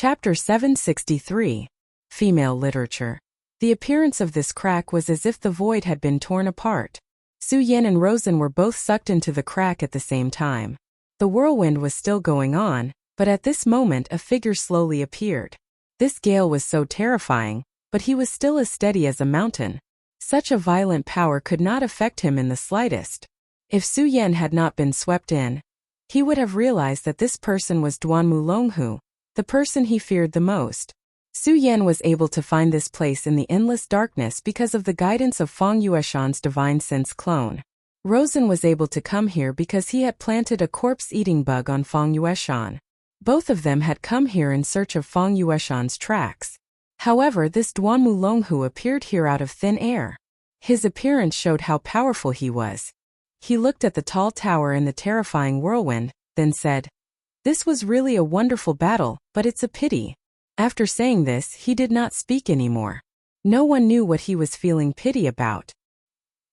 Chapter 763. Female Literature. The appearance of this crack was as if the void had been torn apart. Su Yan and Rosen were both sucked into the crack at the same time. The whirlwind was still going on, but at this moment a figure slowly appeared. This gale was so terrifying, but he was still as steady as a mountain. Such a violent power could not affect him in the slightest. If Su Yan had not been swept in, he would have realized that this person was Duanmu Longhu, the person he feared the most. Su Yan was able to find this place in the endless darkness because of the guidance of Feng Yueshan's divine sense clone. Rosen was able to come here because he had planted a corpse-eating bug on Feng Yueshan. Both of them had come here in search of Feng Yueshan's tracks. However, this Duanmu Longhu appeared here out of thin air. His appearance showed how powerful he was. He looked at the tall tower and the terrifying whirlwind, then said, "This was really a wonderful battle, but it's a pity." After saying this, he did not speak anymore. No one knew what he was feeling pity about.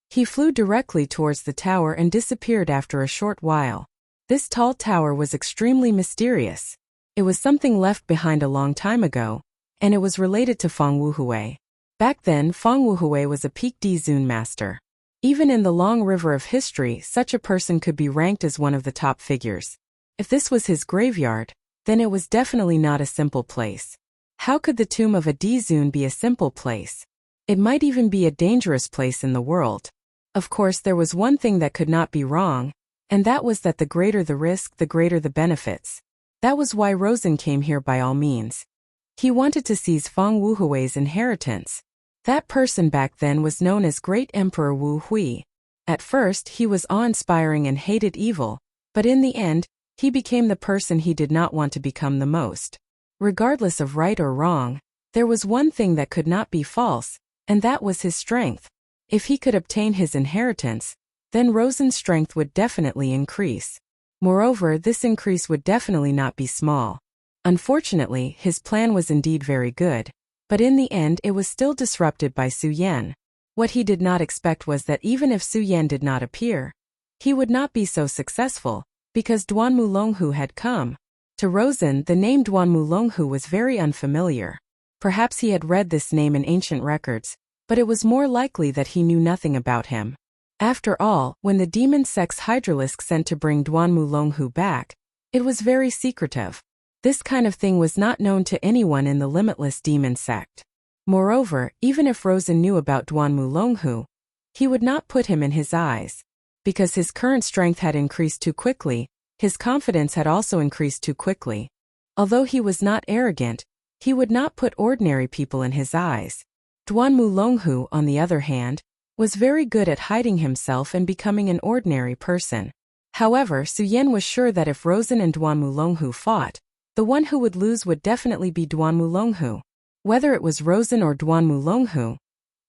He flew directly towards the tower and disappeared after a short while. This tall tower was extremely mysterious. It was something left behind a long time ago, and it was related to Feng Wuhui. Back then, Feng Wuhui was a peak Dizun master. Even in the long river of history, such a person could be ranked as one of the top figures. If this was his graveyard, then it was definitely not a simple place. How could the tomb of a Dizun be a simple place? It might even be a dangerous place in the world. Of course, there was one thing that could not be wrong, and that was that the greater the risk, the greater the benefits. That was why Rosen came here by all means. He wanted to seize Feng Wuhui's inheritance. That person back then was known as Great Emperor Wu Hui. At first, he was awe-inspiring and hated evil, but in the end, he became the person he did not want to become the most. Regardless of right or wrong, there was one thing that could not be false, and that was his strength. If he could obtain his inheritance, then Rosen's strength would definitely increase. Moreover, this increase would definitely not be small. Unfortunately, his plan was indeed very good, but in the end it was still disrupted by Su Yan. What he did not expect was that even if Su Yan did not appear, he would not be so successful, because Duanmu Longhu had come. To Rosen, the name Duanmu Longhu was very unfamiliar. Perhaps he had read this name in ancient records, but it was more likely that he knew nothing about him. After all, when the demon sect's Hydralisk sent to bring Duanmu Longhu back, it was very secretive. This kind of thing was not known to anyone in the limitless demon sect. Moreover, even if Rosen knew about Duanmu Longhu, he would not put him in his eyes. Because his current strength had increased too quickly, his confidence had also increased too quickly. Although he was not arrogant, he would not put ordinary people in his eyes. Duanmu Longhu, on the other hand, was very good at hiding himself and becoming an ordinary person. However, Su Yan was sure that if Rosen and Duanmu Longhu fought, the one who would lose would definitely be Duanmu Longhu. Whether it was Rosen or Duanmu Longhu,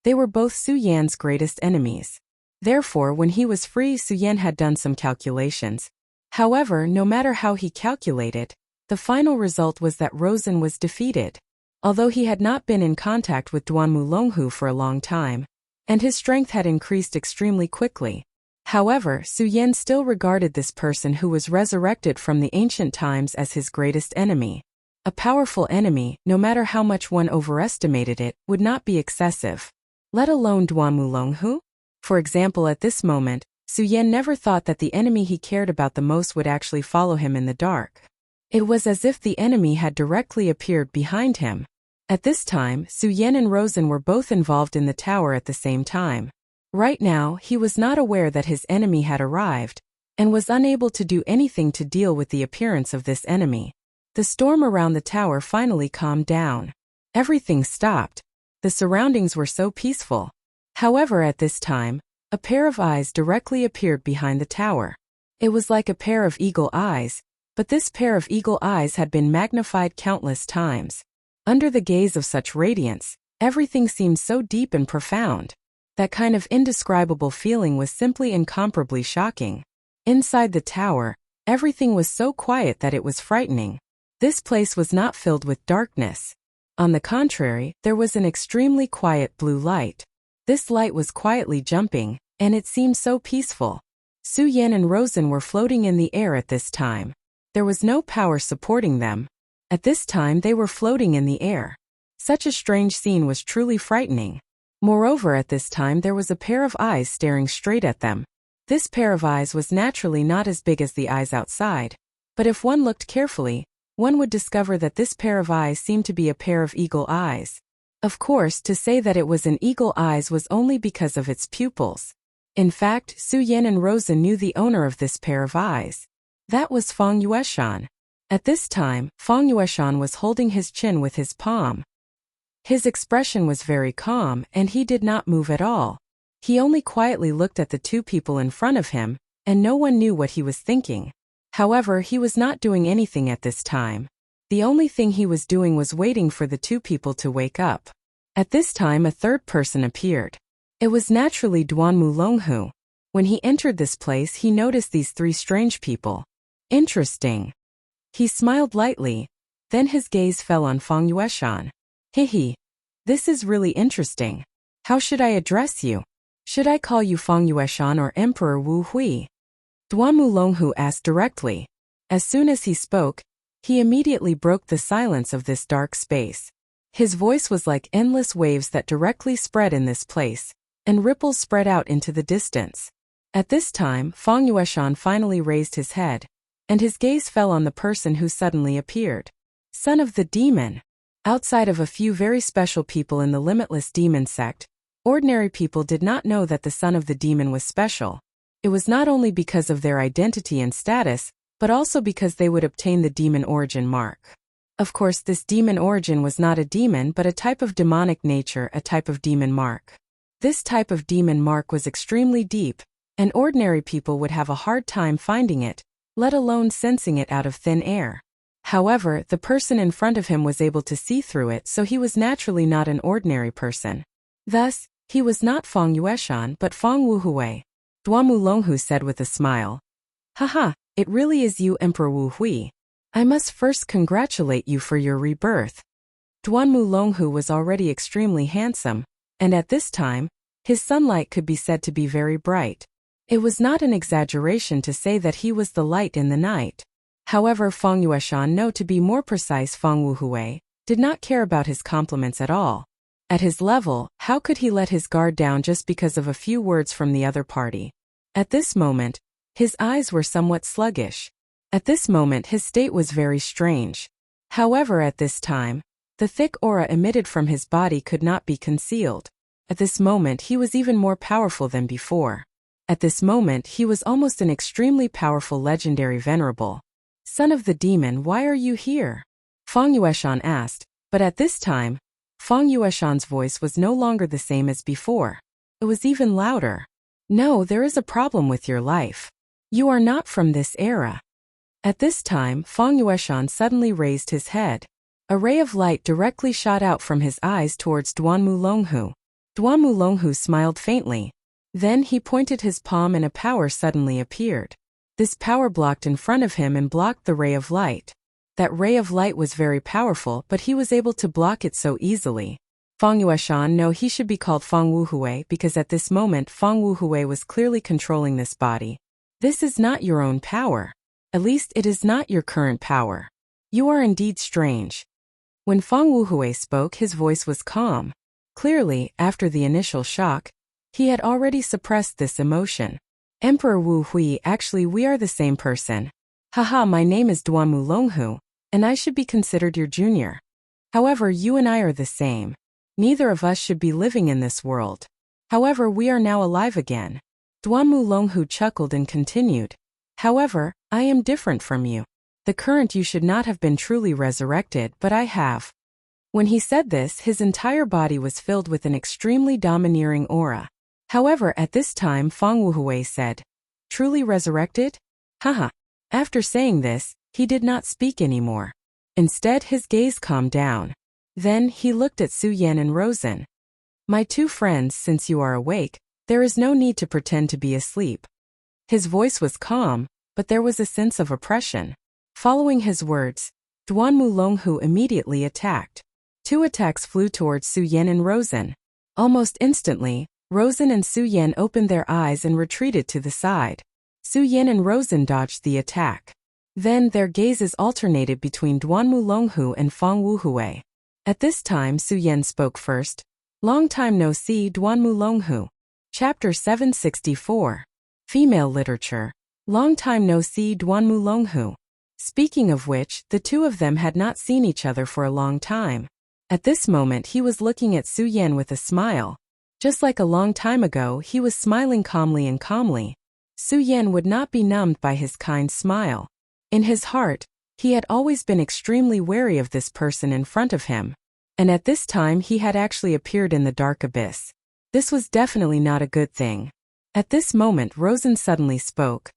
they were both Su Yan's greatest enemies. Therefore, when he was free, Su Yan had done some calculations. However, no matter how he calculated, the final result was that Rosen was defeated. Although he had not been in contact with Duanmu Longhu for a long time, and his strength had increased extremely quickly. However, Su Yan still regarded this person who was resurrected from the ancient times as his greatest enemy. A powerful enemy, no matter how much one overestimated it, would not be excessive. Let alone Duanmu Longhu? For example, at this moment, Su Yan never thought that the enemy he cared about the most would actually follow him in the dark. It was as if the enemy had directly appeared behind him. At this time, Su Yan and Rosen were both involved in the tower at the same time. Right now, he was not aware that his enemy had arrived, and was unable to do anything to deal with the appearance of this enemy. The storm around the tower finally calmed down. Everything stopped. The surroundings were so peaceful. However, at this time, a pair of eyes directly appeared behind the tower. It was like a pair of eagle eyes, but this pair of eagle eyes had been magnified countless times. Under the gaze of such radiance, everything seemed so deep and profound. That kind of indescribable feeling was simply incomparably shocking. Inside the tower, everything was so quiet that it was frightening. This place was not filled with darkness. On the contrary, there was an extremely quiet blue light. This light was quietly jumping, and it seemed so peaceful. Su Yan and Rosen were floating in the air at this time. There was no power supporting them. At this time they were floating in the air. Such a strange scene was truly frightening. Moreover, at this time there was a pair of eyes staring straight at them. This pair of eyes was naturally not as big as the eyes outside, but if one looked carefully, one would discover that this pair of eyes seemed to be a pair of eagle eyes. Of course, to say that it was an eagle eyes was only because of its pupils. In fact, Su Yan and Rosen knew the owner of this pair of eyes. That was Fang Yueshan. At this time, Fang Yueshan was holding his chin with his palm. His expression was very calm, and he did not move at all. He only quietly looked at the two people in front of him, and no one knew what he was thinking. However, he was not doing anything at this time. The only thing he was doing was waiting for the two people to wake up. At this time a third person appeared. It was naturally Duan Mulonghu. When he entered this place he noticed these three strange people. Interesting. He smiled lightly, then his gaze fell on Fang Yueshan. Hihi. This is really interesting. How should I address you? Should I call you Fang Yueshan or Emperor Wu Hui? Duan Mulonghu asked directly. As soon as he spoke, he immediately broke the silence of this dark space. His voice was like endless waves that directly spread in this place, and ripples spread out into the distance. At this time, Fang Yueshan finally raised his head, and his gaze fell on the person who suddenly appeared. Son of the demon. Outside of a few very special people in the limitless demon sect, ordinary people did not know that the son of the demon was special. It was not only because of their identity and status, but also because they would obtain the demon origin mark. Of course, this demon origin was not a demon but a type of demonic nature, a type of demon mark. This type of demon mark was extremely deep, and ordinary people would have a hard time finding it, let alone sensing it out of thin air. However, the person in front of him was able to see through it, so he was naturally not an ordinary person. Thus, he was not Fang Yueshan but Fang Wuhui. Duan Mulonghu said with a smile. Haha, it really is you, Emperor Wu Hui. I must first congratulate you for your rebirth. Duan Mulonghu was already extremely handsome, and at this time, his sunlight could be said to be very bright. It was not an exaggeration to say that he was the light in the night. However, Fang Yueshan, no, to be more precise, Fang Wuhui, did not care about his compliments at all. At his level, how could he let his guard down just because of a few words from the other party? At this moment, his eyes were somewhat sluggish. At this moment his state was very strange. However, at this time, the thick aura emitted from his body could not be concealed. At this moment he was even more powerful than before. At this moment he was almost an extremely powerful legendary venerable. Son of the demon, why are you here? Fang Yueshan asked, but at this time, Fang Yueshan's voice was no longer the same as before. It was even louder. No, there is a problem with your life. You are not from this era. At this time, Fang Yueshan suddenly raised his head. A ray of light directly shot out from his eyes towards Duan Mulonghu. Duan Mulonghu smiled faintly. Then he pointed his palm and a power suddenly appeared. This power blocked in front of him and blocked the ray of light. That ray of light was very powerful, but he was able to block it so easily. Fang Yueshan, no, he should be called Fang Wuhui because at this moment Fang Wuhui was clearly controlling this body. This is not your own power. At least it is not your current power. You are indeed strange. When Fang Wuhui spoke, his voice was calm. Clearly, after the initial shock, he had already suppressed this emotion. Emperor Wu Hui, actually we are the same person. Haha, my name is Duan Mulonghu, and I should be considered your junior. However, you and I are the same. Neither of us should be living in this world. However, we are now alive again. Duan Mulonghu chuckled and continued. However, I am different from you. The current you should not have been truly resurrected, but I have. When he said this, his entire body was filled with an extremely domineering aura. However, at this time Fang Wuhui said, truly resurrected? Haha. After saying this, he did not speak anymore. Instead, his gaze calmed down. Then, he looked at Su Yan and Rosen. My two friends, since you are awake, there is no need to pretend to be asleep. His voice was calm, but there was a sense of oppression. Following his words, Duan Mulonghu immediately attacked. Two attacks flew towards Su Yan and Rosen. Almost instantly, Rosen and Su Yan opened their eyes and retreated to the side. Su Yan and Rosen dodged the attack. Then their gazes alternated between Duanmu Longhu and Fang Wuhui. At this time Su Yan spoke first. Long time no see, Duanmu Longhu. Chapter 764. Female Literature. Long time no see, Duanmu Longhu. Speaking of which, the two of them had not seen each other for a long time. At this moment he was looking at Su Yan with a smile. Just like a long time ago, he was smiling calmly and calmly. Su Yan would not be numbed by his kind smile. In his heart, he had always been extremely wary of this person in front of him. And at this time he had actually appeared in the dark abyss. This was definitely not a good thing. At this moment Rosen suddenly spoke.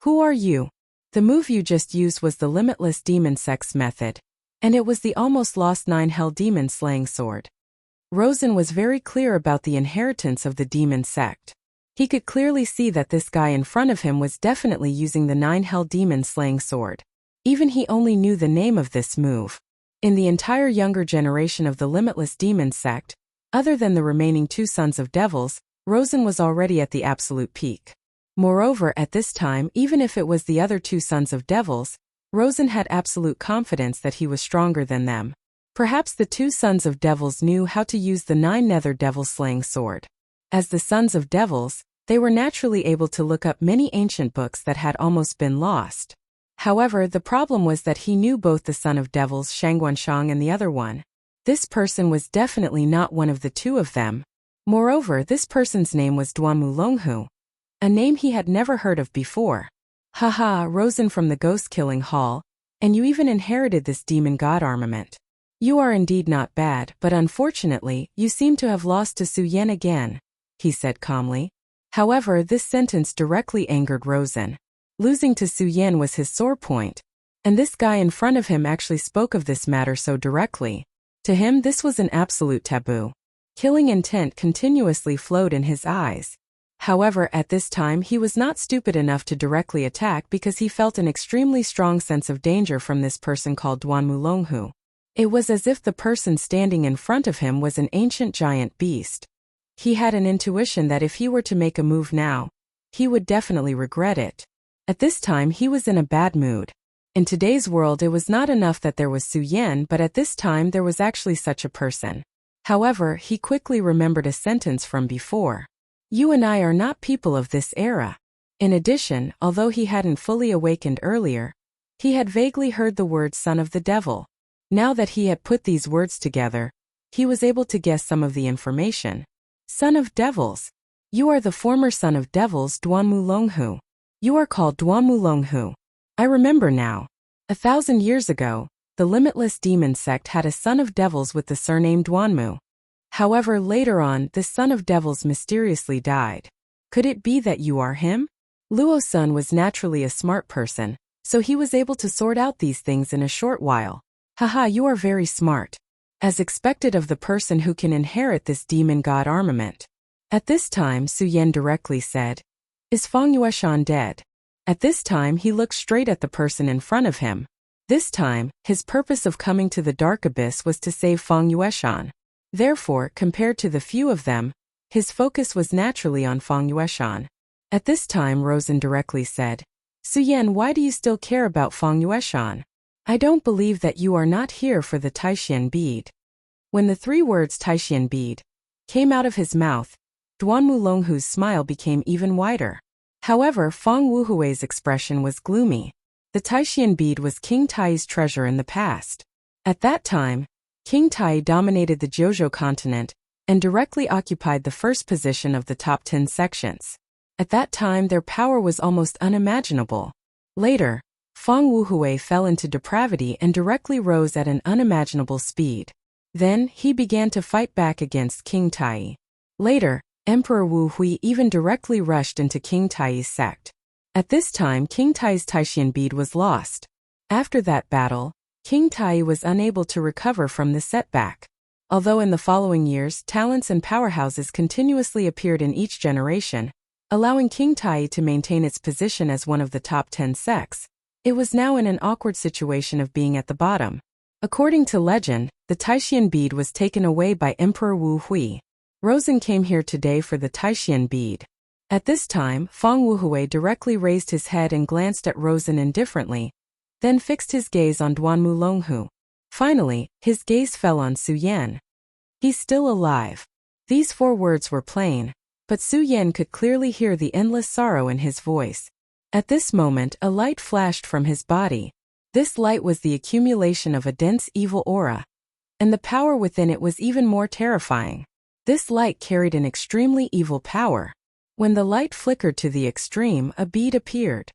Who are you? The move you just used was the limitless demon sex method. And it was the almost lost 9-hell demon slaying sword. Rosen was very clear about the inheritance of the demon sect. He could clearly see that this guy in front of him was definitely using the 9-hell demon slaying sword. Even he only knew the name of this move. In the entire younger generation of the limitless demon sect, other than the remaining two sons of devils, Rosen was already at the absolute peak. Moreover, at this time, even if it was the other two sons of devils, Rosen had absolute confidence that he was stronger than them. Perhaps the two sons of devils knew how to use the 9-nether devil-slaying sword. As the sons of devils, they were naturally able to look up many ancient books that had almost been lost. However, the problem was that he knew both the son of devils Shangguanshang and the other one. This person was definitely not one of the two of them. Moreover, this person's name was Duanmu Longhu, a name he had never heard of before. Haha, Rosen from the ghost-killing hall, and you even inherited this demon god armament. You are indeed not bad, but unfortunately, you seem to have lost to Su Yan again, he said calmly. However, this sentence directly angered Rosen. Losing to Su Yan was his sore point, and this guy in front of him actually spoke of this matter so directly. To him this was an absolute taboo. Killing intent continuously flowed in his eyes. However, at this time he was not stupid enough to directly attack because he felt an extremely strong sense of danger from this person called Duanmu Longhu. It was as if the person standing in front of him was an ancient giant beast. He had an intuition that if he were to make a move now, he would definitely regret it. At this time he was in a bad mood. In today's world it was not enough that there was Su Yan, but at this time there was actually such a person. However, he quickly remembered a sentence from before. You and I are not people of this era. In addition, although he hadn't fully awakened earlier, he had vaguely heard the word son of the devil. Now that he had put these words together, he was able to guess some of the information. Son of devils. You are the former son of devils Duanmu Longhu. You are called Duanmu Longhu. I remember now. 1,000 years ago, the limitless demon sect had a son of devils with the surname Duanmu. However, later on, this son of devils mysteriously died. Could it be that you are him? Luo-sun was naturally a smart person, so he was able to sort out these things in a short while. Haha, you are very smart. As expected of the person who can inherit this demon god armament. At this time Su Yan directly said, Is Fang Yueshan dead? At this time he looked straight at the person in front of him. This time, his purpose of coming to the dark abyss was to save Fang Yueshan. Therefore, compared to the few of them, his focus was naturally on Fang Yueshan. At this time Rosen directly said, Su Yan, why do you still care about Fang Yueshan? I don't believe that you are not here for the Taishan bead. When the three words Taishan bead came out of his mouth, Duanmu Longhu's smile became even wider. However, Fang Wuhui's expression was gloomy. The Taishan bead was King Tai's treasure in the past. At that time, King Tai dominated the Jiuzhou continent and directly occupied the first position of the top 10 sections. At that time their power was almost unimaginable. Later, Fang Wuhui fell into depravity and directly rose at an unimaginable speed. Then, he began to fight back against King Tai. Later, Emperor Wu Hui even directly rushed into King Tai's sect. At this time King Tai's Taishan bead was lost. After that battle, King Tai was unable to recover from the setback. Although in the following years talents and powerhouses continuously appeared in each generation, allowing King Tai to maintain its position as one of the top 10 sects, it was now in an awkward situation of being at the bottom. According to legend, the Taishan bead was taken away by Emperor Wu Hui. Rosen came here today for the Taishan bead. At this time, Fang Wuhui directly raised his head and glanced at Rosen indifferently. then fixed his gaze on Duanmu Longhu. Finally, his gaze fell on Su Yan. He's still alive. These 4 words were plain, but Su Yan could clearly hear the endless sorrow in his voice. At this moment, a light flashed from his body. This light was the accumulation of a dense evil aura, and the power within it was even more terrifying. This light carried an extremely evil power. When the light flickered to the extreme, a bead appeared.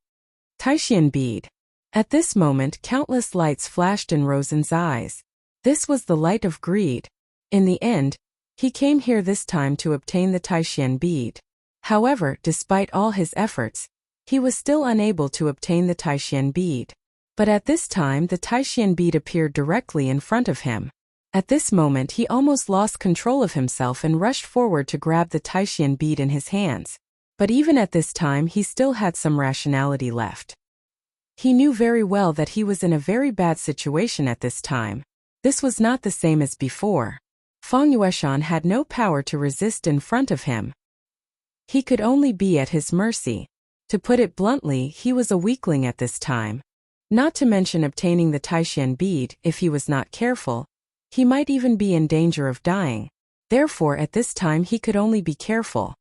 Taishan bead. At this moment, countless lights flashed in Rosen's eyes. This was the light of greed. In the end, he came here this time to obtain the Taishan bead. However, despite all his efforts, he was still unable to obtain the Taishan bead. But at this time, the Taishan bead appeared directly in front of him. At this moment, he almost lost control of himself and rushed forward to grab the Taishan bead in his hands. But even at this time, he still had some rationality left. He knew very well that he was in a very bad situation at this time. This was not the same as before. Fang Yueshan had no power to resist in front of him. He could only be at his mercy. To put it bluntly, he was a weakling at this time. Not to mention obtaining the Taishan bead, if he was not careful, he might even be in danger of dying. Therefore, at this time he could only be careful.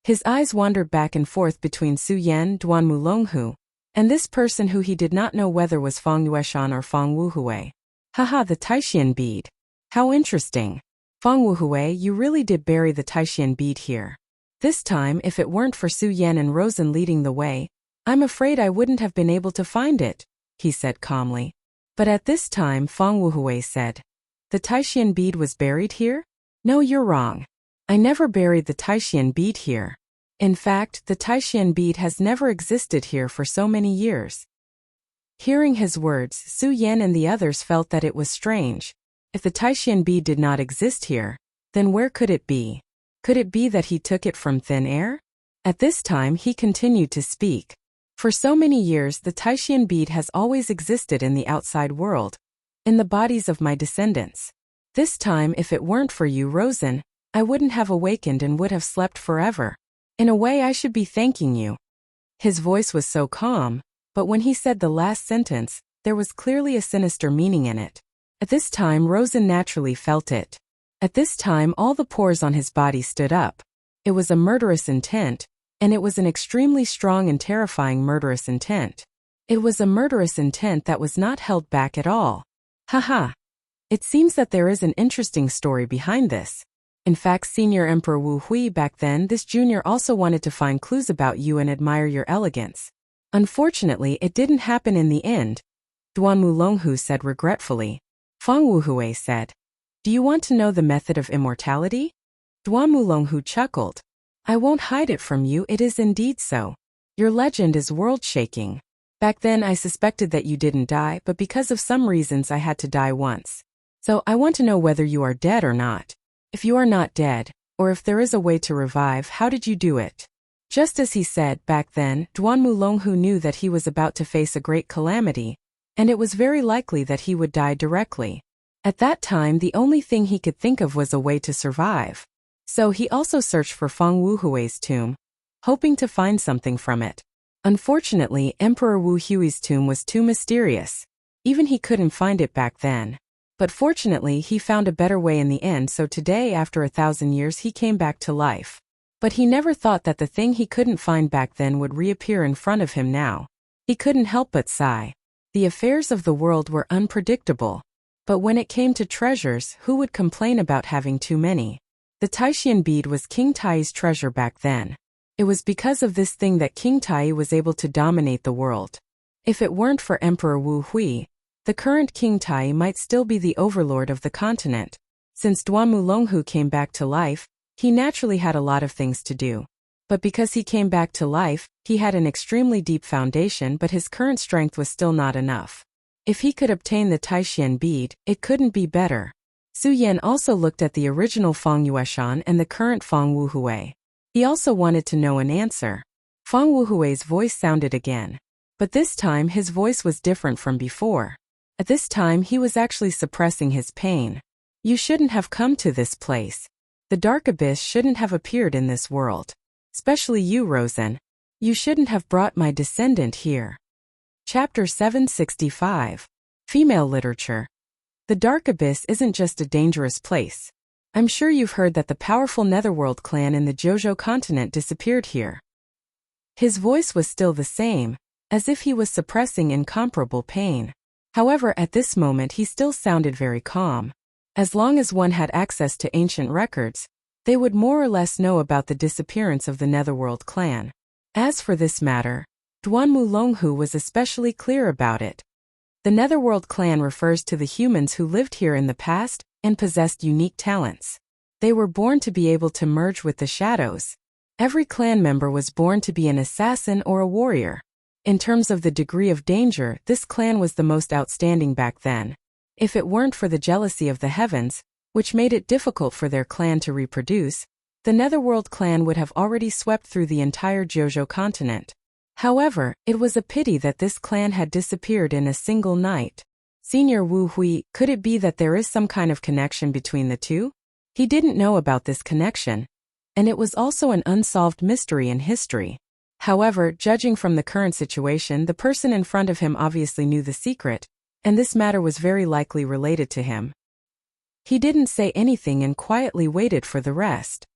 His eyes wandered back and forth between Su Yan, Duanmu Longhu, and this person who he did not know whether was Fang Yueshan or Fang Wuhui. Haha, the Taishan bead. How interesting. Fang Wuhui, you really did bury the Taishan bead here. This time, if it weren't for Su Yan and Rosen leading the way, I'm afraid I wouldn't have been able to find it, he said calmly. But at this time, Fang Wuhui said, the Taishan bead was buried here? No, you're wrong. I never buried the Taishan bead here. In fact, the Taishan bead has never existed here for so many years. Hearing his words, Su Yan and the others felt that it was strange. If the Taishan bead did not exist here, then where could it be? Could it be that he took it from thin air? At this time, he continued to speak. For so many years, the Taishan bead has always existed in the outside world, in the bodies of my descendants. This time, if it weren't for you, Rosen, I wouldn't have awakened and would have slept forever. In a way, I should be thanking you. His voice was so calm, but when he said the last sentence, there was clearly a sinister meaning in it. At this time, Rosen naturally felt it. At this time, all the pores on his body stood up. It was a murderous intent, and it was an extremely strong and terrifying murderous intent. It was a murderous intent that was not held back at all. Haha. It seems that there is an interesting story behind this. In fact, Senior Emperor Wu Hui back then, this junior also wanted to find clues about you and admire your elegance. Unfortunately, it didn't happen in the end, Duanmu Longhu said regretfully. Fang Wuhui said, do you want to know the method of immortality? Duanmu Longhu chuckled. I won't hide it from you, it is indeed so. Your legend is world-shaking. Back then I suspected that you didn't die, but because of some reasons I had to die once. So I want to know whether you are dead or not. If you are not dead, or if there is a way to revive, how did you do it? Just as he said back then, Duanmu Longhu knew that he was about to face a great calamity, and it was very likely that he would die directly. At that time, the only thing he could think of was a way to survive. So he also searched for Fang Wuhui's tomb, hoping to find something from it. Unfortunately, Emperor Wu Hui's tomb was too mysterious. Even he couldn't find it back then. But fortunately, he found a better way in the end, so today, after 1,000 years, he came back to life. But he never thought that the thing he couldn't find back then would reappear in front of him now. He couldn't help but sigh. The affairs of the world were unpredictable. But when it came to treasures, who would complain about having too many? The Taishan bead was King Tai's treasure back then. It was because of this thing that King Tai was able to dominate the world. If it weren't for Emperor Wu Hui, the current King Tai might still be the overlord of the continent. Since Duanmu Longhu came back to life, he naturally had a lot of things to do. But because he came back to life, he had an extremely deep foundation, but his current strength was still not enough. If he could obtain the Taishan bead, it couldn't be better. Su Yan also looked at the original Fang Yueshan and the current Fang Wuhui. He also wanted to know an answer. Fang Wuhui's voice sounded again. But this time his voice was different from before. At this time he was actually suppressing his pain. You shouldn't have come to this place. The dark abyss shouldn't have appeared in this world. Especially you, Rosen. You shouldn't have brought my descendant here. Chapter 765. Female Literature. The Dark Abyss isn't just a dangerous place. I'm sure you've heard that the powerful Netherworld clan in the Jojo continent disappeared here. His voice was still the same, as if he was suppressing incomparable pain. However, at this moment he still sounded very calm. As long as one had access to ancient records, they would more or less know about the disappearance of the Netherworld clan. As for this matter, Duan Mulonghu was especially clear about it. The Netherworld clan refers to the humans who lived here in the past and possessed unique talents. They were born to be able to merge with the shadows. Every clan member was born to be an assassin or a warrior. In terms of the degree of danger, this clan was the most outstanding back then. If it weren't for the jealousy of the heavens, which made it difficult for their clan to reproduce, the Netherworld clan would have already swept through the entire Jojo continent. However, it was a pity that this clan had disappeared in a single night. Senior Wu Hui, could it be that there is some kind of connection between the two? He didn't know about this connection, and it was also an unsolved mystery in history. However, judging from the current situation, the person in front of him obviously knew the secret, and this matter was very likely related to him. He didn't say anything and quietly waited for the rest.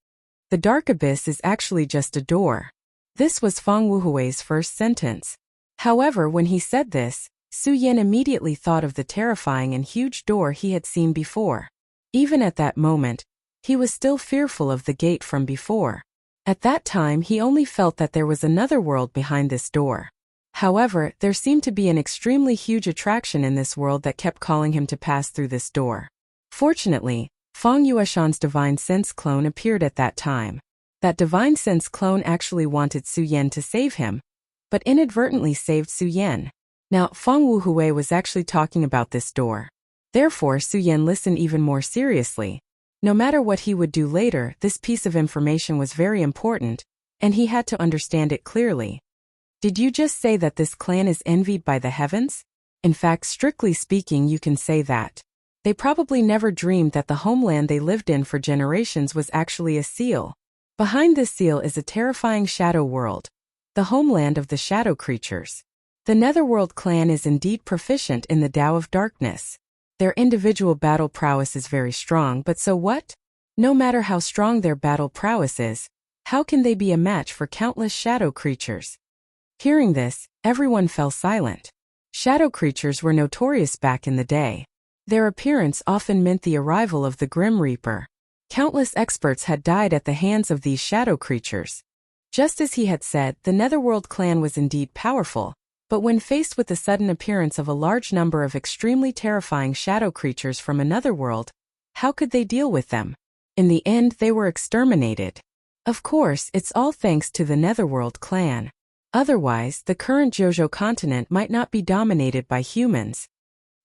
The Dark Abyss is actually just a door. This was Fang Wuhui's first sentence. However, when he said this, Su Yan immediately thought of the terrifying and huge door he had seen before. Even at that moment, he was still fearful of the gate from before. At that time he only felt that there was another world behind this door. However, there seemed to be an extremely huge attraction in this world that kept calling him to pass through this door. Fortunately, Fang Yueshan's Divine Sense clone appeared at that time. That Divine Sense clone actually wanted Su Yan to save him, but inadvertently saved Su Yan. Now, Fang Wuhui was actually talking about this door. Therefore, Su Yan listened even more seriously. No matter what he would do later, this piece of information was very important, and he had to understand it clearly. Did you just say that this clan is envied by the heavens? In fact, strictly speaking, you can say that. They probably never dreamed that the homeland they lived in for generations was actually a seal. Behind this seal is a terrifying shadow world, the homeland of the shadow creatures. The Netherworld clan is indeed proficient in the Tao of Darkness. Their individual battle prowess is very strong, but so what? No matter how strong their battle prowess is, how can they be a match for countless shadow creatures? Hearing this, everyone fell silent. Shadow creatures were notorious back in the day. Their appearance often meant the arrival of the Grim Reaper. Countless experts had died at the hands of these shadow creatures. Just as he had said, the Netherworld clan was indeed powerful. But when faced with the sudden appearance of a large number of extremely terrifying shadow creatures from another world, how could they deal with them? In the end, they were exterminated. Of course, it's all thanks to the Netherworld clan. Otherwise, the current Jojo continent might not be dominated by humans.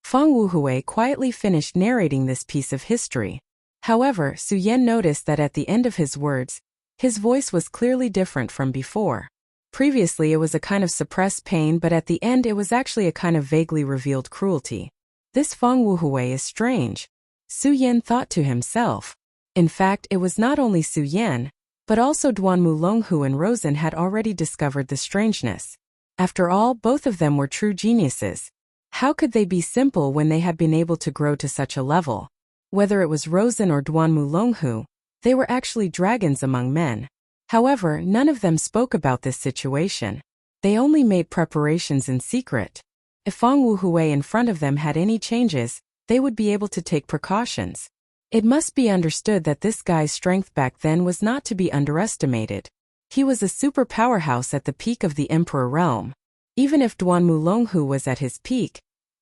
Fang Wuhui quietly finished narrating this piece of history. However, Su Yan noticed that at the end of his words, his voice was clearly different from before. Previously it was a kind of suppressed pain, but at the end it was actually a kind of vaguely revealed cruelty. This Fang Wuhui is strange, Su Yan thought to himself. In fact, it was not only Su Yan, but also Duan Mulonghu and Rosen had already discovered the strangeness. After all, both of them were true geniuses. How could they be simple when they had been able to grow to such a level? Whether it was Rosen or Duan Mulonghu, they were actually dragons among men. However, none of them spoke about this situation. They only made preparations in secret. If Fang Wuhui in front of them had any changes, they would be able to take precautions. It must be understood that this guy's strength back then was not to be underestimated. He was a super powerhouse at the peak of the Emperor realm. Even if Duan Mulonghu was at his peak,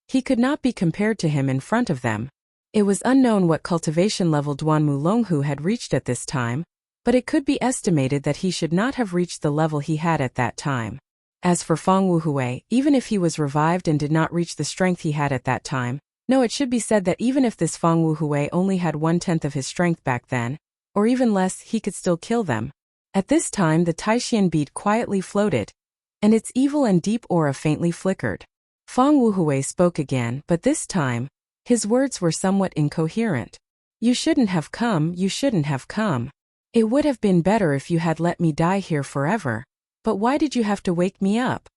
he could not be compared to him in front of them. It was unknown what cultivation level Duan Mulonghu had reached at this time, but it could be estimated that he should not have reached the level he had at that time. As for Fang Wuhui, even if he was revived and did not reach the strength he had at that time, no, it should be said that even if this Fang Wuhui only had 1/10 of his strength back then, or even less, he could still kill them. At this time the Taishian bead quietly floated, and its evil and deep aura faintly flickered. Fang Wuhui spoke again, but this time, his words were somewhat incoherent. You shouldn't have come, you shouldn't have come. It would have been better if you had let me die here forever, but why did you have to wake me up?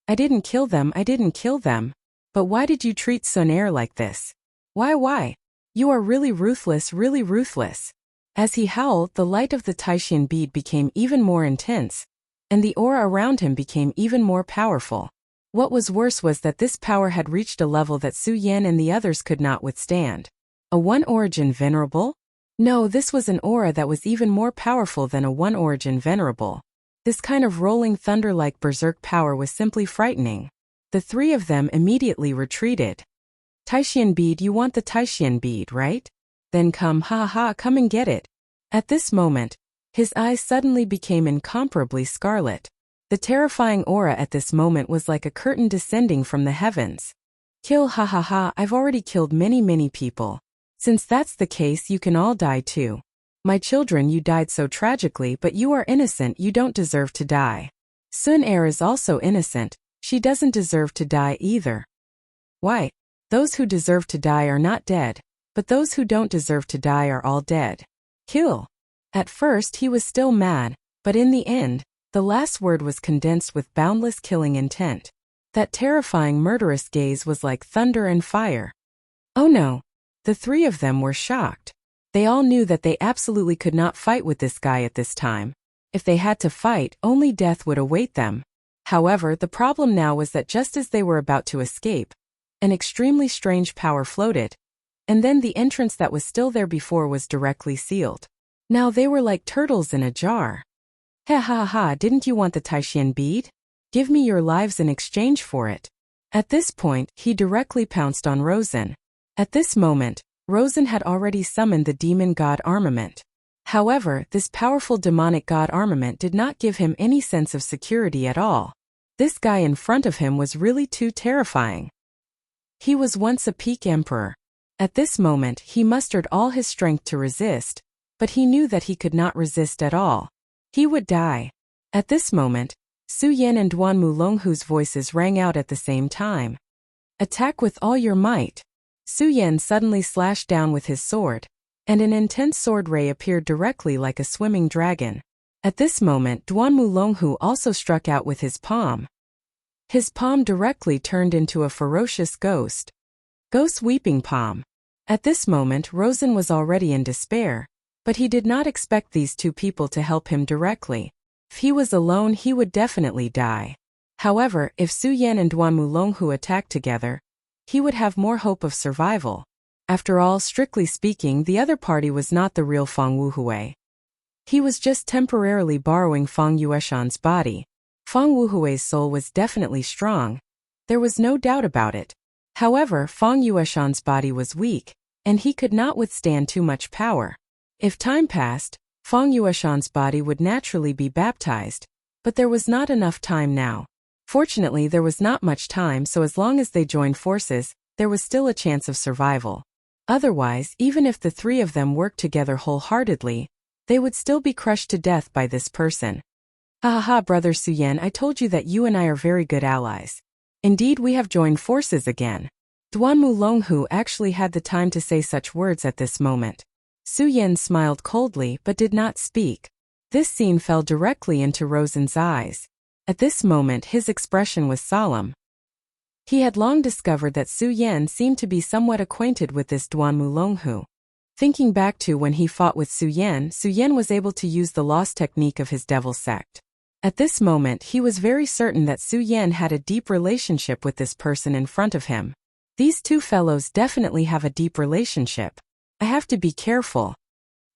I didn't kill them, I didn't kill them. But why did you treat Sun Air like this? Why? You are really ruthless, really ruthless. As he howled, the light of the Taishan bead became even more intense, and the aura around him became even more powerful. What was worse was that this power had reached a level that Su Yan and the others could not withstand. A one-origin venerable? No, this was an aura that was even more powerful than a one-origin venerable. This kind of rolling thunder-like berserk power was simply frightening. The three of them immediately retreated. Taishan bead, you want the Taishan bead, right? Then come, come and get it. At this moment, his eyes suddenly became incomparably scarlet. The terrifying aura at this moment was like a curtain descending from the heavens. Kill, I've already killed many people. Since that's the case, you can all die too. My children, you died so tragically, but you are innocent, you don't deserve to die. Sun Air is also innocent, she doesn't deserve to die either. Why? Those who deserve to die are not dead, but those who don't deserve to die are all dead. Kill. At first he was still mad, but in the end, the last word was condensed with boundless killing intent. That terrifying murderous gaze was like thunder and fire. Oh no! The three of them were shocked. They all knew that they absolutely could not fight with this guy at this time. If they had to fight, only death would await them. However, the problem now was that just as they were about to escape, an extremely strange power floated, and then the entrance that was still there before was directly sealed. Now they were like turtles in a jar. Didn't you want the Taishan bead? Give me your lives in exchange for it. At this point, he directly pounced on Rosen. At this moment, Rosen had already summoned the demon god armament. However, this powerful demonic god armament did not give him any sense of security at all. This guy in front of him was really too terrifying. He was once a peak emperor. At this moment, he mustered all his strength to resist, but he knew that he could not resist at all. He would die. At this moment, Su Yan and Duan Mulonghu's voices rang out at the same time. Attack with all your might. Su Yan suddenly slashed down with his sword, and an intense sword ray appeared directly like a swimming dragon. At this moment, Duan Mulonghu also struck out with his palm. His palm directly turned into a ferocious ghost. Ghost weeping palm. At this moment, Rosen was already in despair, but he did not expect these two people to help him directly. If he was alone, he would definitely die. However, if Su Yan and Duan Mulonghu attacked together, he would have more hope of survival. After all, strictly speaking, the other party was not the real Fang Wuhui. He was just temporarily borrowing Fang Yueshan's body. Fang Wuhui's soul was definitely strong. There was no doubt about it. However, Fang Yueshan's body was weak, and he could not withstand too much power. If time passed, Fang Yueshan's body would naturally be baptized, but there was not enough time now. Fortunately, there was not much time, so as long as they joined forces, there was still a chance of survival. Otherwise, even if the three of them worked together wholeheartedly, they would still be crushed to death by this person. Brother Su Yan, I told you that you and I are very good allies. Indeed, we have joined forces again. Duan Mulonghu actually had the time to say such words at this moment. Su Yan smiled coldly but did not speak. This scene fell directly into Rosen's eyes. At this moment his expression was solemn. He had long discovered that Su Yan seemed to be somewhat acquainted with this Duan Mulonghu. Thinking back to when he fought with Su Yan was able to use the lost technique of his devil sect. At this moment he was very certain that Su Yan had a deep relationship with this person in front of him. These two fellows definitely have a deep relationship. I have to be careful.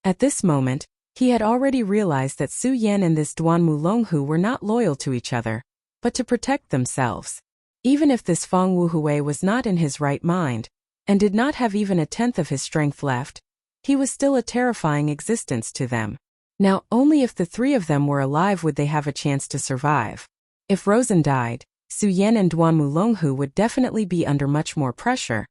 At this moment, he had already realized that Su Yan and this Duan Mulonghu were not loyal to each other, but to protect themselves. Even if this Fang Wuhui was not in his right mind, and did not have even a tenth of his strength left, he was still a terrifying existence to them. Now, only if the three of them were alive would they have a chance to survive. If Rosen died, Su Yan and Duan Mulonghu would definitely be under much more pressure,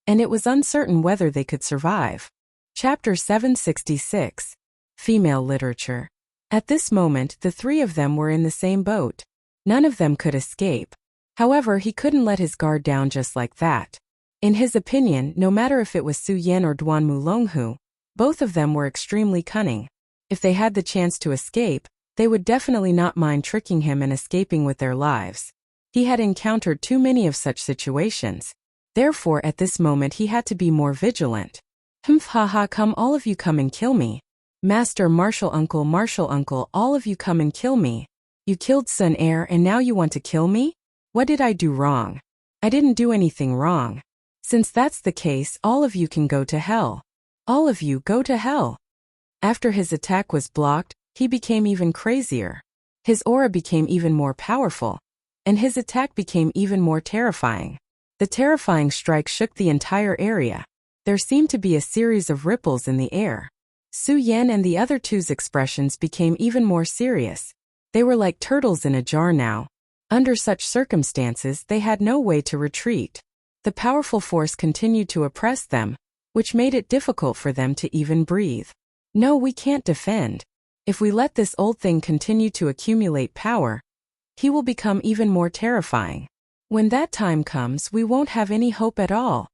and it was uncertain whether they could survive. Chapter 766. Female Literature. At this moment, the three of them were in the same boat. None of them could escape. However, he couldn't let his guard down just like that. In his opinion, no matter if it was Su Yan or Duan Mulonghu, both of them were extremely cunning. If they had the chance to escape, they would definitely not mind tricking him and escaping with their lives. He had encountered too many of such situations. Therefore, at this moment he had to be more vigilant. Humph, haha, come all of you, come and kill me. Master, Martial uncle, all of you come and kill me. You killed Sun Air and now you want to kill me? What did I do wrong? I didn't do anything wrong. Since that's the case, all of you can go to hell. All of you go to hell. After his attack was blocked, he became even crazier. His aura became even more powerful, and his attack became even more terrifying. The terrifying strike shook the entire area. There seemed to be a series of ripples in the air. Su Yan and the other two's expressions became even more serious. They were like turtles in a jar now. Under such circumstances, they had no way to retreat. The powerful force continued to oppress them, which made it difficult for them to even breathe. No, we can't defend. If we let this old thing continue to accumulate power, he will become even more terrifying. When that time comes, we won't have any hope at all.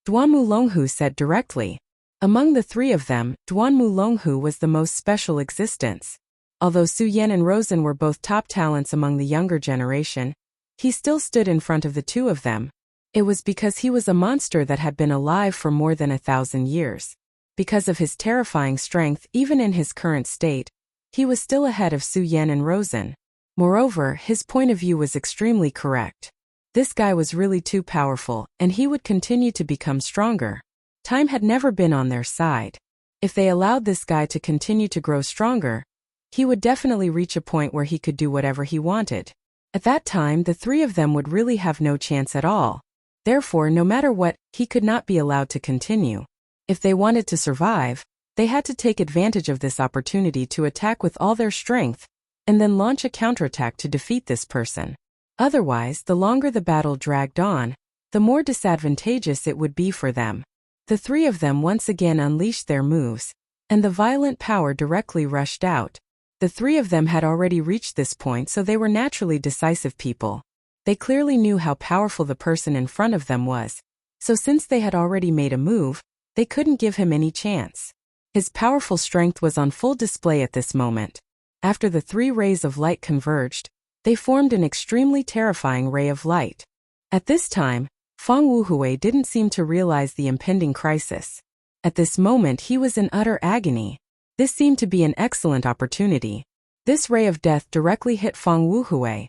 Duanmu Longhu said directly. Among the three of them, Duanmu Longhu was the most special existence. Although Su Yan and Rosen were both top talents among the younger generation, he still stood in front of the two of them. It was because he was a monster that had been alive for more than 1,000 years. Because of his terrifying strength, even in his current state, he was still ahead of Su Yan and Rosen. Moreover, his point of view was extremely correct. This guy was really too powerful, and he would continue to become stronger. Time had never been on their side. If they allowed this guy to continue to grow stronger, he would definitely reach a point where he could do whatever he wanted. At that time, the three of them would really have no chance at all. Therefore, no matter what, he could not be allowed to continue. If they wanted to survive, they had to take advantage of this opportunity to attack with all their strength, and then launch a counterattack to defeat this person. Otherwise, the longer the battle dragged on, the more disadvantageous it would be for them. The three of them once again unleashed their moves, and the violent power directly rushed out. The three of them had already reached this point, so they were naturally decisive people. They clearly knew how powerful the person in front of them was, so since they had already made a move, they couldn't give him any chance. His powerful strength was on full display at this moment. After the three rays of light converged, they formed an extremely terrifying ray of light. At this time, Fang Wuhui didn't seem to realize the impending crisis. At this moment he was in utter agony. This seemed to be an excellent opportunity. This ray of death directly hit Fang Wuhui,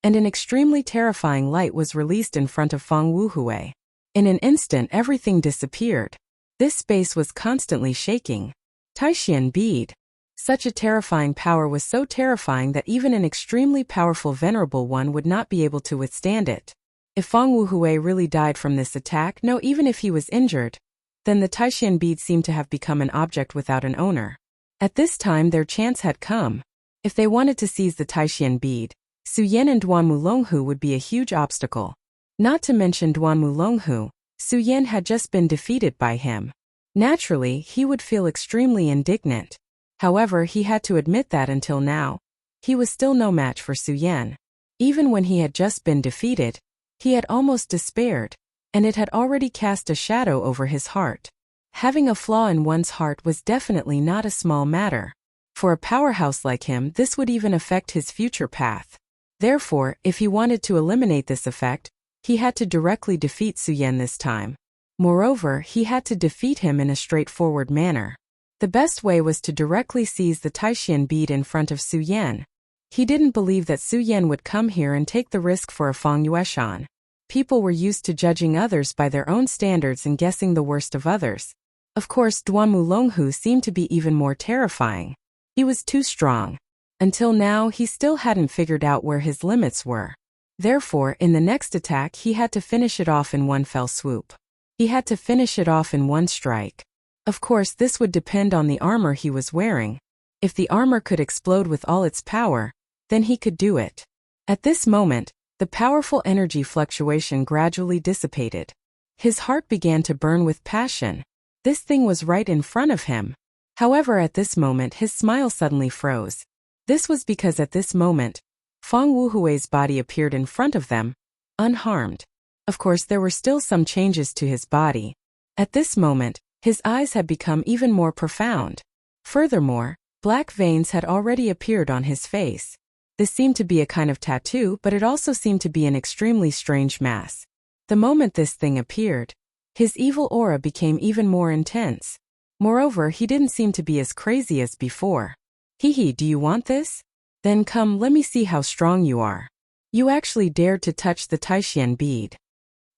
and an extremely terrifying light was released in front of Fang Wuhui. In an instant everything disappeared. This space was constantly shaking. Taishan bead. Such a terrifying power was so terrifying that even an extremely powerful venerable one would not be able to withstand it. If Fang Wuhui really died from this attack, no, even if he was injured, then the Taishan bead seemed to have become an object without an owner. At this time their chance had come. If they wanted to seize the Taishan bead, Su Yan and Duanmu Longhu would be a huge obstacle. Not to mention Duanmu Longhu, Su Yan had just been defeated by him. Naturally, he would feel extremely indignant. However, he had to admit that until now, he was still no match for Su Yan. Even when he had just been defeated, he had almost despaired, and it had already cast a shadow over his heart. Having a flaw in one's heart was definitely not a small matter. For a powerhouse like him, this would even affect his future path. Therefore, if he wanted to eliminate this effect, he had to directly defeat Su Yan this time. Moreover, he had to defeat him in a straightforward manner. The best way was to directly seize the Taishan bead in front of Su Yan. He didn't believe that Su Yan would come here and take the risk for a Fang Yueshan. People were used to judging others by their own standards and guessing the worst of others. Of course, Duanmu Longhu seemed to be even more terrifying. He was too strong. Until now, he still hadn't figured out where his limits were. Therefore, in the next attack he had to finish it off in one fell swoop. He had to finish it off in one strike. Of course, this would depend on the armor he was wearing. If the armor could explode with all its power, then he could do it. At this moment, the powerful energy fluctuation gradually dissipated. His heart began to burn with passion. This thing was right in front of him. However, at this moment his smile suddenly froze. This was because at this moment, Fang Wuhui's body appeared in front of them, unharmed. Of course, there were still some changes to his body. At this moment, his eyes had become even more profound. Furthermore, black veins had already appeared on his face. This seemed to be a kind of tattoo, but it also seemed to be an extremely strange mass. The moment this thing appeared, his evil aura became even more intense. Moreover, he didn't seem to be as crazy as before. Hee, do you want this? Then come, let me see how strong you are. You actually dared to touch the Taishian bead.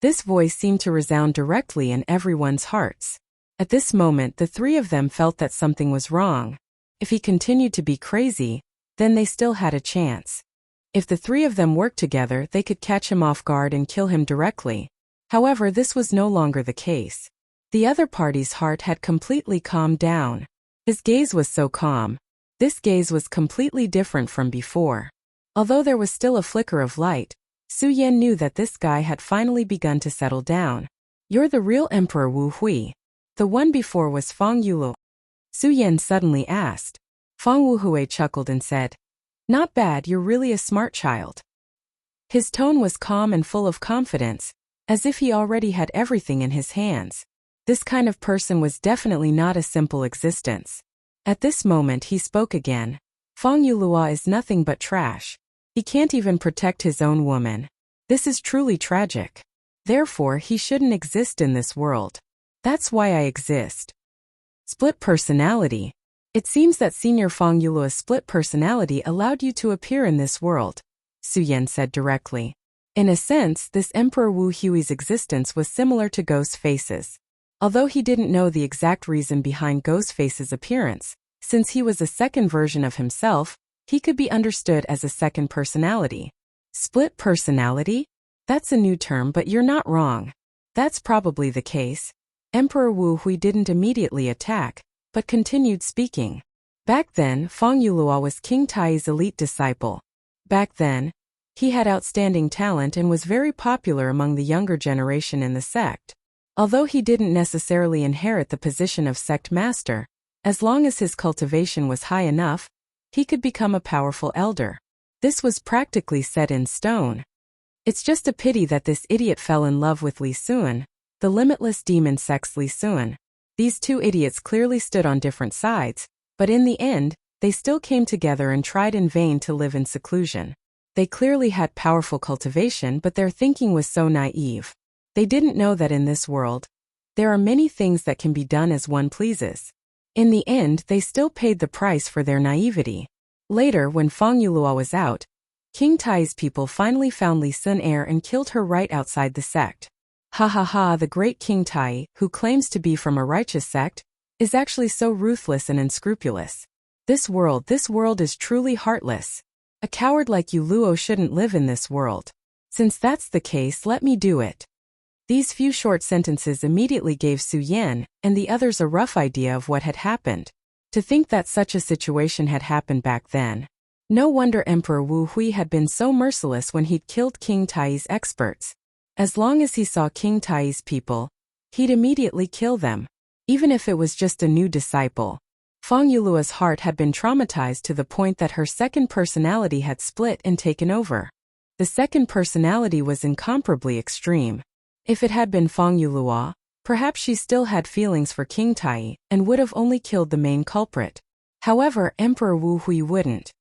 This voice seemed to resound directly in everyone's hearts. At this moment, the three of them felt that something was wrong. If he continued to be crazy, then they still had a chance. If the three of them worked together, they could catch him off guard and kill him directly. However, this was no longer the case. The other party's heart had completely calmed down. His gaze was so calm. This gaze was completely different from before. Although there was still a flicker of light, Su Yan knew that this guy had finally begun to settle down. You're the real Emperor Wu Hui. The one before was Fang Yulu. Su Yan suddenly asked. Fang Wu Hui chuckled and said, Not bad, you're really a smart child. His tone was calm and full of confidence, as if he already had everything in his hands. This kind of person was definitely not a simple existence. At this moment he spoke again. Fang Yulua is nothing but trash. He can't even protect his own woman. This is truly tragic. Therefore, he shouldn't exist in this world. That's why I exist. Split personality. It seems that Senior Fang Yulua's split personality allowed you to appear in this world, Su Yan said directly. In a sense, this Emperor Wu Hui's existence was similar to Ghostface's. Although he didn't know the exact reason behind Ghostface's appearance, since he was a second version of himself, he could be understood as a second personality. Split personality? That's a new term, but you're not wrong. That's probably the case. Emperor Wu Hui didn't immediately attack, but continued speaking. Back then, Fang Yulua was King Tai's elite disciple. Back then, he had outstanding talent and was very popular among the younger generation in the sect. Although he didn't necessarily inherit the position of sect master, as long as his cultivation was high enough, he could become a powerful elder. This was practically set in stone. It's just a pity that this idiot fell in love with Li Sun, the limitless demon sex Li Sun. These two idiots clearly stood on different sides, but in the end, they still came together and tried in vain to live in seclusion. They clearly had powerful cultivation, but their thinking was so naive. They didn't know that in this world, there are many things that can be done as one pleases. In the end, they still paid the price for their naivety. Later, when Fang Yulua was out, King Tai's people finally found Li Sun heir and killed her right outside the sect. Ha ha ha, the great King Tai, who claims to be from a righteous sect, is actually so ruthless and unscrupulous. This world is truly heartless. A coward like you Luo shouldn't live in this world. Since that's the case, let me do it. These few short sentences immediately gave Su Yan and the others a rough idea of what had happened. To think that such a situation had happened back then. No wonder Emperor Wu Hui had been so merciless when he'd killed King Tai's experts. As long as he saw King Tai's people, he'd immediately kill them, even if it was just a new disciple. Fang Yulua's heart had been traumatized to the point that her second personality had split and taken over. The second personality was incomparably extreme. If it had been Fang Yulua, perhaps she still had feelings for King Tai and would have only killed the main culprit. However, Emperor Wu Hui wouldn't.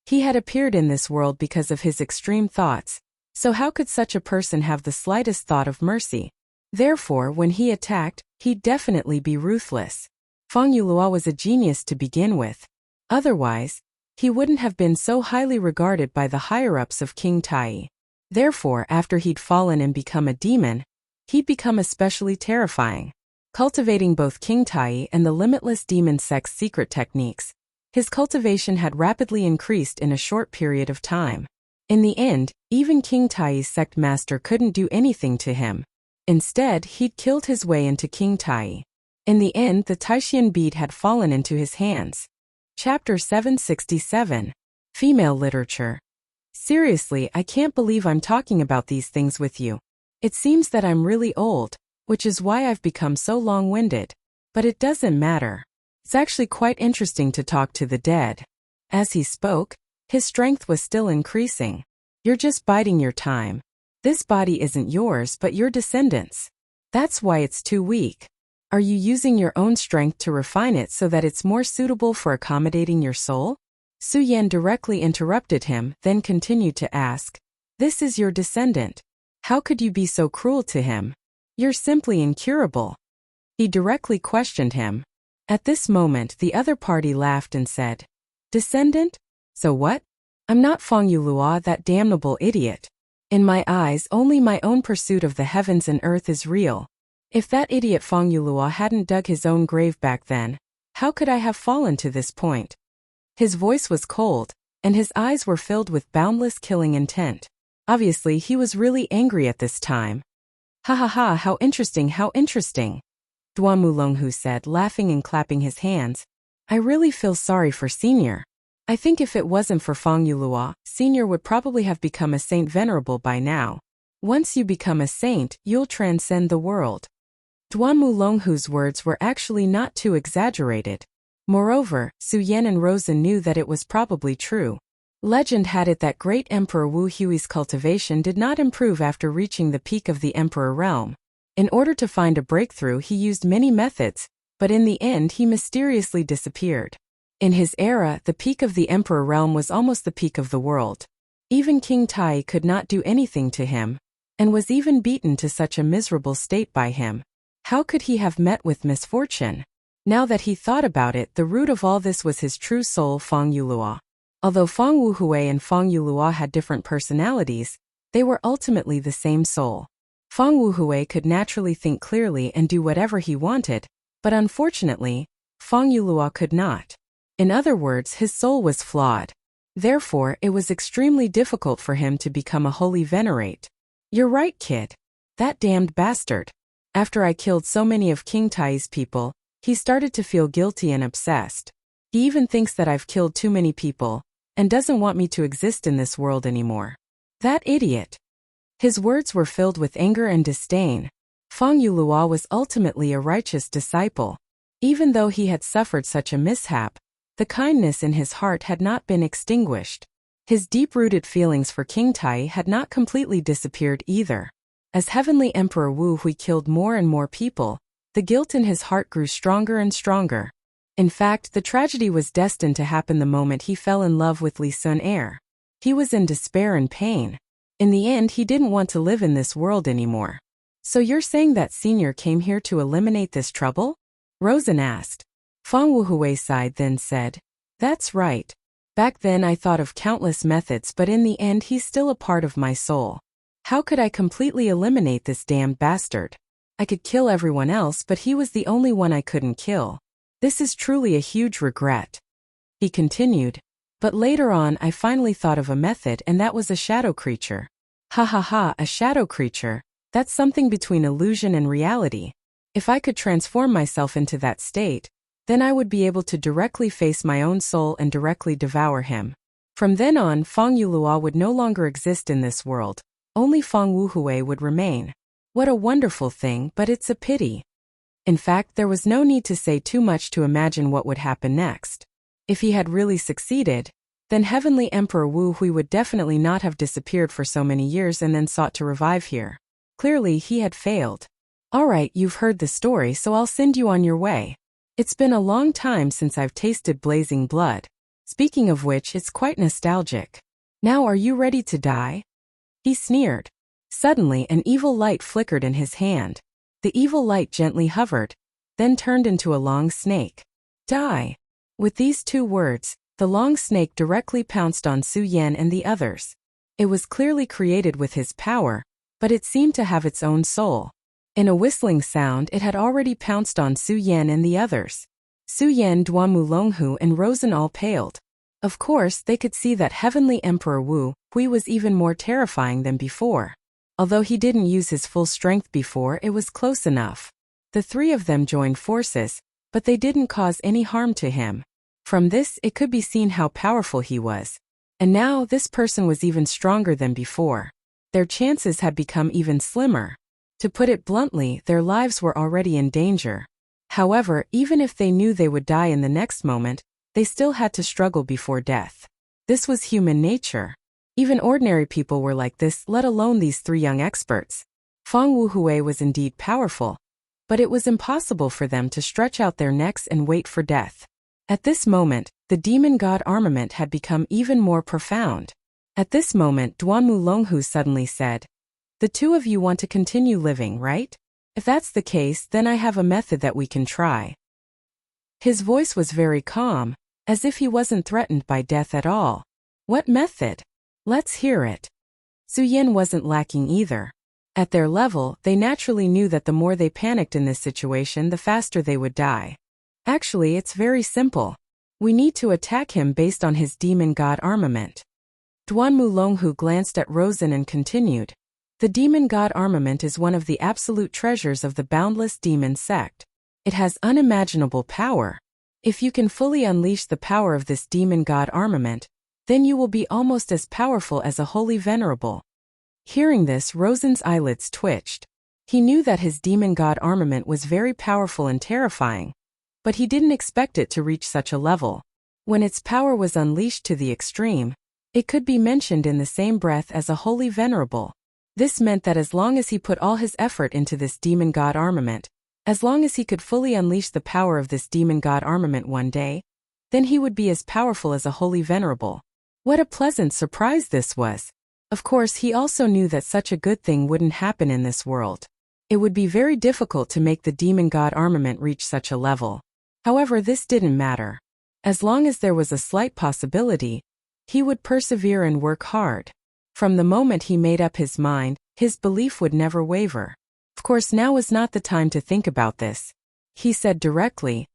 He had appeared in this world because of his extreme thoughts, so how could such a person have the slightest thought of mercy? Therefore, when he attacked, he'd definitely be ruthless. Fang Yulua was a genius to begin with. Otherwise, he wouldn't have been so highly regarded by the higher-ups of King Tai. Therefore, after he'd fallen and become a demon, he'd become especially terrifying. Cultivating both King Tai and the limitless demon sex secret techniques, his cultivation had rapidly increased in a short period of time. In the end, even King Tai's sect master couldn't do anything to him. Instead, he'd killed his way into King Tai. In the end, the Taishian bead had fallen into his hands. Chapter 767. Female Literature. Seriously, I can't believe I'm talking about these things with you. It seems that I'm really old, which is why I've become so long-winded. But it doesn't matter. It's actually quite interesting to talk to the dead. As he spoke, his strength was still increasing. You're just biding your time. This body isn't yours but your descendants. That's why it's too weak. Are you using your own strength to refine it so that it's more suitable for accommodating your soul? Su Yan directly interrupted him, then continued to ask, "This is your descendant. How could you be so cruel to him? You're simply incurable." He directly questioned him. At this moment the other party laughed and said, "Descendant? So what? I'm not Feng Yulua, that damnable idiot. In my eyes only my own pursuit of the heavens and earth is real. If that idiot Feng Yulua hadn't dug his own grave back then, how could I have fallen to this point?" His voice was cold, and his eyes were filled with boundless killing intent. Obviously he was really angry at this time. "Ha ha ha, how interesting, how interesting," Duan Mulonghu said, laughing and clapping his hands. "I really feel sorry for Senior. I think if it wasn't for Feng Yulua, Senior would probably have become a saint venerable by now. Once you become a saint, you'll transcend the world." Duan Mulonghu's words were actually not too exaggerated. Moreover, Su Yan and Rosen knew that it was probably true. Legend had it that great Emperor Wu Hui's cultivation did not improve after reaching the peak of the Emperor realm. In order to find a breakthrough he used many methods, but in the end he mysteriously disappeared. In his era, the peak of the Emperor realm was almost the peak of the world. Even King Tai could not do anything to him, and was even beaten to such a miserable state by him. How could he have met with misfortune? Now that he thought about it, the root of all this was his true soul, Feng Yulua. Although Feng Wuhui and Feng Yulua had different personalities, they were ultimately the same soul. Feng Wuhui could naturally think clearly and do whatever he wanted, but unfortunately, Feng Yulua could not. In other words, his soul was flawed. Therefore, it was extremely difficult for him to become a holy venerate. "You're right, kid. That damned bastard. After I killed so many of King Tai's people, he started to feel guilty and obsessed. He even thinks that I've killed too many people, and doesn't want me to exist in this world anymore. That idiot." His words were filled with anger and disdain. Feng Yulua was ultimately a righteous disciple. Even though he had suffered such a mishap, the kindness in his heart had not been extinguished. His deep-rooted feelings for King Tai had not completely disappeared either. As Heavenly Emperor Wu Hui killed more and more people, the guilt in his heart grew stronger and stronger. In fact, the tragedy was destined to happen the moment he fell in love with Li Sun Air. He was in despair and pain. In the end, he didn't want to live in this world anymore. "So you're saying that Senior came here to eliminate this trouble?" Rosen asked. Feng Wuhui sighed, then said, "That's right. Back then I thought of countless methods, but in the end he's still a part of my soul. How could I completely eliminate this damned bastard? I could kill everyone else, but he was the only one I couldn't kill. This is truly a huge regret." He continued, "But later on I finally thought of a method, and that was a shadow creature." "Ha ha ha, a shadow creature. That's something between illusion and reality. If I could transform myself into that state, then I would be able to directly face my own soul and directly devour him. From then on, Feng Yulua would no longer exist in this world. Only Feng Wuhui would remain. What a wonderful thing, but it's a pity." In fact, there was no need to say too much to imagine what would happen next. If he had really succeeded, then Heavenly Emperor Wu Hui would definitely not have disappeared for so many years and then sought to revive here. Clearly, he had failed. "Alright, you've heard the story, so I'll send you on your way. It's been a long time since I've tasted blazing blood. Speaking of which, it's quite nostalgic. Now are you ready to die?" He sneered. Suddenly, an evil light flickered in his hand. The evil light gently hovered, then turned into a long snake. "Die." With these two words, the long snake directly pounced on Su Yan and the others. It was clearly created with his power, but it seemed to have its own soul. In a whistling sound, it had already pounced on Su Yan and the others. Su Yan, Duan Mulonghu, and Rosen all paled. Of course, they could see that Heavenly Emperor Wu Hui was even more terrifying than before. Although he didn't use his full strength before, it was close enough. The three of them joined forces, but they didn't cause any harm to him. From this, it could be seen how powerful he was. And now, this person was even stronger than before. Their chances had become even slimmer. To put it bluntly, their lives were already in danger. However, even if they knew they would die in the next moment, they still had to struggle before death. This was human nature. Even ordinary people were like this, let alone these three young experts. Feng Wuhui was indeed powerful, but it was impossible for them to stretch out their necks and wait for death. At this moment, The demon god armament had become even more profound. At this moment, Duanmu Longhu suddenly said, "The two of you want to continue living, right? If that's the case, then I have a method that we can try." His voice was very calm, as if he wasn't threatened by death at all. "What method? Let's hear it." Su Yan wasn't lacking either. At their level, they naturally knew that the more they panicked in this situation, the faster they would die. "Actually, it's very simple. We need to attack him based on his demon god armament." Duanmu Longhu glanced at Rosen and continued, "The demon god armament is one of the absolute treasures of the boundless demon sect. It has unimaginable power. If you can fully unleash the power of this demon god armament, then you will be almost as powerful as a holy venerable." Hearing this, Rosen's eyelids twitched. He knew that his demon god armament was very powerful and terrifying, but he didn't expect it to reach such a level. When its power was unleashed to the extreme, it could be mentioned in the same breath as a holy venerable. This meant that as long as he put all his effort into this demon god armament, as long as he could fully unleash the power of this demon god armament one day, then he would be as powerful as a holy venerable. What a pleasant surprise this was. Of course, he also knew that such a good thing wouldn't happen in this world. It would be very difficult to make the demon god armament reach such a level. However, this didn't matter. As long as there was a slight possibility, he would persevere and work hard. From the moment he made up his mind, his belief would never waver. Of course, now was not the time to think about this. He said directly,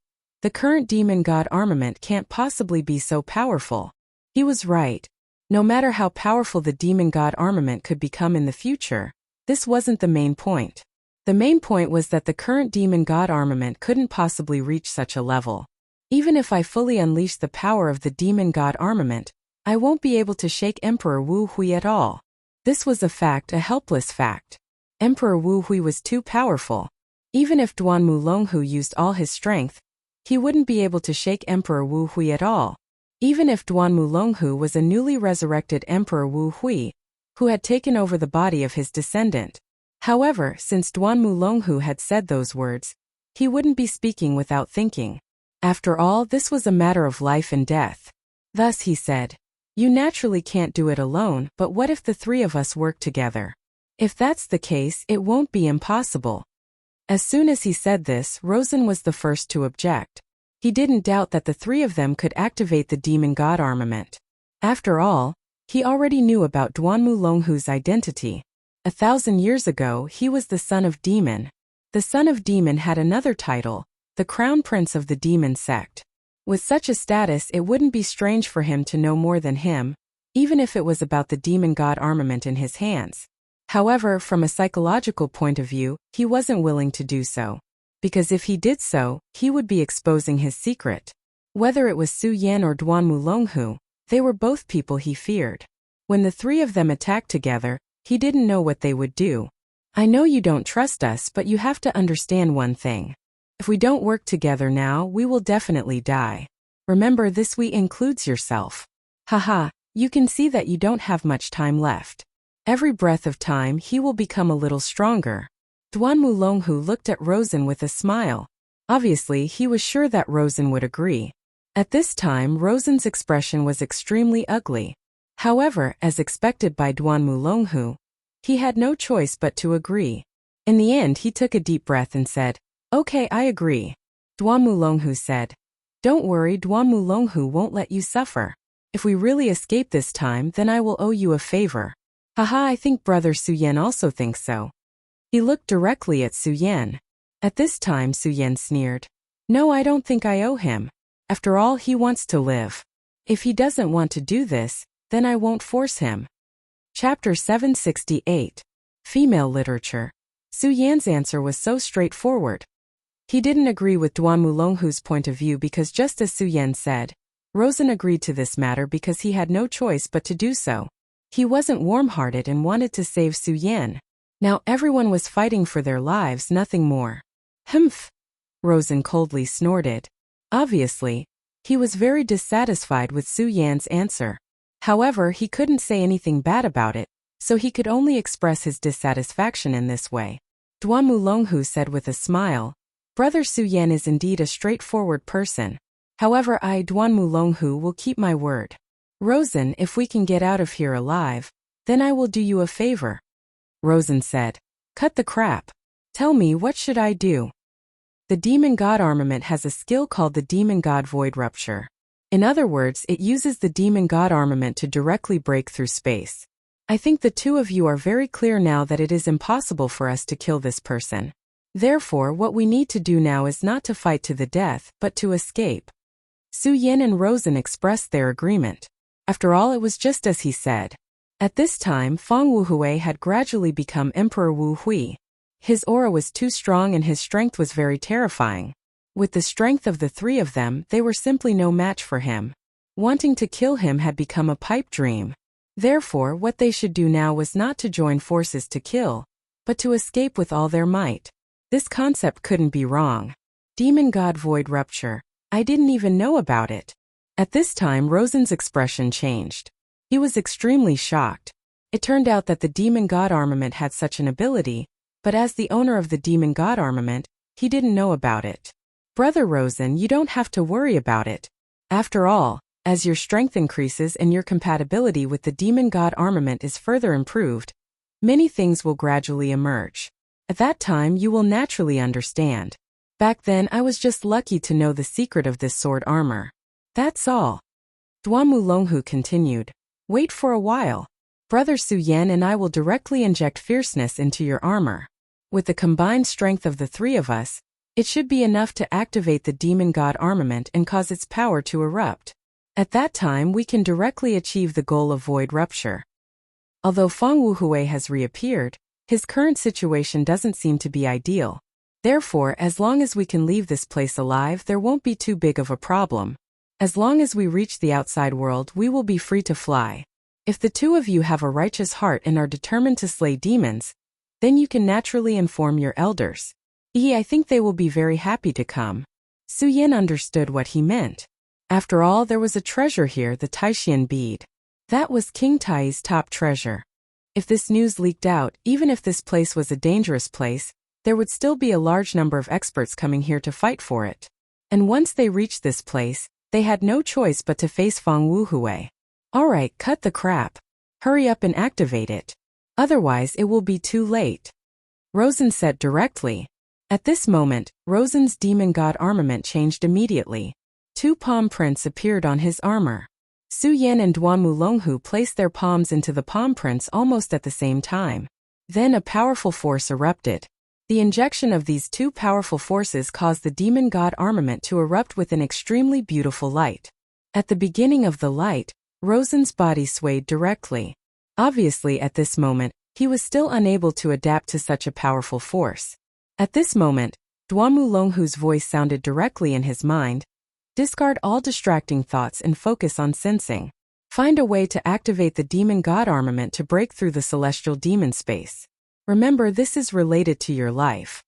"The current demon god armament can't possibly be so powerful." He was right. No matter how powerful the demon god armament could become in the future, this wasn't the main point. The main point was that the current demon god armament couldn't possibly reach such a level. Even if I fully unleash the power of the demon god armament, I won't be able to shake Emperor Wu Hui at all. This was a fact, a helpless fact. Emperor Wu Hui was too powerful. Even if Duanmu Longhu used all his strength, he wouldn't be able to shake Emperor Wu Hui at all. Even if Duanmu Longhu was a newly resurrected Emperor Wu Hui, who had taken over the body of his descendant. However, since Duanmu Longhu had said those words, he wouldn't be speaking without thinking. After all, this was a matter of life and death. Thus he said, "You naturally can't do it alone, but what if the three of us work together? If that's the case, it won't be impossible." As soon as he said this, Rosen was the first to object. He didn't doubt that the three of them could activate the demon god armament. After all, he already knew about Duanmu Longhu's identity. 1,000 years ago, he was the son of Demon. The son of Demon had another title, the Crown Prince of the Demon Sect. With such a status, it wouldn't be strange for him to know more than him, even if it was about the demon god armament in his hands. However, from a psychological point of view, he wasn't willing to do so. Because if he did so, he would be exposing his secret. Whether it was Su Yan or Duanmu Longhu, they were both people he feared. When the three of them attacked together, he didn't know what they would do. "I know you don't trust us, but you have to understand one thing. If we don't work together now, we will definitely die. Remember, this we includes yourself. Haha, you can see that you don't have much time left. Every breath of time he will become a little stronger." Duanmu Longhu looked at Rosen with a smile. Obviously, he was sure that Rosen would agree. At this time, Rosen's expression was extremely ugly. However, as expected by Duanmu Longhu, he had no choice but to agree. In the end, he took a deep breath and said, "Okay, I agree." Duanmu Longhu said, "Don't worry, Duanmu Longhu won't let you suffer. If we really escape this time, then I will owe you a favor." "Haha, I think Brother Su Yan also thinks so." He looked directly at Su Yan. At this time, Su Yan sneered, "No, I don't think I owe him. After all, he wants to live. If he doesn't want to do this, then I won't force him." Chapter 768. Female Literature. Su Yan's answer was so straightforward. He didn't agree with Duanmu Longhu's point of view because, just as Su Yan said, Rosen agreed to this matter because he had no choice but to do so. He wasn't warm-hearted and wanted to save Su Yan. Now everyone was fighting for their lives, nothing more. "Humph!" Rosen coldly snorted. Obviously, he was very dissatisfied with Su Yan's answer. However, he couldn't say anything bad about it, so he could only express his dissatisfaction in this way. Duanmu Longhu said with a smile, "Brother Su Yan is indeed a straightforward person. However, I, Duan Mulonghu, will keep my word. Rosen, if we can get out of here alive, then I will do you a favor. Rosen said. Cut the crap. Tell me, what should I do? The Demon God armament has a skill called the Demon God Void Rupture. In other words, it uses the Demon God armament to directly break through space. I think the two of you are very clear now that it is impossible for us to kill this person. Therefore, what we need to do now is not to fight to the death, but to escape. Su Yin and Rosen expressed their agreement. After all, it was just as he said. At this time, Fang Wuhui had gradually become Emperor Wu Hui. His aura was too strong and his strength was very terrifying. With the strength of the three of them, they were simply no match for him. Wanting to kill him had become a pipe dream. Therefore, what they should do now was not to join forces to kill, but to escape with all their might. This concept couldn't be wrong. Demon God Void Rupture. I didn't even know about it. At this time, Rosen's expression changed. He was extremely shocked. It turned out that the Demon God armament had such an ability, but as the owner of the Demon God armament, he didn't know about it. Brother Rosen, you don't have to worry about it. After all, as your strength increases and your compatibility with the Demon God armament is further improved, many things will gradually emerge. At that time, you will naturally understand. Back then, I was just lucky to know the secret of this sword armor. That's all. Duan Mulonghu continued. Wait for a while. Brother Su Yan and I will directly inject fierceness into your armor. With the combined strength of the three of us, it should be enough to activate the Demon God armament and cause its power to erupt. At that time, we can directly achieve the goal of void rupture. Although Fang Wuhui has reappeared, his current situation doesn't seem to be ideal. Therefore, as long as we can leave this place alive, there won't be too big of a problem. As long as we reach the outside world, we will be free to fly. If the two of you have a righteous heart and are determined to slay demons, then you can naturally inform your elders. I think they will be very happy to come. Su Yin understood what he meant. After all, there was a treasure here, the Taishian bead. That was King Tai's top treasure. If this news leaked out, even if this place was a dangerous place, there would still be a large number of experts coming here to fight for it. And once they reached this place, they had no choice but to face Fang Wuhui. Alright, cut the crap. Hurry up and activate it. Otherwise, it will be too late. Rosen said directly. At this moment, Rosen's Demon God armament changed immediately. Two palm prints appeared on his armor. Su Yan and Duan Mulonghu placed their palms into the palm prints almost at the same time. Then a powerful force erupted. The injection of these two powerful forces caused the Demon God armament to erupt with an extremely beautiful light. At the beginning of the light, Rosen's body swayed directly. Obviously, at this moment, he was still unable to adapt to such a powerful force. At this moment, Duan Mulonghu's voice sounded directly in his mind. Discard all distracting thoughts and focus on sensing. Find a way to activate the Demon God armament to break through the celestial demon space. Remember, this is related to your life.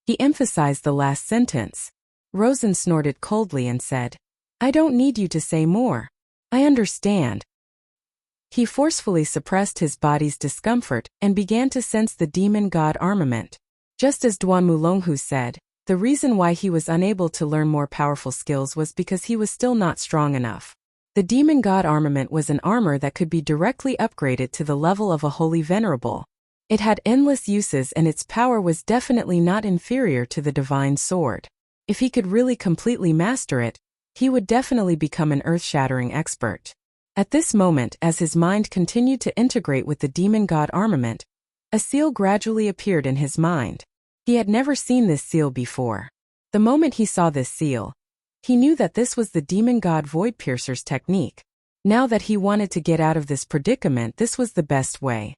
He emphasized the last sentence. Rosen snorted coldly and said, I don't need you to say more. I understand. He forcefully suppressed his body's discomfort and began to sense the Demon God armament. Just as Duan Mulonghu said, the reason why he was unable to learn more powerful skills was because he was still not strong enough. The Demon God armament was an armor that could be directly upgraded to the level of a holy venerable. It had endless uses and its power was definitely not inferior to the divine sword. If he could really completely master it, he would definitely become an earth-shattering expert. At this moment, as his mind continued to integrate with the Demon God armament, a seal gradually appeared in his mind. He had never seen this seal before. The moment he saw this seal, he knew that this was the Demon God Void Piercer's technique. Now that he wanted to get out of this predicament, this was the best way.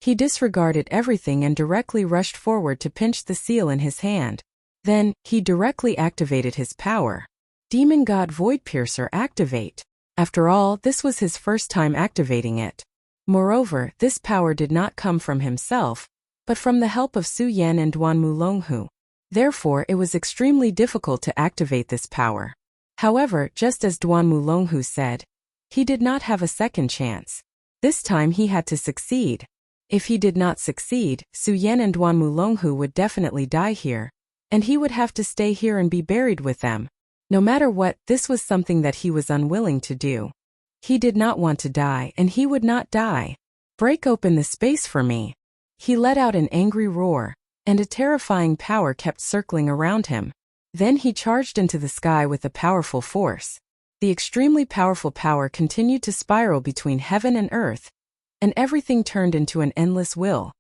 He disregarded everything and directly rushed forward to pinch the seal in his hand. Then, he directly activated his power. Demon God Void Piercer activate. After all, this was his first time activating it. Moreover, this power did not come from himself, but from the help of Su Yan and Duan Mulonghu. Therefore, it was extremely difficult to activate this power. However, just as Duan Mulonghu said, he did not have a second chance. This time he had to succeed. If he did not succeed, Su Yan and Duan Mulonghu would definitely die here, and he would have to stay here and be buried with them. No matter what, this was something that he was unwilling to do. He did not want to die, and he would not die. Break open the space for me. He let out an angry roar, and a terrifying power kept circling around him. Then he charged into the sky with a powerful force. The extremely powerful power continued to spiral between heaven and earth, and everything turned into an endless will.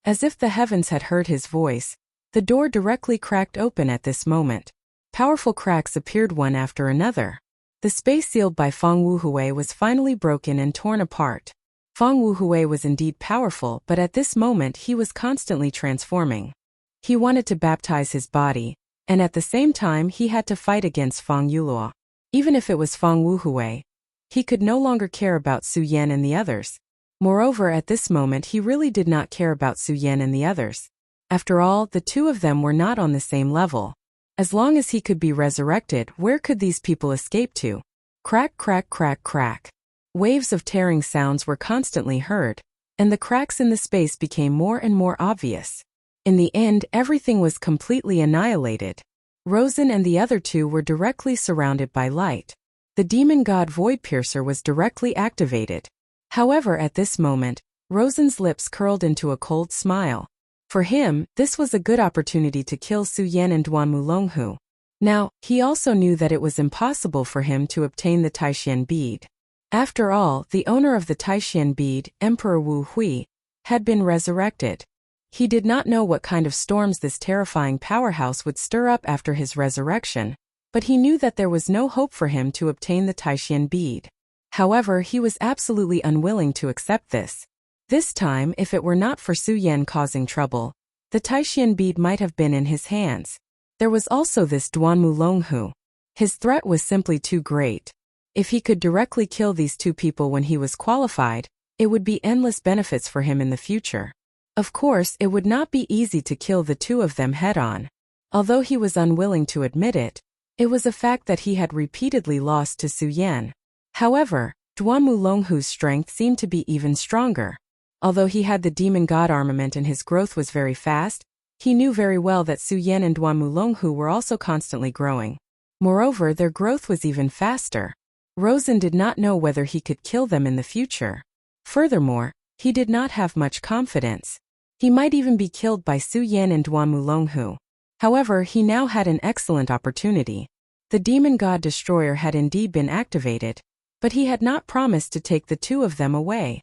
As if the heavens had heard his voice, the door directly cracked open at this moment. Powerful cracks appeared one after another. The space sealed by Feng Wuhui was finally broken and torn apart. Feng Wuhui was indeed powerful, but at this moment he was constantly transforming. He wanted to baptize his body, and at the same time he had to fight against Feng Yuluo. Even if it was Feng Wuhui, he could no longer care about Su Yan and the others. Moreover, at this moment he really did not care about Su Yan and the others. After all, the two of them were not on the same level. As long as he could be resurrected, where could these people escape to? Crack, crack, crack, crack. Waves of tearing sounds were constantly heard, and the cracks in the space became more and more obvious. In the end, everything was completely annihilated. Rosen and the other two were directly surrounded by light. The demon god Voidpiercer was directly activated. However, at this moment, Rosen's lips curled into a cold smile. For him, this was a good opportunity to kill Su Yan and Duanmu Longhu. Now, he also knew that it was impossible for him to obtain the Taishan bead. After all, the owner of the Taishan bead, Emperor Wu Hui, had been resurrected. He did not know what kind of storms this terrifying powerhouse would stir up after his resurrection, but he knew that there was no hope for him to obtain the Taishan bead. However, he was absolutely unwilling to accept this. This time, if it were not for Su Yan causing trouble, the Taishan bead might have been in his hands. There was also this Duanmu Longhu. His threat was simply too great. If he could directly kill these two people when he was qualified, it would be endless benefits for him in the future. Of course, it would not be easy to kill the two of them head-on. Although he was unwilling to admit it, it was a fact that he had repeatedly lost to Su Yan. However, Duanmu Longhu's strength seemed to be even stronger. Although he had the demon god armament and his growth was very fast, he knew very well that Su Yan and Duanmu Longhu were also constantly growing. Moreover, their growth was even faster. Rosen did not know whether he could kill them in the future. Furthermore, he did not have much confidence. He might even be killed by Su Yan and Duanmu Longhu. However, he now had an excellent opportunity. The demon god destroyer had indeed been activated, but he had not promised to take the two of them away.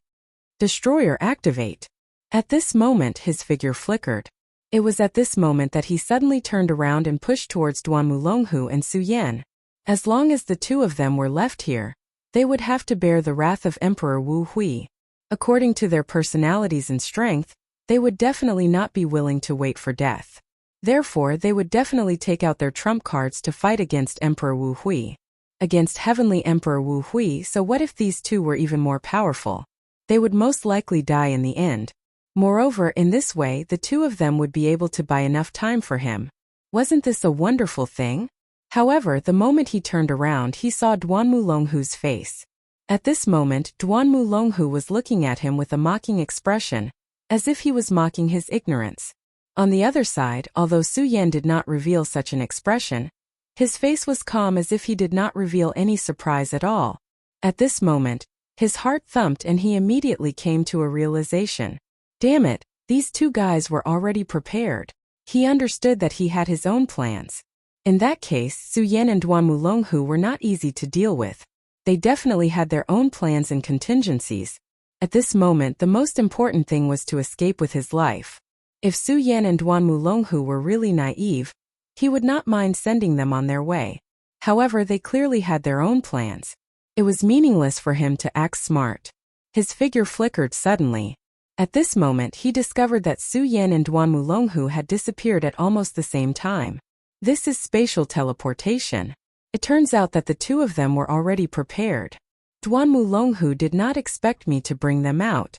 Destroyer activate. At this moment his figure flickered. It was at this moment that he suddenly turned around and pushed towards Duanmu Longhu and Su Yan. As long as the two of them were left here, they would have to bear the wrath of Emperor Wu Hui. According to their personalities and strength, they would definitely not be willing to wait for death. Therefore, they would definitely take out their trump cards to fight against Emperor Wu Hui. Against Heavenly Emperor Wu Hui, so what if these two were even more powerful? They would most likely die in the end. Moreover, in this way, the two of them would be able to buy enough time for him. Wasn't this a wonderful thing? However, the moment he turned around, he saw Duanmu Longhu's face. At this moment, Duanmu Longhu was looking at him with a mocking expression, as if he was mocking his ignorance. On the other side, although Su Yan did not reveal such an expression, his face was calm as if he did not reveal any surprise at all. At this moment, his heart thumped and he immediately came to a realization. Damn it, these two guys were already prepared. He understood that he had his own plans. In that case, Su Yan and Duanmu Longhu were not easy to deal with. They definitely had their own plans and contingencies. At this moment, the most important thing was to escape with his life. If Su Yan and Duanmu Longhu were really naive, he would not mind sending them on their way. However, they clearly had their own plans. It was meaningless for him to act smart. His figure flickered suddenly. At this moment, he discovered that Su Yan and Duanmu Longhu had disappeared at almost the same time. This is spatial teleportation. It turns out that the two of them were already prepared. Duanmu Longhu did not expect me to bring them out.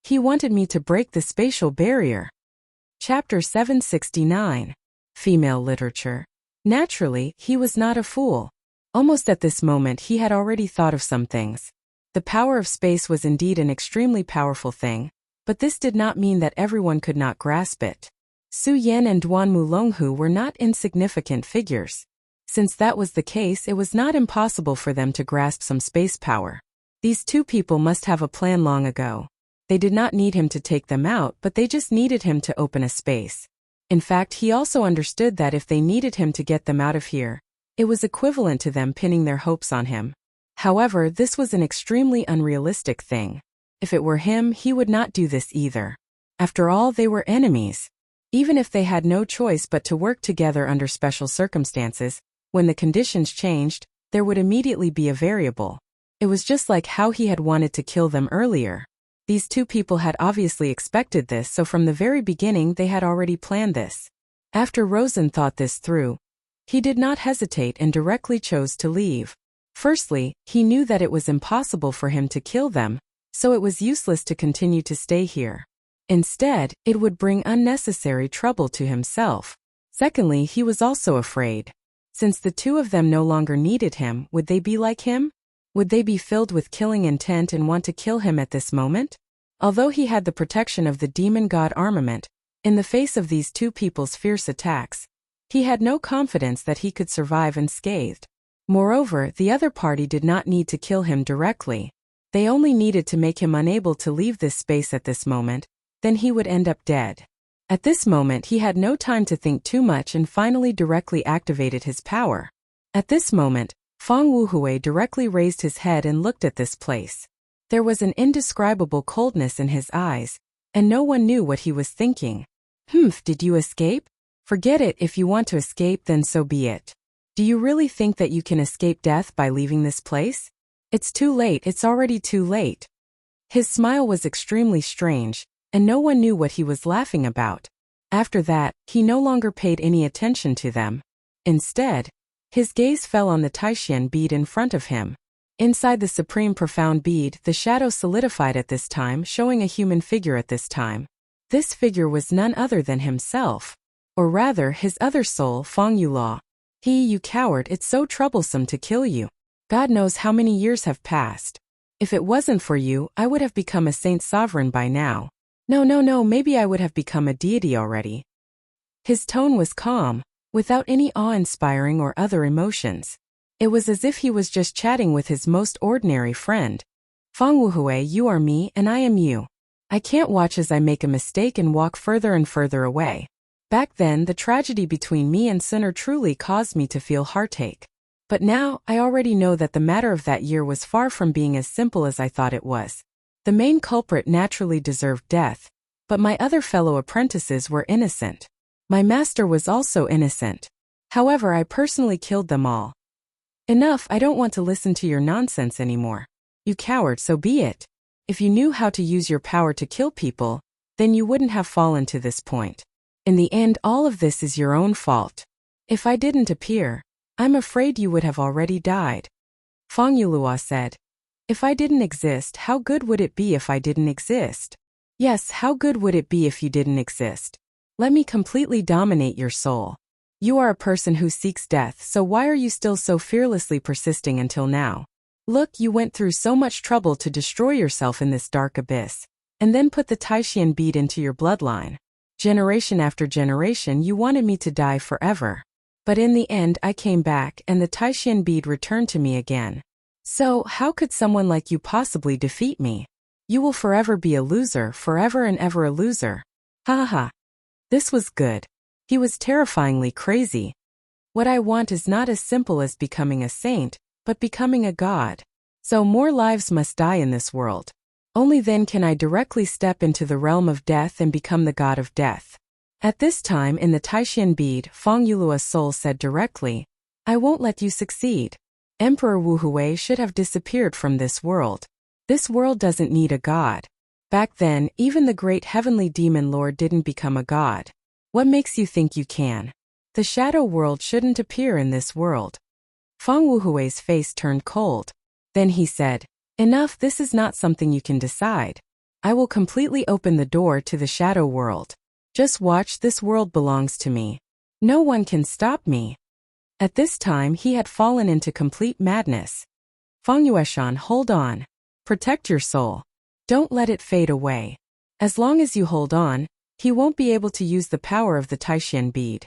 He wanted me to break the spatial barrier. Chapter 769. Female Literature. Naturally, he was not a fool. Almost at this moment he had already thought of some things. The power of space was indeed an extremely powerful thing, but this did not mean that everyone could not grasp it. Su Yan and Duanmu Longhu were not insignificant figures. Since that was the case, it was not impossible for them to grasp some space power. These two people must have a plan long ago. They did not need him to take them out, but they just needed him to open a space. In fact, he also understood that if they needed him to get them out of here, it was equivalent to them pinning their hopes on him. However, this was an extremely unrealistic thing. If it were him, he would not do this either. After all, they were enemies. Even if they had no choice but to work together under special circumstances, when the conditions changed, there would immediately be a variable. It was just like how he had wanted to kill them earlier. These two people had obviously expected this, so from the very beginning they had already planned this. After Rosen thought this through, he did not hesitate and directly chose to leave. Firstly, he knew that it was impossible for him to kill them, so it was useless to continue to stay here. Instead, it would bring unnecessary trouble to himself. Secondly, he was also afraid. Since the two of them no longer needed him, would they be like him? Would they be filled with killing intent and want to kill him at this moment? Although he had the protection of the demon god armament, in the face of these two people's fierce attacks, he had no confidence that he could survive unscathed. Moreover, the other party did not need to kill him directly. They only needed to make him unable to leave this space at this moment, then he would end up dead. At this moment he had no time to think too much and finally directly activated his power. At this moment, Fang Wuhui directly raised his head and looked at this place. There was an indescribable coldness in his eyes, and no one knew what he was thinking. Did you escape? Forget it, if you want to escape then so be it. Do you really think that you can escape death by leaving this place? It's too late, it's already too late. His smile was extremely strange, and no one knew what he was laughing about. After that, he no longer paid any attention to them. Instead, his gaze fell on the Taishan bead in front of him. Inside the supreme profound bead, the shadow solidified at this time, showing a human figure at this time. This figure was none other than himself. Or rather, his other soul, Fang Yulaw. You coward, it's so troublesome to kill you. God knows how many years have passed. If it wasn't for you, I would have become a saint sovereign by now. No, maybe I would have become a deity already. His tone was calm, without any awe-inspiring or other emotions. It was as if he was just chatting with his most ordinary friend. Fang Wuhui, you are me and I am you. I can't watch as I make a mistake and walk further and further away. Back then, the tragedy between me and Sinner truly caused me to feel heartache. But now, I already know that the matter of that year was far from being as simple as I thought it was. The main culprit naturally deserved death, but my other fellow apprentices were innocent. My master was also innocent. However, I personally killed them all. Enough, I don't want to listen to your nonsense anymore. You coward, so be it. If you knew how to use your power to kill people, then you wouldn't have fallen to this point. In the end, all of this is your own fault. If I didn't appear, I'm afraid you would have already died. Fang Yulaw said. If I didn't exist, how good would it be if I didn't exist? Yes, how good would it be if you didn't exist? Let me completely dominate your soul. You are a person who seeks death, so why are you still so fearlessly persisting until now? Look, you went through so much trouble to destroy yourself in this dark abyss, and then put the Taishan bead into your bloodline. Generation after generation you wanted me to die forever. But in the end I came back and the Taishan bead returned to me again. So, how could someone like you possibly defeat me? You will forever be a loser, forever and ever a loser. Ha ha ha. This was good. He was terrifyingly crazy. What I want is not as simple as becoming a saint, but becoming a god. So more lives must die in this world. Only then can I directly step into the realm of death and become the god of death. At this time in the Taishan bead, Fang Yulaw's soul said directly, I won't let you succeed. Emperor Wuhui should have disappeared from this world. This world doesn't need a god. Back then, even the great heavenly demon lord didn't become a god. What makes you think you can? The shadow world shouldn't appear in this world. Fang Wuhui's face turned cold. Then he said, Enough, this is not something you can decide. I will completely open the door to the shadow world. Just watch, this world belongs to me. No one can stop me. At this time he had fallen into complete madness. Fang Yueshan, hold on. Protect your soul. Don't let it fade away. As long as you hold on, he won't be able to use the power of the Taishan bead.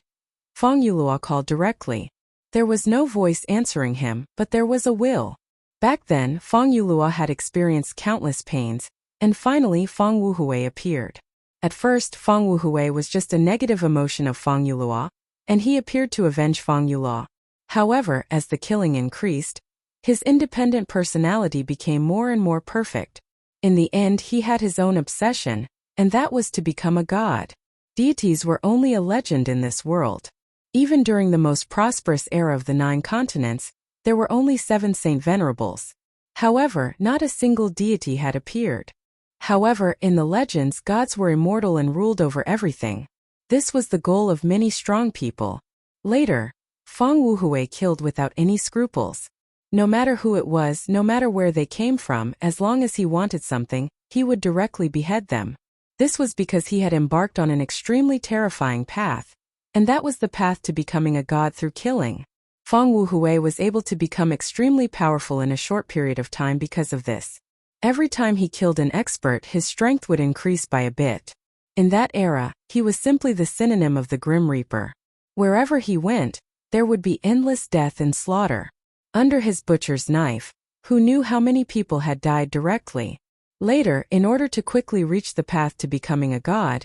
Fang Yulaw called directly. There was no voice answering him, but there was a will. Back then, Fang Yulua had experienced countless pains, and finally Fang Wuhui appeared. At first, Fang Wuhui was just a negative emotion of Fang Yulua, and he appeared to avenge Fang Yulua. However, as the killing increased, his independent personality became more and more perfect. In the end, he had his own obsession, and that was to become a god. Deities were only a legend in this world. Even during the most prosperous era of the 9 continents, there were only 7 Saint Venerables. However, not a single deity had appeared. However, in the legends, gods were immortal and ruled over everything. This was the goal of many strong people. Later, Fang Wuhui killed without any scruples. No matter who it was, no matter where they came from, as long as he wanted something, he would directly behead them. This was because he had embarked on an extremely terrifying path, and that was the path to becoming a god through killing. Fang Wuhui was able to become extremely powerful in a short period of time because of this. Every time he killed an expert, his strength would increase by a bit. In that era, he was simply the synonym of the Grim Reaper. Wherever he went, there would be endless death and slaughter. Under his butcher's knife, who knew how many people had died directly? Later, in order to quickly reach the path to becoming a god,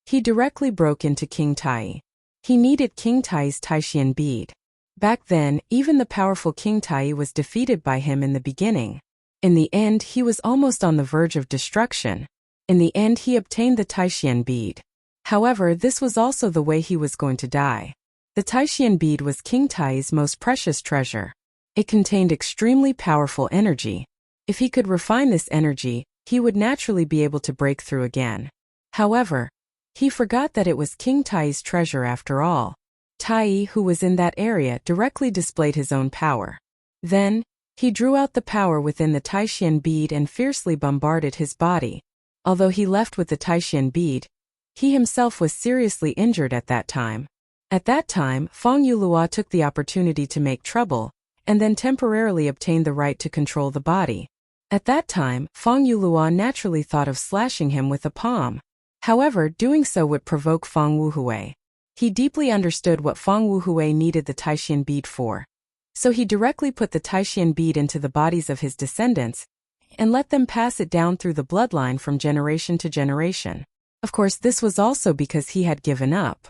he directly broke into King Tai. He needed King Tai's Taishian bead. Back then, even the powerful King Tai was defeated by him in the beginning. In the end, he was almost on the verge of destruction. In the end, he obtained the Taishian bead. However, this was also the way he was going to die. The Taishian bead was King Tai's most precious treasure. It contained extremely powerful energy. If he could refine this energy, he would naturally be able to break through again. However, he forgot that it was King Tai's treasure after all. Tai, who was in that area, directly displayed his own power. Then, he drew out the power within the Taishian bead and fiercely bombarded his body. Although he left with the Taishian bead, he himself was seriously injured at that time. At that time, Fang Yulua took the opportunity to make trouble, and then temporarily obtained the right to control the body. At that time, Fang Yulua naturally thought of slashing him with a palm. However, doing so would provoke Fang Wuhui. He deeply understood what Fang Wuhui needed the Taishian bead for. So he directly put the Taishian bead into the bodies of his descendants, and let them pass it down through the bloodline from generation to generation. Of course, this was also because he had given up.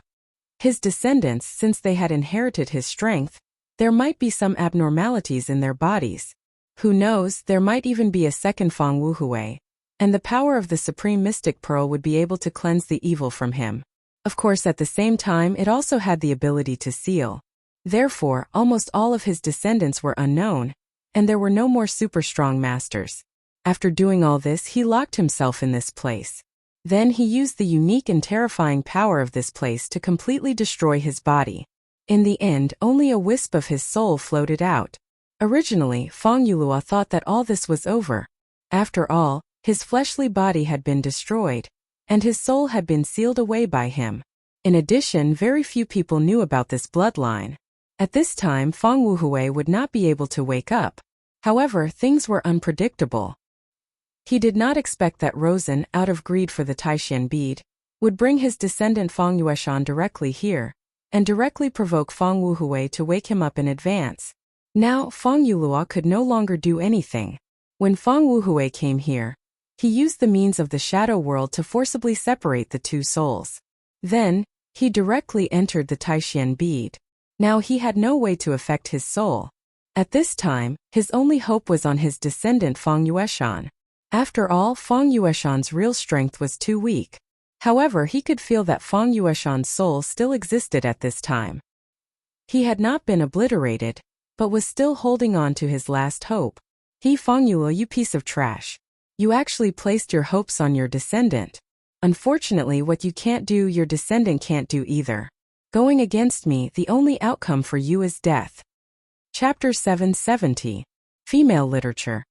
His descendants, since they had inherited his strength, there might be some abnormalities in their bodies. Who knows, there might even be a second Fang Wuhui, and the power of the Supreme Mystic Pearl would be able to cleanse the evil from him. Of course, at the same time, it also had the ability to seal. Therefore, almost all of his descendants were unknown, and there were no more super strong masters. After doing all this, he locked himself in this place. Then he used the unique and terrifying power of this place to completely destroy his body. In the end, only a wisp of his soul floated out. Originally, Fang Yulua thought that all this was over. After all, his fleshly body had been destroyed, and his soul had been sealed away by him. In addition, very few people knew about this bloodline. At this time, Fang Wuhui would not be able to wake up. However, things were unpredictable. He did not expect that Rosen, out of greed for the Taishian bead, would bring his descendant Fang Yueshan directly here, and directly provoke Fang Wuhui to wake him up in advance. Now, Fang Yulua could no longer do anything. When Fang Wuhui came here, he used the means of the shadow world to forcibly separate the two souls. Then, he directly entered the Taishian bead. Now he had no way to affect his soul. At this time, his only hope was on his descendant Fang Yueshan. After all, Fang Yueshan's real strength was too weak. However, he could feel that Fang Yueshan's soul still existed at this time. He had not been obliterated, but was still holding on to his last hope. Fang Yulua, you piece of trash. You actually placed your hopes on your descendant. Unfortunately, what you can't do, your descendant can't do either. Going against me, the only outcome for you is death. Chapter 770. Female Literature.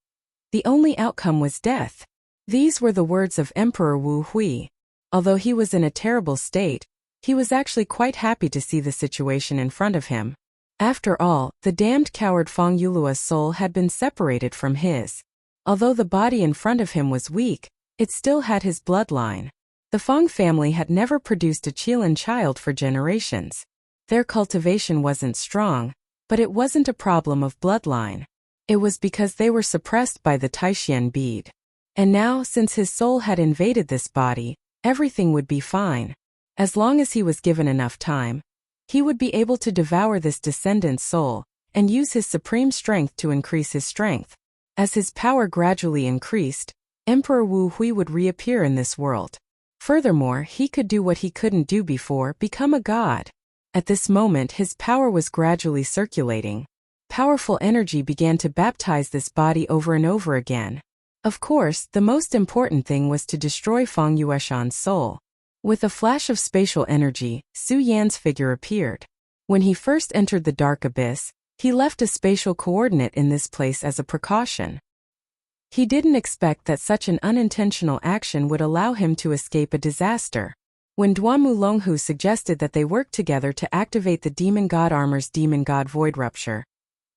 The only outcome was death. These were the words of Emperor Wu Hui. Although he was in a terrible state, he was actually quite happy to see the situation in front of him. After all, the damned coward Fang Yulua's soul had been separated from his. Although the body in front of him was weak, it still had his bloodline. The Fang family had never produced a Qilin child for generations. Their cultivation wasn't strong, But it wasn't a problem of bloodline. It was because they were suppressed by the Taishan bead. And now, since his soul had invaded this body, everything would be fine. As long as he was given enough time, he would be able to devour this descendant's soul and use his supreme strength to increase his strength. As his power gradually increased, Emperor Wu Hui would reappear in this world. Furthermore, he could do what he couldn't do before, become a god. At this moment, his power was gradually circulating. Powerful energy began to baptize this body over and over again. Of course, the most important thing was to destroy Fang Yueshan's soul. With a flash of spatial energy, Su Yan's figure appeared. When he first entered the dark abyss, he left a spatial coordinate in this place as a precaution. He didn't expect that such an unintentional action would allow him to escape a disaster. When Duanmu Longhu suggested that they work together to activate the Demon God Armor's Demon God Void Rupture,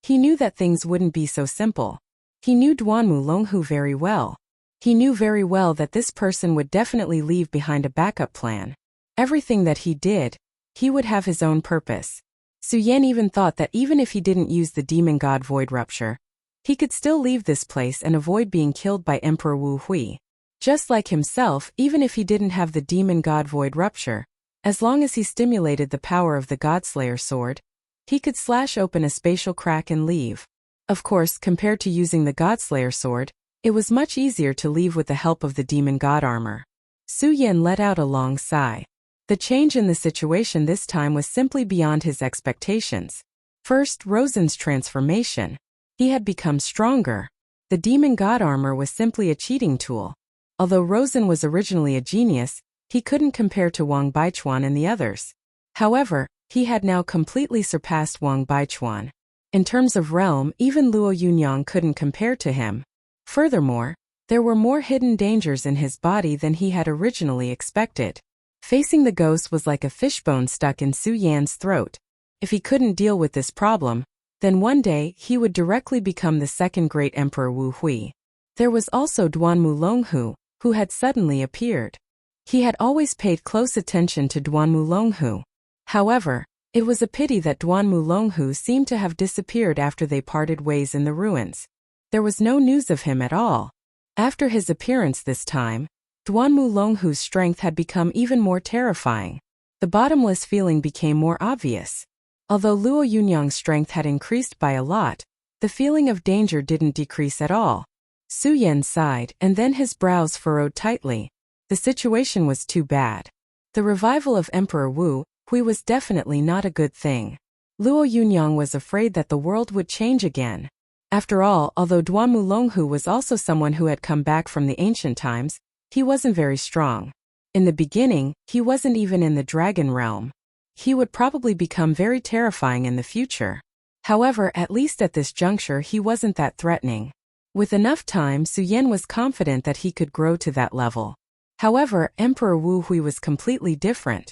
he knew that things wouldn't be so simple. He knew Duanmu Longhu very well. He knew very well that this person would definitely leave behind a backup plan. Everything that he did, he would have his own purpose. Su Yan even thought that even if he didn't use the Demon God Void Rupture, he could still leave this place and avoid being killed by Emperor Wu Hui. Just like himself, even if he didn't have the Demon God Void Rupture, as long as he stimulated the power of the Godslayer sword, he could slash open a spatial crack and leave. Of course, compared to using the Godslayer sword, it was much easier to leave with the help of the Demon God Armor. Su Yan let out a long sigh. The change in the situation this time was simply beyond his expectations. First, Rosen's transformation. He had become stronger. The Demon God Armor was simply a cheating tool. Although Rosen was originally a genius, he couldn't compare to Wang Baichuan and the others. However, he had now completely surpassed Wang Baichuan. In terms of realm, even Luo Yunyang couldn't compare to him. Furthermore, there were more hidden dangers in his body than he had originally expected. Facing the ghost was like a fishbone stuck in Su Yan's throat. If he couldn't deal with this problem, then one day he would directly become the second great Emperor Wu Hui. There was also Duanmu Longhu, who had suddenly appeared. He had always paid close attention to Duanmu Longhu. However, it was a pity that Duanmu Longhu seemed to have disappeared after they parted ways in the ruins. There was no news of him at all. After his appearance this time, Duanmu Longhu's strength had become even more terrifying. The bottomless feeling became more obvious. Although Luo Yunyang's strength had increased by a lot, the feeling of danger didn't decrease at all. Su Yan sighed, and then his brows furrowed tightly. The situation was too bad. The revival of Emperor Wu Hui was definitely not a good thing. Luo Yunyang was afraid that the world would change again. After all, although Duanmu Longhu was also someone who had come back from the ancient times, he wasn't very strong. In the beginning, he wasn't even in the dragon realm. He would probably become very terrifying in the future. However, at least at this juncture he wasn't that threatening. With enough time, Su Yan was confident that he could grow to that level. However, Emperor Wu Hui was completely different.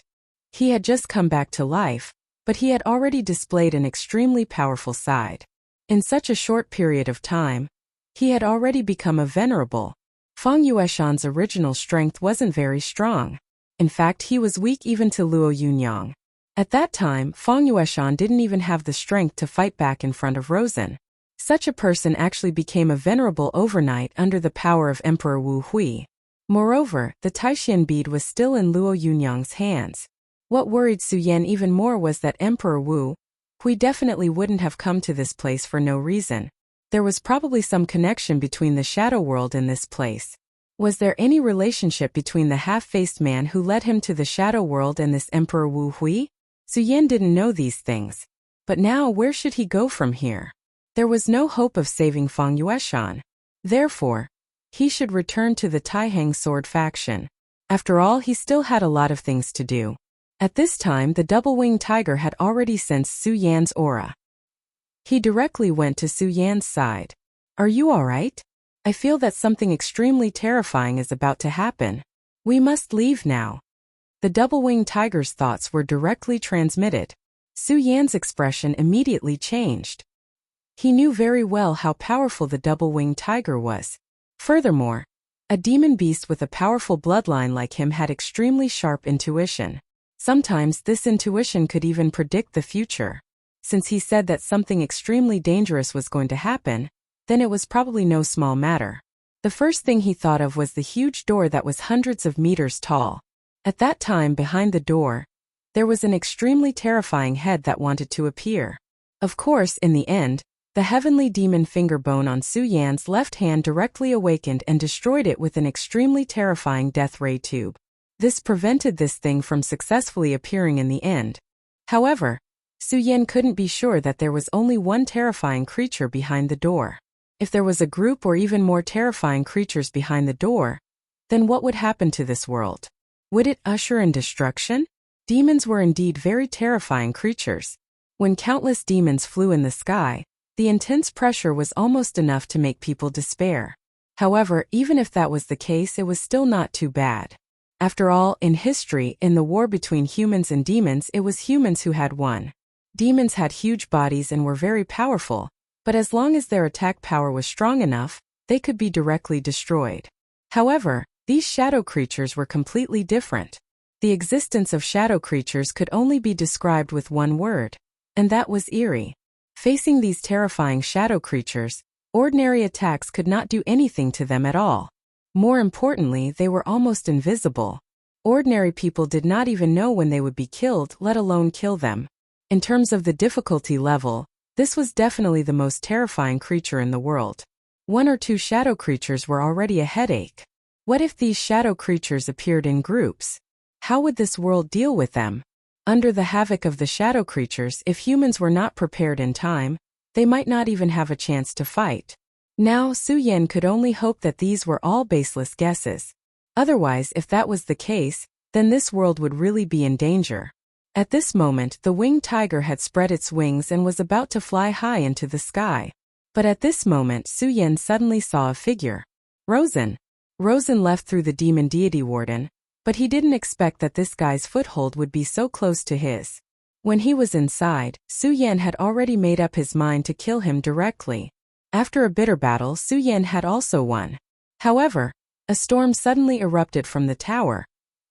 He had just come back to life, but he had already displayed an extremely powerful side. In such a short period of time, he had already become a venerable. Fang Yueshan's original strength wasn't very strong. In fact, he was weak even to Luo Yunyang. At that time, Fang Yueshan didn't even have the strength to fight back in front of Rosen. Such a person actually became a venerable overnight under the power of Emperor Wu Hui. Moreover, the Taishan bead was still in Luo Yunyang's hands. What worried Su Yan even more was that Emperor Wu Hui definitely wouldn't have come to this place for no reason. There was probably some connection between the shadow world and this place. Was there any relationship between the half-faced man who led him to the shadow world and this Emperor Wu Hui? Su Yan didn't know these things. But now where should he go from here? There was no hope of saving Fang Yueshan. Therefore, he should return to the Taihang sword faction. After all, he still had a lot of things to do. At this time, the double-winged tiger had already sensed Su Yan's aura. He directly went to Su Yan's side. "Are you all right? I feel that something extremely terrifying is about to happen. We must leave now." The double-winged tiger's thoughts were directly transmitted. Su Yan's expression immediately changed. He knew very well how powerful the double-winged tiger was. Furthermore, a demon beast with a powerful bloodline like him had extremely sharp intuition. Sometimes this intuition could even predict the future. Since he said that something extremely dangerous was going to happen, then it was probably no small matter. The first thing he thought of was the huge door that was hundreds of meters tall. At that time, behind the door, there was an extremely terrifying head that wanted to appear. Of course, in the end, the heavenly demon finger bone on Su Yan's left hand directly awakened and destroyed it with an extremely terrifying death ray tube. This prevented this thing from successfully appearing in the end. However, Su Yan couldn't be sure that there was only one terrifying creature behind the door. If there was a group or even more terrifying creatures behind the door, then what would happen to this world? Would it usher in destruction? Demons were indeed very terrifying creatures. When countless demons flew in the sky, the intense pressure was almost enough to make people despair. However, even if that was the case, it was still not too bad. After all, in history, in the war between humans and demons, it was humans who had won. Demons had huge bodies and were very powerful, but as long as their attack power was strong enough, they could be directly destroyed. However, these shadow creatures were completely different. The existence of shadow creatures could only be described with one word, and that was eerie. Facing these terrifying shadow creatures, ordinary attacks could not do anything to them at all. More importantly, they were almost invisible. Ordinary people did not even know when they would be killed, let alone kill them. In terms of the difficulty level, this was definitely the most terrifying creature in the world. One or two shadow creatures were already a headache. What if these shadow creatures appeared in groups? How would this world deal with them? Under the havoc of the shadow creatures, if humans were not prepared in time, they might not even have a chance to fight. Now, Su Yan could only hope that these were all baseless guesses. Otherwise, if that was the case, then this world would really be in danger. At this moment, the winged tiger had spread its wings and was about to fly high into the sky. But at this moment, Su Yan suddenly saw a figure. Rosen. Rosen left through the demon deity warden, but he didn't expect that this guy's foothold would be so close to his. When he was inside, Su Yan had already made up his mind to kill him directly. After a bitter battle, Su Yan had also won. However, a storm suddenly erupted from the tower,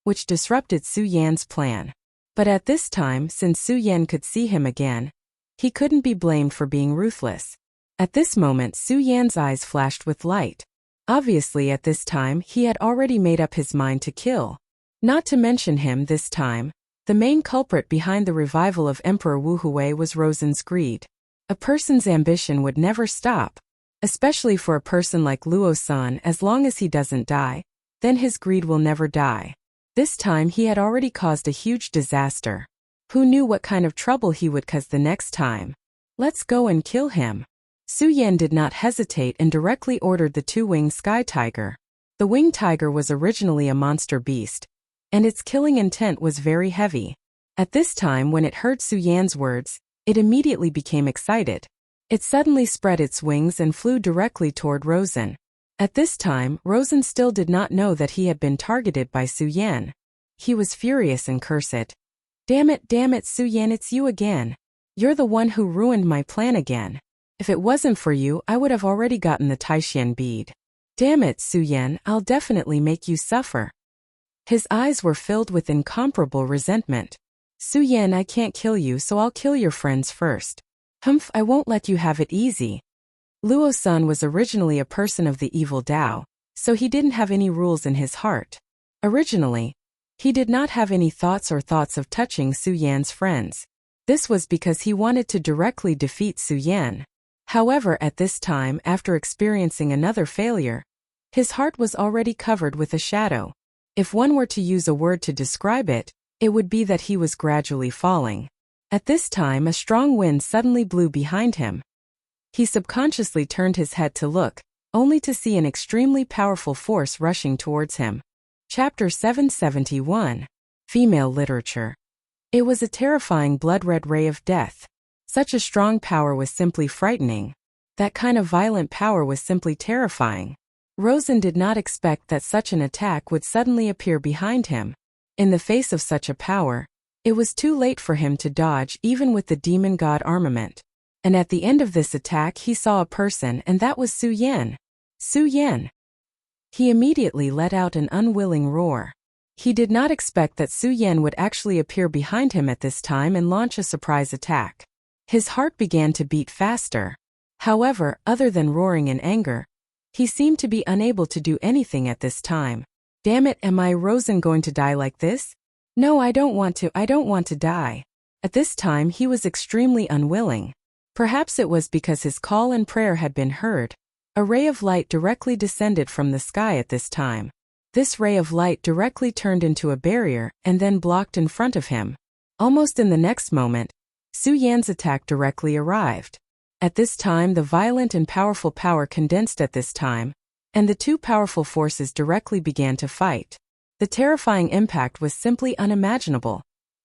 which disrupted Su Yan's plan. But at this time, since Su Yan could see him again, he couldn't be blamed for being ruthless. At this moment, Su Yan's eyes flashed with light. Obviously, at this time, he had already made up his mind to kill. Not to mention him this time, the main culprit behind the revival of Emperor Wu Hui was Rosen's greed. A person's ambition would never stop, especially for a person like Luo-san. As long as he doesn't die, then his greed will never die. This time he had already caused a huge disaster. Who knew what kind of trouble he would cause the next time? Let's go and kill him. Su Yan did not hesitate and directly ordered the two-winged sky tiger. The winged tiger was originally a monster beast, and its killing intent was very heavy. At this time, when it heard Su Yan's words, it immediately became excited. It suddenly spread its wings and flew directly toward Rosen. At this time, Rosen still did not know that he had been targeted by Su Yan. He was furious and cursed. Damn it, Su Yan, it's you again. You're the one who ruined my plan again. If it wasn't for you, I would have already gotten the Taishan bead. Damn it, Su Yan, I'll definitely make you suffer. His eyes were filled with incomparable resentment. Su Yan, I can't kill you, so I'll kill your friends first. Humph, I won't let you have it easy. Luo-san was originally a person of the evil Tao, so he didn't have any rules in his heart. Originally, he did not have any thoughts of touching Su Yan's friends. This was because he wanted to directly defeat Su Yan. However, at this time, after experiencing another failure, his heart was already covered with a shadow. If one were to use a word to describe it, it would be that he was gradually falling. At this time, a strong wind suddenly blew behind him. He subconsciously turned his head to look, only to see an extremely powerful force rushing towards him. Chapter 771. Female Literature. It was a terrifying blood-red ray of death. Such a strong power was simply frightening. That kind of violent power was simply terrifying. Rosen did not expect that such an attack would suddenly appear behind him. In the face of such a power, it was too late for him to dodge even with the demon god armament. And at the end of this attack he saw a person, and that was Su Yan. Su Yan. He immediately let out an unwilling roar. He did not expect that Su Yan would actually appear behind him at this time and launch a surprise attack. His heart began to beat faster. However, other than roaring in anger, he seemed to be unable to do anything at this time. Damn it, am I, Rosen, going to die like this? No, I don't want to die. At this time he was extremely unwilling. Perhaps it was because his call and prayer had been heard. A ray of light directly descended from the sky at this time. This ray of light directly turned into a barrier and then blocked in front of him. Almost in the next moment, Su Yan's attack directly arrived. At this time the violent and powerful power condensed at this time, and the two powerful forces directly began to fight. The terrifying impact was simply unimaginable,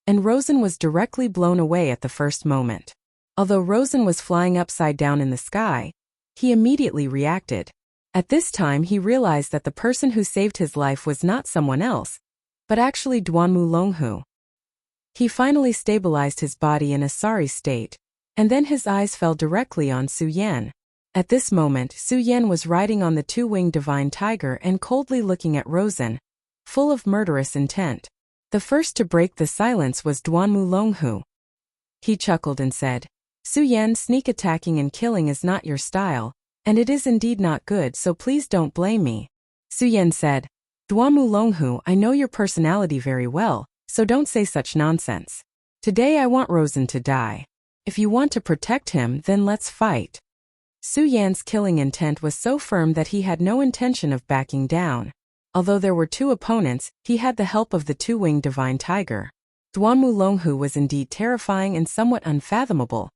and Rosen was directly blown away at the first moment. Although Rosen was flying upside down in the sky, he immediately reacted. At this time he realized that the person who saved his life was not someone else, but actually Duanmu Longhu. He finally stabilized his body in a sorry state, and then his eyes fell directly on Su Yan. At this moment Su Yan was riding on the two-winged divine tiger and coldly looking at Rosen, full of murderous intent. The first to break the silence was Duanmu Longhu. He chuckled and said, Su Yan, sneak attacking and killing is not your style, and it is indeed not good, so please don't blame me. Su Yan said, Duanmu Longhu, I know your personality very well, so don't say such nonsense. Today I want Rosen to die. If you want to protect him, then let's fight. Su Yan's killing intent was so firm that he had no intention of backing down. Although there were two opponents, he had the help of the two-winged divine tiger. Duanmu Longhu was indeed terrifying and somewhat unfathomable,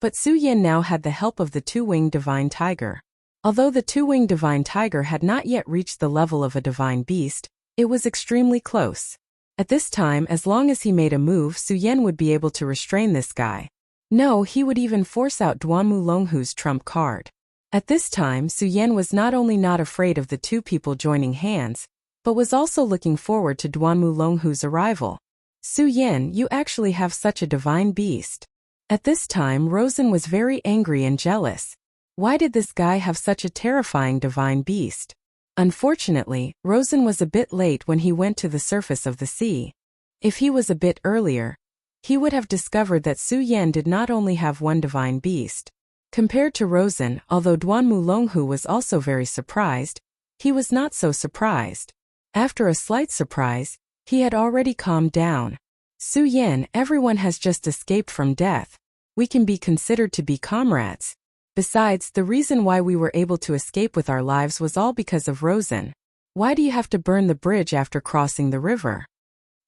but Su Yan now had the help of the two-winged divine tiger. Although the two-winged divine tiger had not yet reached the level of a divine beast, it was extremely close. At this time, as long as he made a move, Su Yan would be able to restrain this guy. No, he would even force out Duanmu Longhu's trump card. At this time, Su Yan was not only not afraid of the two people joining hands, but was also looking forward to Duanmu Longhu's arrival. Su Yan, you actually have such a divine beast. At this time Rosen was very angry and jealous. Why did this guy have such a terrifying divine beast? Unfortunately, Rosen was a bit late when he went to the surface of the sea. If he was a bit earlier, he would have discovered that Su Yan did not only have one divine beast. Compared to Rosen, although Duanmu Longhu was also very surprised, he was not so surprised. After a slight surprise, he had already calmed down. Su Yan, everyone has just escaped from death. We can be considered to be comrades. Besides, the reason why we were able to escape with our lives was all because of Rosen. Why do you have to burn the bridge after crossing the river?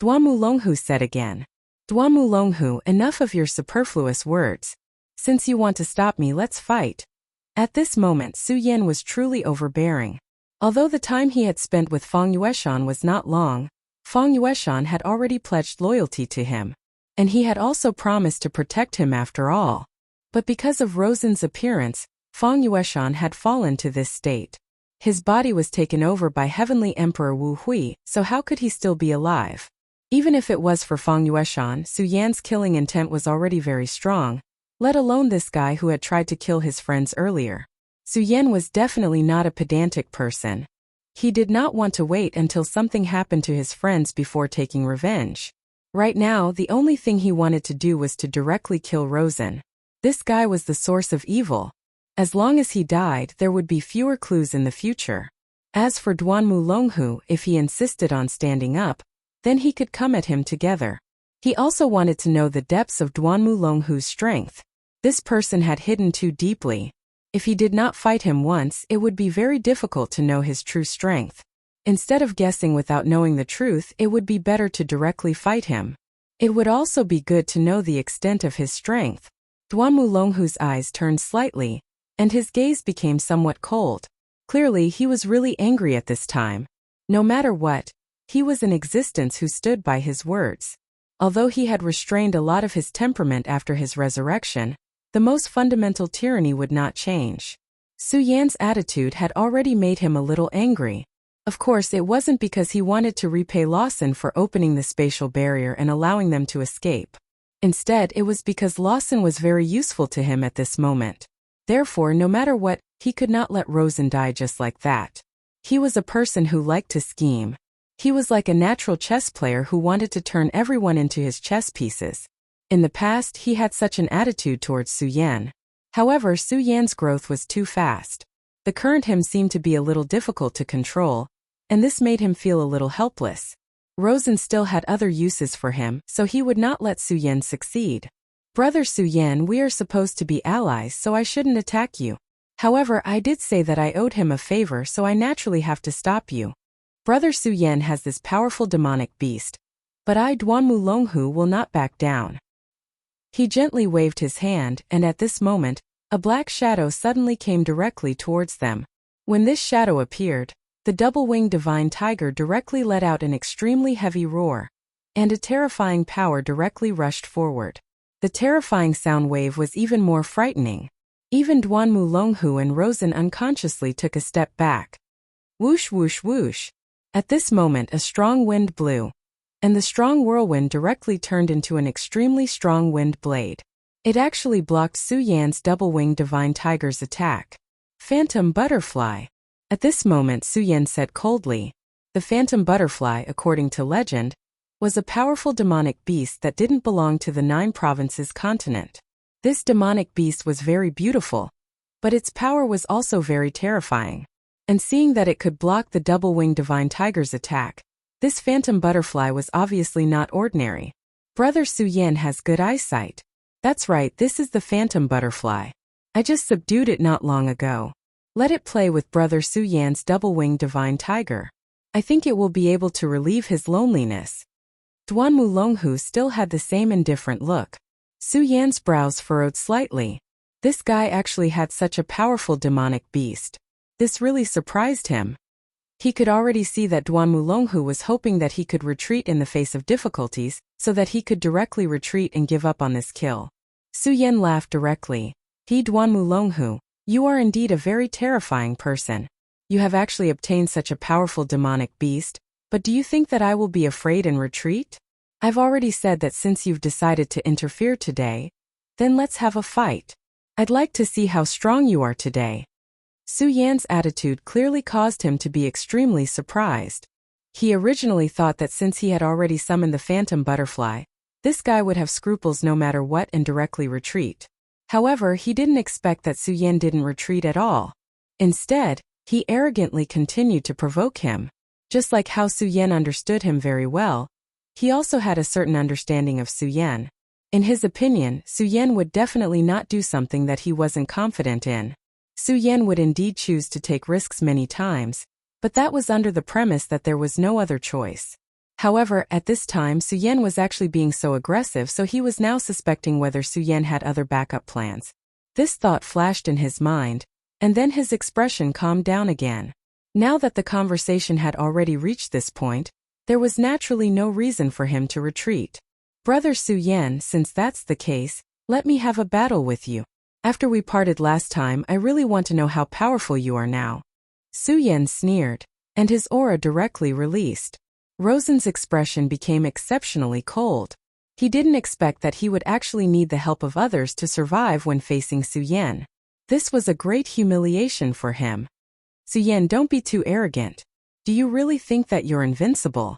Duanmu Longhu said again. Duanmu Longhu, enough of your superfluous words. Since you want to stop me, let's fight. At this moment Su Yan was truly overbearing. Although the time he had spent with Fang Yueshan was not long, Fang Yueshan had already pledged loyalty to him, and he had also promised to protect him after all. But because of Rosen's appearance, Fang Yueshan had fallen to this state. His body was taken over by Heavenly Emperor Wu Hui, so how could he still be alive? Even if it was for Fang Yueshan, Su Yan's killing intent was already very strong, let alone this guy who had tried to kill his friends earlier. Su Yan was definitely not a pedantic person. He did not want to wait until something happened to his friends before taking revenge. Right now, the only thing he wanted to do was to directly kill Rosen. This guy was the source of evil. As long as he died, there would be fewer clues in the future. As for Duanmu Longhu, if he insisted on standing up, then he could come at him together. He also wanted to know the depths of Duanmu Longhu's strength. This person had hidden too deeply. If he did not fight him once, it would be very difficult to know his true strength. Instead of guessing without knowing the truth, it would be better to directly fight him. It would also be good to know the extent of his strength. Duanmu Longhu's eyes turned slightly, and his gaze became somewhat cold. Clearly, he was really angry at this time. No matter what, he was in existence who stood by his words. Although he had restrained a lot of his temperament after his resurrection, the most fundamental tyranny would not change. Su Yan's attitude had already made him a little angry. Of course, it wasn't because he wanted to repay Lawson for opening the spatial barrier and allowing them to escape. Instead, it was because Lawson was very useful to him at this moment. Therefore, no matter what, he could not let Rosen die just like that. He was a person who liked to scheme. He was like a natural chess player who wanted to turn everyone into his chess pieces. In the past, he had such an attitude towards Su Yan. However, Su Yan's growth was too fast. The current him seemed to be a little difficult to control, and this made him feel a little helpless. Rosen still had other uses for him, so he would not let Su Yan succeed. Brother Su Yan, we are supposed to be allies, so I shouldn't attack you. However, I did say that I owed him a favor, so I naturally have to stop you. Brother Su Yan has this powerful demonic beast, but I, Duanmu Longhu, will not back down. He gently waved his hand, and at this moment, a black shadow suddenly came directly towards them. When this shadow appeared, the double-winged divine tiger directly let out an extremely heavy roar, and a terrifying power directly rushed forward. The terrifying sound wave was even more frightening. Even Duanmu Longhu and Rosen unconsciously took a step back. Whoosh whoosh whoosh. At this moment a strong wind blew, and the strong whirlwind directly turned into an extremely strong wind blade. It actually blocked Su Yan's double-winged divine tiger's attack. Phantom butterfly. At this moment Su Yan said coldly, the phantom butterfly, according to legend, was a powerful demonic beast that didn't belong to the 9 provinces continent. This demonic beast was very beautiful, but its power was also very terrifying. And seeing that it could block the double-winged divine tiger's attack, this phantom butterfly was obviously not ordinary. Brother Su Yan has good eyesight. That's right, this is the phantom butterfly. I just subdued it not long ago. Let it play with Brother Su Yan's double-winged divine tiger. I think it will be able to relieve his loneliness. Duanmu Longhu still had the same indifferent look. Su Yan's brows furrowed slightly. This guy actually had such a powerful demonic beast. This really surprised him. He could already see that Duanmu Longhu was hoping that he could retreat in the face of difficulties, so that he could directly retreat and give up on this kill. Su Yan laughed directly. He, Duanmu Longhu, you are indeed a very terrifying person. You have actually obtained such a powerful demonic beast, but do you think that I will be afraid and retreat? I've already said that since you've decided to interfere today, then let's have a fight. I'd like to see how strong you are today. Su Yan's attitude clearly caused him to be extremely surprised. He originally thought that since he had already summoned the phantom butterfly, this guy would have scruples no matter what and directly retreat. However, he didn't expect that Su Yan didn't retreat at all. Instead, he arrogantly continued to provoke him. Just like how Su Yan understood him very well, he also had a certain understanding of Su Yan. In his opinion, Su Yan would definitely not do something that he wasn't confident in. Su Yan would indeed choose to take risks many times, but that was under the premise that there was no other choice. However, at this time Su Yan was actually being so aggressive, so he was now suspecting whether Su Yan had other backup plans. This thought flashed in his mind, and then his expression calmed down again. Now that the conversation had already reached this point, there was naturally no reason for him to retreat. Brother Su Yan, since that's the case, let me have a battle with you. After we parted last time, I really want to know how powerful you are now. Su Yan sneered, and his aura directly released. Rosen's expression became exceptionally cold. He didn't expect that he would actually need the help of others to survive when facing Su Yan. This was a great humiliation for him. Su Yan, don't be too arrogant. Do you really think that you're invincible?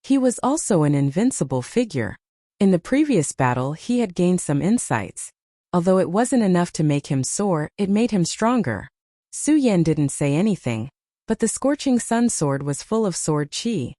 He was also an invincible figure. In the previous battle, he had gained some insights. Although it wasn't enough to make him soar, it made him stronger. Su Yan didn't say anything, but the scorching sun sword was full of sword chi.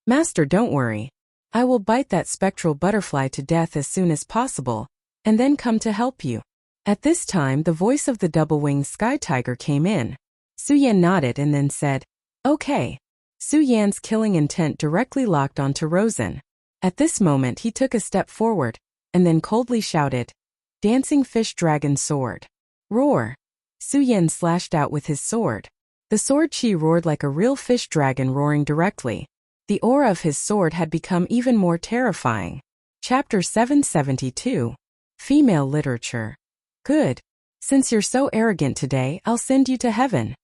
Master, don't worry. I will bite that spectral butterfly to death as soon as possible, and then come to help you. At this time, the voice of the double-winged sky tiger came in. Su Yan nodded and then said, okay. Su Yan's killing intent directly locked onto Rosen. At this moment he took a step forward, and then coldly shouted, Dancing Fish Dragon Sword. Roar. Su Yan slashed out with his sword. The sword chi roared like a real fish dragon roaring directly. The aura of his sword had become even more terrifying. Chapter 772. Female Literature. Good. Since you're so arrogant today, I'll send you to heaven.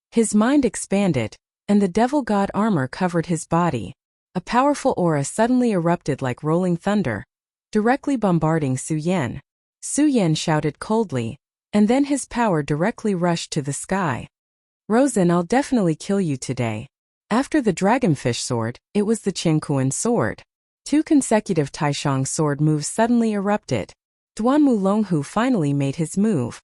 His mind expanded, and the devil god armor covered his body. A powerful aura suddenly erupted like rolling thunder, directly bombarding Su Yan. Su Yan shouted coldly, and then his power directly rushed to the sky. Rosen, I'll definitely kill you today. After the dragonfish sword, it was the Qingkuan sword. Two consecutive Taishang sword moves suddenly erupted. Duanmu Longhu finally made his move.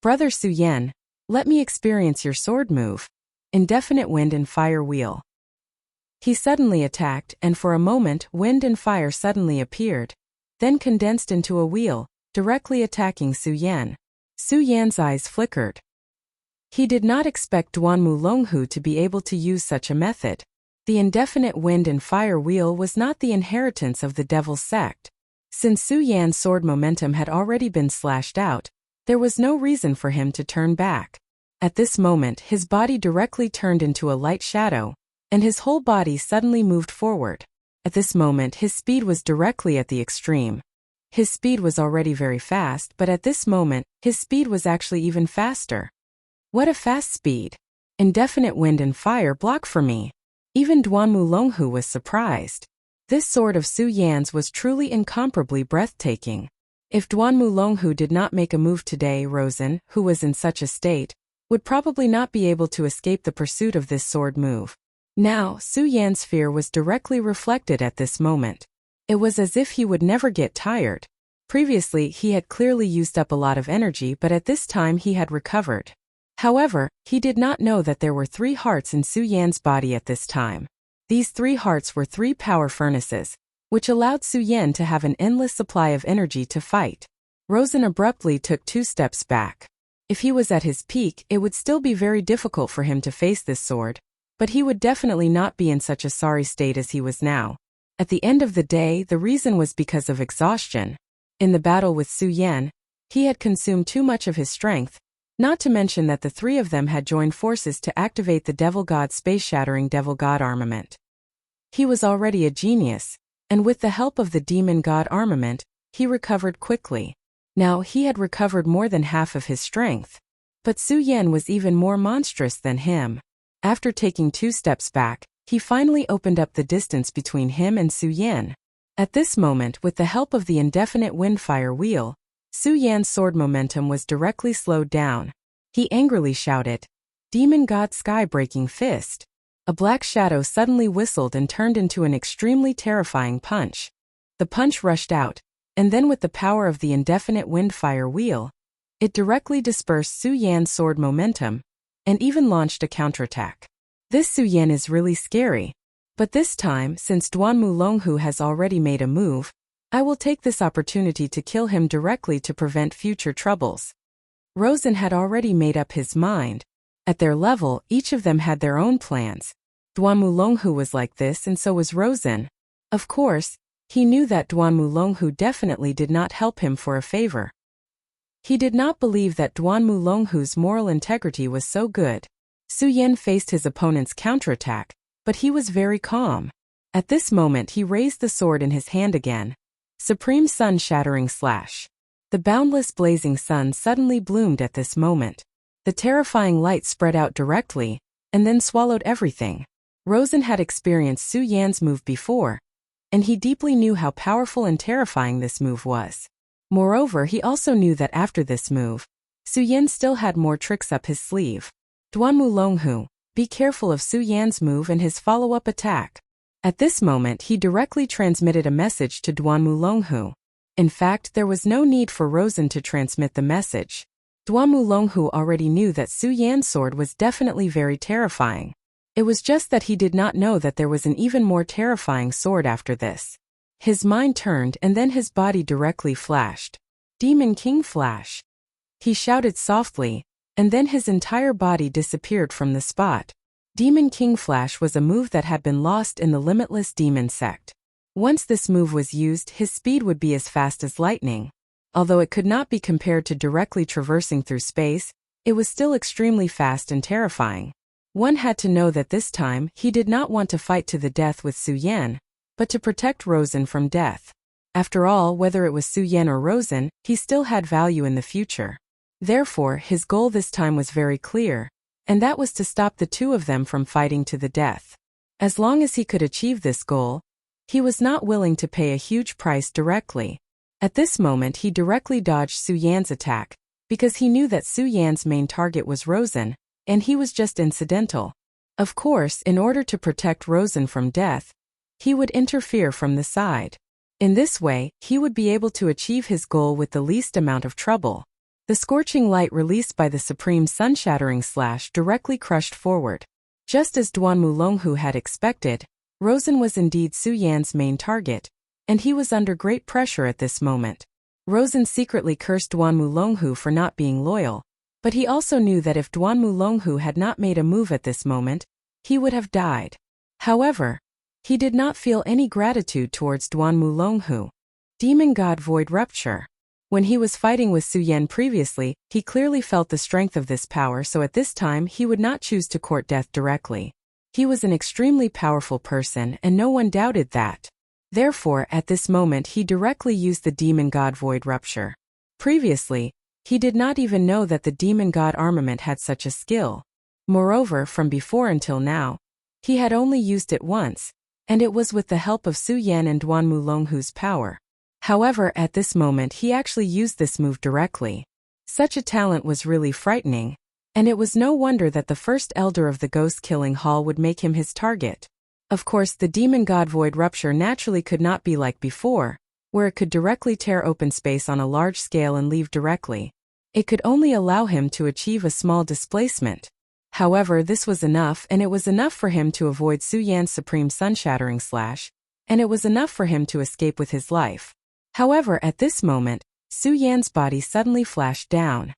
Brother Su Yan, let me experience your sword move. Indefinite wind and fire wheel. He suddenly attacked, and for a moment wind and fire suddenly appeared, then condensed into a wheel, directly attacking Su Yan. Su Yan's eyes flickered. He did not expect Duanmu Longhu to be able to use such a method. The indefinite wind and fire wheel was not the inheritance of the Devil's Sect. Since Su Yan's sword momentum had already been slashed out, there was no reason for him to turn back. At this moment, his body directly turned into a light shadow, and his whole body suddenly moved forward. At this moment, his speed was directly at the extreme. His speed was already very fast, but at this moment, his speed was actually even faster. What a fast speed! Indefinite wind and fire block for me. Even Duanmu Longhu was surprised. This sword of Su Yan's was truly incomparably breathtaking. If Duanmu Longhu did not make a move today, Rosen, who was in such a state, would probably not be able to escape the pursuit of this sword move. Now, Su Yan's fear was directly reflected at this moment. It was as if he would never get tired. Previously, he had clearly used up a lot of energy, but at this time he had recovered. However, he did not know that there were 3 hearts in Su Yan's body at this time. These 3 hearts were 3 power furnaces, which allowed Su Yan to have an endless supply of energy to fight. Rosen abruptly took 2 steps back. If he was at his peak, it would still be very difficult for him to face this sword, but he would definitely not be in such a sorry state as he was now. At the end of the day, the reason was because of exhaustion. In the battle with Su Yan, he had consumed too much of his strength, not to mention that the 3 of them had joined forces to activate the Devil God space-shattering Devil God armament. He was already a genius, and with the help of the Demon God armament, he recovered quickly. Now he had recovered more than half of his strength. But Su Yan was even more monstrous than him. After taking 2 steps back, he finally opened up the distance between him and Su Yan. At this moment, with the help of the indefinite wind-fire wheel, Su Yan's sword momentum was directly slowed down. He angrily shouted, "Demon God Sky-breaking fist!" A black shadow suddenly whistled and turned into an extremely terrifying punch. The punch rushed out, and then with the power of the indefinite wind-fire wheel, it directly dispersed Su Yan's sword momentum, and even launched a counterattack. This Su Yan is really scary. But this time, since Duanmu Longhu has already made a move, I will take this opportunity to kill him directly to prevent future troubles. Rosen had already made up his mind. At their level, each of them had their own plans. Duanmu Longhu was like this, and so was Rosen. Of course, he knew that Duanmu Longhu definitely did not help him for a favor. He did not believe that Duanmu Longhu's moral integrity was so good. Su Yan faced his opponent's counterattack, but he was very calm. At this moment he raised the sword in his hand again. Supreme Sun Shattering Slash. The boundless blazing sun suddenly bloomed at this moment. The terrifying light spread out directly, and then swallowed everything. Rosen had experienced Su Yan's move before, and he deeply knew how powerful and terrifying this move was. Moreover, he also knew that after this move, Su Yan still had more tricks up his sleeve. Duanmu Longhu, be careful of Su Yan's move and his follow-up attack. At this moment he directly transmitted a message to Duanmu Longhu. In fact, there was no need for Rosen to transmit the message. Duanmu Longhu already knew that Su Yan's sword was definitely very terrifying. It was just that he did not know that there was an even more terrifying sword after this. His mind turned and then his body directly flashed. Demon King Flash. He shouted softly, and then his entire body disappeared from the spot. Demon King Flash was a move that had been lost in the Limitless Demon Sect. Once this move was used, his speed would be as fast as lightning. Although it could not be compared to directly traversing through space, it was still extremely fast and terrifying. One had to know that this time, he did not want to fight to the death with Su Yan, but to protect Rosen from death. After all, whether it was Su Yan or Rosen, he still had value in the future. Therefore, his goal this time was very clear, and that was to stop the 2 of them from fighting to the death. As long as he could achieve this goal, he was not willing to pay a huge price directly. At this moment he directly dodged Su Yan's attack, because he knew that Su Yan's main target was Rosen, and he was just incidental. Of course, in order to protect Rosen from death, he would interfere from the side. In this way, he would be able to achieve his goal with the least amount of trouble. The scorching light released by the supreme sun-shattering slash directly crushed forward. Just as Duan Mulonghu had expected, Rosen was indeed Su Yan's main target, and he was under great pressure at this moment. Rosen secretly cursed Duan Mulonghu for not being loyal, but he also knew that if Duan Mulonghu had not made a move at this moment, he would have died. However, he did not feel any gratitude towards Duan Mulonghu. Demon God Void Rupture. When he was fighting with Su Yan previously, he clearly felt the strength of this power, so at this time he would not choose to court death directly. He was an extremely powerful person and no one doubted that. Therefore, at this moment he directly used the Demon God Void Rupture. Previously, he did not even know that the Demon God armament had such a skill. Moreover, from before until now, he had only used it once, and it was with the help of Su Yan and Duan Mulonghu's power. However, at this moment he actually used this move directly. Such a talent was really frightening, and it was no wonder that the first elder of the ghost-killing hall would make him his target. Of course, the Demon God Void Rupture naturally could not be like before, where it could directly tear open space on a large scale and leave directly. It could only allow him to achieve a small displacement. However, this was enough, and it was enough for him to avoid Su Yan's supreme sun-shattering slash, and it was enough for him to escape with his life. However, at this moment, Su Yan's body suddenly flashed down.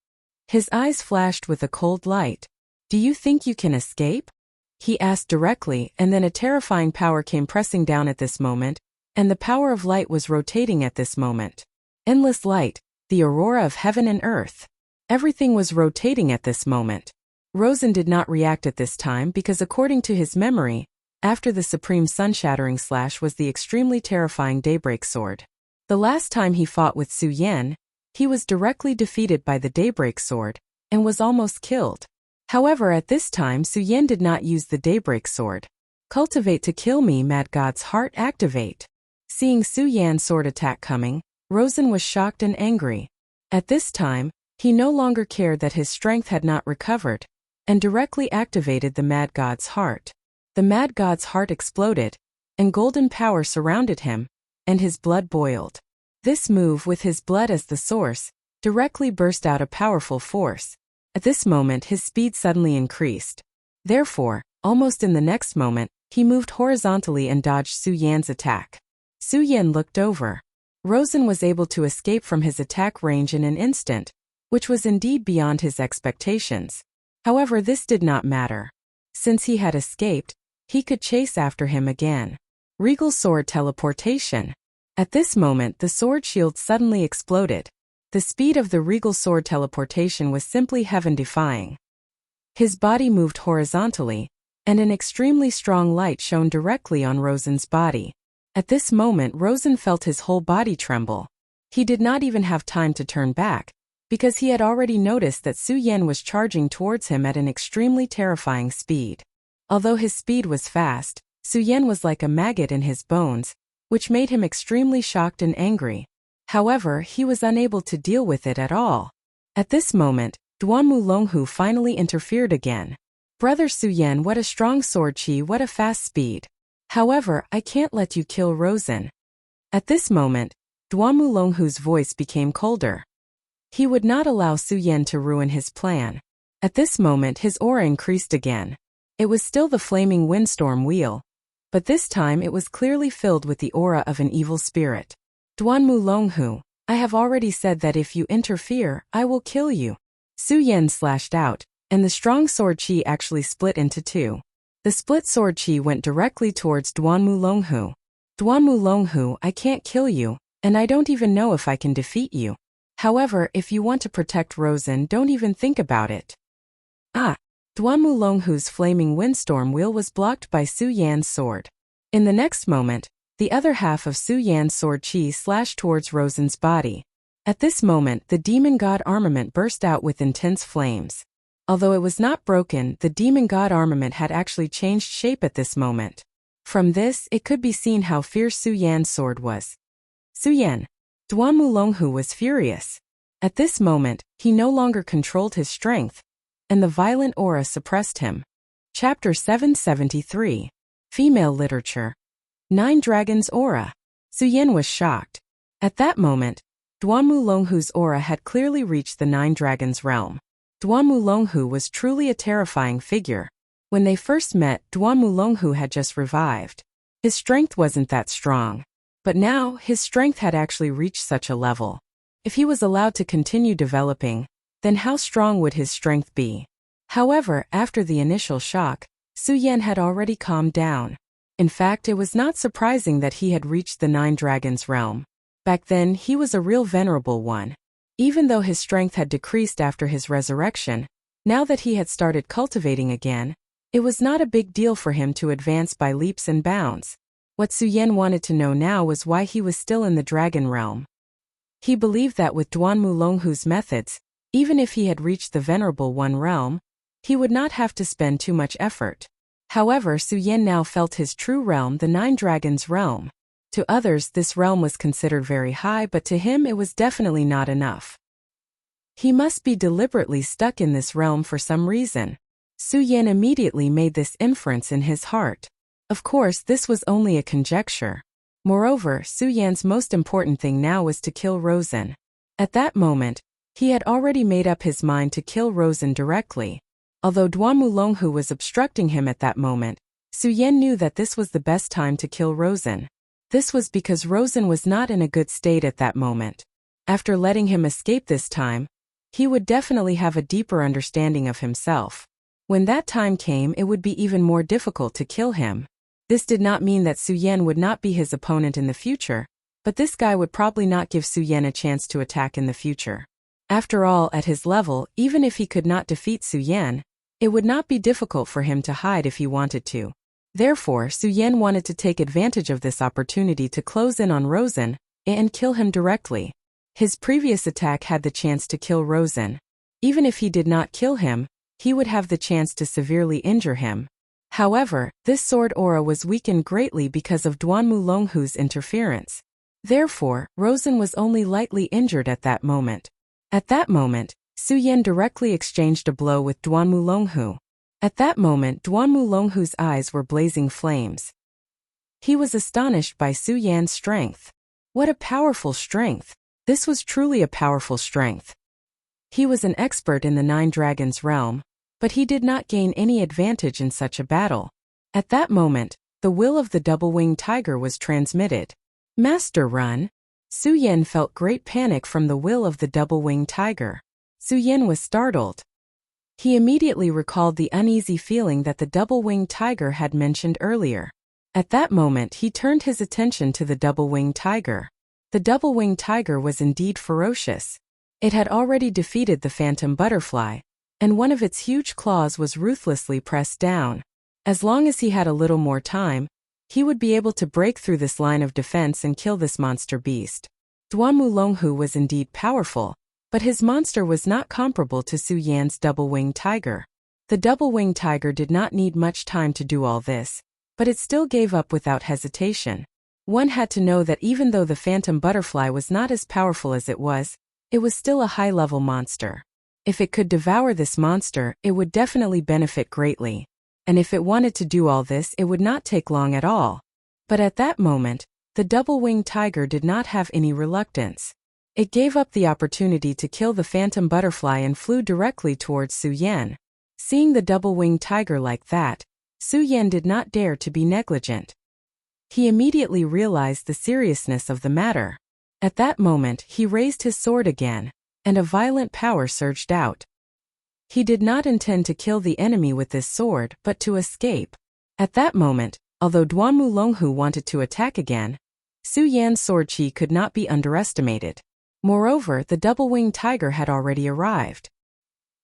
His eyes flashed with a cold light. "Do you think you can escape?" he asked directly, and then a terrifying power came pressing down at this moment, and the power of light was rotating at this moment. Endless light, the aurora of heaven and earth. Everything was rotating at this moment. Rosen did not react at this time because according to his memory, after the supreme sun-shattering slash was the extremely terrifying Daybreak Sword. The last time he fought with Su Yan, he was directly defeated by the Daybreak Sword, and was almost killed. However, at this time Su Yan did not use the Daybreak Sword. Cultivate to kill me, Mad God's Heart activate. Seeing Su Yan's sword attack coming, Rosen was shocked and angry. At this time, he no longer cared that his strength had not recovered, and directly activated the Mad God's Heart. The Mad God's Heart exploded, and golden power surrounded him, and his blood boiled. This move, with his blood as the source, directly burst out a powerful force. At this moment his speed suddenly increased. Therefore, almost in the next moment, he moved horizontally and dodged Su Yan's attack. Su Yan looked over. Rosen was able to escape from his attack range in an instant, which was indeed beyond his expectations. However, this did not matter. Since he had escaped, he could chase after him again. Regal Sword Teleportation. At this moment the sword shield suddenly exploded. The speed of the Regal Sword Teleportation was simply heaven-defying. His body moved horizontally, and an extremely strong light shone directly on Rosen's body. At this moment Rosen felt his whole body tremble. He did not even have time to turn back, because he had already noticed that Su Yan was charging towards him at an extremely terrifying speed. Although his speed was fast, Su Yan was like a maggot in his bones, which made him extremely shocked and angry. However, he was unable to deal with it at all. At this moment, Duan Mulonghu finally interfered again. "Brother Su Yan, what a strong sword chi, what a fast speed. However, I can't let you kill Rosen." At this moment, Duan Mulonghu's voice became colder. He would not allow Su Yan to ruin his plan. At this moment his aura increased again. It was still the flaming windstorm wheel, but this time it was clearly filled with the aura of an evil spirit. "Duan Mulonghu, I have already said that if you interfere, I will kill you." Su Yan slashed out, and the strong sword chi actually split into two. The split sword chi went directly towards Duan Mulonghu. "Duan Mulonghu, I can't kill you, and I don't even know if I can defeat you. However, if you want to protect Rosen, don't even think about it." Duan Mulonghu's flaming windstorm wheel was blocked by Su Yan's sword. In the next moment, the other half of Su Yan's sword chi slashed towards Rosen's body. At this moment the demon god armament burst out with intense flames. Although it was not broken, the demon god armament had actually changed shape at this moment. From this, it could be seen how fierce Su Yan's sword was. Su Yan. Duan Mulonghu was furious. At this moment, he no longer controlled his strength, and the violent aura suppressed him. Chapter 773. Female Literature. 9 Dragons Aura. Su Yan was shocked. At that moment, Duanmu aura had clearly reached the 9 Dragons realm. Duanmu was truly a terrifying figure. When they first met, Duanmu had just revived. His strength wasn't that strong. But now, his strength had actually reached such a level. If he was allowed to continue developing, then how strong would his strength be? However, after the initial shock, Su Yan had already calmed down. In fact, it was not surprising that he had reached the 9 Dragons realm. Back then, he was a real venerable one. Even though his strength had decreased after his resurrection, now that he had started cultivating again, it was not a big deal for him to advance by leaps and bounds. What Su Yan wanted to know now was why he was still in the dragon realm. He believed that with Duanmu methods, even if he had reached the Venerable One realm, he would not have to spend too much effort. However, Su Yan now felt his true realm, the 9 Dragons realm. To others, this realm was considered very high, but to him it was definitely not enough. He must be deliberately stuck in this realm for some reason. Su Yan immediately made this inference in his heart. Of course, this was only a conjecture. Moreover, Su Yan's most important thing now was to kill Rosen. At that moment, he had already made up his mind to kill Rosen directly. Although Duanmu was obstructing him at that moment, Su Yan knew that this was the best time to kill Rosen. This was because Rosen was not in a good state at that moment. After letting him escape this time, he would definitely have a deeper understanding of himself. When that time came, it would be even more difficult to kill him. This did not mean that Su Yan would not be his opponent in the future, but this guy would probably not give Su Yan a chance to attack in the future. After all, at his level, even if he could not defeat Su Yan, it would not be difficult for him to hide if he wanted to. Therefore, Su Yan wanted to take advantage of this opportunity to close in on Rosen and kill him directly. His previous attack had the chance to kill Rosen. Even if he did not kill him, he would have the chance to severely injure him. However, this sword aura was weakened greatly because of Duanmu interference. Therefore, Rosen was only lightly injured at that moment. At that moment, Su Yan directly exchanged a blow with Duanmu. At that moment, Duanmu eyes were blazing flames. He was astonished by Su Yan's strength. What a powerful strength! This was truly a powerful strength. He was an expert in the 9 Dragons realm, but he did not gain any advantage in such a battle. At that moment, the will of the double-winged tiger was transmitted. Master Run! Su Yan felt great panic from the will of the double-winged tiger. Su Yan was startled. He immediately recalled the uneasy feeling that the double-winged tiger had mentioned earlier. At that moment, he turned his attention to the double-winged tiger. The double-winged tiger was indeed ferocious. It had already defeated the phantom butterfly, and one of its huge claws was ruthlessly pressed down. As long as he had a little more time, he would be able to break through this line of defense and kill this monster beast. Duanmu was indeed powerful, but his monster was not comparable to Su Yan's double-winged tiger. The double-winged tiger did not need much time to do all this, but it still gave up without hesitation. One had to know that even though the phantom butterfly was not as powerful as it was still a high-level monster. If it could devour this monster, it would definitely benefit greatly. And if it wanted to do all this, it would not take long at all. But at that moment, the double-winged tiger did not have any reluctance. It gave up the opportunity to kill the phantom butterfly and flew directly towards Su Yan. Seeing the double-winged tiger like that, Su Yan did not dare to be negligent. He immediately realized the seriousness of the matter. At that moment, he raised his sword again, and a violent power surged out. He did not intend to kill the enemy with this sword, but to escape. At that moment, although Duanmu wanted to attack again, Su Yan's sword chi could not be underestimated. Moreover, the double-winged tiger had already arrived.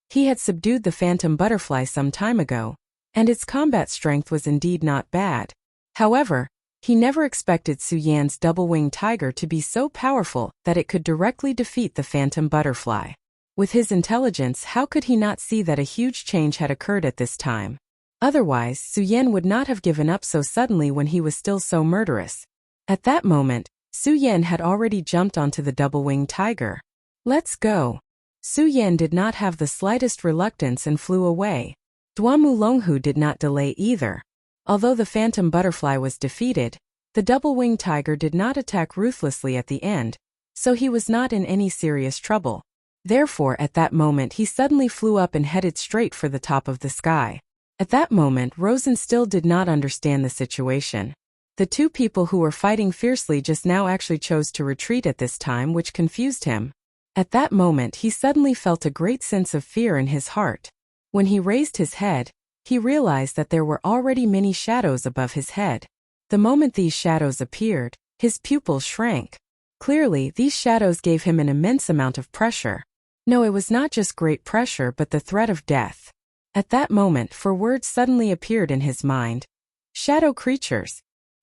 He had subdued the phantom butterfly some time ago, and its combat strength was indeed not bad. However, he never expected Su Yan's double-winged tiger to be so powerful that it could directly defeat the phantom butterfly. With his intelligence, how could he not see that a huge change had occurred at this time? Otherwise, Su Yan would not have given up so suddenly when he was still so murderous. At that moment, Su Yan had already jumped onto the double-winged tiger. Let's go. Su Yan did not have the slightest reluctance and flew away. Duanmu did not delay either. Although the phantom butterfly was defeated, The double-winged tiger did not attack ruthlessly at the end, so he was not in any serious trouble. Therefore, at that moment he suddenly flew up and headed straight for the top of the sky. At that moment, Rosen still did not understand the situation. The two people who were fighting fiercely just now actually chose to retreat at this time, which confused him. At that moment he suddenly felt a great sense of fear in his heart. When he raised his head, he realized that there were already many shadows above his head. The moment these shadows appeared, his pupils shrank. Clearly, these shadows gave him an immense amount of pressure. No, it was not just great pressure but the threat of death. At that moment, four words suddenly appeared in his mind. Shadow creatures.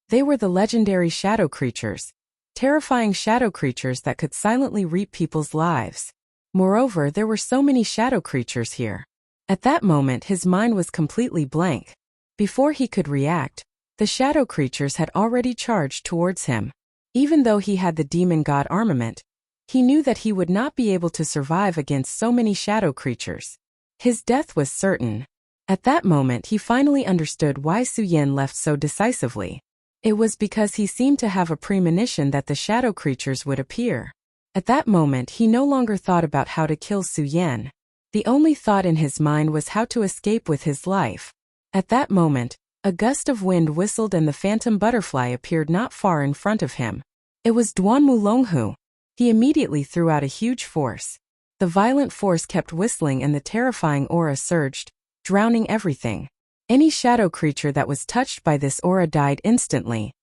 They were the legendary shadow creatures. Terrifying shadow creatures that could silently reap people's lives. Moreover, there were so many shadow creatures here. At that moment his mind was completely blank. Before he could react, the shadow creatures had already charged towards him. Even though he had the demon god armament, he knew that he would not be able to survive against so many shadow creatures. His death was certain. At that moment he finally understood why Su Yan left so decisively. It was because he seemed to have a premonition that the shadow creatures would appear. At that moment he no longer thought about how to kill Su Yan. The only thought in his mind was how to escape with his life. At that moment, a gust of wind whistled and the phantom butterfly appeared not far in front of him. It was Duanmu Longhu. He immediately threw out a huge force. The violent force kept whistling and the terrifying aura surged, drowning everything. Any shadow creature that was touched by this aura died instantly.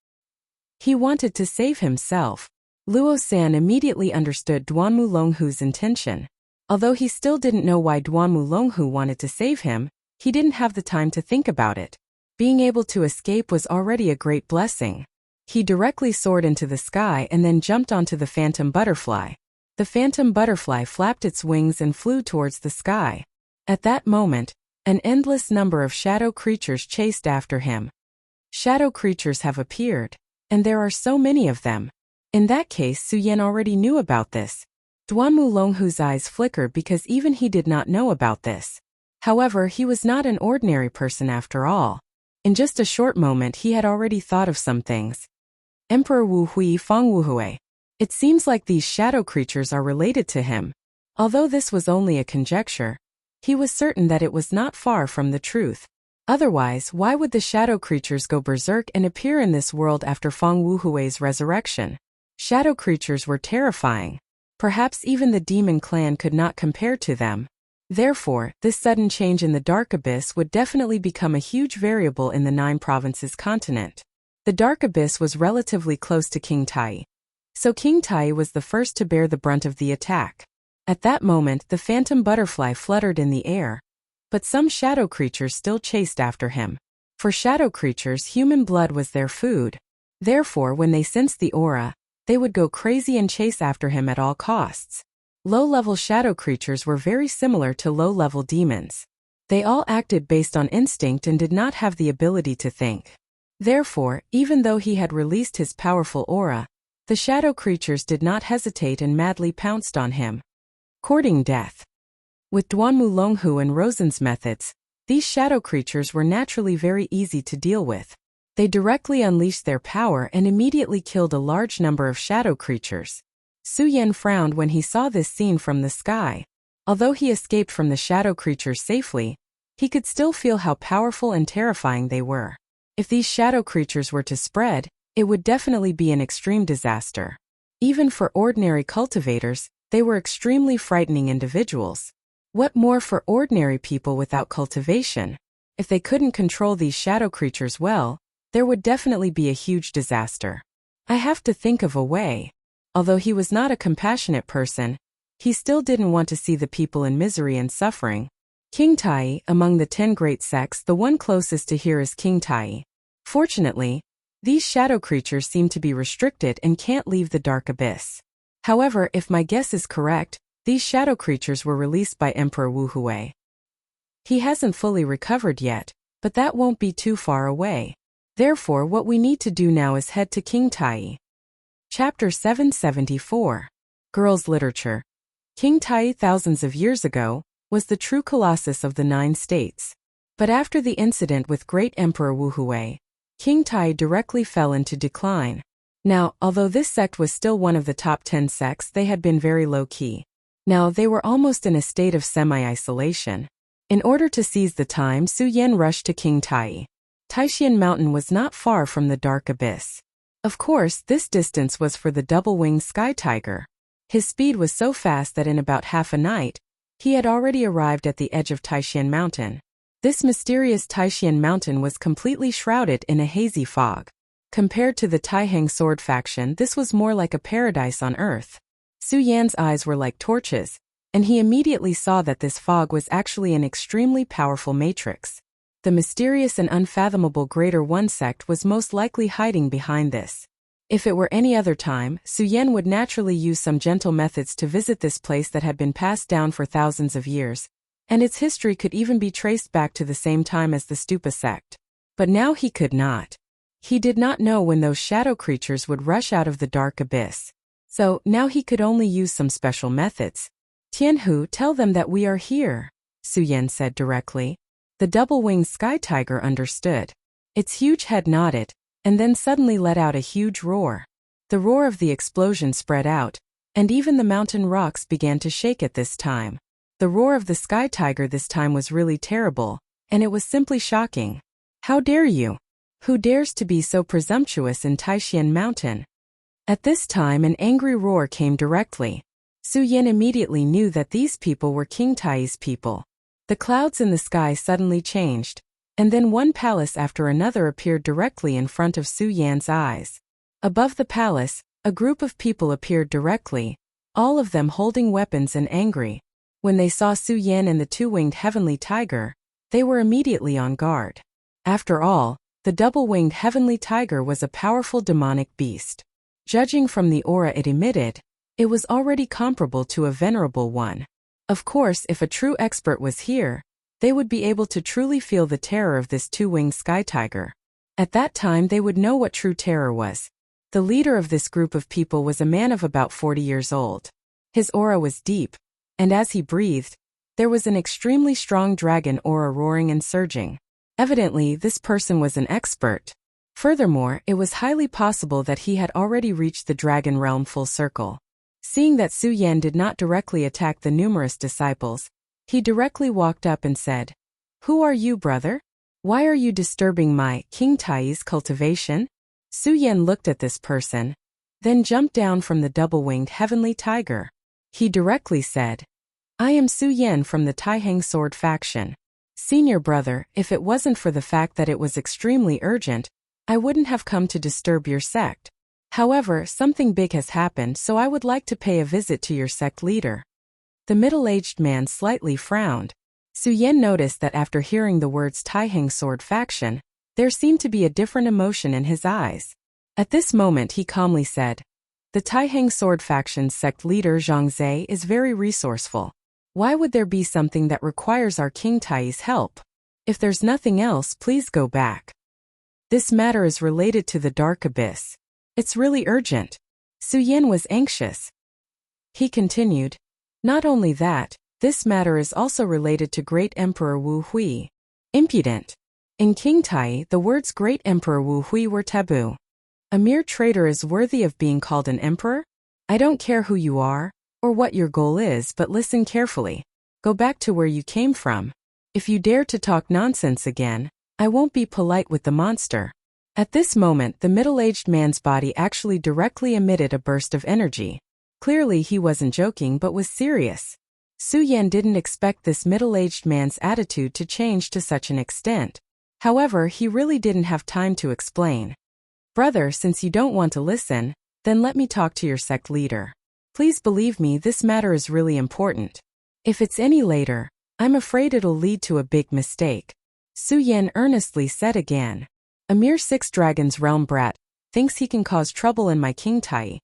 He wanted to save himself. Luo San immediately understood Duanmu Longhu's intention. Although he still didn't know why Duanmu Longhu wanted to save him, he didn't have the time to think about it. Being able to escape was already a great blessing. He directly soared into the sky and then jumped onto the phantom butterfly. The phantom butterfly flapped its wings and flew towards the sky. At that moment, an endless number of shadow creatures chased after him. Shadow creatures have appeared, and there are so many of them. In that case, Su Yan already knew about this. Duanmu Longhu's eyes flickered because even he did not know about this. However, he was not an ordinary person after all. In just a short moment he had already thought of some things. Emperor Wu Hui Feng Wu Hui. It seems like these shadow creatures are related to him. Although this was only a conjecture, he was certain that it was not far from the truth. Otherwise, why would the shadow creatures go berserk and appear in this world after Feng Wu Hui's resurrection? Shadow creatures were terrifying. Perhaps even the demon clan could not compare to them. Therefore, this sudden change in the Dark Abyss would definitely become a huge variable in the 9 provinces continent. The Dark Abyss was relatively close to King Tai. So King Tai was the first to bear the brunt of the attack. At that moment the phantom butterfly fluttered in the air. But some shadow creatures still chased after him. For shadow creatures, human blood was their food. Therefore, when they sensed the aura, they would go crazy and chase after him at all costs. Low-level shadow creatures were very similar to low-level demons. They all acted based on instinct and did not have the ability to think. Therefore, even though he had released his powerful aura, the shadow creatures did not hesitate and madly pounced on him. Courting death. With Duanmu Longhu and Rosen's methods, these shadow creatures were naturally very easy to deal with. They directly unleashed their power and immediately killed a large number of shadow creatures. Su Yan frowned when he saw this scene from the sky. Although he escaped from the shadow creatures safely, he could still feel how powerful and terrifying they were. If these shadow creatures were to spread, it would definitely be an extreme disaster. Even for ordinary cultivators, they were extremely frightening individuals. What more for ordinary people without cultivation? If they couldn't control these shadow creatures well, there would definitely be a huge disaster. I have to think of a way. Although he was not a compassionate person, he still didn't want to see the people in misery and suffering. King Tai, among the 10 great sects, the one closest to here is King Tai. Fortunately, these shadow creatures seem to be restricted and can't leave the Dark Abyss. However, if my guess is correct, these shadow creatures were released by Emperor Wu Hui. He hasn't fully recovered yet, but that won't be too far away. Therefore, what we need to do now is head to King Tai. Chapter 774. Girls' Literature. King Tai, thousands of years ago, was the true colossus of the 9 states. But after the incident with great Emperor Wu Hui, King Tai directly fell into decline. Now, although this sect was still one of the top 10 sects, they had been very low-key. Now, they were almost in a state of semi-isolation. In order to seize the time, Su Yan rushed to King Tai. Taishan Mountain was not far from the dark abyss. Of course, this distance was for the double-winged sky tiger. His speed was so fast that in about half a night, he had already arrived at the edge of Taishan Mountain. This mysterious Taishan Mountain was completely shrouded in a hazy fog. Compared to the Taihang sword faction, this was more like a paradise on earth. Su Yan's eyes were like torches, and he immediately saw that this fog was actually an extremely powerful matrix. The mysterious and unfathomable Greater One sect was most likely hiding behind this. If it were any other time, Su Yan would naturally use some gentle methods to visit this place that had been passed down for thousands of years, and its history could even be traced back to the same time as the Stupa sect. But now he could not. He did not know when those shadow creatures would rush out of the dark abyss. So, now he could only use some special methods. Tianhu, tell them that we are here, Su Yan said directly. The double-winged sky tiger understood. Its huge head nodded, and then suddenly let out a huge roar. The roar of the explosion spread out, and even the mountain rocks began to shake at this time. The roar of the sky tiger this time was really terrible, and it was simply shocking. How dare you? Who dares to be so presumptuous in Taishan Mountain? At this time an angry roar came directly. Su Yan immediately knew that these people were King Tai's people. The clouds in the sky suddenly changed, and then one palace after another appeared directly in front of Su Yan's eyes. Above the palace, a group of people appeared directly, all of them holding weapons and angry. When they saw Su Yan and the two-winged heavenly tiger, they were immediately on guard. After all, the double-winged heavenly tiger was a powerful demonic beast. Judging from the aura it emitted, it was already comparable to a venerable one. Of course, if a true expert was here, they would be able to truly feel the terror of this two-winged sky tiger. At that time they would know what true terror was. The leader of this group of people was a man of about 40 years old. His aura was deep, and as he breathed, there was an extremely strong dragon aura roaring and surging. Evidently, this person was an expert. Furthermore, it was highly possible that he had already reached the dragon realm full circle. Seeing that Su Yan did not directly attack the numerous disciples, he directly walked up and said, "Who are you, brother? Why are you disturbing my King Tai's cultivation?" Su Yan looked at this person, then jumped down from the double-winged heavenly tiger. He directly said, "I am Su Yan from the Taihang sword faction. Senior brother, if it wasn't for the fact that it was extremely urgent, I wouldn't have come to disturb your sect. However, something big has happened, so I would like to pay a visit to your sect leader." The middle-aged man slightly frowned. Su Yan noticed that after hearing the words Taihang sword faction, there seemed to be a different emotion in his eyes. At this moment he calmly said, "The Taihang sword faction's sect leader Zhang Zhe is very resourceful. Why would there be something that requires our King Tai's help? If there's nothing else, please go back. This matter is related to the dark abyss. It's really urgent." Su Yan was anxious. He continued, "Not only that, this matter is also related to Great Emperor Wu Hui. Impudent. In King Tai, the words Great Emperor Wu Hui were taboo. A mere traitor is worthy of being called an emperor? I don't care who you are, or what your goal is, but listen carefully. Go back to where you came from. If you dare to talk nonsense again, I won't be polite with the monster." At this moment, the middle-aged man's body actually directly emitted a burst of energy. Clearly he wasn't joking but was serious. Su Yan didn't expect this middle-aged man's attitude to change to such an extent. However, he really didn't have time to explain. "Brother, since you don't want to listen, then let me talk to your sect leader. Please believe me, this matter is really important. If it's any later, I'm afraid it'll lead to a big mistake," Su Yan earnestly said again. "A mere 6 Dragons realm brat thinks he can cause trouble in my King Tai,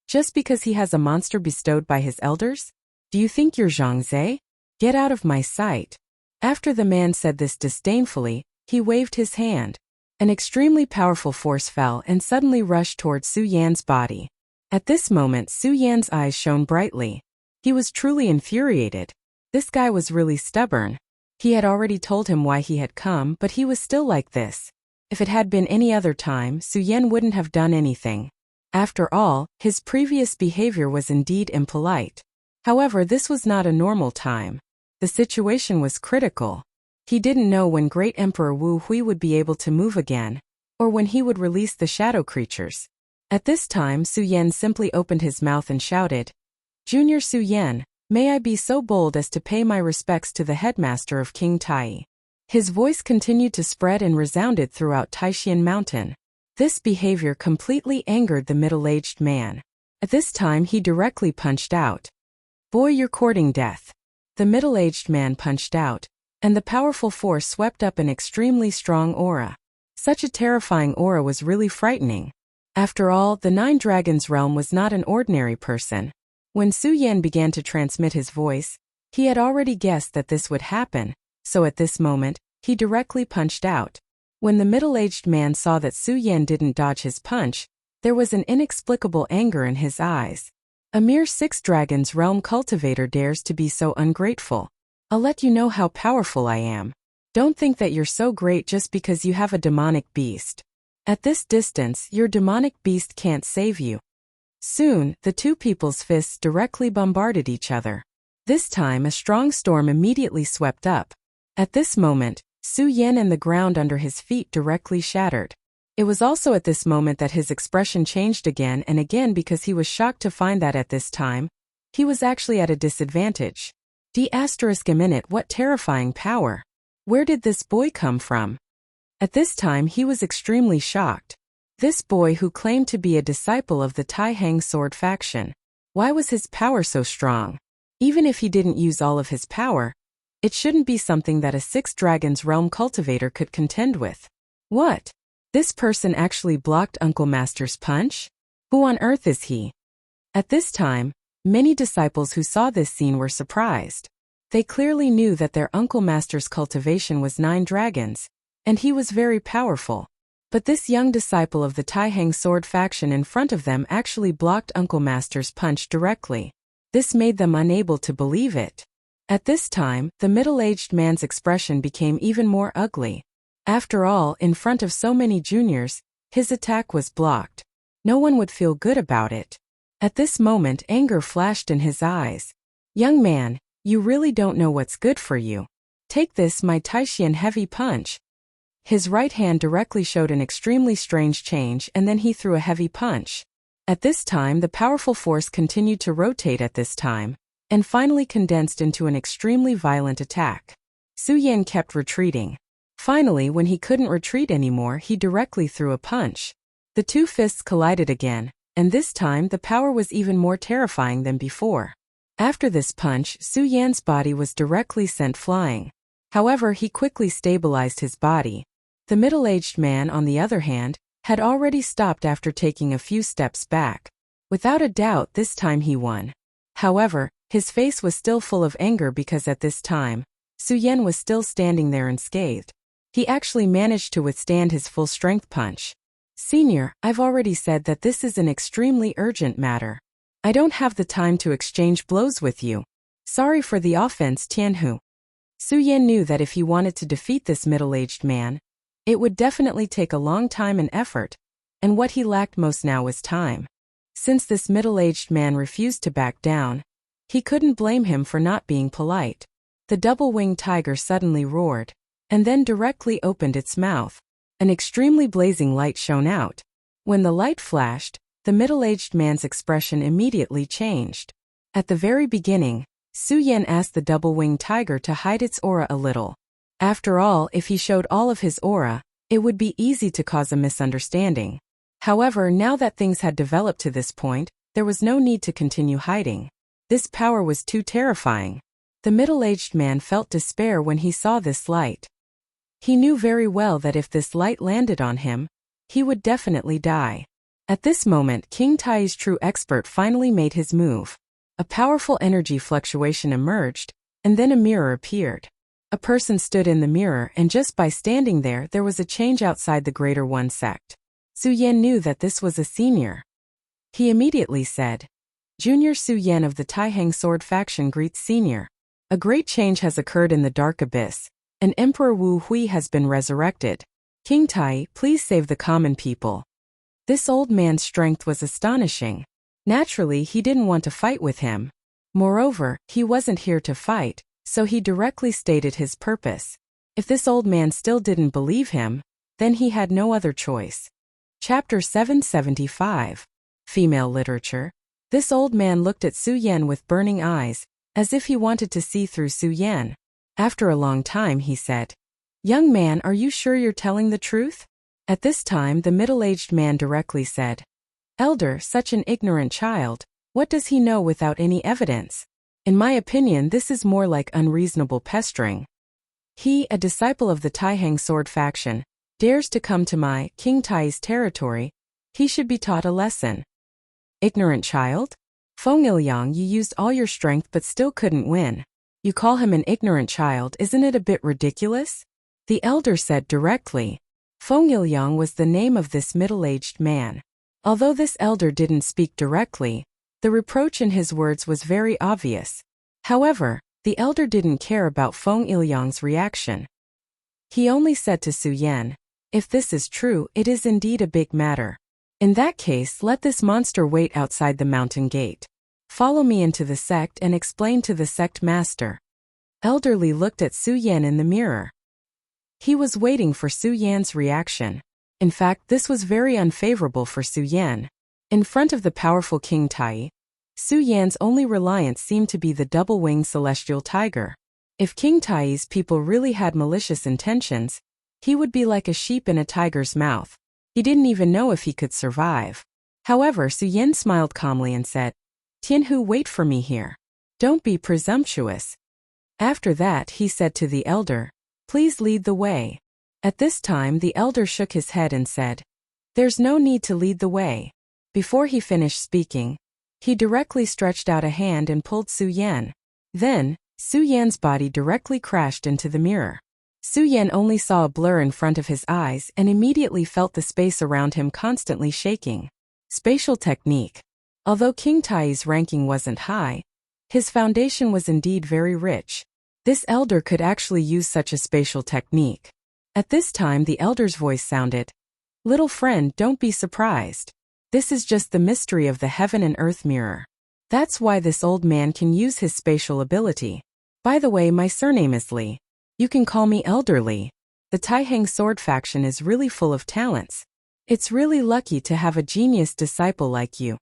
just because he has a monster bestowed by his elders? Do you think you're Zhang Zhe? Get out of my sight." After the man said this disdainfully, he waved his hand. An extremely powerful force fell and suddenly rushed towards Su Yan's body. At this moment, Su Yan's eyes shone brightly. He was truly infuriated. This guy was really stubborn. He had already told him why he had come, but he was still like this. If it had been any other time, Su Yan wouldn't have done anything. After all, his previous behavior was indeed impolite. However, this was not a normal time. The situation was critical. He didn't know when Great Emperor Wu Hui would be able to move again, or when he would release the shadow creatures. At this time, Su Yan simply opened his mouth and shouted, "Junior Su Yan, may I be so bold as to pay my respects to the headmaster of King Tai." His voice continued to spread and resounded throughout Taishan Mountain. This behavior completely angered the middle-aged man. At this time, he directly punched out. "Boy, you're courting death." The middle-aged man punched out, and the powerful force swept up an extremely strong aura. Such a terrifying aura was really frightening. After all, the Nine Dragons realm was not an ordinary person. When Su Yan began to transmit his voice, he had already guessed that this would happen, so at this moment, he directly punched out. When the middle-aged man saw that Su Yan didn't dodge his punch, there was an inexplicable anger in his eyes. A mere 6 Dragons realm cultivator dares to be so ungrateful. I'll let you know how powerful I am. Don't think that you're so great just because you have a demonic beast. At this distance, your demonic beast can't save you. Soon, the two people's fists directly bombarded each other. This time, a strong storm immediately swept up. At this moment, Su Yan and the ground under his feet directly shattered. It was also at this moment that his expression changed again and again because he was shocked to find that at this time, he was actually at a disadvantage. **, what terrifying power! Where did this boy come from? At this time he was extremely shocked. This boy who claimed to be a disciple of the Tai Hang sword faction. Why was his power so strong? Even if he didn't use all of his power, it shouldn't be something that a 6 Dragons realm cultivator could contend with. What? This person actually blocked Uncle Master's punch? Who on earth is he? At this time, many disciples who saw this scene were surprised. They clearly knew that their Uncle Master's cultivation was 9 dragons, and he was very powerful. But this young disciple of the Tai Hang sword faction in front of them actually blocked Uncle Master's punch directly. This made them unable to believe it. At this time, the middle-aged man's expression became even more ugly. After all, in front of so many juniors, his attack was blocked. No one would feel good about it. At this moment, anger flashed in his eyes. "Young man, you really don't know what's good for you. Take this, my Taishan heavy punch." His right hand directly showed an extremely strange change and then he threw a heavy punch. At this time, the powerful force continued to rotate at this time, and finally condensed into an extremely violent attack. Su Yan kept retreating. Finally, when he couldn't retreat anymore, he directly threw a punch. The two fists collided again, and this time the power was even more terrifying than before. After this punch, Su Yan's body was directly sent flying. However, he quickly stabilized his body. The middle-aged man, on the other hand, had already stopped after taking a few steps back. Without a doubt, this time he won. However, his face was still full of anger because at this time, Su Yan was still standing there unscathed. He actually managed to withstand his full-strength punch. "Senior, I've already said that this is an extremely urgent matter. I don't have the time to exchange blows with you. Sorry for the offense, Tianhu." Su Yan knew that if he wanted to defeat this middle-aged man, it would definitely take a long time and effort, and what he lacked most now was time. Since this middle-aged man refused to back down, he couldn't blame him for not being polite. The double-winged tiger suddenly roared, and then directly opened its mouth. An extremely blazing light shone out. When the light flashed, the middle-aged man's expression immediately changed. At the very beginning, Su Yan asked the double-winged tiger to hide its aura a little. After all, if he showed all of his aura, it would be easy to cause a misunderstanding. However, now that things had developed to this point, there was no need to continue hiding. This power was too terrifying. The middle-aged man felt despair when he saw this light. He knew very well that if this light landed on him, he would definitely die. At this moment, King Tai's true expert finally made his move. A powerful energy fluctuation emerged, and then a mirror appeared. A person stood in the mirror, and just by standing there was a change outside the Greater One sect. Su Yan knew that this was a senior. He immediately said, "Junior Su Yan of the Tai Hang sword faction greets senior. A great change has occurred in the Dark Abyss, and Emperor Wu Hui has been resurrected. King Tai, please save the common people. This old man's strength was astonishing. Naturally, he didn't want to fight with him. Moreover, he wasn't here to fight, so he directly stated his purpose. If this old man still didn't believe him, then he had no other choice. Chapter 775. Female Literature. This old man looked at Su Yan with burning eyes, as if he wanted to see through Su Yan. After a long time he said, "Young man, are you sure you're telling the truth?" At this time the middle-aged man directly said, "Elder, such an ignorant child, what does he know without any evidence? In my opinion this is more like unreasonable pestering. He, a disciple of the Taihang sword faction, dares to come to my, King Tai's territory. He should be taught a lesson." Ignorant child? Feng Ilyang, you used all your strength but still couldn't win. You call him an ignorant child, isn't it a bit ridiculous? The elder said directly. Feng Ilyang was the name of this middle-aged man. Although this elder didn't speak directly, the reproach in his words was very obvious. However, the elder didn't care about Feng Ilyang's reaction. He only said to Su Yan, "If this is true, it is indeed a big matter. In that case, let this monster wait outside the mountain gate. Follow me into the sect and explain to the sect master." Elderly looked at Su Yan in the mirror. He was waiting for Su Yan's reaction. In fact, this was very unfavorable for Su Yan. In front of the powerful King Tai, Su Yan's only reliance seemed to be the double-winged celestial tiger. If King Tai's people really had malicious intentions, he would be like a sheep in a tiger's mouth. He didn't even know if he could survive. However, Su Yan smiled calmly and said, "Tianhu, wait for me here. Don't be presumptuous." After that, he said to the elder, "Please lead the way." At this time, the elder shook his head and said, "There's no need to lead the way." Before he finished speaking, he directly stretched out a hand and pulled Su Yan. Then, Su Yan's body directly crashed into the mirror. Su Yan only saw a blur in front of his eyes and immediately felt the space around him constantly shaking. Spatial technique. Although King Tai's ranking wasn't high, his foundation was indeed very rich. This elder could actually use such a spatial technique. At this time the elder's voice sounded, "Little friend, don't be surprised. This is just the mystery of the heaven and earth mirror. That's why this old man can use his spatial ability. By the way, my surname is Li. You can call me Elderly. The Taihang sword faction is really full of talents. It's really lucky to have a genius disciple like you."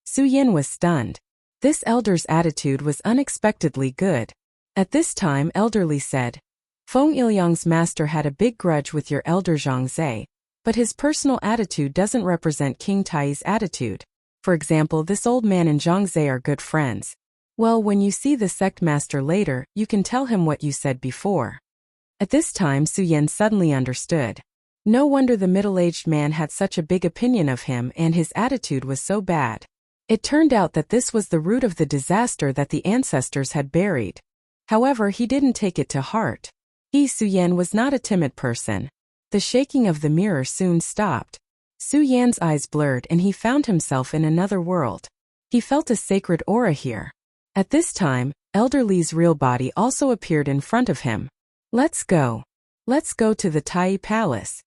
Su Yan was stunned. This elder's attitude was unexpectedly good. At this time Elderly said, "Feng Ilyang's master had a big grudge with your elder Zhang Zhe, but his personal attitude doesn't represent King Tai's attitude. For example, this old man and Zhang Zhe are good friends. Well, when you see the sect master later, you can tell him what you said before." At this time Su Yan suddenly understood. No wonder the middle-aged man had such a big opinion of him and his attitude was so bad. It turned out that this was the root of the disaster that the ancestors had buried. However, he didn't take it to heart. Su Yan was not a timid person. The shaking of the mirror soon stopped. Su Yan's eyes blurred and he found himself in another world. He felt a sacred aura here. At this time, Elderly's real body also appeared in front of him. "Let's go. Let's go to the Tai Palace."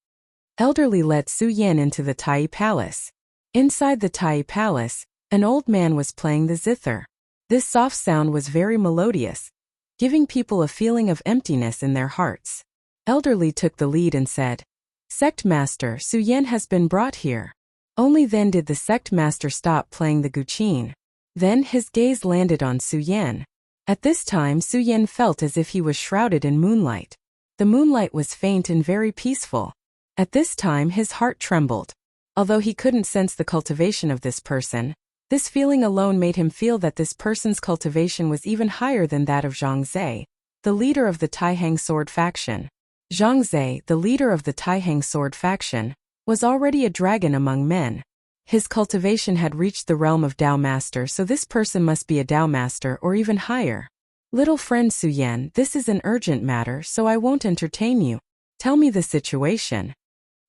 Elderly led Su Yan into the Tai Palace. Inside the Tai Palace, an old man was playing the zither. This soft sound was very melodious, giving people a feeling of emptiness in their hearts. Elderly took the lead and said, "Sect Master, Su Yan has been brought here." Only then did the sect master stop playing the guqin. Then his gaze landed on Su Yan. At this time Su Yan felt as if he was shrouded in moonlight. The moonlight was faint and very peaceful. At this time his heart trembled. Although he couldn't sense the cultivation of this person, this feeling alone made him feel that this person's cultivation was even higher than that of Zhang Zhe, the leader of the Taihang sword faction. Zhang Zhe, the leader of the Taihang sword faction, was already a dragon among men. His cultivation had reached the realm of Tao Master, so this person must be a Tao Master or even higher. "Little friend Su Yan, this is an urgent matter, so I won't entertain you. Tell me the situation,"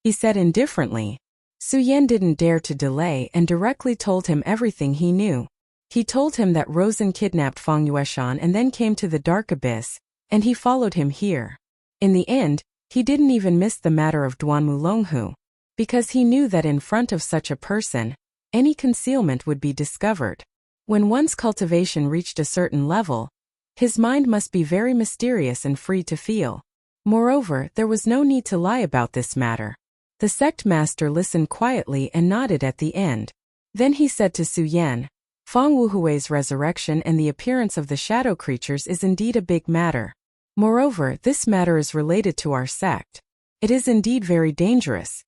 he said indifferently. Su Yan didn't dare to delay and directly told him everything he knew. He told him that Rosen kidnapped Feng Yueshan and then came to the Dark Abyss, and he followed him here. In the end, He didn't even miss the matter of Duanmulonghu, because he knew that in front of such a person, any concealment would be discovered. When one's cultivation reached a certain level, his mind must be very mysterious and free to feel. Moreover, there was no need to lie about this matter. The sect master listened quietly and nodded at the end. Then he said to Su Yan, Feng Wuhui's resurrection and the appearance of the shadow creatures is indeed a big matter. Moreover, this matter is related to our sect. It is indeed very dangerous.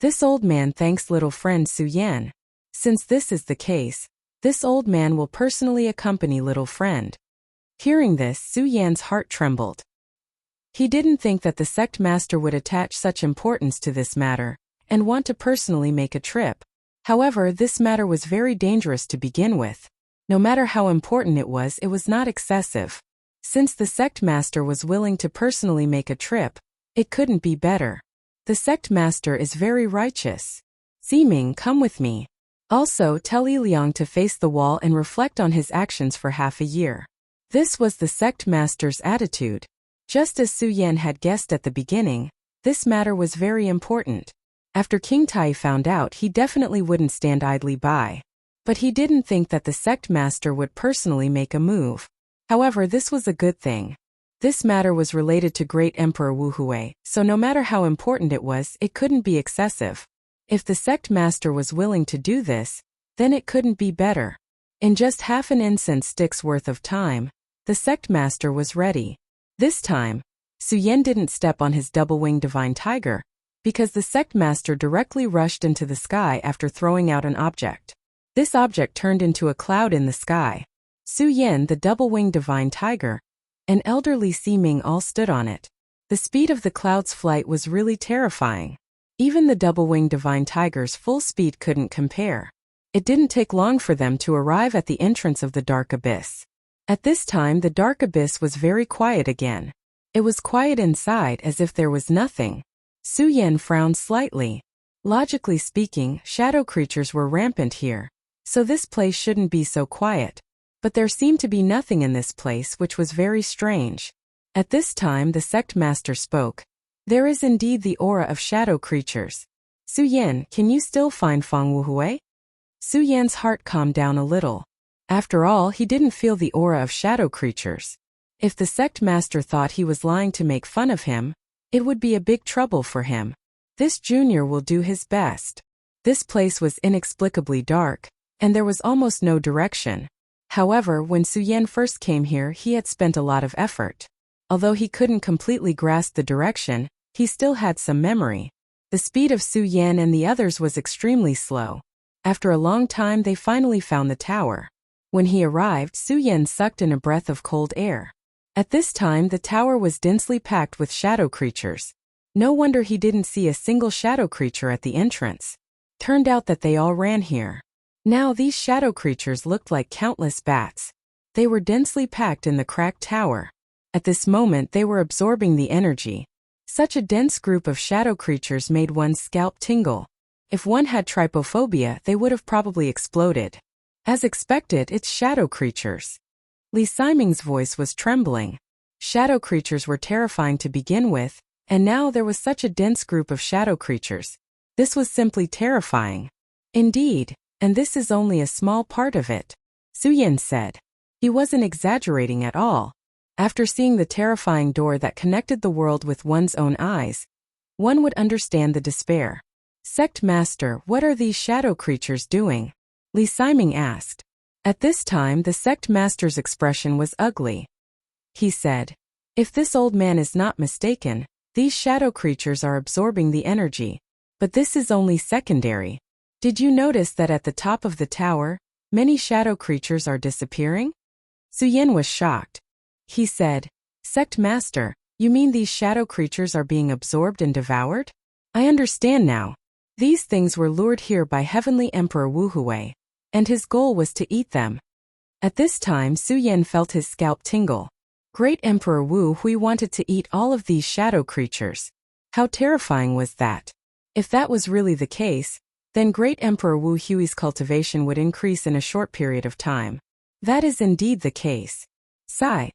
This old man thanks little friend Su Yan. Since this is the case, this old man will personally accompany little friend. Hearing this, Su Yan's heart trembled. He didn't think that the sect master would attach such importance to this matter, and want to personally make a trip. However, this matter was very dangerous to begin with. No matter how important it was not excessive. Since the sect master was willing to personally make a trip, it couldn't be better. The sect master is very righteous. Ximing, come with me. Also, tell Liang to face the wall and reflect on his actions for half a year. This was the sect master's attitude. Just as Su Yan had guessed at the beginning, this matter was very important. After King Tai found out, he definitely wouldn't stand idly by. But he didn't think that the sect master would personally make a move. However, this was a good thing. This matter was related to Great Emperor Wu Hui, so no matter how important it couldn't be excessive. If the sect master was willing to do this, then it couldn't be better. In just half an incense stick's worth of time, the sect master was ready. This time, Su Yan didn't step on his double-winged divine tiger, because the sect master directly rushed into the sky after throwing out an object. This object turned into a cloud in the sky. Su Yan, the double-winged divine tiger, and elderly Ximing all stood on it. The speed of the cloud's flight was really terrifying. Even the double-winged divine tiger's full speed couldn't compare. It didn't take long for them to arrive at the entrance of the dark abyss. At this time, the dark abyss was very quiet again. It was quiet inside as if there was nothing. Su Yan frowned slightly. Logically speaking, shadow creatures were rampant here, so this place shouldn't be so quiet. But there seemed to be nothing in this place, which was very strange. At this time, the sect master spoke. There is indeed the aura of shadow creatures. Su Yan, can you still find Feng Wuhui? Su Yan's heart calmed down a little. After all, he didn't feel the aura of shadow creatures. If the sect master thought he was lying to make fun of him, it would be a big trouble for him. This junior will do his best. This place was inexplicably dark, and there was almost no direction. However, when Su Yan first came here, he had spent a lot of effort. Although he couldn't completely grasp the direction, he still had some memory. The speed of Su Yan and the others was extremely slow. After a long time, they finally found the tower. When he arrived, Su Yan sucked in a breath of cold air. At this time, the tower was densely packed with shadow creatures. No wonder he didn't see a single shadow creature at the entrance. Turned out that they all ran here. Now these shadow creatures looked like countless bats. They were densely packed in the cracked tower. At this moment, they were absorbing the energy. Such a dense group of shadow creatures made one's scalp tingle. If one had trypophobia, they would have probably exploded. As expected, it's shadow creatures. Li Siming's voice was trembling. Shadow creatures were terrifying to begin with, and now there was such a dense group of shadow creatures. This was simply terrifying. Indeed, and this is only a small part of it, Su Yan said. He wasn't exaggerating at all. After seeing the terrifying door that connected the world with one's own eyes, one would understand the despair. Sect Master, what are these shadow creatures doing? Li Siming asked. At this time, the sect master's expression was ugly. He said, if this old man is not mistaken, these shadow creatures are absorbing the energy. But this is only secondary. Did you notice that at the top of the tower, many shadow creatures are disappearing? Su Yan was shocked. He said, Sect Master, you mean these shadow creatures are being absorbed and devoured? I understand now. These things were lured here by Heavenly Emperor Wu Hui, and his goal was to eat them. At this time, Su Yan felt his scalp tingle. Great Emperor Wu Hui wanted to eat all of these shadow creatures. How terrifying was that? If that was really the case, then Great Emperor Wu Hui's cultivation would increase in a short period of time. That is indeed the case. Sigh.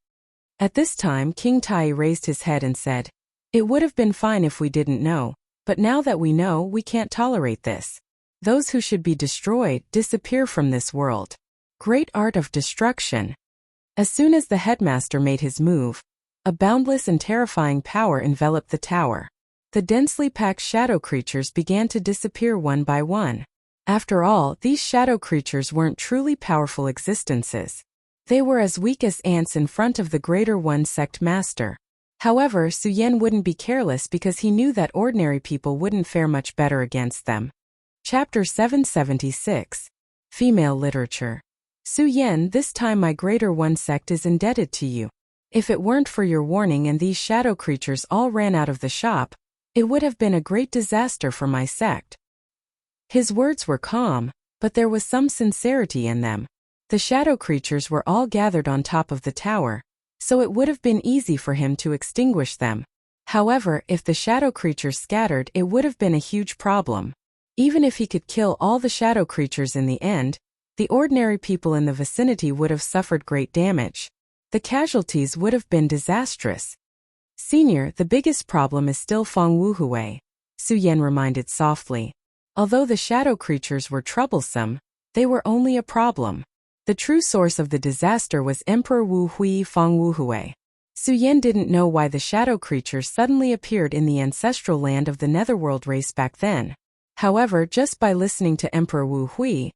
At this time, King Tai raised his head and said, It would have been fine if we didn't know, but now that we know, we can't tolerate this. Those who should be destroyed disappear from this world. Great art of destruction. As soon as the headmaster made his move, a boundless and terrifying power enveloped the tower. The densely packed shadow creatures began to disappear one by one. After all, these shadow creatures weren't truly powerful existences. They were as weak as ants in front of the Greater One Sect Master. However, Su Yan wouldn't be careless because he knew that ordinary people wouldn't fare much better against them. Chapter 776. Female Literature. Su Yan, this time my Greater One Sect is indebted to you. If it weren't for your warning and these shadow creatures all ran out of the shop, it would have been a great disaster for my sect. His words were calm, but there was some sincerity in them. The shadow creatures were all gathered on top of the tower, so it would have been easy for him to extinguish them. However, if the shadow creatures scattered, it would have been a huge problem. Even if he could kill all the shadow creatures in the end, the ordinary people in the vicinity would have suffered great damage. The casualties would have been disastrous. Senior, the biggest problem is still Feng Wuhui, Su Yan reminded softly. Although the shadow creatures were troublesome, they were only a problem. The true source of the disaster was Emperor Wu Hui Feng Wuhui. Su Yan didn't know why the shadow creatures suddenly appeared in the ancestral land of the Netherworld race back then. However, just by listening to Emperor Wu Hui,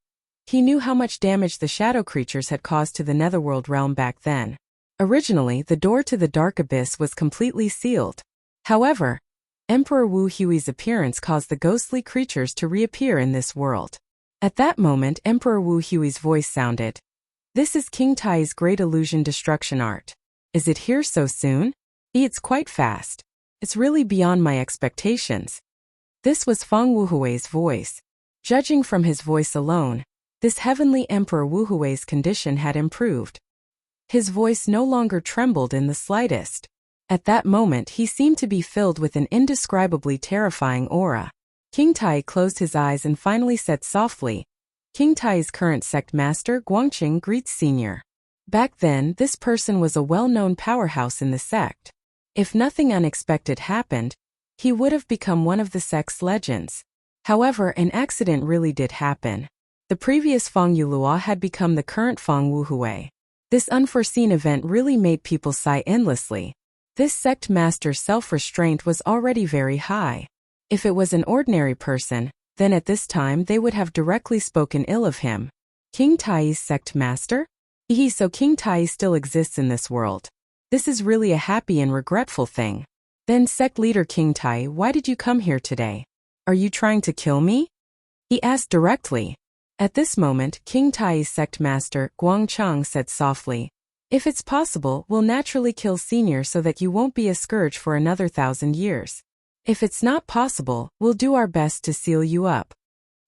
he knew how much damage the shadow creatures had caused to the Netherworld realm back then. Originally, the door to the Dark Abyss was completely sealed. However, Emperor Wu Hui's appearance caused the ghostly creatures to reappear in this world. At that moment, Emperor Wu Hui's voice sounded. This is King Tai's great illusion destruction art. Is it here so soon? It's quite fast. It's really beyond my expectations. This was Feng Wuhui's voice. Judging from his voice alone, this heavenly Emperor Wuhui's condition had improved. His voice no longer trembled in the slightest. At that moment he seemed to be filled with an indescribably terrifying aura. King Tai closed his eyes and finally said softly, King Tai's current sect master Guangqing greets Senior. Back then, this person was a well-known powerhouse in the sect. If nothing unexpected happened, he would have become one of the sect's legends. However, an accident really did happen. The previous Feng Yulua had become the current Feng Wuhui. This unforeseen event really made people sigh endlessly. This sect master's self-restraint was already very high. If it was an ordinary person, then at this time they would have directly spoken ill of him. King Tai's sect master? So King Tai still exists in this world. This is really a happy and regretful thing. Then sect leader King Tai, why did you come here today? Are you trying to kill me? He asked directly. At this moment, King Tai's sect master, Guangchang, said softly, if it's possible, we'll naturally kill Senior so that you won't be a scourge for another 1,000 years. If it's not possible, we'll do our best to seal you up.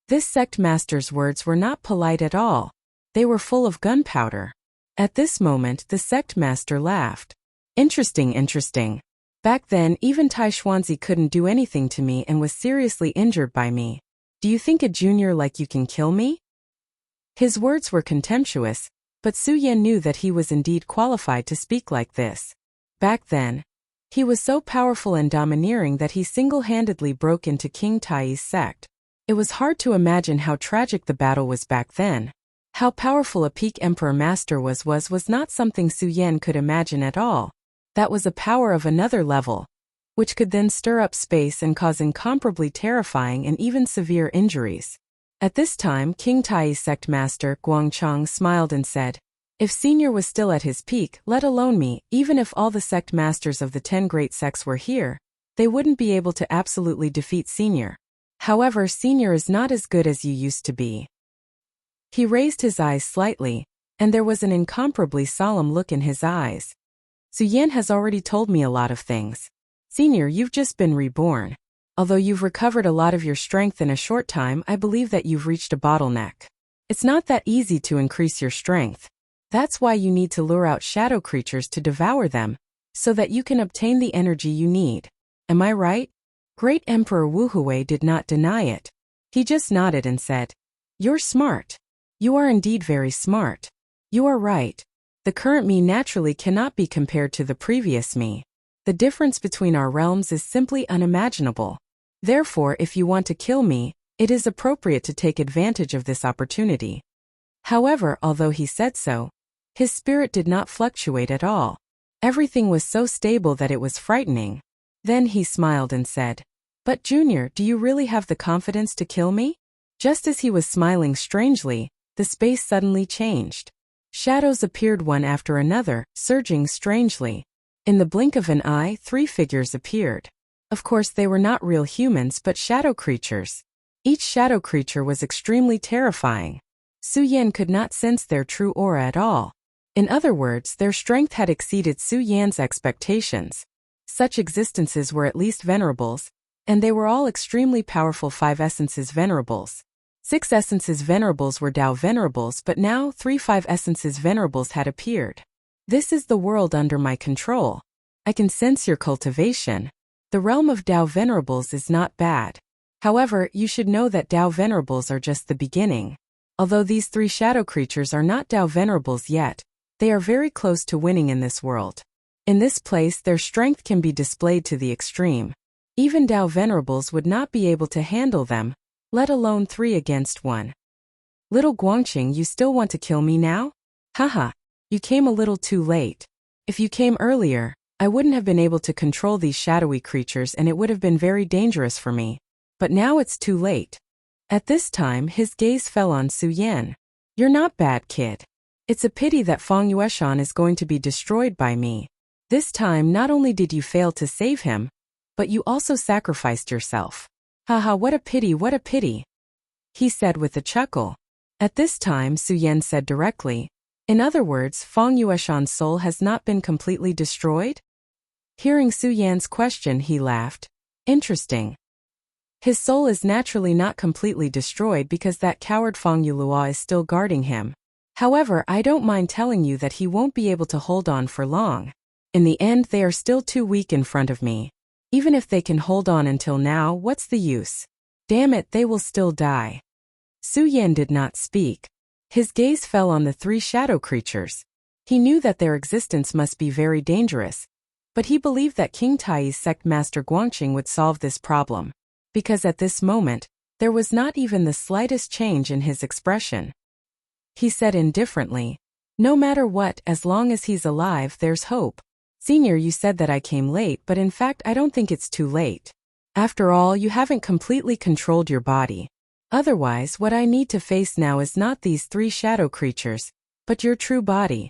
This sect master's words were not polite at all. They were full of gunpowder. At this moment, the sect master laughed. Interesting. Back then, even Tai Xuanzi couldn't do anything to me and was seriously injured by me. Do you think a junior like you can kill me? His words were contemptuous, but Su Yan knew that he was indeed qualified to speak like this. Back then, he was so powerful and domineering that he single-handedly broke into King Tai's sect. It was hard to imagine how tragic the battle was back then. How powerful a peak emperor master was not something Su Yan could imagine at all. That was a power of another level, which could then stir up space and cause incomparably terrifying and even severe injuries. At this time, King Tai's sect master, Guangchang, smiled and said, if Senior was still at his peak, let alone me, even if all the sect masters of the 10 great sects were here, they wouldn't be able to absolutely defeat Senior. However, Senior is not as good as you used to be. He raised his eyes slightly, and there was an incomparably solemn look in his eyes. Su Yan has already told me a lot of things. Senior, you've just been reborn. Although you've recovered a lot of your strength in a short time, I believe that you've reached a bottleneck. It's not that easy to increase your strength. That's why you need to lure out shadow creatures to devour them, so that you can obtain the energy you need. Am I right? Great Emperor Wuhui did not deny it. He just nodded and said, you're smart. You are indeed very smart. You are right. The current me naturally cannot be compared to the previous me. The difference between our realms is simply unimaginable. Therefore, if you want to kill me, it is appropriate to take advantage of this opportunity." However, although he said so, his spirit did not fluctuate at all. Everything was so stable that it was frightening. Then he smiled and said, "But Junior, do you really have the confidence to kill me?" Just as he was smiling strangely, the space suddenly changed. Shadows appeared one after another, surging strangely. In the blink of an eye, 3 figures appeared. Of course, they were not real humans but shadow creatures. Each shadow creature was extremely terrifying. Su Yan could not sense their true aura at all. In other words, their strength had exceeded Su Yan's expectations. Such existences were at least venerables, and they were all extremely powerful 5 essences venerables. 6 essences venerables were Tao venerables, but now 3 5 essences venerables had appeared. This is the world under my control. I can sense your cultivation. The realm of Tao venerables is not bad. However, you should know that Tao venerables are just the beginning. Although these 3 shadow creatures are not Tao venerables yet, they are very close to winning in this world. In this place, their strength can be displayed to the extreme. Even Tao venerables would not be able to handle them, let alone 3 against 1. Little Guangqing, you still want to kill me now? Haha, you came a little too late. If you came earlier, I wouldn't have been able to control these shadowy creatures and it would have been very dangerous for me. But now it's too late. At this time, his gaze fell on Su Yan. You're not bad, kid. It's a pity that Feng Yueshan is going to be destroyed by me. This time, not only did you fail to save him, but you also sacrificed yourself. Haha, what a pity, he said with a chuckle. At this time, Su Yan said directly, in other words, Feng Yueshan's soul has not been completely destroyed? Hearing Su Yan's question, he laughed. Interesting. His soul is naturally not completely destroyed because that coward Feng Yulua is still guarding him. However, I don't mind telling you that he won't be able to hold on for long. In the end, they are still too weak in front of me. Even if they can hold on until now, what's the use? Damn it, they will still die. Su Yan did not speak. His gaze fell on the 3 shadow creatures. He knew that their existence must be very dangerous, but he believed that King Tai's sect master Guangqing would solve this problem, because at this moment, there was not even the slightest change in his expression. He said indifferently, no matter what, as long as he's alive, there's hope. Senior, you said that I came late, but in fact I don't think it's too late. After all, you haven't completely controlled your body. Otherwise, what I need to face now is not these 3 shadow creatures, but your true body.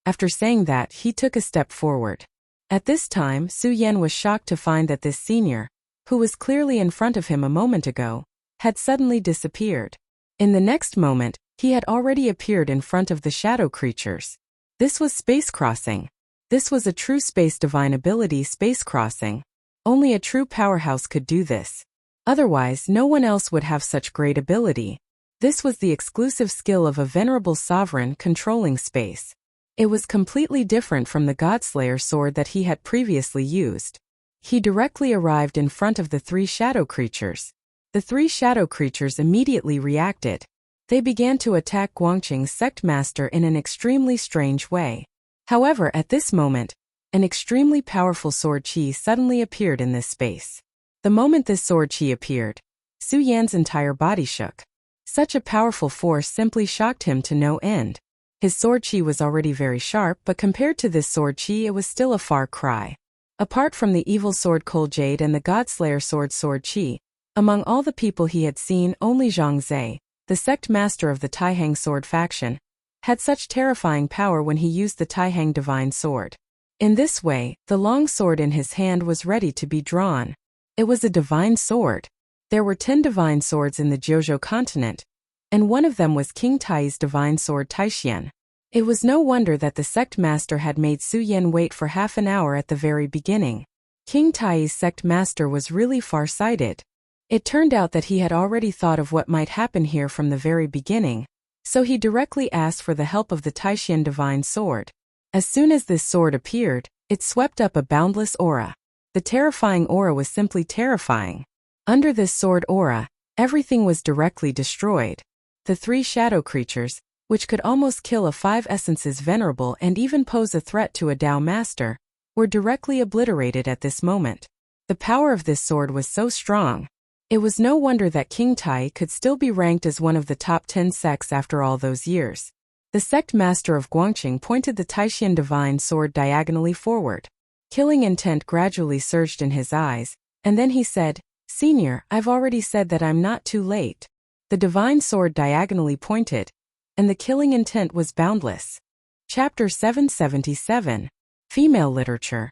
After saying that, he took a step forward. At this time, Su Yan was shocked to find that this senior, who was clearly in front of him a moment ago, had suddenly disappeared. In the next moment, he had already appeared in front of the shadow creatures. This was space crossing. This was a true space divine ability, space crossing. Only a true powerhouse could do this. Otherwise, no one else would have such great ability. This was the exclusive skill of a venerable sovereign controlling space. It was completely different from the Godslayer sword that he had previously used. He directly arrived in front of the 3 shadow creatures. The 3 shadow creatures immediately reacted. They began to attack Guangqing's sect master in an extremely strange way. However, at this moment, an extremely powerful sword qi suddenly appeared in this space. The moment this sword qi appeared, Su Yan's entire body shook. Such a powerful force simply shocked him to no end. His sword qi was already very sharp, but compared to this sword qi, it was still a far cry. Apart from the evil sword Cold Jade and the Godslayer sword qi, among all the people he had seen, only Zhang Zhe, the sect master of the Taihang sword faction, had such terrifying power when he used the Taihang divine sword. In this way, the long sword in his hand was ready to be drawn. It was a divine sword. There were 10 divine swords in the Jiuzhou continent, and one of them was King Tai's divine sword Taixian. It was no wonder that the sect master had made Su Yan wait for half an hour at the very beginning. King Tai's sect master was really far-sighted. It turned out that he had already thought of what might happen here from the very beginning, so he directly asked for the help of the Taixian divine sword. As soon as this sword appeared, it swept up a boundless aura. The terrifying aura was simply terrifying. Under this sword aura, everything was directly destroyed. The 3 shadow creatures, which could almost kill a 5 essences venerable and even pose a threat to a Tao master, were directly obliterated at this moment. The power of this sword was so strong. It was no wonder that King Tai could still be ranked as one of the top 10 sects after all those years. The sect master of Guangqing pointed the Taishan divine sword diagonally forward. Killing intent gradually surged in his eyes, and then he said, "Senior, I've already said that I'm not too late." The divine sword diagonally pointed, and the killing intent was boundless. Chapter 777. Female Literature.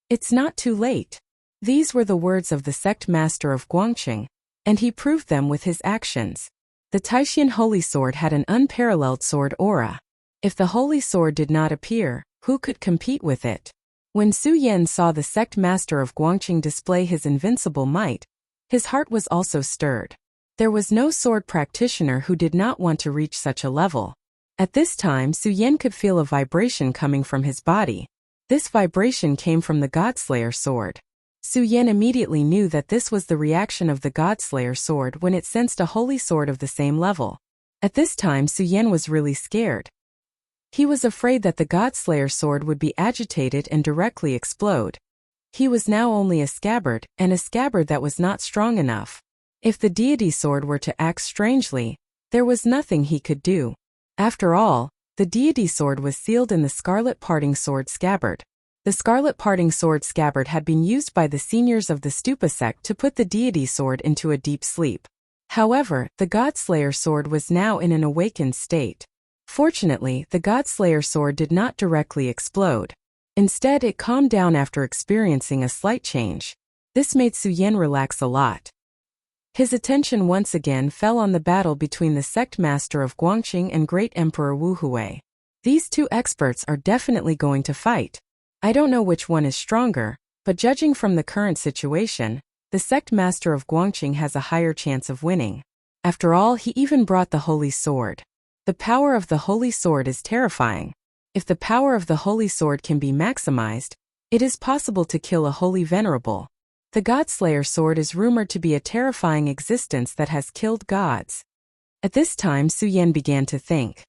It's not too late. These were the words of the sect master of Guangqing, and he proved them with his actions. The Taishan Holy Sword had an unparalleled sword aura. If the Holy Sword did not appear, who could compete with it? When Su Yan saw the sect master of Guangqing display his invincible might, his heart was also stirred. There was no sword practitioner who did not want to reach such a level. At this time, Su Yan could feel a vibration coming from his body. This vibration came from the Godslayer sword. Su Yan immediately knew that this was the reaction of the Godslayer sword when it sensed a holy sword of the same level. At this time, Su Yan was really scared. He was afraid that the Godslayer sword would be agitated and directly explode. He was now only a scabbard, and a scabbard that was not strong enough. If the deity sword were to act strangely, there was nothing he could do. After all, the deity sword was sealed in the scarlet parting sword scabbard. The scarlet parting sword scabbard had been used by the seniors of the Stupa sect to put the deity sword into a deep sleep. However, the Godslayer sword was now in an awakened state. Fortunately, the Godslayer sword did not directly explode. Instead, it calmed down after experiencing a slight change. This made Su Yan relax a lot. His attention once again fell on the battle between the sect master of Guangqing and Great Emperor Wu Hui. These two experts are definitely going to fight. I don't know which one is stronger, but judging from the current situation, the sect master of Guangqing has a higher chance of winning. After all, he even brought the holy sword. The power of the holy sword is terrifying. If the power of the holy sword can be maximized, it is possible to kill a holy venerable. The Godslayer sword is rumored to be a terrifying existence that has killed gods. At this time, Su Yan began to think.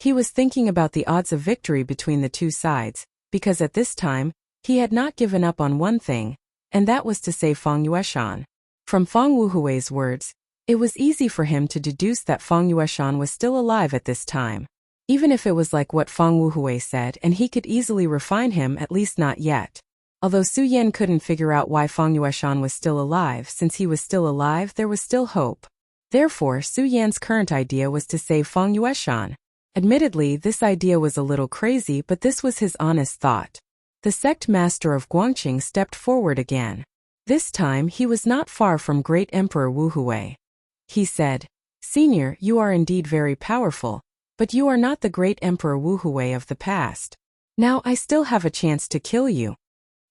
He was thinking about the odds of victory between the two sides, because at this time, he had not given up on one thing, and that was to save Feng Yueshan. From Feng Wuhui's words, it was easy for him to deduce that Feng Yueshan was still alive at this time. Even if it was like what Feng Wuhui said and he could easily refine him, at least not yet. Although Su Yan couldn't figure out why Feng Yueshan was still alive, since he was still alive there was still hope. Therefore, Su Yan's current idea was to save Feng Yueshan. Admittedly, this idea was a little crazy, but this was his honest thought. The sect master of Guangqing stepped forward again. This time, he was not far from Great Emperor Wu Hui. He said, "Senior, you are indeed very powerful, but you are not the Great Emperor Wu Hui of the past. Now I still have a chance to kill you."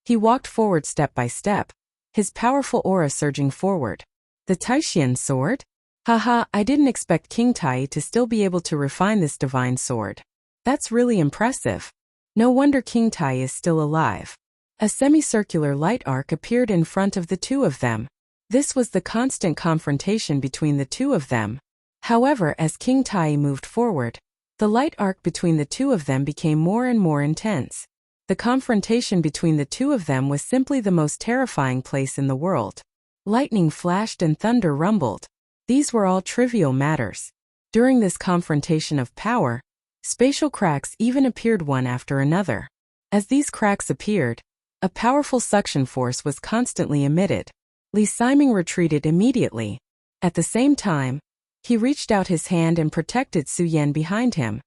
He walked forward step by step, his powerful aura surging forward. The Taishan sword? Haha, I didn't expect King Tai to still be able to refine this divine sword. That's really impressive. No wonder King Tai is still alive. A semicircular light arc appeared in front of the two of them. This was the constant confrontation between the two of them. However, as King Tai moved forward, the light arc between the two of them became more and more intense. The confrontation between the two of them was simply the most terrifying place in the world. Lightning flashed and thunder rumbled. These were all trivial matters. During this confrontation of power, spatial cracks even appeared one after another. As these cracks appeared, a powerful suction force was constantly emitted. Li Siming retreated immediately. At the same time, he reached out his hand and protected Su Yan behind him.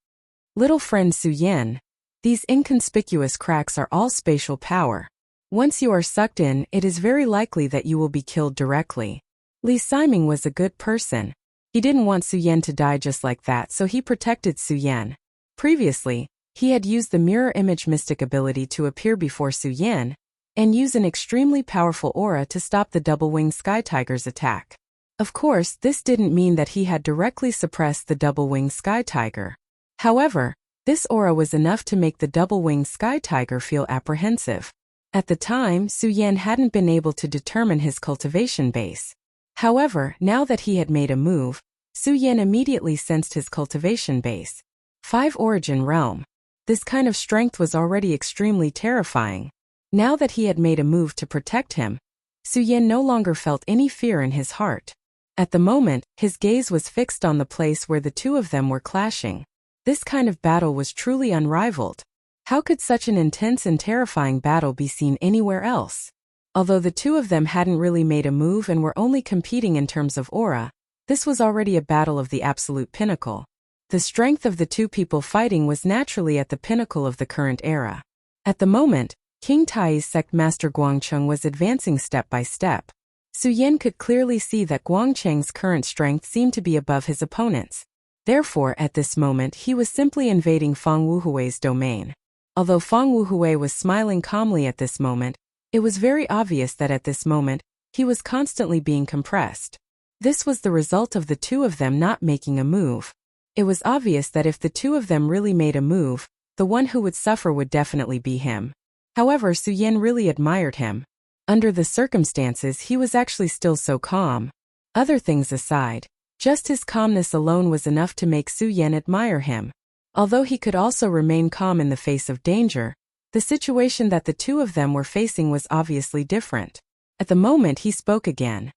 Little friend Su Yan, these inconspicuous cracks are all spatial power. Once you are sucked in, it is very likely that you will be killed directly. Li Siming was a good person. He didn't want Su Yan to die just like that, so he protected Su Yan. Previously, he had used the mirror image mystic ability to appear before Su Yan, and use an extremely powerful aura to stop the double-winged sky tiger's attack. Of course, this didn't mean that he had directly suppressed the double-winged sky tiger. However, this aura was enough to make the double-winged sky tiger feel apprehensive. At the time, Su Yan hadn't been able to determine his cultivation base. However, now that he had made a move, Su Yan immediately sensed his cultivation base. 5 Origin Realm. This kind of strength was already extremely terrifying. Now that he had made a move to protect him, Su Yin no longer felt any fear in his heart. At the moment, his gaze was fixed on the place where the two of them were clashing. This kind of battle was truly unrivaled. How could such an intense and terrifying battle be seen anywhere else? Although the two of them hadn't really made a move and were only competing in terms of aura, this was already a battle of the absolute pinnacle. The strength of the two people fighting was naturally at the pinnacle of the current era. At the moment, King Tai's sect master Guangcheng was advancing step by step. Su Yin could clearly see that Guangcheng's current strength seemed to be above his opponent's. Therefore, at this moment he was simply invading Fang Wuhui's domain. Although Fang Wuhui was smiling calmly at this moment, it was very obvious that at this moment, he was constantly being compressed. This was the result of the two of them not making a move. It was obvious that if the two of them really made a move, the one who would suffer would definitely be him. However, Su Yin really admired him. Under the circumstances, he was actually still so calm. Other things aside, just his calmness alone was enough to make Su Yin admire him. Although he could also remain calm in the face of danger, the situation that the two of them were facing was obviously different. At the moment he spoke again.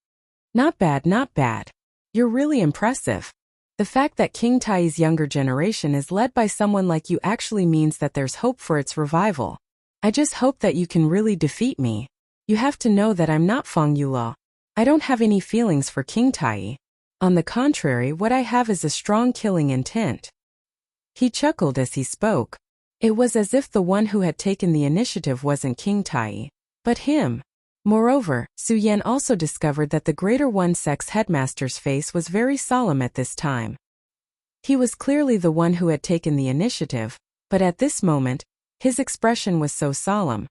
Not bad, not bad. You're really impressive. The fact that King Tai's younger generation is led by someone like you actually means that there's hope for its revival. I just hope that you can really defeat me. You have to know that I'm not Fang Yulao. I don't have any feelings for King Tai. On the contrary, what I have is a strong killing intent. He chuckled as he spoke. It was as if the one who had taken the initiative wasn't King Tai, but him. Moreover, Su Yin also discovered that the Greater One Sect's headmaster's face was very solemn at this time. He was clearly the one who had taken the initiative, but at this moment, his expression was so solemn.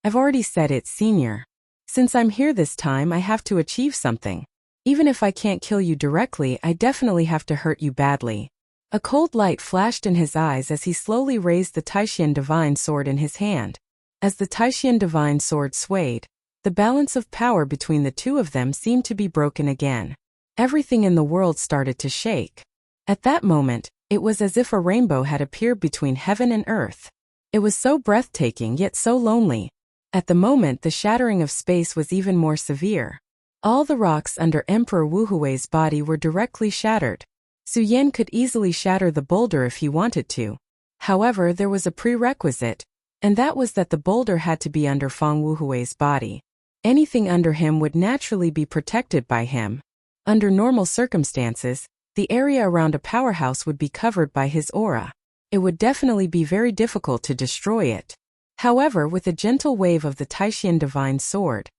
I've already said it, Senior. Since I'm here this time, I have to achieve something. Even if I can't kill you directly, I definitely have to hurt you badly. A cold light flashed in his eyes as he slowly raised the Taishan Divine Sword in his hand. As the Taishan Divine Sword swayed, the balance of power between the two of them seemed to be broken again. Everything in the world started to shake. At that moment, it was as if a rainbow had appeared between heaven and earth. It was so breathtaking yet so lonely. At the moment, the shattering of space was even more severe. All the rocks under Emperor Wuhui's body were directly shattered. Su Yin could easily shatter the boulder if he wanted to. However, there was a prerequisite, and that was that the boulder had to be under Fang Wuhui's body. Anything under him would naturally be protected by him. Under normal circumstances, the area around a powerhouse would be covered by his aura. It would definitely be very difficult to destroy it. However, with a gentle wave of the Taishan Divine Sword,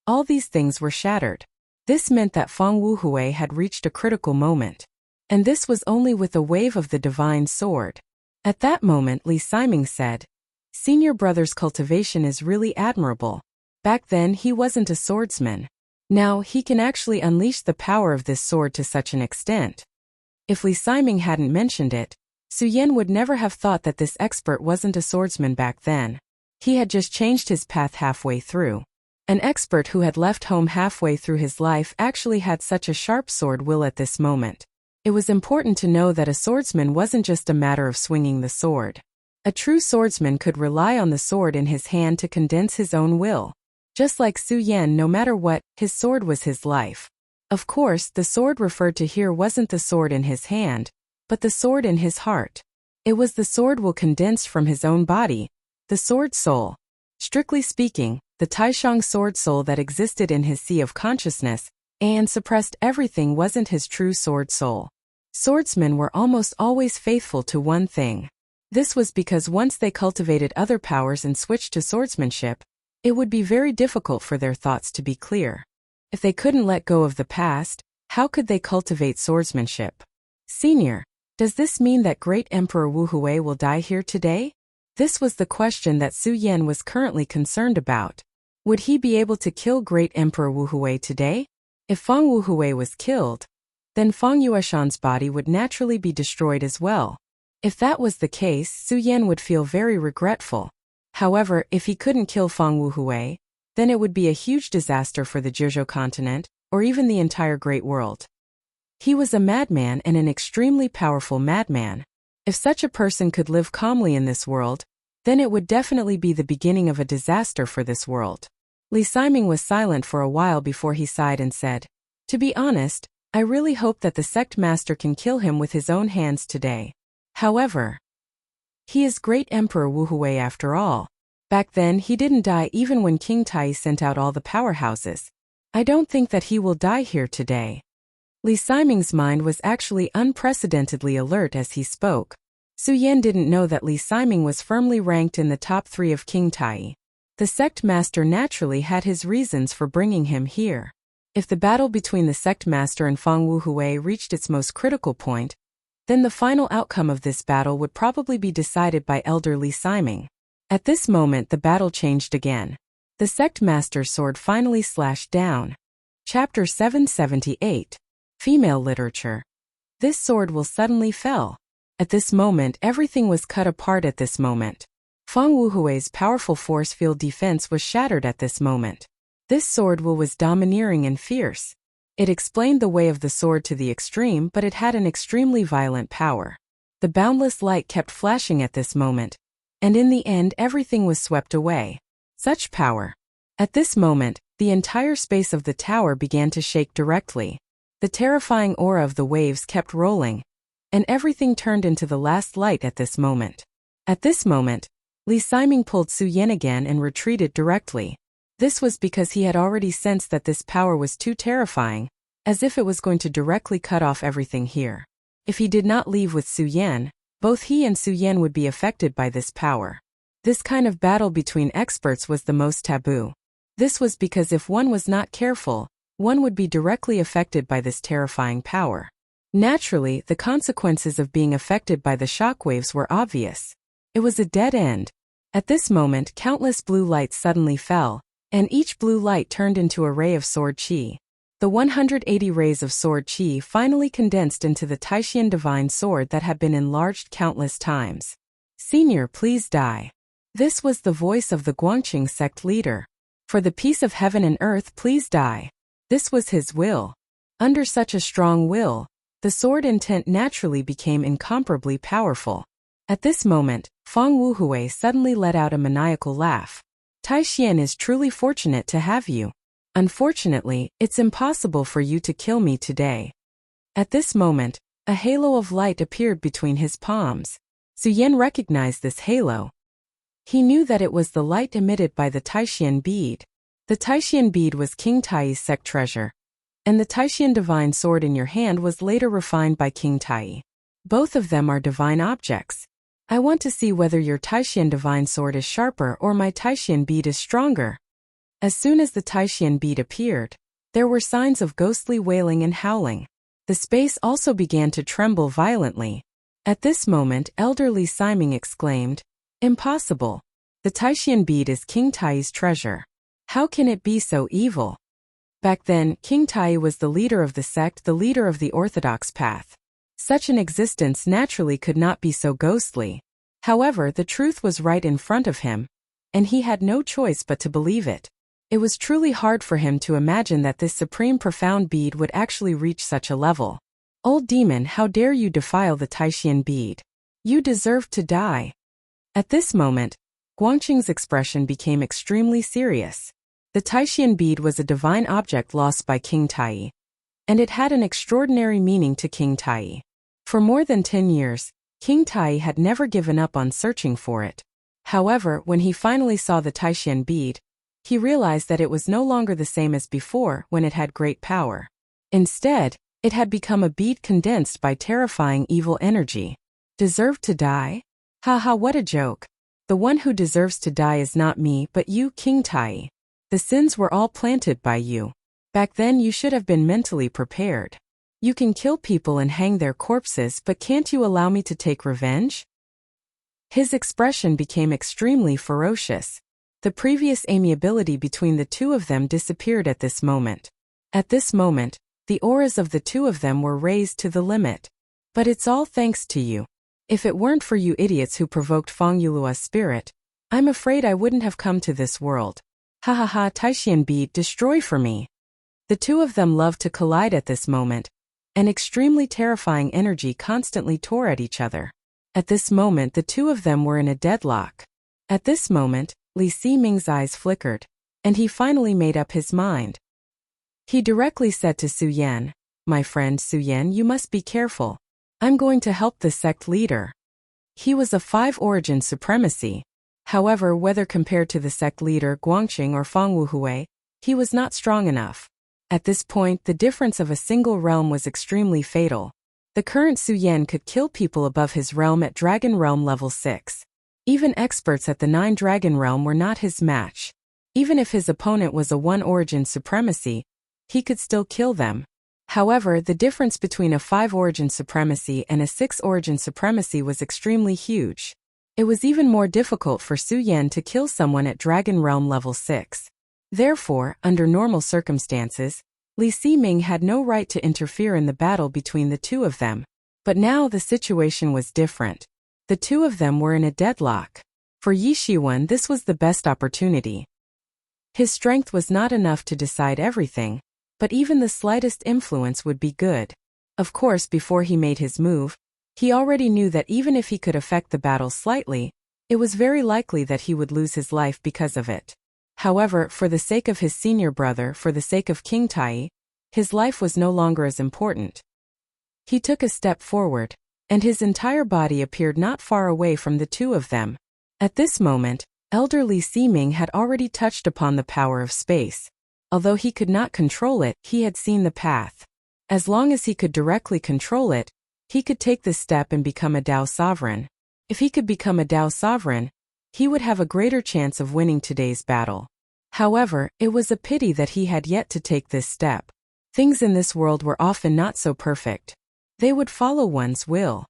all these things were shattered. This meant that Fang Wuhui had reached a critical moment. And this was only with a wave of the Divine Sword. At that moment, Li Siming said, Senior brother's cultivation is really admirable. Back then, he wasn't a swordsman. Now, he can actually unleash the power of this sword to such an extent. If Li Siming hadn't mentioned it, Su Yin would never have thought that this expert wasn't a swordsman back then. He had just changed his path halfway through. An expert who had left home halfway through his life actually had such a sharp sword will at this moment. It was important to know that a swordsman wasn't just a matter of swinging the sword. A true swordsman could rely on the sword in his hand to condense his own will. Just like Su Yin, no matter what, his sword was his life. Of course, the sword referred to here wasn't the sword in his hand, but the sword in his heart. It was the sword will condensed from his own body, the sword soul. Strictly speaking, the Taishang sword soul that existed in his sea of consciousness and suppressed everything wasn't his true sword soul. Swordsmen were almost always faithful to one thing. This was because once they cultivated other powers and switched to swordsmanship, it would be very difficult for their thoughts to be clear. If they couldn't let go of the past, how could they cultivate swordsmanship? Senior, does this mean that Great Emperor Wuhui will die here today? This was the question that Su Yin was currently concerned about. Would he be able to kill Great Emperor Wuhui today? If Fang Wuhui was killed, then Fang Yueshan's body would naturally be destroyed as well. If that was the case, Su Yin would feel very regretful. However, if he couldn't kill Fang Wuhui, then it would be a huge disaster for the Jizhou continent, or even the entire Great World. He was a madman and an extremely powerful madman. If such a person could live calmly in this world, then it would definitely be the beginning of a disaster for this world. Li Siming was silent for a while before he sighed and said, "To be honest, I really hope that the sect master can kill him with his own hands today. However, he is great Emperor Wu Hui after all. Back then he didn't die even when King Tai sent out all the powerhouses. I don't think that he will die here today." Li Siming's mind was actually unprecedentedly alert as he spoke. Su Yan didn't know that Li Siming was firmly ranked in the top 3 of King Tai. The sect master naturally had his reasons for bringing him here. If the battle between the sect master and Fang Wu Hui reached its most critical point, then the final outcome of this battle would probably be decided by Elder Li Siming. At this moment the battle changed again. The sect master's sword finally slashed down. Chapter 778. Female Literature. This sword will suddenly fell. At this moment everything was cut apart at this moment. Fang Wuhui's powerful force field defense was shattered at this moment. This sword was domineering and fierce. It explained the way of the sword to the extreme, but it had an extremely violent power. The boundless light kept flashing at this moment, and in the end everything was swept away. Such power. At this moment, the entire space of the tower began to shake directly. The terrifying aura of the waves kept rolling, and everything turned into the last light at this moment. At this moment, Li Siming pulled Su Yan again and retreated directly. This was because he had already sensed that this power was too terrifying, as if it was going to directly cut off everything here. If he did not leave with Su Yan, both he and Su Yan would be affected by this power. This kind of battle between experts was the most taboo. This was because if one was not careful, one would be directly affected by this terrifying power. Naturally, the consequences of being affected by the shockwaves were obvious. It was a dead end. At this moment, countless blue lights suddenly fell, and each blue light turned into a ray of sword qi. The 180 rays of sword qi finally condensed into the Taishan divine sword that had been enlarged countless times. "Senior, please die." This was the voice of the Guangqing sect leader. "For the peace of heaven and earth, please die." This was his will. Under such a strong will, the sword intent naturally became incomparably powerful. At this moment, Fang Wuhui suddenly let out a maniacal laugh. "Taishan is truly fortunate to have you. Unfortunately, it's impossible for you to kill me today." At this moment, a halo of light appeared between his palms. Su Yan recognized this halo. He knew that it was the light emitted by the Taishan bead. The Taishan bead was King Tai's sect treasure, and the Taishan divine sword in your hand was later refined by King Tai. Both of them are divine objects. I want to see whether your Taishan divine sword is sharper or my Taishan bead is stronger. As soon as the Taishan bead appeared, there were signs of ghostly wailing and howling. The space also began to tremble violently. At this moment, Elder Li Siming exclaimed, "Impossible. The Taishan bead is King Tai's treasure. How can it be so evil?" Back then, King Tai was the leader of the sect, the leader of the orthodox path. Such an existence naturally could not be so ghostly. However, the truth was right in front of him, and he had no choice but to believe it. It was truly hard for him to imagine that this supreme profound bead would actually reach such a level. "Old demon, how dare you defile the Taishan bead? You deserve to die." At this moment, Guangqing's expression became extremely serious. The Taishan bead was a divine object lost by King Tai, and it had an extraordinary meaning to King Tai. For more than 10 years, King Tai had never given up on searching for it. However, when he finally saw the Taishan bead, he realized that it was no longer the same as before when it had great power. Instead, it had become a bead condensed by terrifying evil energy. "Deserve to die? Haha, what a joke. The one who deserves to die is not me but you, King Tai. The sins were all planted by you. Back then you should have been mentally prepared. You can kill people and hang their corpses, but can't you allow me to take revenge?" His expression became extremely ferocious. The previous amiability between the two of them disappeared at this moment. At this moment, the auras of the two of them were raised to the limit. "But it's all thanks to you. If it weren't for you idiots who provoked Fang Yulua's spirit, I'm afraid I wouldn't have come to this world. Ha ha ha, Taishan bead, destroy for me." The two of them loved to collide at this moment. An extremely terrifying energy constantly tore at each other. At this moment the two of them were in a deadlock. At this moment, Li Siming's eyes flickered, and he finally made up his mind. He directly said to Su Yan, "My friend Su Yan, you must be careful. I'm going to help the sect leader." He was a 5-origin supremacy. However, whether compared to the sect leader Guangqing or Fang Wuhui, he was not strong enough. At this point, the difference of a single realm was extremely fatal. The current Su Yan could kill people above his realm at Dragon Realm level 6. Even experts at the 9 Dragon Realm were not his match. Even if his opponent was a 1-origin supremacy, he could still kill them. However, the difference between a 5-origin supremacy and a 6-origin supremacy was extremely huge. It was even more difficult for Su Yan to kill someone at Dragon Realm level 6. Therefore, under normal circumstances, Li Siming had no right to interfere in the battle between the two of them. But now the situation was different. The two of them were in a deadlock. For Yi Shiwen, this was the best opportunity. His strength was not enough to decide everything, but even the slightest influence would be good. Of course, before he made his move, he already knew that even if he could affect the battle slightly, it was very likely that he would lose his life because of it. However, for the sake of his senior brother, for the sake of King Tai, his life was no longer as important. He took a step forward, and his entire body appeared not far away from the two of them. At this moment, Elder Li Siming had already touched upon the power of space. Although he could not control it, he had seen the path. As long as he could directly control it, he could take this step and become a Dao sovereign. If he could become a Dao sovereign, he would have a greater chance of winning today's battle. However, it was a pity that he had yet to take this step. Things in this world were often not so perfect. They would follow one's will.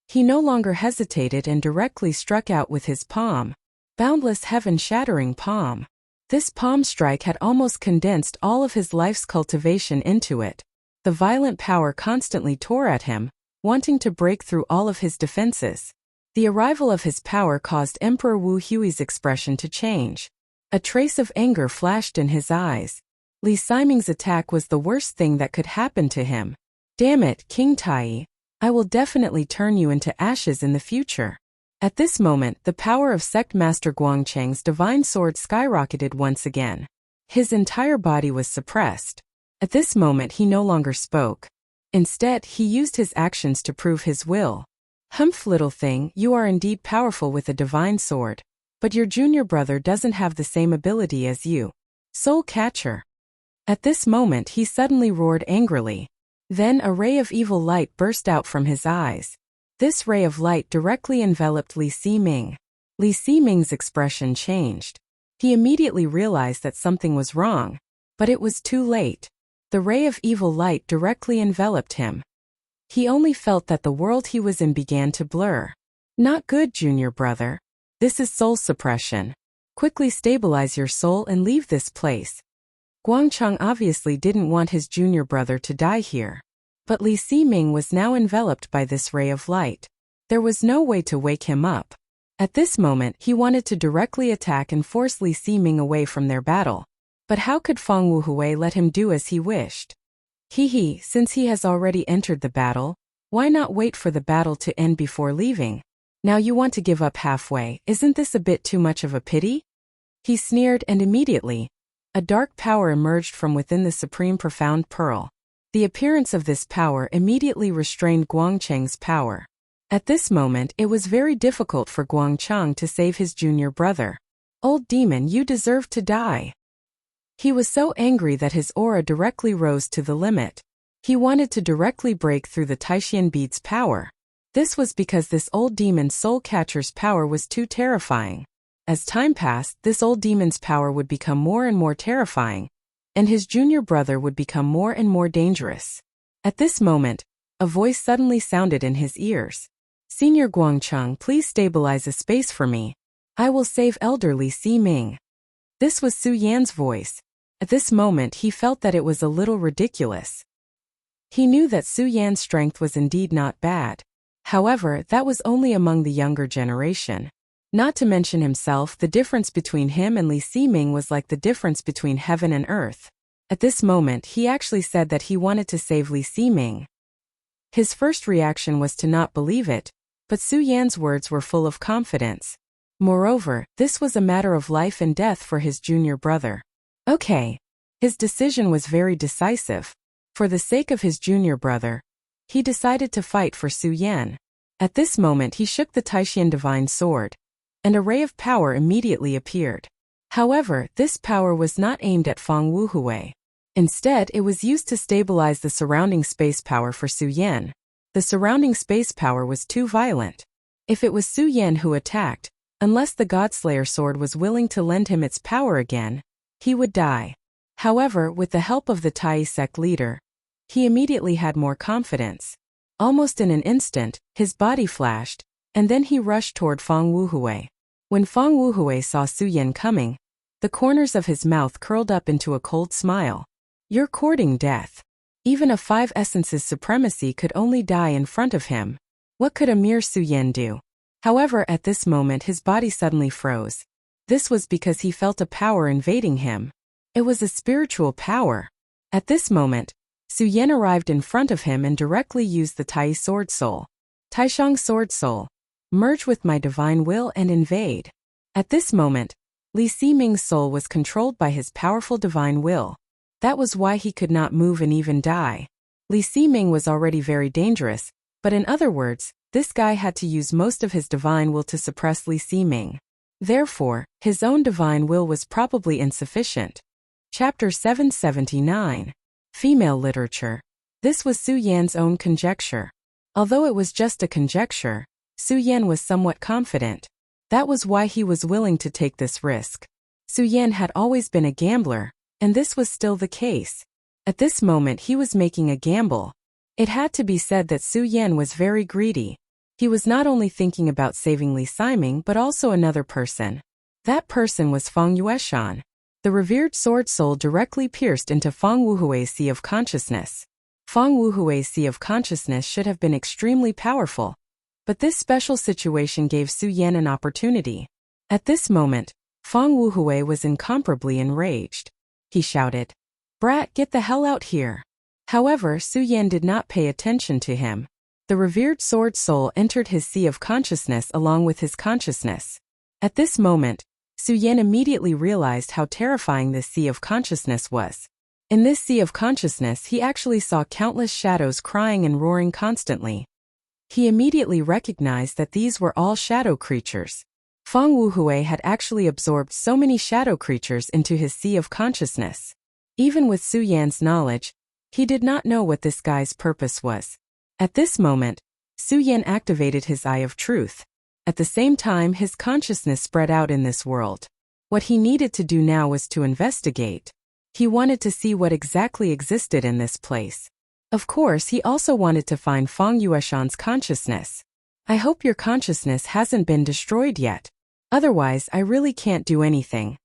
He no longer hesitated and directly struck out with his palm. Boundless heaven-shattering palm. This palm strike had almost condensed all of his life's cultivation into it. The violent power constantly tore at him, wanting to break through all of his defenses. The arrival of his power caused Emperor Wu Hui's expression to change. A trace of anger flashed in his eyes. Li Siming's attack was the worst thing that could happen to him. Damn it, King Tai, I will definitely turn you into ashes in the future. At this moment, the power of Sect Master Guangcheng's divine sword skyrocketed once again. His entire body was suppressed. At this moment, he no longer spoke. Instead, he used his actions to prove his will. Humph, little thing, you are indeed powerful with a divine sword. But your junior brother doesn't have the same ability as you. Soul Catcher. At this moment, he suddenly roared angrily. Then a ray of evil light burst out from his eyes. This ray of light directly enveloped Li Siming. Li Siming's expression changed. He immediately realized that something was wrong. But it was too late. The ray of evil light directly enveloped him. He only felt that the world he was in began to blur. Not good, junior brother. This is soul suppression. Quickly stabilize your soul and leave this place. Guangcheng obviously didn't want his junior brother to die here. But Li Siming was now enveloped by this ray of light. There was no way to wake him up. At this moment, he wanted to directly attack and force Li Siming away from their battle. But how could Fang Wuhui let him do as he wished? Since he has already entered the battle, why not wait for the battle to end before leaving? Now you want to give up halfway, isn't this a bit too much of a pity? He sneered, and immediately, a dark power emerged from within the Supreme Profound Pearl. The appearance of this power immediately restrained Guangcheng's power. At this moment, it was very difficult for Guangcheng to save his junior brother. Old demon, you deserve to die. He was so angry that his aura directly rose to the limit. He wanted to directly break through the Taishan bead's power. This was because this old demon's soul catcher's power was too terrifying. As time passed, this old demon's power would become more and more terrifying, and his junior brother would become more and more dangerous. At this moment, a voice suddenly sounded in his ears. Senior Guangcheng, please stabilize a space for me. I will save Elder Li Siming. This was Su Yan's voice. At this moment, he felt that it was a little ridiculous. He knew that Su Yan's strength was indeed not bad. However, that was only among the younger generation. Not to mention himself, the difference between him and Li Siming was like the difference between heaven and earth. At this moment, he actually said that he wanted to save Li Siming. His first reaction was to not believe it, but Su Yan's words were full of confidence. Moreover, this was a matter of life and death for his junior brother. Okay. His decision was very decisive. For the sake of his junior brother, he decided to fight for Su Yan. At this moment he shook the Taishan divine sword. An array of power immediately appeared. However, this power was not aimed at Fang Wuhui. Instead, it was used to stabilize the surrounding space power for Su Yan. The surrounding space power was too violent. If it was Su Yan who attacked, unless the Godslayer sword was willing to lend him its power again, he would die. However, with the help of the Tai sect leader, he immediately had more confidence. Almost in an instant, his body flashed, and then he rushed toward Fang Wuhui. When Fang Wuhui saw Su Yan coming, the corners of his mouth curled up into a cold smile. You're courting death. Even a 5 essences supremacy could only die in front of him. What could a mere Su Yan do? However, at this moment his body suddenly froze. This was because he felt a power invading him. It was a spiritual power. At this moment, Su Yan arrived in front of him and directly used the Tai Sword Soul. Taishang Sword Soul. Merge with my divine will and invade. At this moment, Li Siming's soul was controlled by his powerful divine will. That was why he could not move and even die. Li Siming was already very dangerous, but in other words, this guy had to use most of his divine will to suppress Li Siming. Therefore, his own divine will was probably insufficient. Chapter 779. Female Literature. This was Su Yan's own conjecture. Although it was just a conjecture, Su Yan was somewhat confident. That was why he was willing to take this risk. Su Yan had always been a gambler, and this was still the case. At this moment he was making a gamble. It had to be said that Su Yan was very greedy. He was not only thinking about saving Li Siming but also another person. That person was Fang Yueshan. The revered sword soul directly pierced into Fang Wuhui's sea of consciousness. Fang Wuhui's sea of consciousness should have been extremely powerful. But this special situation gave Su Yan an opportunity. At this moment, Fang Wuhui was incomparably enraged. He shouted, "Brat, get the hell out here!" However, Su Yan did not pay attention to him. The revered sword soul entered his sea of consciousness along with his consciousness. At this moment, Su Yan immediately realized how terrifying this sea of consciousness was. In this sea of consciousness he actually saw countless shadows crying and roaring constantly. He immediately recognized that these were all shadow creatures. Fang Wuhui had actually absorbed so many shadow creatures into his sea of consciousness. Even with Su Yan's knowledge, he did not know what this guy's purpose was. At this moment, Su Yan activated his Eye of Truth. At the same time, his consciousness spread out in this world. What he needed to do now was to investigate. He wanted to see what exactly existed in this place. Of course, he also wanted to find Fang Yueshan's consciousness. I hope your consciousness hasn't been destroyed yet. Otherwise, I really can't do anything.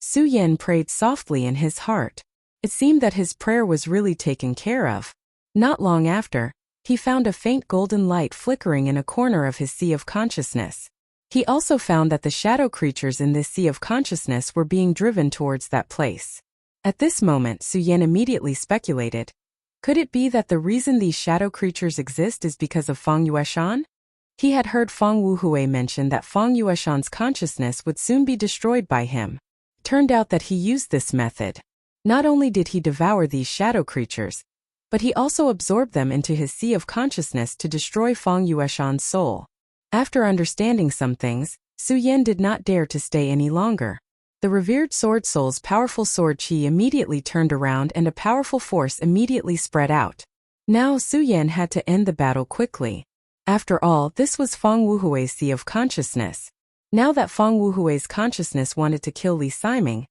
Su Yan prayed softly in his heart. It seemed that his prayer was really taken care of. Not long after, he found a faint golden light flickering in a corner of his sea of consciousness. He also found that the shadow creatures in this sea of consciousness were being driven towards that place. At this moment, Su Yan immediately speculated. Could it be that the reason these shadow creatures exist is because of Fang Yueshan? He had heard Fang Wuhui mention that Fang Yueshan's consciousness would soon be destroyed by him. Turned out that he used this method. Not only did he devour these shadow creatures, but he also absorbed them into his sea of consciousness to destroy Fang Yueshan's soul. After understanding some things, Su Yan did not dare to stay any longer. The revered sword soul's powerful sword qi immediately turned around and a powerful force immediately spread out. Now Su Yan had to end the battle quickly. After all, this was Fang Wuhui's sea of consciousness. Now that Fang Wuhui's consciousness wanted to kill Li Siming,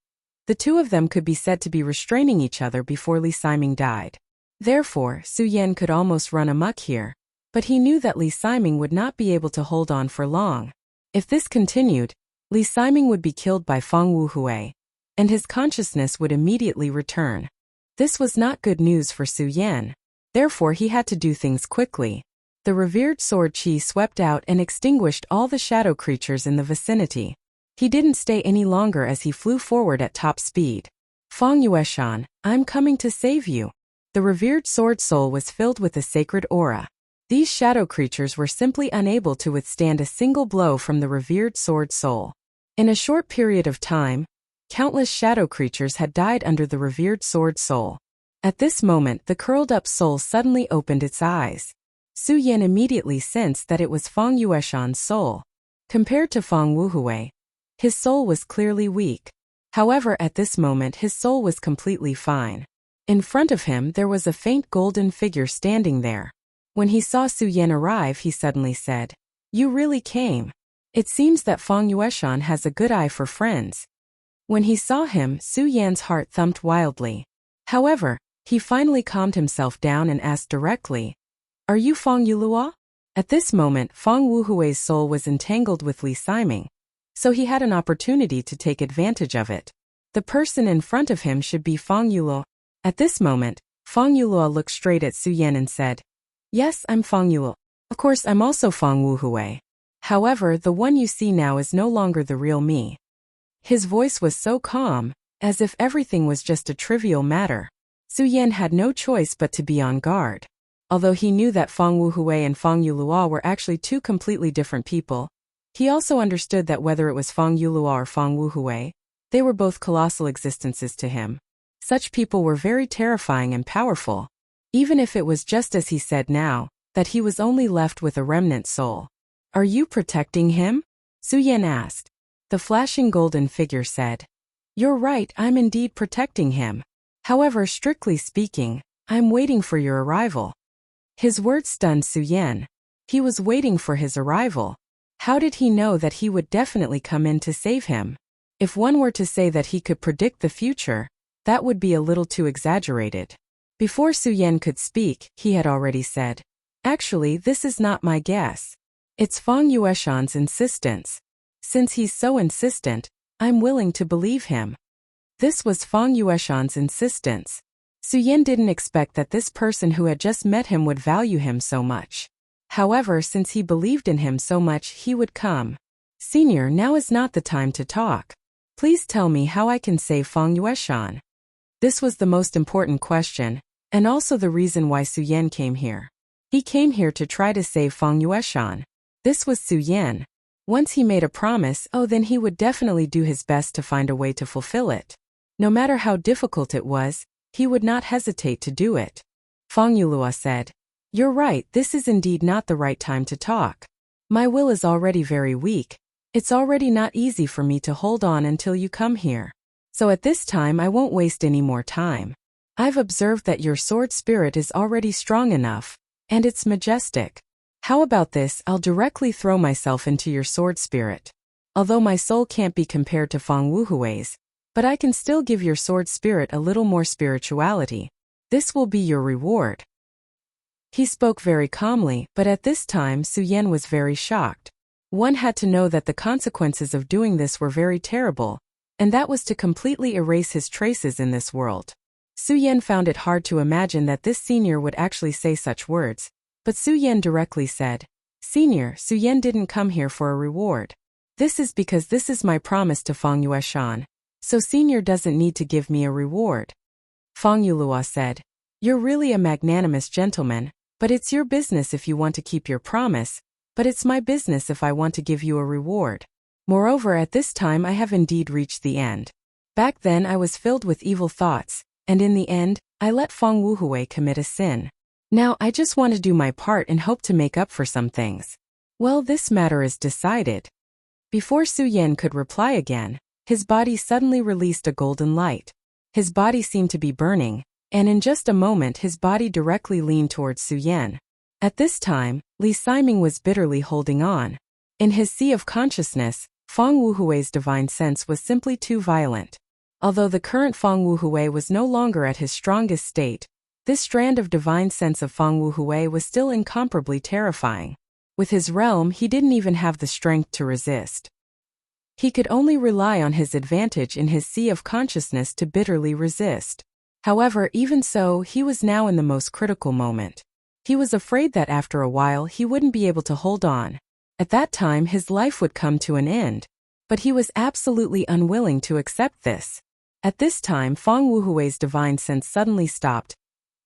the two of them could be said to be restraining each other before Li Siming died. Therefore, Su Yan could almost run amok here. But he knew that Li Siming would not be able to hold on for long. If this continued, Li Siming would be killed by Fang Wuhui, and his consciousness would immediately return. This was not good news for Su Yan. Therefore he had to do things quickly. The revered sword qi swept out and extinguished all the shadow creatures in the vicinity. He didn't stay any longer as he flew forward at top speed. Fang Yueshan, I'm coming to save you. The revered sword soul was filled with a sacred aura. These shadow creatures were simply unable to withstand a single blow from the revered sword soul. In a short period of time, countless shadow creatures had died under the revered sword soul. At this moment, the curled-up soul suddenly opened its eyes. Su Yan immediately sensed that it was Feng Yueshan's soul. Compared to Feng Wuhui, his soul was clearly weak. However, at this moment his soul was completely fine. In front of him there was a faint golden figure standing there. When he saw Su Yan arrive, he suddenly said, "You really came. It seems that Feng Yueshan has a good eye for friends." When he saw him, Su Yan's heart thumped wildly. However, he finally calmed himself down and asked directly, "Are you Feng Yulua?" At this moment, Feng Wuhui's soul was entangled with Li Siming, so he had an opportunity to take advantage of it. The person in front of him should be Feng Yulua. At this moment, Feng Yulua looked straight at Su Yan and said, "Yes, I'm Feng Yulua. Of course, I'm also Feng Wuhui. However, the one you see now is no longer the real me." His voice was so calm, as if everything was just a trivial matter. Su Yan had no choice but to be on guard. Although he knew that Feng Wuhui and Feng Yulua were actually two completely different people, he also understood that whether it was Feng Yulua or Feng Wuhui, they were both colossal existences to him. Such people were very terrifying and powerful. Even if it was just as he said now, that he was only left with a remnant soul. "Are you protecting him?" Su Yan asked. The flashing golden figure said, "You're right, I'm indeed protecting him. However, strictly speaking, I'm waiting for your arrival." His words stunned Su Yan. He was waiting for his arrival. How did he know that he would definitely come in to save him? If one were to say that he could predict the future, that would be a little too exaggerated. Before Su Yan could speak, he had already said, "Actually, this is not my guess. It's Feng Yueshan's insistence. Since he's so insistent, I'm willing to believe him." This was Feng Yueshan's insistence. Su Yan didn't expect that this person who had just met him would value him so much. However, since he believed in him so much, he would come. "Senior, now is not the time to talk. Please tell me how I can save Feng Yueshan." This was the most important question, and also the reason why Su Yan came here. He came here to try to save Feng Yueshan. This was Su Yan. Once he made a promise, then he would definitely do his best to find a way to fulfill it. No matter how difficult it was, he would not hesitate to do it. Feng Yulua said, "You're right, this is indeed not the right time to talk. My will is already very weak. It's already not easy for me to hold on until you come here. So at this time I won't waste any more time. I've observed that your sword spirit is already strong enough, and it's majestic. How about this? I'll directly throw myself into your sword spirit. Although my soul can't be compared to Feng Wuhui's, but I can still give your sword spirit a little more spirituality. This will be your reward." He spoke very calmly, but at this time Su Yan was very shocked. One had to know that the consequences of doing this were very terrible, and that was to completely erase his traces in this world. Su Yan found it hard to imagine that this senior would actually say such words, but Su Yan directly said, "Senior, Su Yan didn't come here for a reward. This is because this is my promise to Feng Yueshan, so senior doesn't need to give me a reward." Feng Yulua said, "You're really a magnanimous gentleman, but it's your business if you want to keep your promise, but it's my business if I want to give you a reward. Moreover, at this time I have indeed reached the end. Back then I was filled with evil thoughts, and in the end, I let Feng Wuhui commit a sin. Now I just want to do my part and hope to make up for some things. Well, this matter is decided." Before Su Yan could reply again, his body suddenly released a golden light. His body seemed to be burning, and in just a moment his body directly leaned towards Su Yan. At this time, Li Siming was bitterly holding on. In his sea of consciousness, Feng Wuhui's divine sense was simply too violent. Although the current Feng Wuhui was no longer at his strongest state, this strand of divine sense of Feng Wuhui was still incomparably terrifying. With his realm, he didn't even have the strength to resist. He could only rely on his advantage in his sea of consciousness to bitterly resist. However, even so, he was now in the most critical moment. He was afraid that after a while he wouldn't be able to hold on. At that time his life would come to an end. But he was absolutely unwilling to accept this. At this time Feng Wuhui's divine sense suddenly stopped.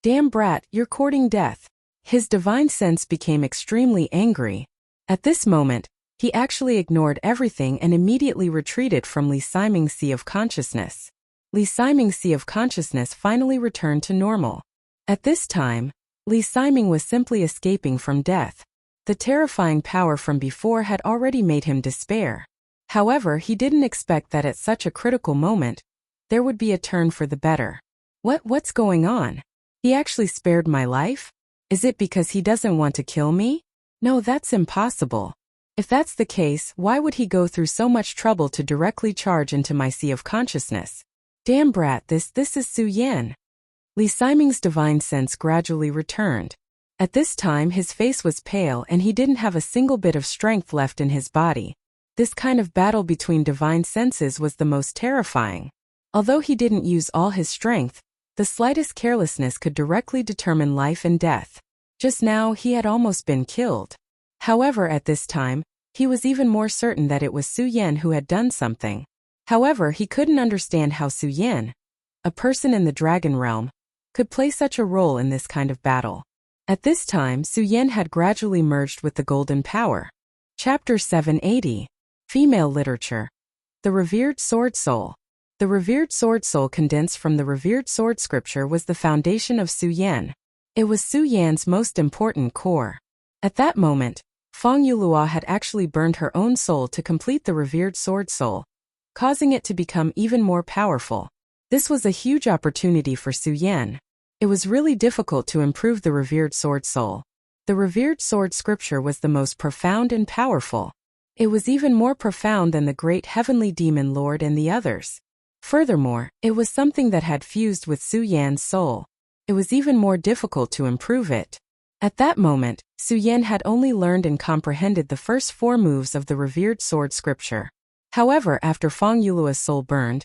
"Damn brat, you're courting death." His divine sense became extremely angry. At this moment, he actually ignored everything and immediately retreated from Li Siming's sea of consciousness. Li Siming's sea of consciousness finally returned to normal. At this time, Li Siming was simply escaping from death. The terrifying power from before had already made him despair. However, he didn't expect that at such a critical moment, there would be a turn for the better. What's going on? He actually spared my life? Is it because he doesn't want to kill me? No, that's impossible. If that's the case, why would he go through so much trouble to directly charge into my sea of consciousness? Damn brat, this is Su Yan. Li Siming's divine sense gradually returned. At this time his face was pale and he didn't have a single bit of strength left in his body. This kind of battle between divine senses was the most terrifying. Although he didn't use all his strength, the slightest carelessness could directly determine life and death. Just now he had almost been killed. However, at this time, he was even more certain that it was Su Yan who had done something. However, he couldn't understand how Su Yan, a person in the dragon realm, could play such a role in this kind of battle. At this time, Su Yan had gradually merged with the golden power. Chapter 780. Female Literature. The Revered Sword Soul. The Revered Sword Soul condensed from the Revered Sword Scripture was the foundation of Su Yan. It was Su Yan's most important core. At that moment, Feng Yulua had actually burned her own soul to complete the Revered Sword Soul, causing it to become even more powerful. This was a huge opportunity for Su Yan. It was really difficult to improve the Revered Sword Soul. The Revered Sword Scripture was the most profound and powerful. It was even more profound than the great heavenly demon lord and the others. Furthermore, it was something that had fused with Su Yan's soul. It was even more difficult to improve it. At that moment, Su Yan had only learned and comprehended the first 4 moves of the Revered Sword Scripture. However, after Feng Yulua's soul burned,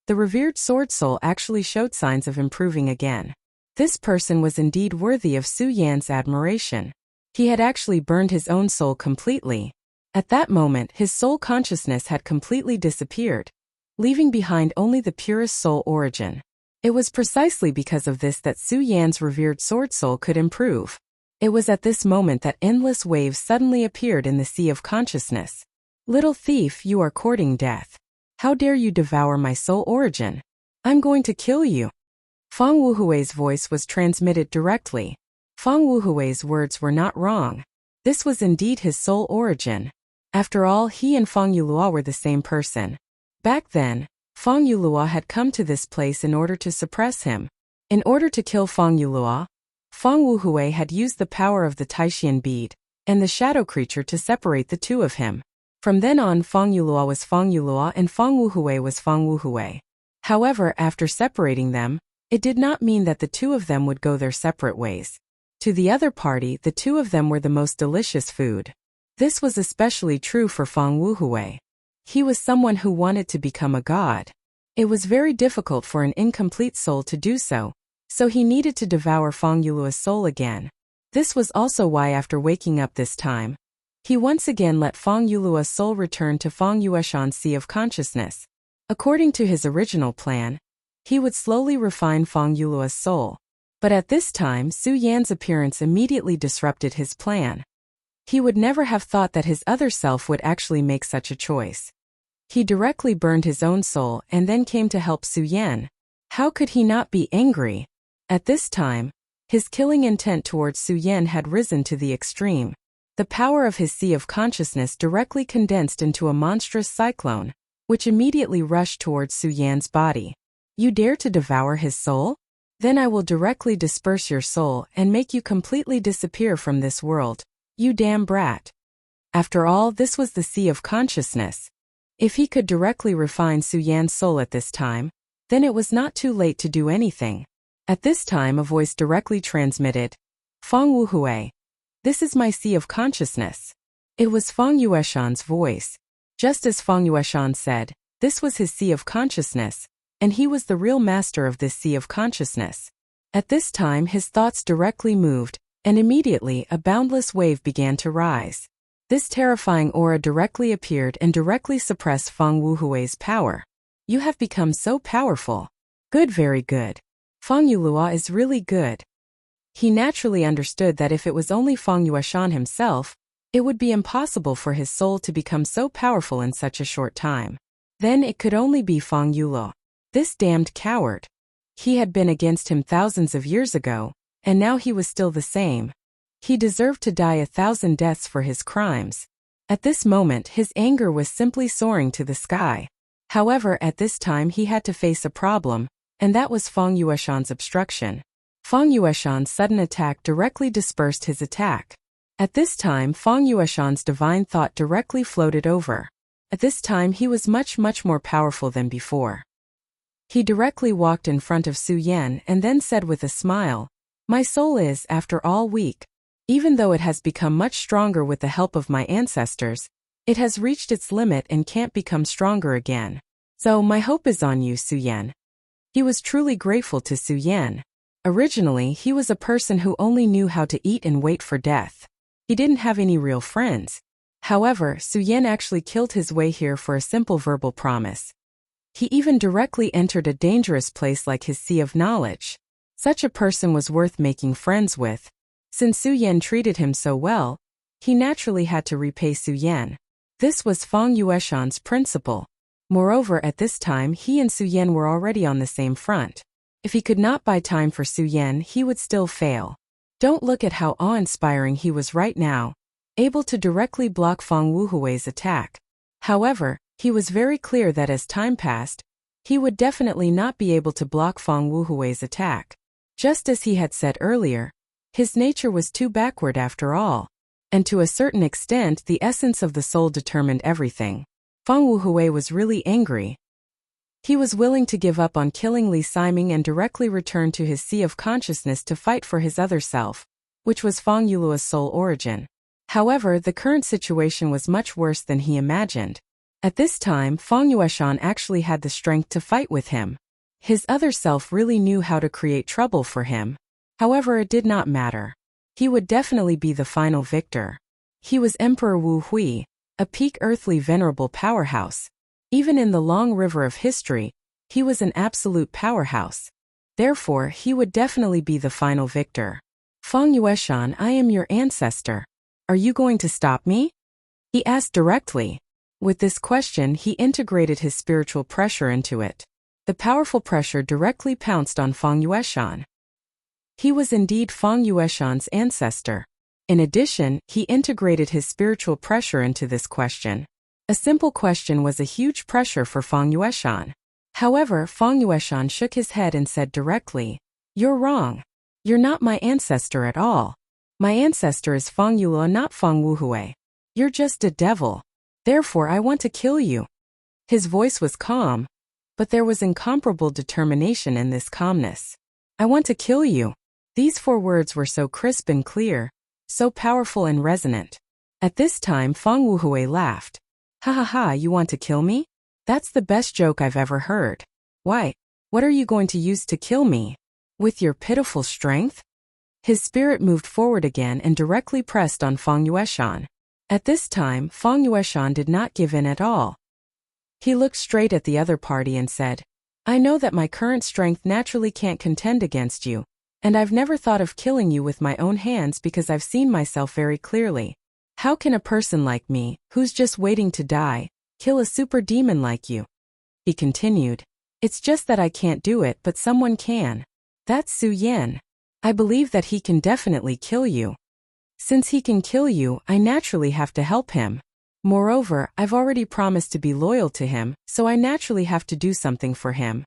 the Revered Sword Soul actually showed signs of improving again. This person was indeed worthy of Su Yan's admiration. He had actually burned his own soul completely. At that moment, his soul consciousness had completely disappeared, leaving behind only the purest soul origin. It was precisely because of this that Su Yan's revered sword soul could improve. It was at this moment that endless waves suddenly appeared in the sea of consciousness. Little thief, you are courting death. How dare you devour my soul origin? I'm going to kill you. Feng Wuhui's voice was transmitted directly. Feng Wuhui's words were not wrong. This was indeed his soul origin. After all, he and Feng Yulua were the same person. Back then, Feng Yulua had come to this place in order to suppress him. In order to kill Feng Yulua, Feng Wuhui had used the power of the Taishian bead and the shadow creature to separate the two of him. From then on, Feng Yulua was Feng Yulua and Feng Wuhui was Feng Wuhui. However, after separating them, it did not mean that the two of them would go their separate ways. To the other party, the two of them were the most delicious food. This was especially true for Feng Wuhui. He was someone who wanted to become a god. It was very difficult for an incomplete soul to do so, so he needed to devour Feng Yulua's soul again. This was also why after waking up this time, he once again let Feng Yulua's soul return to Feng Yueshan's sea of consciousness. According to his original plan, he would slowly refine Feng Yulua's soul. But at this time, Su Yan's appearance immediately disrupted his plan. He would never have thought that his other self would actually make such a choice. He directly burned his own soul and then came to help Su Yan. How could he not be angry? At this time, his killing intent towards Su Yan had risen to the extreme. The power of his sea of consciousness directly condensed into a monstrous cyclone, which immediately rushed towards Su Yan's body. You dare to devour his soul? Then I will directly disperse your soul and make you completely disappear from this world. You damn brat. After all, this was the sea of consciousness. If he could directly refine Su Yan's soul at this time, then it was not too late to do anything. At this time a voice directly transmitted, Feng Wuhui. This is my sea of consciousness. It was Feng Yueshan's voice. Just as Feng Yueshan said, this was his sea of consciousness, and he was the real master of this sea of consciousness. At this time his thoughts directly moved, and immediately a boundless wave began to rise. This terrifying aura directly appeared and directly suppressed Feng Wuhui's power. You have become so powerful. Good, very good. Feng Yulua is really good. He naturally understood that if it was only Feng Yueshan himself, it would be impossible for his soul to become so powerful in such a short time. Then it could only be Feng Yulo. This damned coward. He had been against him thousands of years ago, and now he was still the same. He deserved to die 1,000 deaths for his crimes. At this moment his anger was simply soaring to the sky. However, at this time he had to face a problem, and that was Feng Yueshan's obstruction. Feng Yueshan's sudden attack directly dispersed his attack. At this time Feng Yueshan's divine thought directly floated over. At this time he was much more powerful than before. He directly walked in front of Su Yan and then said with a smile, "My soul is, after all, weak. Even though it has become much stronger with the help of my ancestors, it has reached its limit and can't become stronger again. So my hope is on you, Su Yan." He was truly grateful to Su Yan. Originally, he was a person who only knew how to eat and wait for death. He didn't have any real friends. However, Su Yan actually killed his way here for a simple verbal promise. He even directly entered a dangerous place like his sea of knowledge. Such a person was worth making friends with. Since Su Yan treated him so well, he naturally had to repay Su Yan. This was Feng Yueshan's principle. Moreover, at this time he and Su Yan were already on the same front. If he could not buy time for Su Yan, he would still fail. Don't look at how awe-inspiring he was right now, able to directly block Feng Wuhui's attack. However, he was very clear that as time passed, he would definitely not be able to block Feng Wuhui's attack. Just as he had said earlier, his nature was too backward after all, and to a certain extent the essence of the soul determined everything. Feng Wuhui was really angry. He was willing to give up on killing Li Siming and directly return to his sea of consciousness to fight for his other self, which was Feng Yuluo's soul origin. However, the current situation was much worse than he imagined. At this time, Feng Yueshan actually had the strength to fight with him. His other self really knew how to create trouble for him. However, it did not matter. He would definitely be the final victor. He was Emperor Wu Hui, a peak earthly venerable powerhouse. Even in the long river of history, he was an absolute powerhouse. Therefore, he would definitely be the final victor. Feng Yueshan, I am your ancestor. Are you going to stop me? He asked directly. With this question, he integrated his spiritual pressure into it. The powerful pressure directly pounced on Feng Yueshan. He was indeed Feng Yueshan's ancestor. In addition, he integrated his spiritual pressure into this question. A simple question was a huge pressure for Feng Yueshan. However, Feng Yueshan shook his head and said directly, "You're wrong. You're not my ancestor at all. My ancestor is Feng Yulo, not Feng Wuhui. You're just a devil. Therefore, I want to kill you." His voice was calm, but there was incomparable determination in this calmness. "I want to kill you." These 4 words were so crisp and clear, so powerful and resonant. At this time, Feng Wuhui laughed. "Ha ha ha, you want to kill me? That's the best joke I've ever heard. Why? What are you going to use to kill me? With your pitiful strength?" His spirit moved forward again and directly pressed on Feng Yueshan. At this time, Feng Yueshan did not give in at all. He looked straight at the other party and said, "I know that my current strength naturally can't contend against you, and I've never thought of killing you with my own hands because I've seen myself very clearly. How can a person like me, who's just waiting to die, kill a super demon like you?" He continued, "It's just that I can't do it, but someone can. That's Su Yan. I believe that he can definitely kill you. Since he can kill you, I naturally have to help him. Moreover, I've already promised to be loyal to him, so I naturally have to do something for him."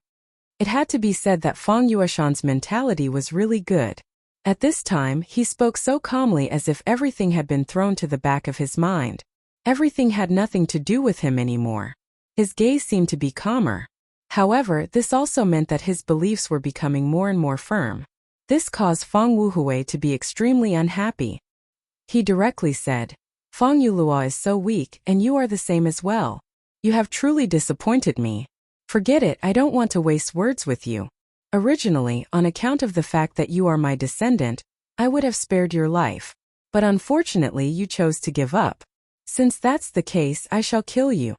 It had to be said that Feng Yueshan's mentality was really good. At this time, he spoke so calmly as if everything had been thrown to the back of his mind. Everything had nothing to do with him anymore. His gaze seemed to be calmer. However, this also meant that his beliefs were becoming more and more firm. This caused Feng Wuhui to be extremely unhappy. He directly said, "Feng Yuluo is so weak, and you are the same as well. You have truly disappointed me. Forget it, I don't want to waste words with you. Originally, on account of the fact that you are my descendant, I would have spared your life. But unfortunately you chose to give up. Since that's the case, I shall kill you."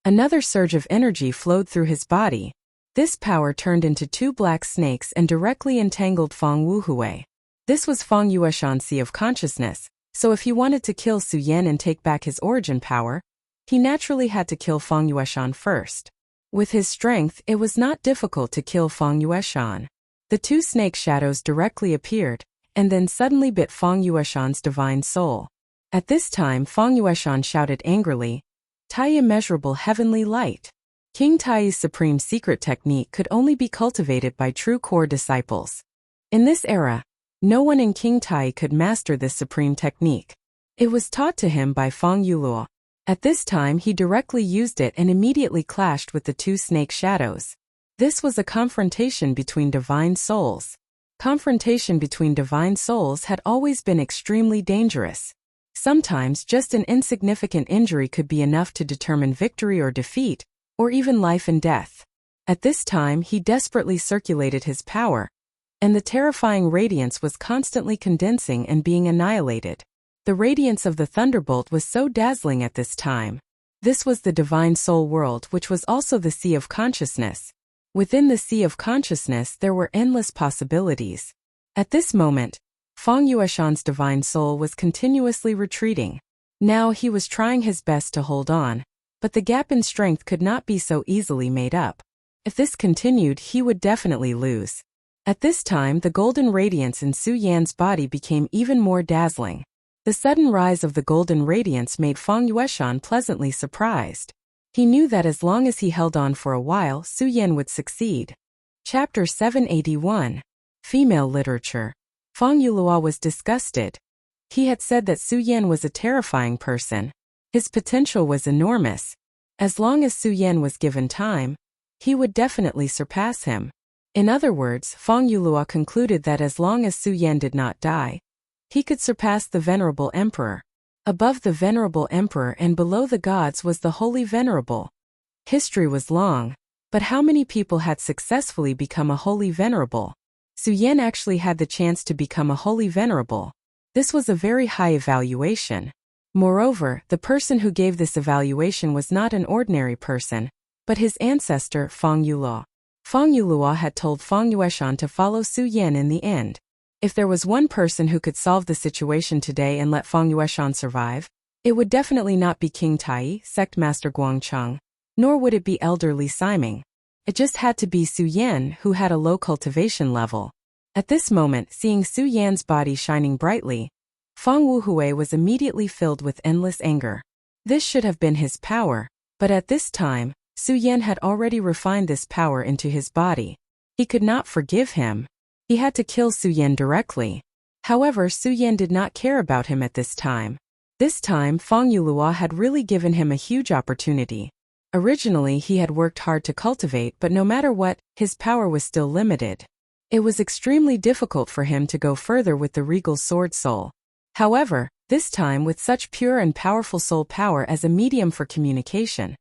Another surge of energy flowed through his body. This power turned into 2 black snakes and directly entangled Feng Wuhui. This was Fang Yueshan's Sea of Consciousness, so if he wanted to kill Su Yan and take back his origin power, he naturally had to kill Fang Yueshan first. With his strength, it was not difficult to kill Fang Yueshan. The two snake shadows directly appeared, and then suddenly bit Fang Yueshan's divine soul. At this time, Fang Yueshan shouted angrily, "Tai immeasurable heavenly light." King Tai's supreme secret technique could only be cultivated by true core disciples. In this era, no one in King Tai could master this supreme technique. It was taught to him by Fang Yuluo. At this time he directly used it and immediately clashed with the two snake shadows. This was a confrontation between divine souls. Confrontation between divine souls had always been extremely dangerous. Sometimes just an insignificant injury could be enough to determine victory or defeat, or even life and death. At this time he desperately circulated his power, and the terrifying radiance was constantly condensing and being annihilated. The radiance of the thunderbolt was so dazzling at this time. This was the divine soul world, which was also the Sea of Consciousness. Within the Sea of Consciousness there were endless possibilities. At this moment, Fang Yueshan's divine soul was continuously retreating. Now he was trying his best to hold on, but the gap in strength could not be so easily made up. If this continued, he would definitely lose. At this time, the golden radiance in Su Yan's body became even more dazzling. The sudden rise of the golden radiance made Fang Yueshan pleasantly surprised. He knew that as long as he held on for a while, Su Yan would succeed. Chapter 781. Female Literature. Fang Yuluo was disgusted. He had said that Su Yan was a terrifying person. His potential was enormous. As long as Su Yan was given time, he would definitely surpass him. In other words, Fang Yuluo concluded that as long as Su Yan did not die, he could surpass the Venerable Emperor. Above the Venerable Emperor and below the gods was the Holy Venerable. History was long, but how many people had successfully become a Holy Venerable? Su Yan actually had the chance to become a Holy Venerable. This was a very high evaluation. Moreover, the person who gave this evaluation was not an ordinary person, but his ancestor, Fang Yuluo. Fang Yuluo had told Fang Yueshan to follow Su Yan in the end. If there was one person who could solve the situation today and let Fang Yueshan survive, it would definitely not be King Tai, Sect Master Guangcheng, nor would it be Elder Li Siming. It just had to be Su Yan, who had a low cultivation level. At this moment, seeing Su Yan's body shining brightly, Fang Wuhui was immediately filled with endless anger. This should have been his power, but at this time, Su Yan had already refined this power into his body. He could not forgive him. He had to kill Su Yan directly. However, Su Yan did not care about him at this time. This time, Fang Yuluo had really given him a huge opportunity. Originally, he had worked hard to cultivate, but no matter what, his power was still limited. It was extremely difficult for him to go further with the regal sword soul. However, this time with such pure and powerful soul power as a medium for communication,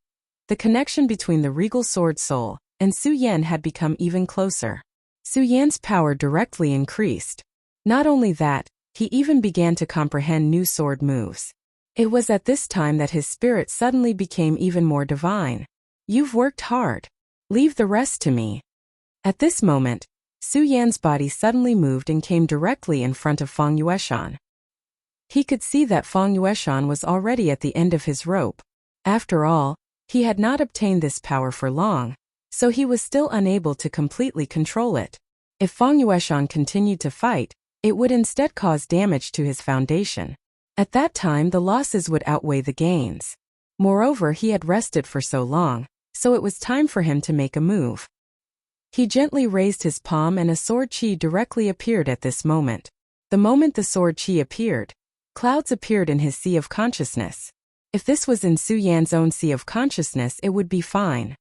the connection between the regal sword soul and Su Yan had become even closer. Su Yan's power directly increased. Not only that, he even began to comprehend new sword moves. It was at this time that his spirit suddenly became even more divine. "You've worked hard. Leave the rest to me." At this moment, Su Yan's body suddenly moved and came directly in front of Fang Yueshan. He could see that Fang Yueshan was already at the end of his rope. After all, he had not obtained this power for long, so he was still unable to completely control it. If Fang Yueshan continued to fight, it would instead cause damage to his foundation. At that time the losses would outweigh the gains. Moreover, he had rested for so long, so it was time for him to make a move. He gently raised his palm and a sword chi directly appeared at this moment. The moment the sword chi appeared, clouds appeared in his Sea of Consciousness. If this was in Su Yan's own Sea of Consciousness, it would be fine.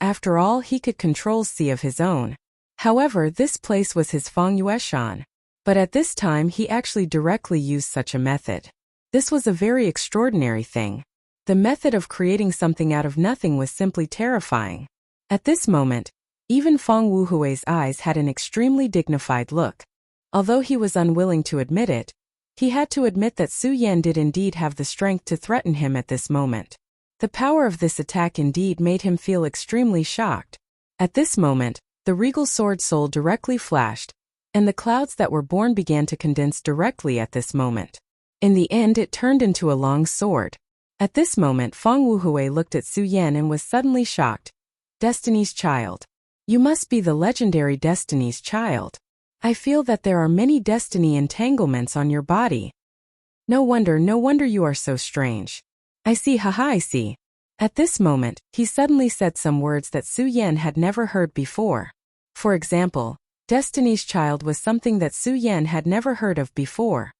After all, he could control Sea of his own. However, this place was his Fang Yueshan. But at this time he actually directly used such a method. This was a very extraordinary thing. The method of creating something out of nothing was simply terrifying. At this moment, even Fang Wuhui's eyes had an extremely dignified look. Although he was unwilling to admit it, he had to admit that Su Yan did indeed have the strength to threaten him at this moment. The power of this attack indeed made him feel extremely shocked. At this moment, the regal sword soul directly flashed, and the clouds that were born began to condense directly at this moment. In the end, it turned into a long sword. At this moment, Feng Wuhui looked at Su Yan and was suddenly shocked. Destiny's child. You must be the legendary Destiny's child. I feel that there are many destiny entanglements on your body. No wonder you are so strange. I see, haha, I see. At this moment, he suddenly said some words that Su Yan had never heard before. For example, Destiny's child was something that Su Yan had never heard of before.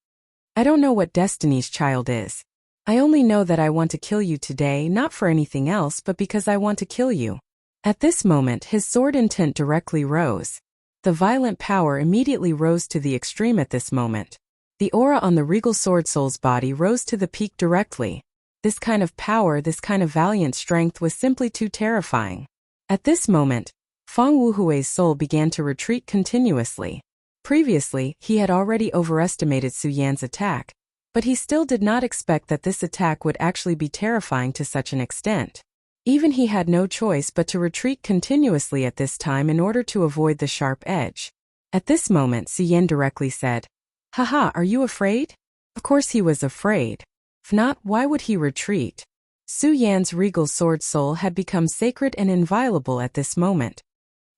I don't know what Destiny's child is. I only know that I want to kill you today, not for anything else but because I want to kill you. At this moment, his sword intent directly rose. The violent power immediately rose to the extreme at this moment. The aura on the regal sword soul's body rose to the peak directly. This kind of power, this kind of valiant strength was simply too terrifying. At this moment, Feng Wuhui's soul began to retreat continuously. Previously, he had already overestimated Su Yan's attack, but he still did not expect that this attack would actually be terrifying to such an extent. Even he had no choice but to retreat continuously at this time in order to avoid the sharp edge. At this moment, Su Yan directly said, "Haha, are you afraid?" Of course he was afraid. If not, why would he retreat? Su Yan's regal sword soul had become sacred and inviolable at this moment.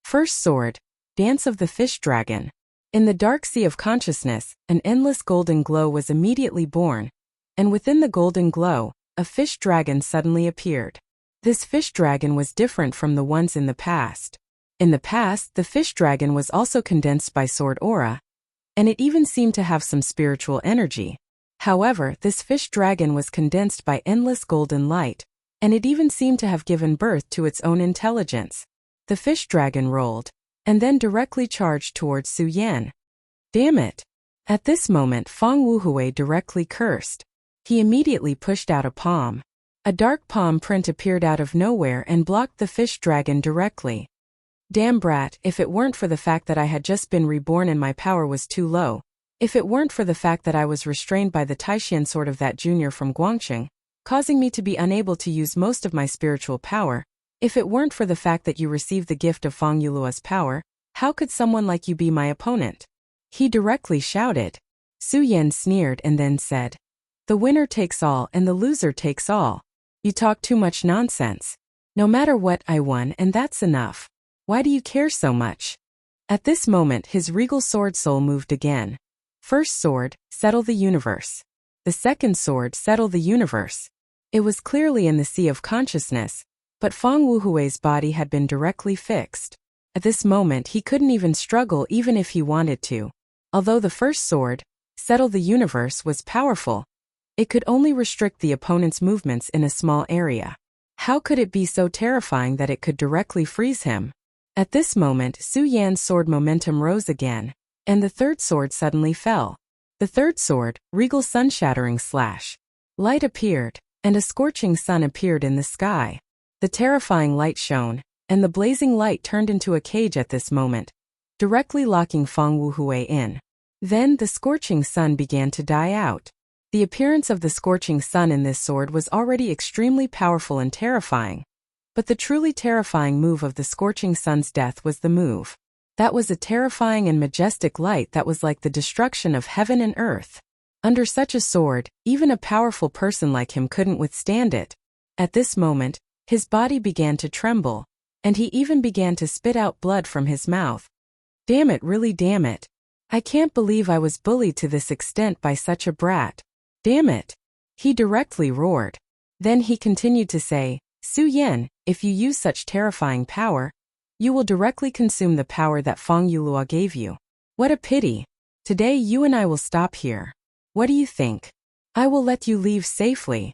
First sword, Dance of the Fish Dragon. In the dark sea of consciousness, an endless golden glow was immediately born, and within the golden glow, a fish dragon suddenly appeared. This fish dragon was different from the ones in the past. In the past, the fish dragon was also condensed by sword aura, and it even seemed to have some spiritual energy. However, this fish dragon was condensed by endless golden light, and it even seemed to have given birth to its own intelligence. The fish dragon rolled, and then directly charged towards Su Yan. Damn it! At this moment, Feng Wuhui directly cursed. He immediately pushed out a palm. A dark palm print appeared out of nowhere and blocked the fish dragon directly. Damn brat, if it weren't for the fact that I had just been reborn and my power was too low, if it weren't for the fact that I was restrained by the Taishan sword of that junior from Guangxing, causing me to be unable to use most of my spiritual power, if it weren't for the fact that you received the gift of Feng Yulua's power, how could someone like you be my opponent? He directly shouted. Su Yan sneered and then said, "The winner takes all and the loser takes all. You talk too much nonsense. No matter what, I won and that's enough. Why do you care so much?" At this moment, his regal sword soul moved again. First sword, settle the universe. The second sword, settle the universe. It was clearly in the sea of consciousness, but Feng Wuhui's body had been directly fixed. At this moment, he couldn't even struggle even if he wanted to. Although the first sword, settle the universe, was powerful, it could only restrict the opponent's movements in a small area. How could it be so terrifying that it could directly freeze him? At this moment, Su Yan's sword momentum rose again, and the third sword suddenly fell. The third sword, regal sun-shattering slash. Light appeared, and a scorching sun appeared in the sky. The terrifying light shone, and the blazing light turned into a cage at this moment, directly locking Feng Wuhui in. Then the scorching sun began to die out. The appearance of the scorching sun in this sword was already extremely powerful and terrifying, but the truly terrifying move of the scorching sun's death was the move. That was a terrifying and majestic light that was like the destruction of heaven and earth. Under such a sword, even a powerful person like him couldn't withstand it. At this moment, his body began to tremble, and he even began to spit out blood from his mouth. Damn it, really damn it. I can't believe I was bullied to this extent by such a brat. Damn it. He directly roared. Then he continued to say, "Su Yan, if you use such terrifying power, you will directly consume the power that Feng Yulua gave you. What a pity. Today you and I will stop here. What do you think? I will let you leave safely."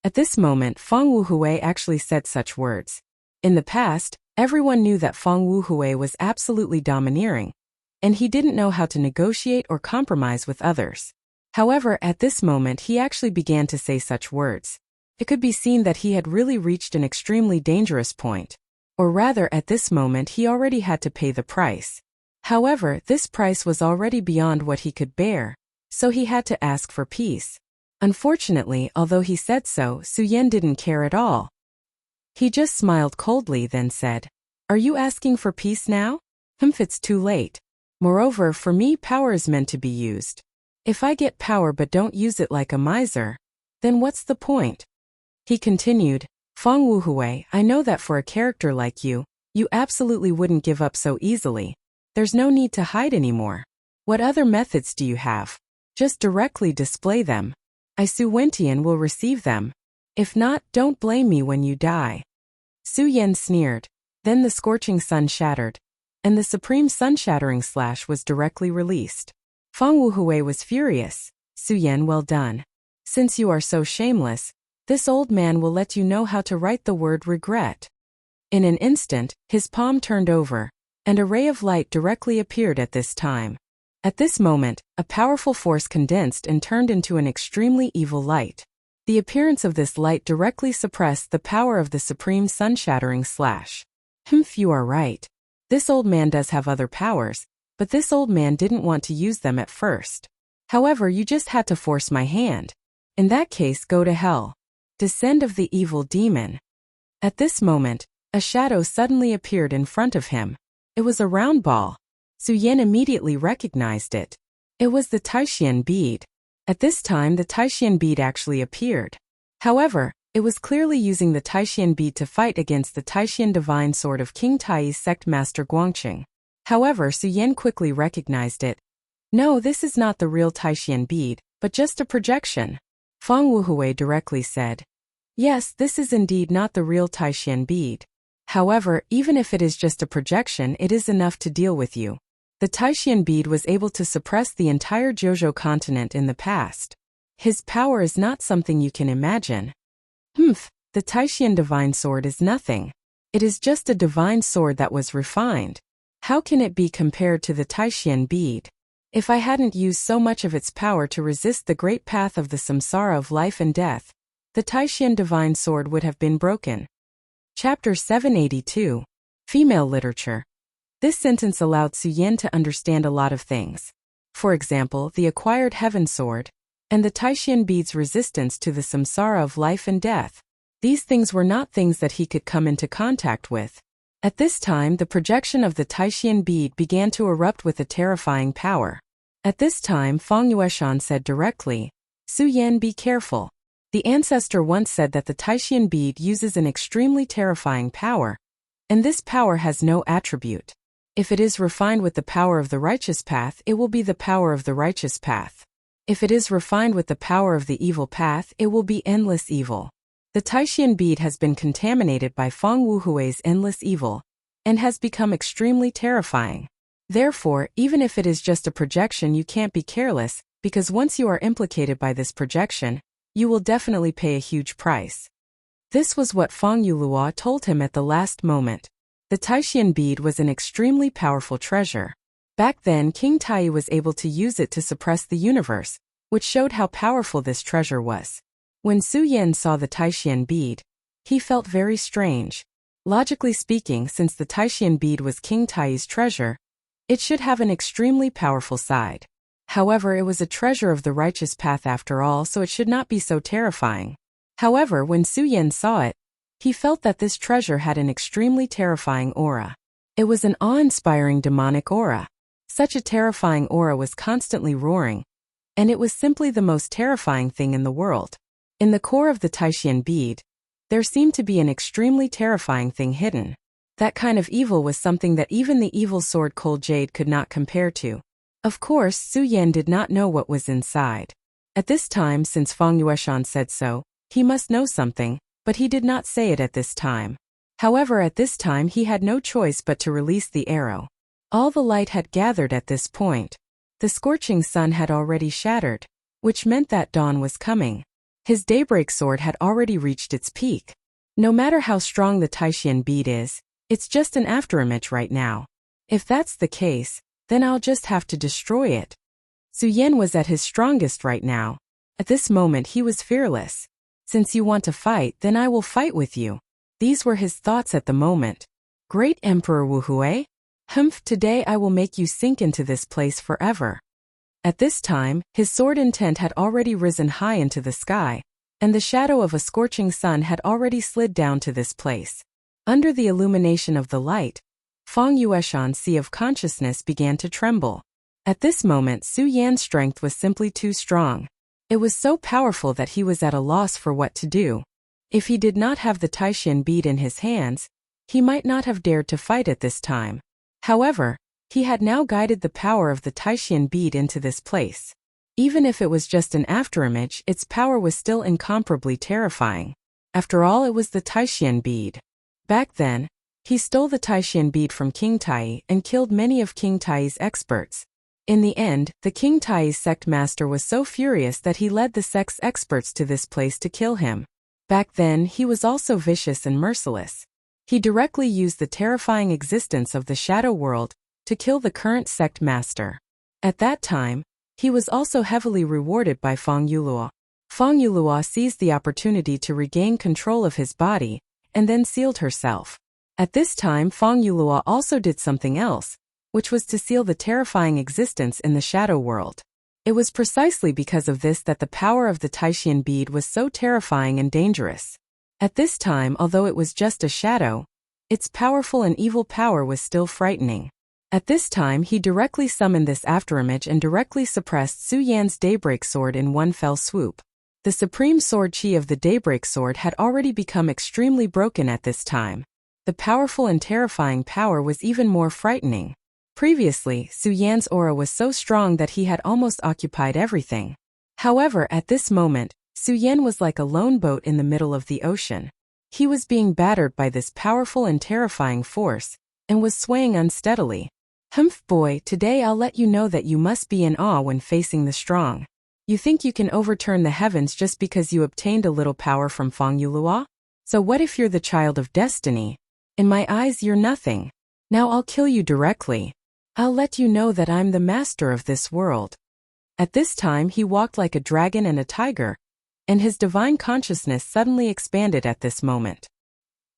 At this moment, Feng Wuhui actually said such words. In the past, everyone knew that Feng Wuhui was absolutely domineering, and he didn't know how to negotiate or compromise with others. However, at this moment he actually began to say such words. It could be seen that he had really reached an extremely dangerous point. Or rather, at this moment he already had to pay the price. However, this price was already beyond what he could bear, so he had to ask for peace. Unfortunately, although he said so, Su Yan didn't care at all. He just smiled coldly, then said, "Are you asking for peace now? It's too late. Moreover, for me, power is meant to be used. If I get power but don't use it like a miser, then what's the point? He continued, Feng Wuhui, I know that for a character like you, you absolutely wouldn't give up so easily. There's no need to hide anymore. What other methods do you have? Just directly display them. Su Wentian will receive them. If not, don't blame me when you die. Su Yan sneered. Then the scorching sun shattered, and the supreme sun-shattering slash was directly released. Feng Wuhui was furious. Su Yan, well done. Since you are so shameless, this old man will let you know how to write the word regret. In an instant, his palm turned over, and a ray of light directly appeared at this time. At this moment, a powerful force condensed and turned into an extremely evil light. The appearance of this light directly suppressed the power of the supreme sun-shattering slash. You are right. This old man does have other powers, but this old man didn't want to use them at first. However, you just had to force my hand. In that case, go to hell. Descend of the evil demon. At this moment, a shadow suddenly appeared in front of him. It was a round ball. Su Yan immediately recognized it. It was the Taishan bead. At this time, the Taishan bead actually appeared. However, it was clearly using the Taishan bead to fight against the Taishan divine sword of King Tai's sect master Guangqing. However, Su Yan quickly recognized it. No, this is not the real Taishan bead, but just a projection. Feng Wuhui directly said. Yes, this is indeed not the real Taishan bead. However, even if it is just a projection, it is enough to deal with you. The Taishan bead was able to suppress the entire Zhozhou continent in the past. His power is not something you can imagine. The Taishan divine sword is nothing. It is just a divine sword that was refined. How can it be compared to the Taishan bead? If I hadn't used so much of its power to resist the great path of the samsara of life and death, the Taishan divine sword would have been broken. Chapter 782. Female Literature. This sentence allowed Su Yan to understand a lot of things. For example, the acquired heaven sword, and the Taishan bead's resistance to the samsara of life and death. These things were not things that he could come into contact with. At this time, the projection of the Taishan bead began to erupt with a terrifying power. At this time, Feng Yueshan said directly, Su Yan, be careful. The ancestor once said that the Taishan bead uses an extremely terrifying power, and this power has no attribute. If it is refined with the power of the righteous path, it will be the power of the righteous path. If it is refined with the power of the evil path, it will be endless evil. The Taishan bead has been contaminated by Feng Wuhui's endless evil, and has become extremely terrifying. Therefore, even if it is just a projection, you can't be careless, because once you are implicated by this projection, you will definitely pay a huge price. This was what Feng Yulua told him at the last moment. The Taishan bead was an extremely powerful treasure. Back then, King Tai was able to use it to suppress the universe, which showed how powerful this treasure was. When Su Yan saw the Taishan bead, he felt very strange. Logically speaking, since the Taishan bead was King Tai's treasure, it should have an extremely powerful side. However, it was a treasure of the righteous path after all, so it should not be so terrifying. However, when Su Yan saw it, he felt that this treasure had an extremely terrifying aura. It was an awe-inspiring demonic aura. Such a terrifying aura was constantly roaring, and it was simply the most terrifying thing in the world. In the core of the Taishan bead, there seemed to be an extremely terrifying thing hidden. That kind of evil was something that even the evil sword Cold Jade could not compare to. Of course, Su Yan did not know what was inside. At this time, since Feng Yueshan said so, he must know something, but he did not say it at this time. However, at this time he had no choice but to release the arrow. All the light had gathered at this point. The scorching sun had already shattered, which meant that dawn was coming. His daybreak sword had already reached its peak. No matter how strong the Taishan bead is, it's just an afterimage right now. If that's the case, then I'll just have to destroy it. Su Yan was at his strongest right now. At this moment he was fearless. Since you want to fight, then I will fight with you. These were his thoughts at the moment. Great Emperor Wuhui? Today I will make you sink into this place forever. At this time, his sword intent had already risen high into the sky, and the shadow of a scorching sun had already slid down to this place. Under the illumination of the light, Feng Yueshan's sea of consciousness began to tremble. At this moment, Su Yan's strength was simply too strong. It was so powerful that he was at a loss for what to do. If he did not have the Taishan bead in his hands, he might not have dared to fight at this time. However, he had now guided the power of the Taishan bead into this place. Even if it was just an afterimage, its power was still incomparably terrifying. After all, it was the Taishan bead. Back then, he stole the Taishan bead from King Tai and killed many of King Tai's experts. In the end, the King Tai's sect master was so furious that he led the sect's experts to this place to kill him. Back then, he was also vicious and merciless. He directly used the terrifying existence of the shadow world to kill the current sect master. At that time, he was also heavily rewarded by Feng Yulua. Feng Yulua seized the opportunity to regain control of his body and then sealed herself. At this time, Feng Yulua also did something else, which was to seal the terrifying existence in the shadow world. It was precisely because of this that the power of the Taishan bead was so terrifying and dangerous. At this time, although it was just a shadow, its powerful and evil power was still frightening. At this time, he directly summoned this afterimage and directly suppressed Su Yan's Daybreak Sword in one fell swoop. The supreme sword chi of the Daybreak Sword had already become extremely broken at this time. The powerful and terrifying power was even more frightening. Previously, Su Yan's aura was so strong that he had almost occupied everything. However, at this moment, Su Yan was like a lone boat in the middle of the ocean. He was being battered by this powerful and terrifying force, and was swaying unsteadily. Humph boy, today I'll let you know that you must be in awe when facing the strong. You think you can overturn the heavens just because you obtained a little power from Feng Yulua? So what if you're the child of destiny? In my eyes, you're nothing. Now I'll kill you directly. I'll let you know that I'm the master of this world. At this time, he walked like a dragon and a tiger, and his divine consciousness suddenly expanded at this moment.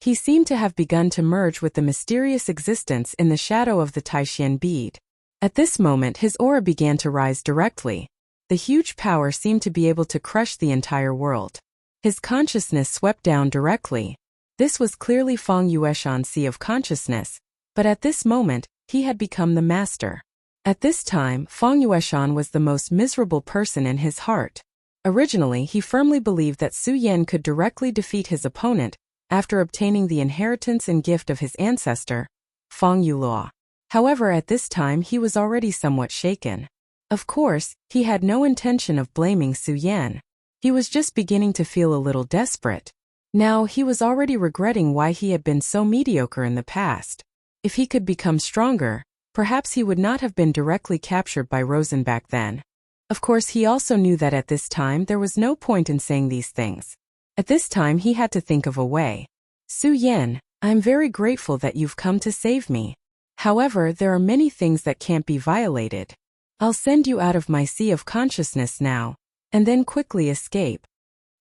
He seemed to have begun to merge with the mysterious existence in the shadow of the Taishan bead. At this moment, his aura began to rise directly. The huge power seemed to be able to crush the entire world. His consciousness swept down directly. This was clearly Feng Yueshan's sea of consciousness, but at this moment, he had become the master. At this time, Feng Yueshan was the most miserable person in his heart. Originally, he firmly believed that Su Yan could directly defeat his opponent after obtaining the inheritance and gift of his ancestor, Feng Yulua. However, at this time he was already somewhat shaken. Of course, he had no intention of blaming Su Yan. He was just beginning to feel a little desperate. Now he was already regretting why he had been so mediocre in the past. If he could become stronger, perhaps he would not have been directly captured by Rosen back then. Of course, he also knew that at this time there was no point in saying these things. At this time he had to think of a way. Su Yan, I'm very grateful that you've come to save me. However, there are many things that can't be violated. I'll send you out of my sea of consciousness now, and then quickly escape.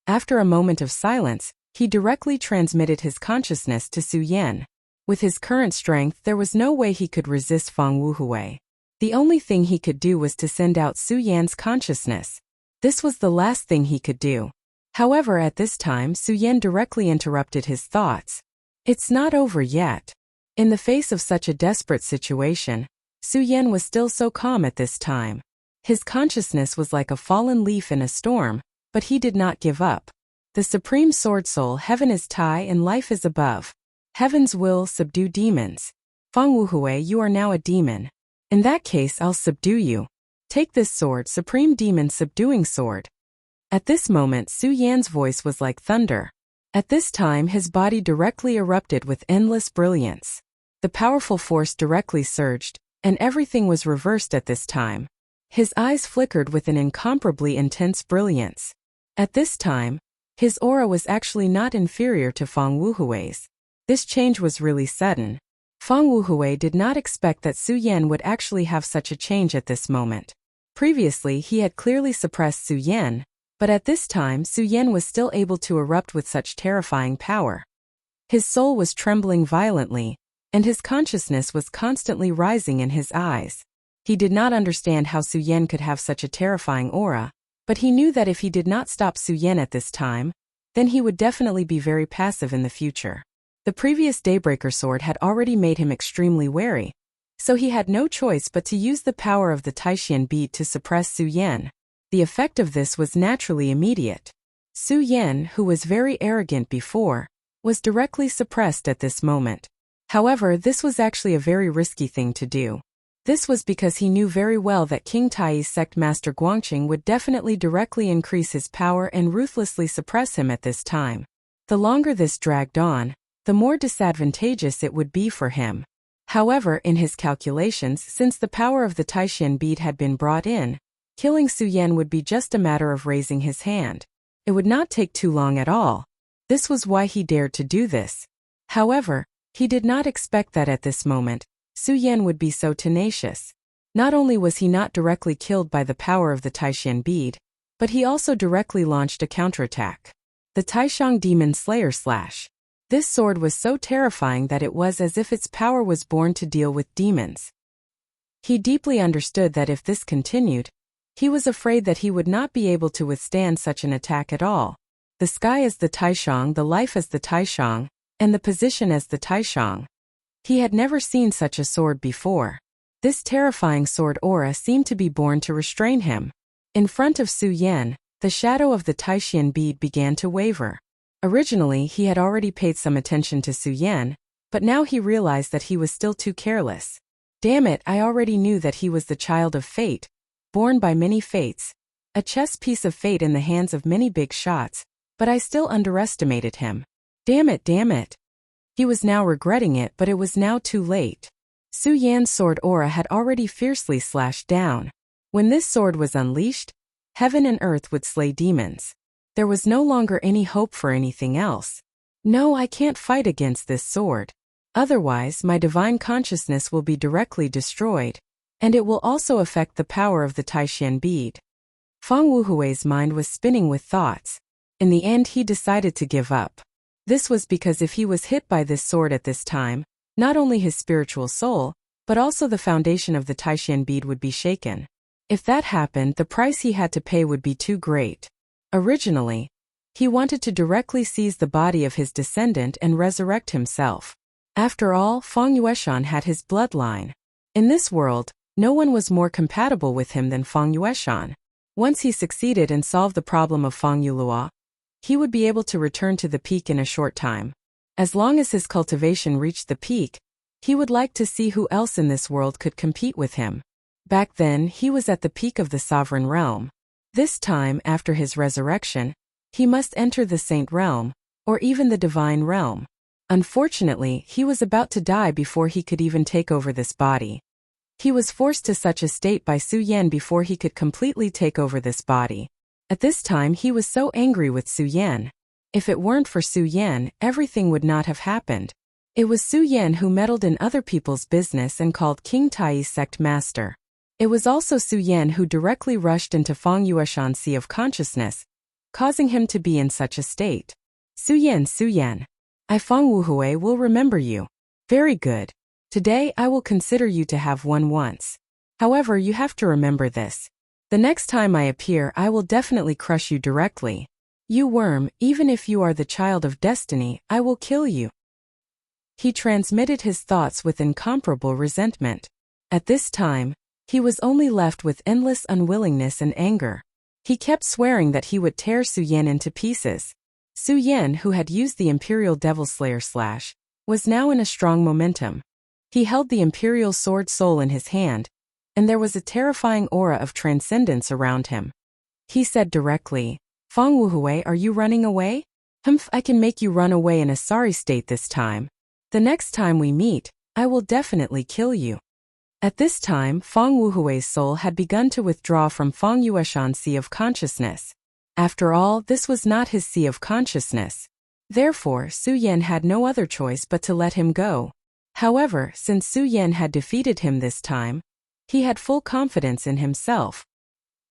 After a moment of silence, he directly transmitted his consciousness to Su Yan. With his current strength, there was no way he could resist Feng Wuhui. The only thing he could do was to send out Su Yan's consciousness. This was the last thing he could do. However, at this time, Su Yan directly interrupted his thoughts. It's not over yet. In the face of such a desperate situation, Su Yan was still so calm at this time. His consciousness was like a fallen leaf in a storm, but he did not give up. The Supreme Sword Soul, heaven is Tai and life is above. Heaven's will subdue demons. Feng Wuhui, you are now a demon. In that case, I'll subdue you. Take this sword, Supreme Demon Subduing Sword. At this moment, Su Yan's voice was like thunder. At this time, his body directly erupted with endless brilliance. The powerful force directly surged, and everything was reversed at this time. His eyes flickered with an incomparably intense brilliance. At this time, his aura was actually not inferior to Feng Wuhui's. This change was really sudden. Feng Wuhui did not expect that Su Yan would actually have such a change at this moment. Previously, he had clearly suppressed Su Yan, but at this time Su Yan was still able to erupt with such terrifying power. His soul was trembling violently, and his consciousness was constantly rising in his eyes. He did not understand how Su Yan could have such a terrifying aura, but he knew that if he did not stop Su Yan at this time, then he would definitely be very passive in the future. The previous Daybreaker sword had already made him extremely wary, so he had no choice but to use the power of the Taishan bead to suppress Su Yan. The effect of this was naturally immediate. Su Yan, who was very arrogant before, was directly suppressed at this moment. However, this was actually a very risky thing to do. This was because he knew very well that King Tai's sect master Guangqing would definitely directly increase his power and ruthlessly suppress him at this time. The longer this dragged on, the more disadvantageous it would be for him. However, in his calculations, since the power of the Taishan bead had been brought in, killing Su Yan would be just a matter of raising his hand. It would not take too long at all. This was why he dared to do this. However, he did not expect that at this moment, Su Yan would be so tenacious. Not only was he not directly killed by the power of the Taishan bead, but he also directly launched a counterattack. The Taishang Demon Slayer Slash. This sword was so terrifying that it was as if its power was born to deal with demons. He deeply understood that if this continued, he was afraid that he would not be able to withstand such an attack at all. The sky as the Taishang, the life as the Taishang, and the position as the Taishang. He had never seen such a sword before. This terrifying sword aura seemed to be born to restrain him. In front of Su Yan, the shadow of the Taishan bead began to waver. Originally, he had already paid some attention to Su Yan, but now he realized that he was still too careless. Damn it, I already knew that he was the child of fate, born by many fates, a chess piece of fate in the hands of many big shots, but I still underestimated him. Damn it, damn it. He was now regretting it, but it was now too late. Su Yan's sword aura had already fiercely slashed down. When this sword was unleashed, heaven and earth would slay demons. There was no longer any hope for anything else. No, I can't fight against this sword. Otherwise, my divine consciousness will be directly destroyed, and it will also affect the power of the Taishan bead. Fang Wuhui's mind was spinning with thoughts. In the end, he decided to give up. This was because if he was hit by this sword at this time, not only his spiritual soul, but also the foundation of the Taishan bead would be shaken. If that happened, the price he had to pay would be too great. Originally, he wanted to directly seize the body of his descendant and resurrect himself. After all, Fang Yueshan had his bloodline. In this world, no one was more compatible with him than Fang Yueshan. Once he succeeded and solved the problem of Fang Yulua, he would be able to return to the peak in a short time. As long as his cultivation reached the peak, he would like to see who else in this world could compete with him. Back then, he was at the peak of the sovereign realm. This time, after his resurrection, he must enter the saint realm, or even the divine realm. Unfortunately, he was about to die before he could even take over this body. He was forced to such a state by Su Yan before he could completely take over this body. At this time, he was so angry with Su Yan. If it weren't for Su Yan, everything would not have happened. It was Su Yan who meddled in other people's business and called King Tai's sect master. It was also Su Yan who directly rushed into Fang Yueshan's sea of consciousness, causing him to be in such a state. Su Yan, I Fang Wuhui will remember you. Very good. Today I will consider you to have won once. However, you have to remember this. The next time I appear, I will definitely crush you directly. You worm, even if you are the child of destiny, I will kill you. He transmitted his thoughts with incomparable resentment. At this time, he was only left with endless unwillingness and anger. He kept swearing that he would tear Su Yan into pieces. Su Yan, who had used the Imperial Devil Slayer Slash, was now in a strong momentum. He held the Imperial Sword Soul in his hand, and there was a terrifying aura of transcendence around him. He said directly, Fang Wuhui, are you running away? Humph, I can make you run away in a sorry state this time. The next time we meet, I will definitely kill you. At this time, Fang Wuhui's soul had begun to withdraw from Fang Yueshan's sea of consciousness. After all, this was not his sea of consciousness. Therefore, Su Yan had no other choice but to let him go. However, since Su Yan had defeated him this time, he had full confidence in himself.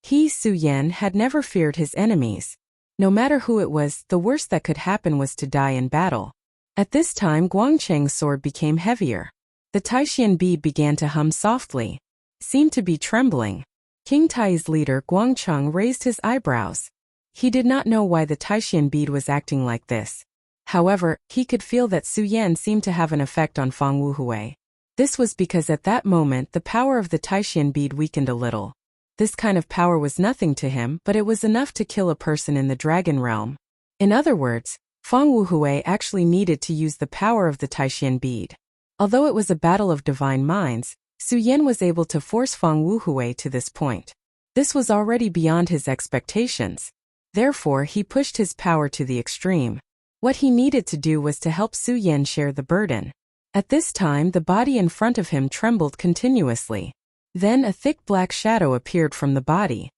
He, Su Yan, had never feared his enemies. No matter who it was, the worst that could happen was to die in battle. At this time, Guangcheng's sword became heavier. The Taishan bead began to hum softly, seemed to be trembling. King Tai's leader Guangcheng raised his eyebrows. He did not know why the Taishan bead was acting like this. However, he could feel that Su Yan seemed to have an effect on Fang Wuhui. This was because at that moment the power of the Taishan bead weakened a little. This kind of power was nothing to him, but it was enough to kill a person in the dragon realm. In other words, Fang Wuhui actually needed to use the power of the Taishan bead. Although it was a battle of divine minds, Su Yan was able to force Fang Wuhui to this point. This was already beyond his expectations. Therefore, he pushed his power to the extreme. What he needed to do was to help Su Yan share the burden. At this time, the body in front of him trembled continuously. Then a thick black shadow appeared from the body.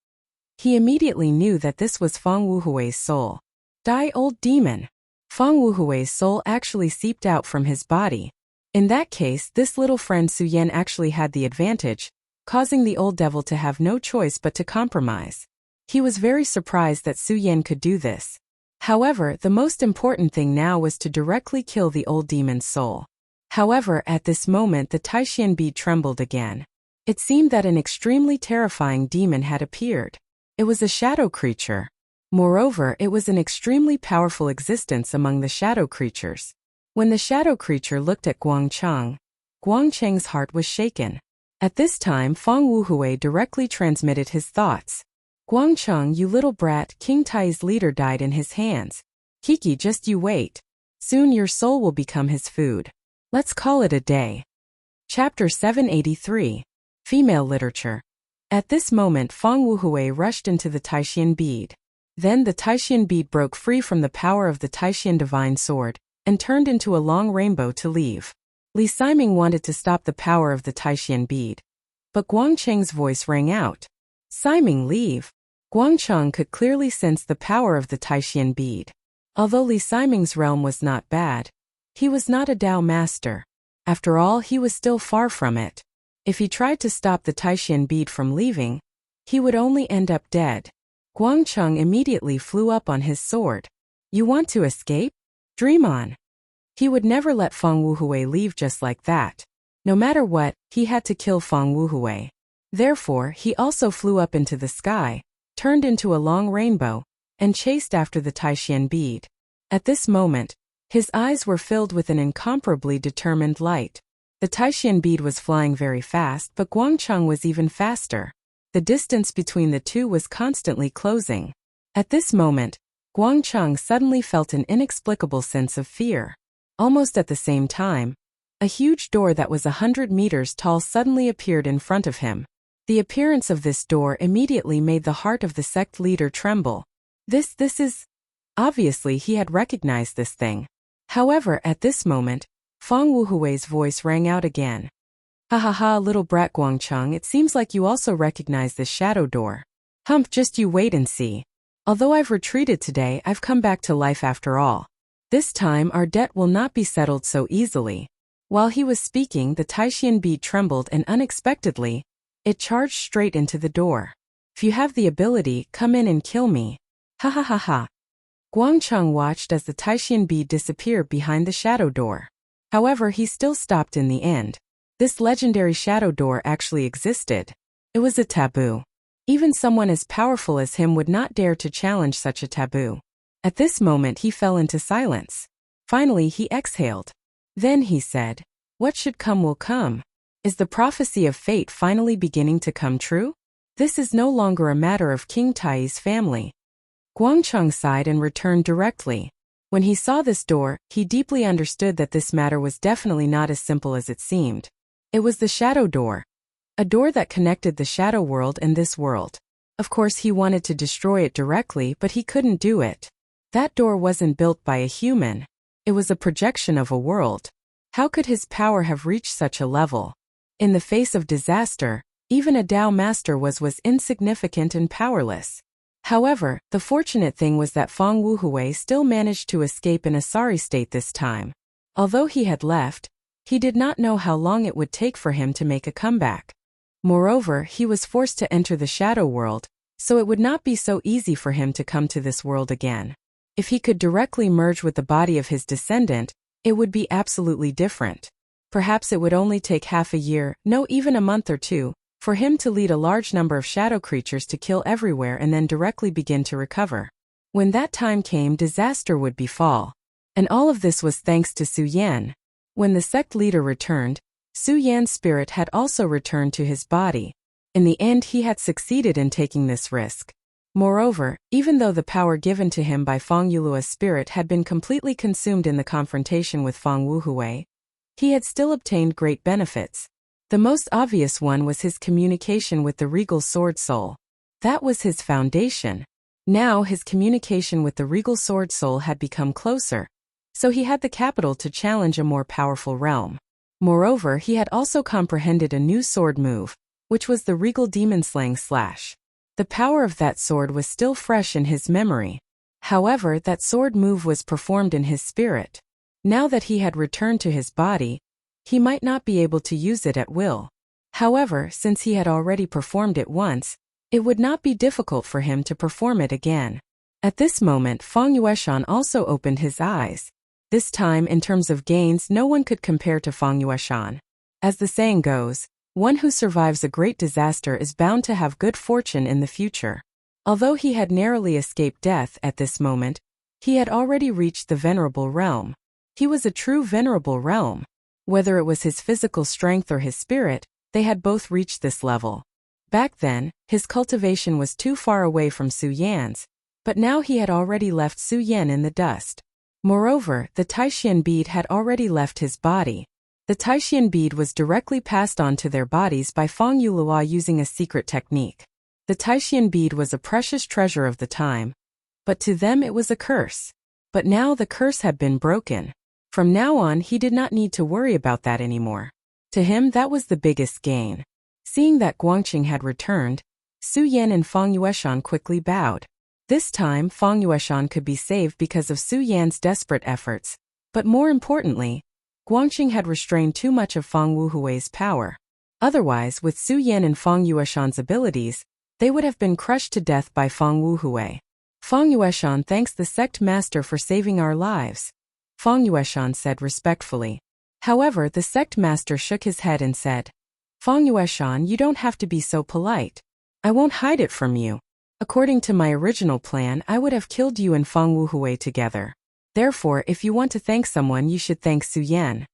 He immediately knew that this was Fang Wuhui's soul. Die, old demon! Fang Wuhui's soul actually seeped out from his body. In that case, this little friend Su Yan actually had the advantage, causing the old devil to have no choice but to compromise. He was very surprised that Su Yan could do this. However, the most important thing now was to directly kill the old demon's soul. However, at this moment the Taishan bead trembled again. It seemed that an extremely terrifying demon had appeared. It was a shadow creature. Moreover, it was an extremely powerful existence among the shadow creatures. When the shadow creature looked at Guangcheng, Guangcheng's heart was shaken. At this time, Fang Wuhui directly transmitted his thoughts. Guangcheng, you little brat, King Tai's leader died in his hands. Kiki, just you wait. Soon your soul will become his food. Let's call it a day. Chapter 783. Female Literature. At this moment Fang Wuhui rushed into the Taishan bead. Then the Taishan bead broke free from the power of the Taishan divine sword, and turned into a long rainbow to leave. Li Siming wanted to stop the power of the Taishan bead. But Guangcheng's voice rang out. Siming, leave. Guangcheng could clearly sense the power of the Taishan bead. Although Li Siming's realm was not bad, he was not a Dao master. After all, he was still far from it. If he tried to stop the Taishan bead from leaving, he would only end up dead. Guangcheng immediately flew up on his sword. You want to escape? Dream on. He would never let Fang Wuhui leave just like that. No matter what, he had to kill Fang Wuhui. Therefore, he also flew up into the sky, turned into a long rainbow, and chased after the Taishan bead. At this moment, his eyes were filled with an incomparably determined light. The Taishan bead was flying very fast, but Guangcheng was even faster. The distance between the two was constantly closing. At this moment, Guangcheng suddenly felt an inexplicable sense of fear. Almost at the same time, a huge door that was 100 meters tall suddenly appeared in front of him. The appearance of this door immediately made the heart of the sect leader tremble. This is... Obviously he had recognized this thing. However, at this moment, Fang Wuhui's voice rang out again. Ha ha ha, little brat Guangcheng, it seems like you also recognize this shadow door. Hump, just you wait and see. Although I've retreated today, I've come back to life after all. This time our debt will not be settled so easily. While he was speaking, the Taishan bead trembled and unexpectedly, it charged straight into the door. If you have the ability, come in and kill me. Ha ha ha ha. Guangcheng watched as the Taishan bead disappeared behind the shadow door. However, he still stopped in the end. This legendary shadow door actually existed. It was a taboo. Even someone as powerful as him would not dare to challenge such a taboo. At this moment he fell into silence. Finally he exhaled. Then he said, what should come will come. Is the prophecy of fate finally beginning to come true? This is no longer a matter of King Tai's family. Guangcheng sighed and returned directly. When he saw this door, he deeply understood that this matter was definitely not as simple as it seemed. It was the shadow door. A door that connected the shadow world and this world. Of course he wanted to destroy it directly, but he couldn't do it. That door wasn't built by a human. It was a projection of a world. How could his power have reached such a level? In the face of disaster, even a Dao master was insignificant and powerless. However, the fortunate thing was that Fang Wuhui still managed to escape in a sorry state this time. Although he had left, he did not know how long it would take for him to make a comeback. Moreover, he was forced to enter the shadow world, so it would not be so easy for him to come to this world again. If he could directly merge with the body of his descendant, it would be absolutely different. Perhaps it would only take half a year, no, even a month or two, for him to lead a large number of shadow creatures to kill everywhere and then directly begin to recover. When that time came, disaster would befall. And all of this was thanks to Su Yan. When the sect leader returned, Su Yan's spirit had also returned to his body. In the end, he had succeeded in taking this risk. Moreover, even though the power given to him by Fang Yulua's spirit had been completely consumed in the confrontation with Fang Wuhui, he had still obtained great benefits. The most obvious one was his communication with the regal sword soul. That was his foundation. Now his communication with the regal sword soul had become closer, so he had the capital to challenge a more powerful realm. Moreover, he had also comprehended a new sword move, which was the regal demon slaying slash. The power of that sword was still fresh in his memory. However, that sword move was performed in his spirit. Now that he had returned to his body, he might not be able to use it at will. However, since he had already performed it once, it would not be difficult for him to perform it again. At this moment, Fang Yueshan also opened his eyes. This time, in terms of gains, no one could compare to Fang Yueshan. As the saying goes, one who survives a great disaster is bound to have good fortune in the future. Although he had narrowly escaped death at this moment, he had already reached the venerable realm. He was a true venerable realm. Whether it was his physical strength or his spirit, they had both reached this level. Back then, his cultivation was too far away from Su Yan's, but now he had already left Su Yan in the dust. Moreover, the Taishan bead had already left his body. The Taishan bead was directly passed on to their bodies by Fang Yulua using a secret technique. The Taishan bead was a precious treasure of the time, but to them it was a curse. But now the curse had been broken. From now on, he did not need to worry about that anymore. To him, that was the biggest gain. Seeing that Guangqing had returned, Su Yan and Fang Yueshan quickly bowed. This time, Fang Yueshan could be saved because of Su Yan's desperate efforts, but more importantly, Guangqing had restrained too much of Fang Wuhui's power. Otherwise, with Su Yan and Fang Yueshan's abilities, they would have been crushed to death by Fang Wuhui. Fang Yueshan thanks the sect master for saving our lives, Fang Yueshan said respectfully. However, the sect master shook his head and said, Fang Yueshan, you don't have to be so polite. I won't hide it from you. According to my original plan, I would have killed you and Fang Wuhui together. Therefore, if you want to thank someone, you should thank Su Yan.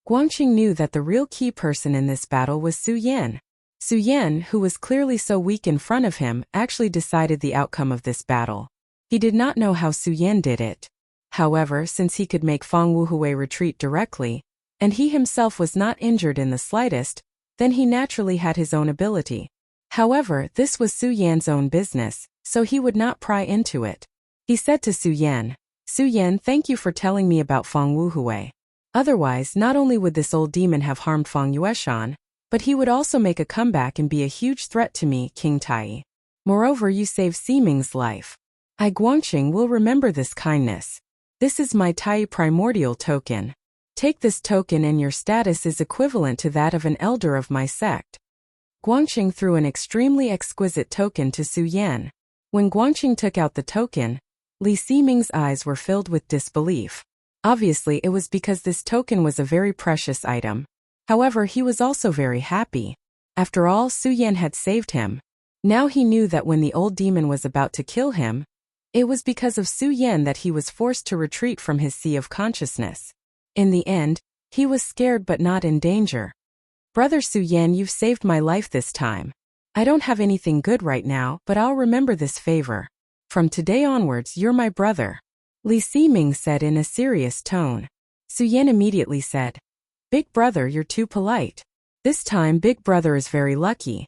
Guangqing knew that the real key person in this battle was Su Yan. Su Yan, who was clearly so weak in front of him, actually decided the outcome of this battle. He did not know how Su Yan did it. However, since he could make Fang Wuhui retreat directly, and he himself was not injured in the slightest, then he naturally had his own ability. However, this was Su Yan's own business, so he would not pry into it. He said to Su Yan, Su Yan, thank you for telling me about Fang Wuhui. Otherwise, not only would this old demon have harmed Fang Yueshan, but he would also make a comeback and be a huge threat to me, King Tai. Moreover, you saved Ximing's life. I Guangqing will remember this kindness. This is my Tai primordial token. Take this token and your status is equivalent to that of an elder of my sect. Guangqing threw an extremely exquisite token to Su Yan. When Guangqing took out the token, Li Ximing's eyes were filled with disbelief. Obviously, it was because this token was a very precious item. However, he was also very happy. After all, Su Yan had saved him. Now he knew that when the old demon was about to kill him, it was because of Su Yan that he was forced to retreat from his sea of consciousness. In the end, he was scared but not in danger. Brother Su Yan, you've saved my life this time. I don't have anything good right now, but I'll remember this favor. From today onwards, you're my brother. Li Ximing said in a serious tone. Su Yan immediately said, Big brother, you're too polite. This time, big brother is very lucky.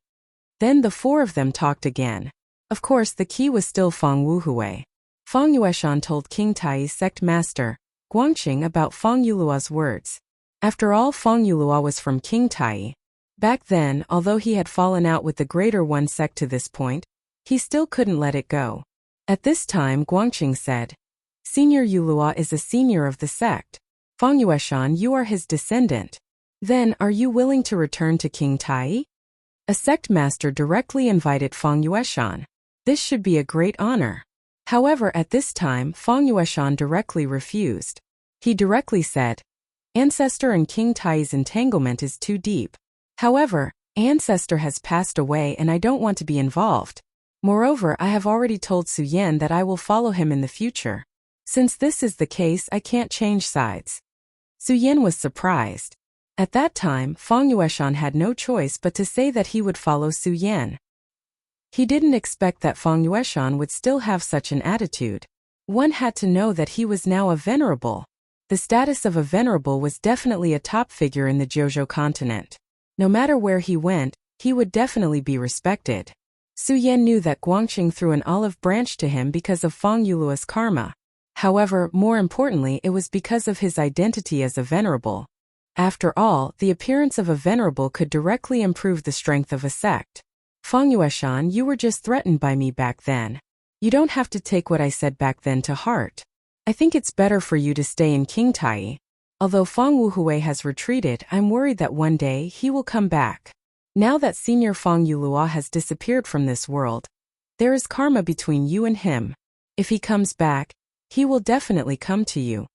Then the four of them talked again. Of course, the key was still Fang Wuhui. Fang Yueshan told King Tai's sect master, Guangqing, about Fang Yulua's words. After all, Fang Yulua was from King Tai. Back then, although he had fallen out with the Greater One sect to this point, he still couldn't let it go. At this time, Guangqing said, Senior Yulua is a senior of the sect. Fang Yueshan, you are his descendant. Then, are you willing to return to King Tai? A sect master directly invited Fang Yueshan. This should be a great honor. However, at this time, Fang Yueshan directly refused. He directly said, Ancestor and King Tai's entanglement is too deep. However, Ancestor has passed away and I don't want to be involved. Moreover, I have already told Su Yan that I will follow him in the future. Since this is the case, I can't change sides. Su Yan was surprised. At that time, Fang Yueshan had no choice but to say that he would follow Su Yan. He didn't expect that Fang Yueshan would still have such an attitude. One had to know that he was now a venerable. The status of a venerable was definitely a top figure in the Jojo continent. No matter where he went, he would definitely be respected. Su Yan knew that Guangqing threw an olive branch to him because of Fang Yulua's karma. However, more importantly, it was because of his identity as a venerable. After all, the appearance of a venerable could directly improve the strength of a sect. Fang Yueshan, you were just threatened by me back then. You don't have to take what I said back then to heart. I think it's better for you to stay in Qingtai. Although Fang Wuhui has retreated, I'm worried that one day he will come back. Now that Senior Fang Yulua has disappeared from this world, there is karma between you and him. If he comes back, he will definitely come to you.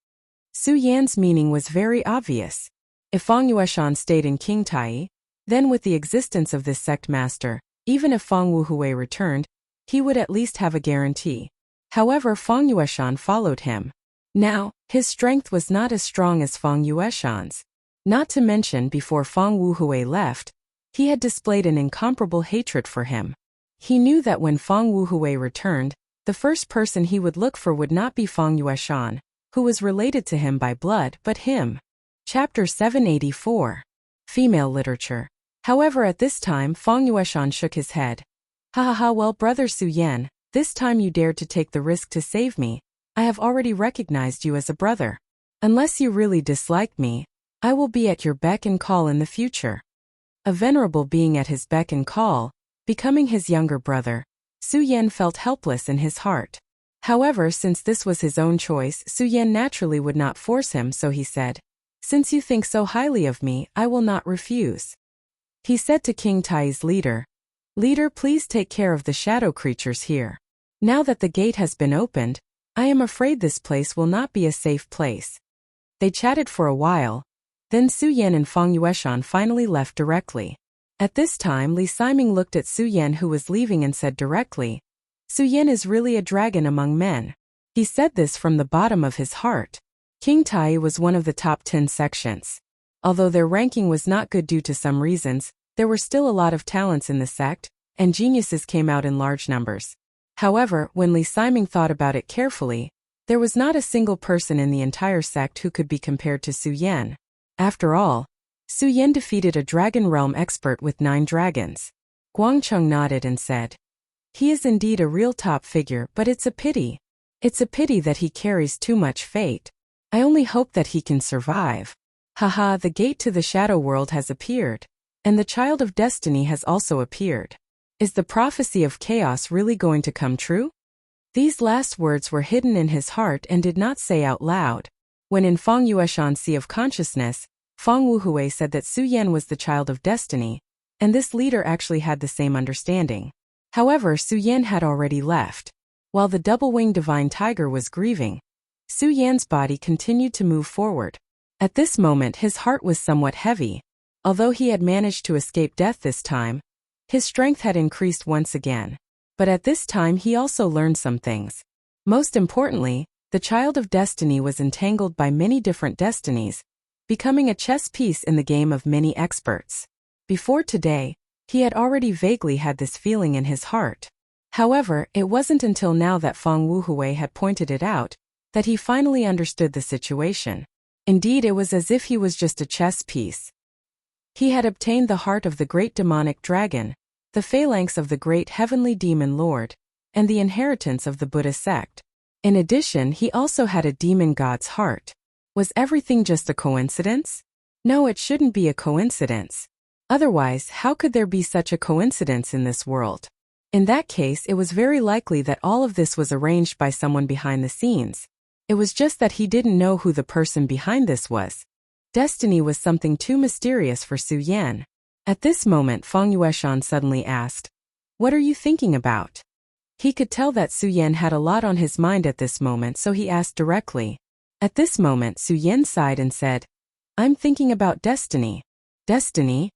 Su Yan's meaning was very obvious. If Fang Yueshan stayed in Qingtai, then with the existence of this sect master, even if Fang Wuhui returned, he would at least have a guarantee. However, Fang Yueshan followed him. Now, his strength was not as strong as Fang Yueshan's. Not to mention, before Fang Wuhui left, he had displayed an incomparable hatred for him. He knew that when Fang Wuhui returned, the first person he would look for would not be Fang Yueshan, who was related to him by blood, but him. Chapter 784. Female Literature. However, at this time, Fang Yueshan shook his head. Ha ha ha, well, brother Su Yan, this time you dared to take the risk to save me. I have already recognized you as a brother. Unless you really dislike me, I will be at your beck and call in the future. A venerable being at his beck and call, becoming his younger brother, Su Yan felt helpless in his heart. However, since this was his own choice, Su Yan naturally would not force him, so he said, "Since you think so highly of me, I will not refuse." He said to King Tai's leader, "Leader, please take care of the shadow creatures here. Now that the gate has been opened, I am afraid this place will not be a safe place." They chatted for a while. Then Su Yan and Fang Yueshan finally left directly. At this time, Li Siming looked at Su Yan, who was leaving, and said directly, "Su Yan is really a dragon among men." He said this from the bottom of his heart. King Tai was one of the top 10 sections. Although their ranking was not good due to some reasons, there were still a lot of talents in the sect, and geniuses came out in large numbers. However, when Li Siming thought about it carefully, there was not a single person in the entire sect who could be compared to Su Yan. After all, Su Yan defeated a dragon realm expert with 9 dragons. Guangcheng nodded and said, "He is indeed a real top figure, but it's a pity. It's a pity that he carries too much fate. I only hope that he can survive." Haha, the gate to the shadow world has appeared. And the child of destiny has also appeared. Is the prophecy of chaos really going to come true? These last words were hidden in his heart and did not say out loud. When in Fang Yueshan's Sea of Consciousness, Fang Wuhui said that Su Yan was the child of destiny, and this leader actually had the same understanding. However, Su Yan had already left. While the double-winged divine tiger was grieving, Su Yan's body continued to move forward. At this moment, his heart was somewhat heavy. Although he had managed to escape death this time, his strength had increased once again. But at this time he also learned some things. Most importantly, the child of destiny was entangled by many different destinies, becoming a chess piece in the game of many experts. Before today, he had already vaguely had this feeling in his heart. However, it wasn't until now that Fang Wuhui had pointed it out that he finally understood the situation. Indeed, it was as if he was just a chess piece. He had obtained the heart of the great demonic dragon, the phalanx of the great heavenly demon lord, and the inheritance of the Buddha sect. In addition, he also had a demon god's heart. Was everything just a coincidence? No, it shouldn't be a coincidence. Otherwise, how could there be such a coincidence in this world? In that case, it was very likely that all of this was arranged by someone behind the scenes. It was just that he didn't know who the person behind this was. Destiny was something too mysterious for Su Yan. At this moment, Fang Yueshan suddenly asked, "What are you thinking about?" He could tell that Su Yan had a lot on his mind at this moment, so he asked directly. At this moment, Su Yan sighed and said, "I'm thinking about destiny." Destiny?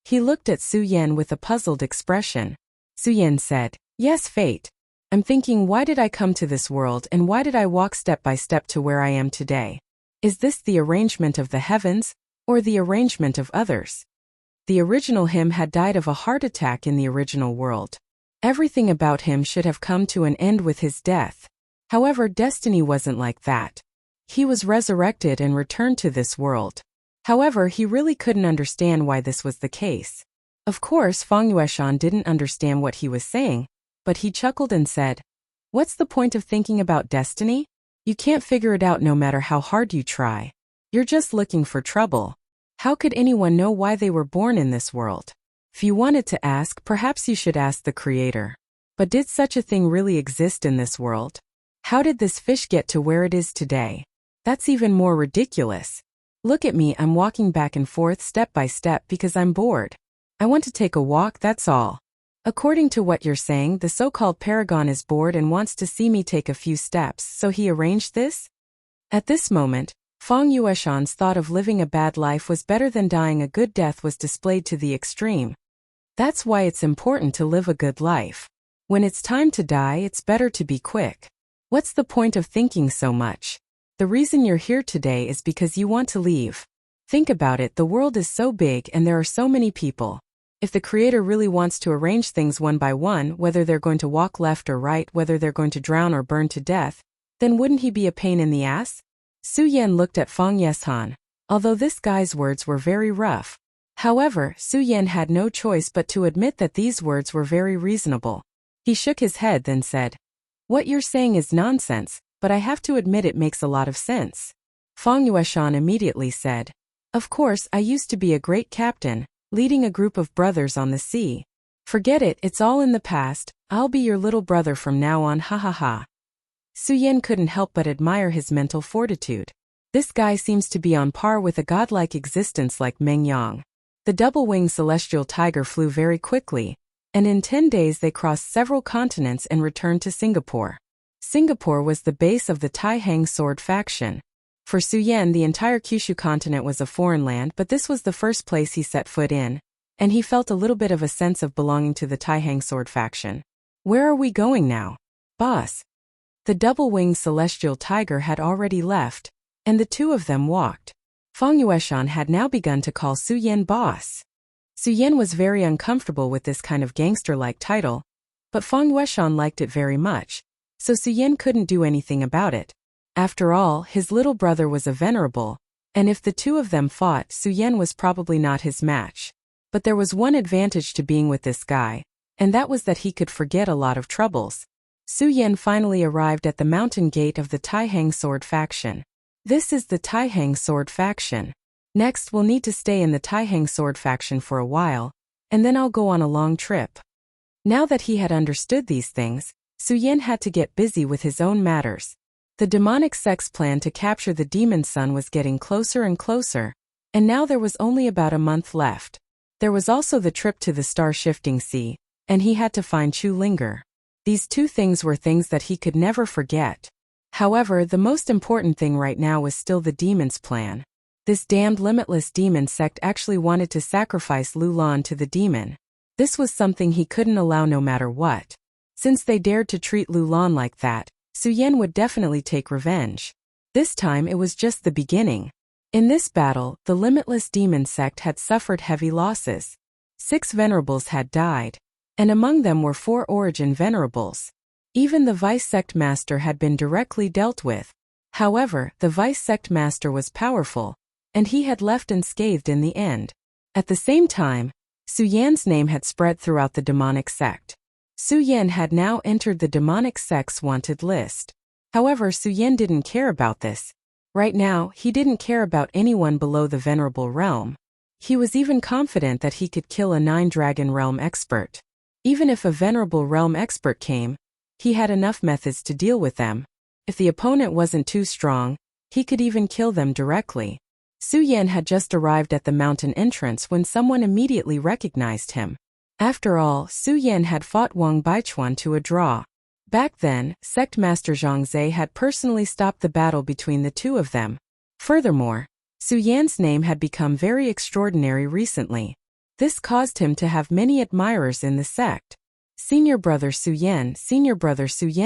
He looked at Su Yan with a puzzled expression. Su Yan said, "Yes, fate. I'm thinking, why did I come to this world and why did I walk step by step to where I am today? Is this the arrangement of the heavens, or the arrangement of others? The original him had died of a heart attack in the original world. Everything about him should have come to an end with his death. However, destiny wasn't like that. He was resurrected and returned to this world. However, he really couldn't understand why this was the case. Of course, Fang Yueshan didn't understand what he was saying, but he chuckled and said, "What's the point of thinking about destiny? You can't figure it out no matter how hard you try. You're just looking for trouble. How could anyone know why they were born in this world? If you wanted to ask, perhaps you should ask the Creator. But did such a thing really exist in this world? How did this fish get to where it is today? That's even more ridiculous. Look at me, I'm walking back and forth step by step because I'm bored. I want to take a walk, that's all. According to what you're saying, the so-called paragon is bored and wants to see me take a few steps, so he arranged this?" At this moment, Fang Yueshan's thought of living a bad life was better than dying a good death was displayed to the extreme. That's why it's important to live a good life. When it's time to die, it's better to be quick. What's the point of thinking so much? The reason you're here today is because you want to leave. Think about it, the world is so big and there are so many people. If the Creator really wants to arrange things one by one, whether they're going to walk left or right, whether they're going to drown or burn to death, then wouldn't he be a pain in the ass? Su Yan looked at Fang Yueshan. Although this guy's words were very rough. However, Su Yan had no choice but to admit that these words were very reasonable. He shook his head then said, "What you're saying is nonsense, but I have to admit it makes a lot of sense." Fang Yueshan immediately said, "Of course, I used to be a great captain, leading a group of brothers on the sea. Forget it, it's all in the past, I'll be your little brother from now on, ha ha ha." Su Yan couldn't help but admire his mental fortitude. This guy seems to be on par with a godlike existence like Meng Yang. The double-winged celestial tiger flew very quickly, and in 10 days they crossed several continents and returned to Singapore. Singapore was the base of the Tai Hang sword faction. For Su Yan, the entire Kyushu continent was a foreign land, but this was the first place he set foot in, and he felt a little bit of a sense of belonging to the Tai Hang sword faction. "Where are we going now, boss?" The double-winged celestial tiger had already left, and the two of them walked. Fang Yueshan had now begun to call Su Yan boss. Su Yan was very uncomfortable with this kind of gangster-like title, but Fang Yueshan liked it very much, so Su Yan couldn't do anything about it. After all, his little brother was a venerable, and if the two of them fought, Su Yan was probably not his match. But there was one advantage to being with this guy, and that was that he could forget a lot of troubles. Su Yan finally arrived at the mountain gate of the Tai Hang sword faction. "This is the Tai Hang sword faction. Next we'll need to stay in the Tai Hang sword faction for a while, and then I'll go on a long trip." Now that he had understood these things, Su Yan had to get busy with his own matters. The demonic sect's plan to capture the demon son was getting closer and closer, and now there was only about a month left. There was also the trip to the star-shifting sea, and he had to find Chu Linger. These two things were things that he could never forget. However, the most important thing right now was still the demon's plan. This damned limitless demon sect actually wanted to sacrifice Lu Lan to the demon. This was something he couldn't allow no matter what. Since they dared to treat Lu Lan like that, Su Yan would definitely take revenge. This time it was just the beginning. In this battle, the limitless demon sect had suffered heavy losses. 6 venerables had died, and among them were 4 origin venerables. Even the vice sect master had been directly dealt with. However, the vice sect master was powerful, and he had left unscathed in the end. At the same time, Su Yan's name had spread throughout the demonic sect. Su Yan had now entered the demonic sect's wanted list. However, Su Yan didn't care about this. Right now, he didn't care about anyone below the venerable realm. He was even confident that he could kill a 9-dragon realm expert. Even if a venerable realm expert came, he had enough methods to deal with them. If the opponent wasn't too strong, he could even kill them directly. Su Yan had just arrived at the mountain entrance when someone immediately recognized him. After all, Su Yan had fought Wang Baichuan to a draw. Back then, Sect Master Zhang Zhe had personally stopped the battle between the two of them. Furthermore, Su Yan's name had become very extraordinary recently. This caused him to have many admirers in the sect. Senior brother Su Yan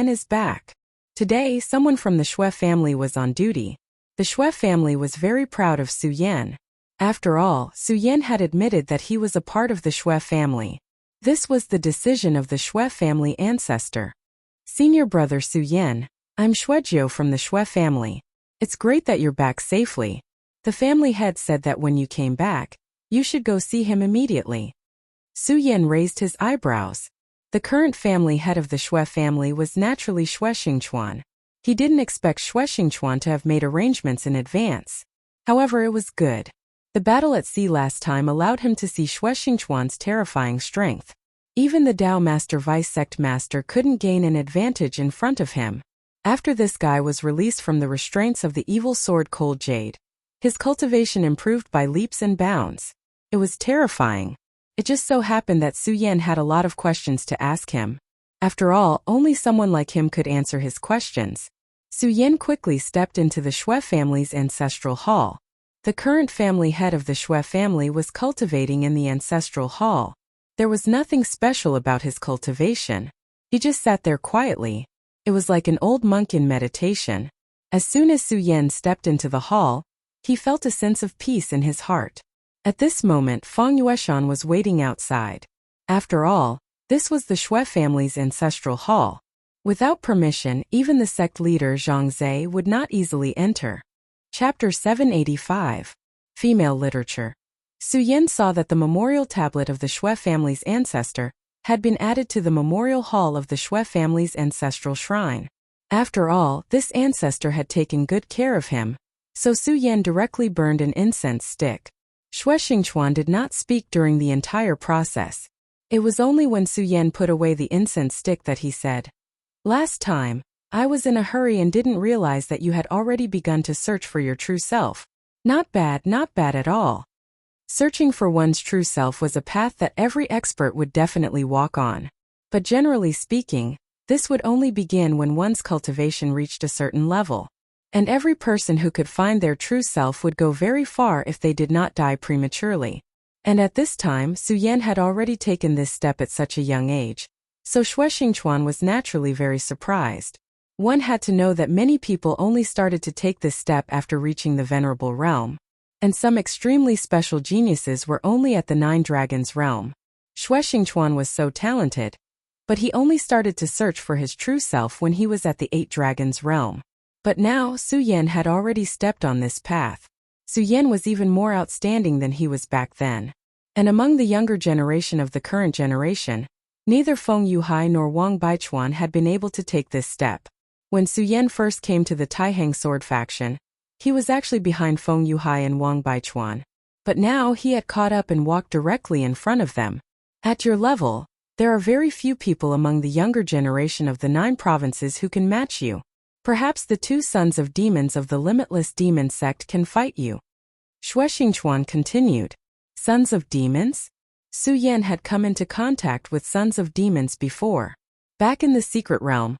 is back. Today, someone from the Xue family was on duty. The Xue family was very proud of Su Yan. After all, Su Yan had admitted that he was a part of the Xue family. This was the decision of the Xue family ancestor. Senior brother Su Yan, I'm Xuejiu from the Xue family. It's great that you're back safely. The family head said that when you came back, you should go see him immediately. Su Yan raised his eyebrows. The current family head of the Xue family was naturally Xue Xingchuan. He didn't expect Xue Xingchuan to have made arrangements in advance. However, it was good. The battle at sea last time allowed him to see Xue Xingchuan's terrifying strength. Even the Dao Master Vice Sect Master couldn't gain an advantage in front of him. After this guy was released from the restraints of the evil sword Cold Jade, his cultivation improved by leaps and bounds. It was terrifying. It just so happened that Su Yan had a lot of questions to ask him. After all, only someone like him could answer his questions. Su Yan quickly stepped into the Xue family's ancestral hall. The current family head of the Xue family was cultivating in the ancestral hall. There was nothing special about his cultivation. He just sat there quietly. It was like an old monk in meditation. As soon as Su Yan stepped into the hall, he felt a sense of peace in his heart. At this moment, Feng Yueshan was waiting outside. After all, this was the Xue family's ancestral hall. Without permission, even the sect leader Zhang Zhe would not easily enter. Chapter 785. Female Literature. Su Yan saw that the memorial tablet of the Xue family's ancestor had been added to the memorial hall of the Xue family's ancestral shrine. After all, this ancestor had taken good care of him, so Su Yan directly burned an incense stick. Xue Xingchuan did not speak during the entire process. It was only when Su Yan put away the incense stick that he said, "Last time, I was in a hurry and didn't realize that you had already begun to search for your true self. Not bad at all." Searching for one's true self was a path that every expert would definitely walk on. But generally speaking, this would only begin when one's cultivation reached a certain level. And every person who could find their true self would go very far if they did not die prematurely. And at this time, Su Yan had already taken this step at such a young age. So Xue Xingchuan was naturally very surprised. One had to know that many people only started to take this step after reaching the Venerable Realm. And some extremely special geniuses were only at the 9 Dragons realm. Xue Xingchuan was so talented, but he only started to search for his true self when he was at the 8 Dragons realm. But now, Su Yan had already stepped on this path. Su Yan was even more outstanding than he was back then. And among the younger generation of the current generation, neither Feng Yuhai nor Wang Baichuan had been able to take this step. When Su Yan first came to the Taihang sword faction, he was actually behind Feng Yuhai and Wang Baichuan. But now he had caught up and walked directly in front of them. At your level, there are very few people among the younger generation of the 9 provinces who can match you. Perhaps the 2 sons of demons of the limitless demon sect can fight you. Xue Xingchuan continued. Sons of demons? Su Yan had come into contact with sons of demons before. Back in the secret realm,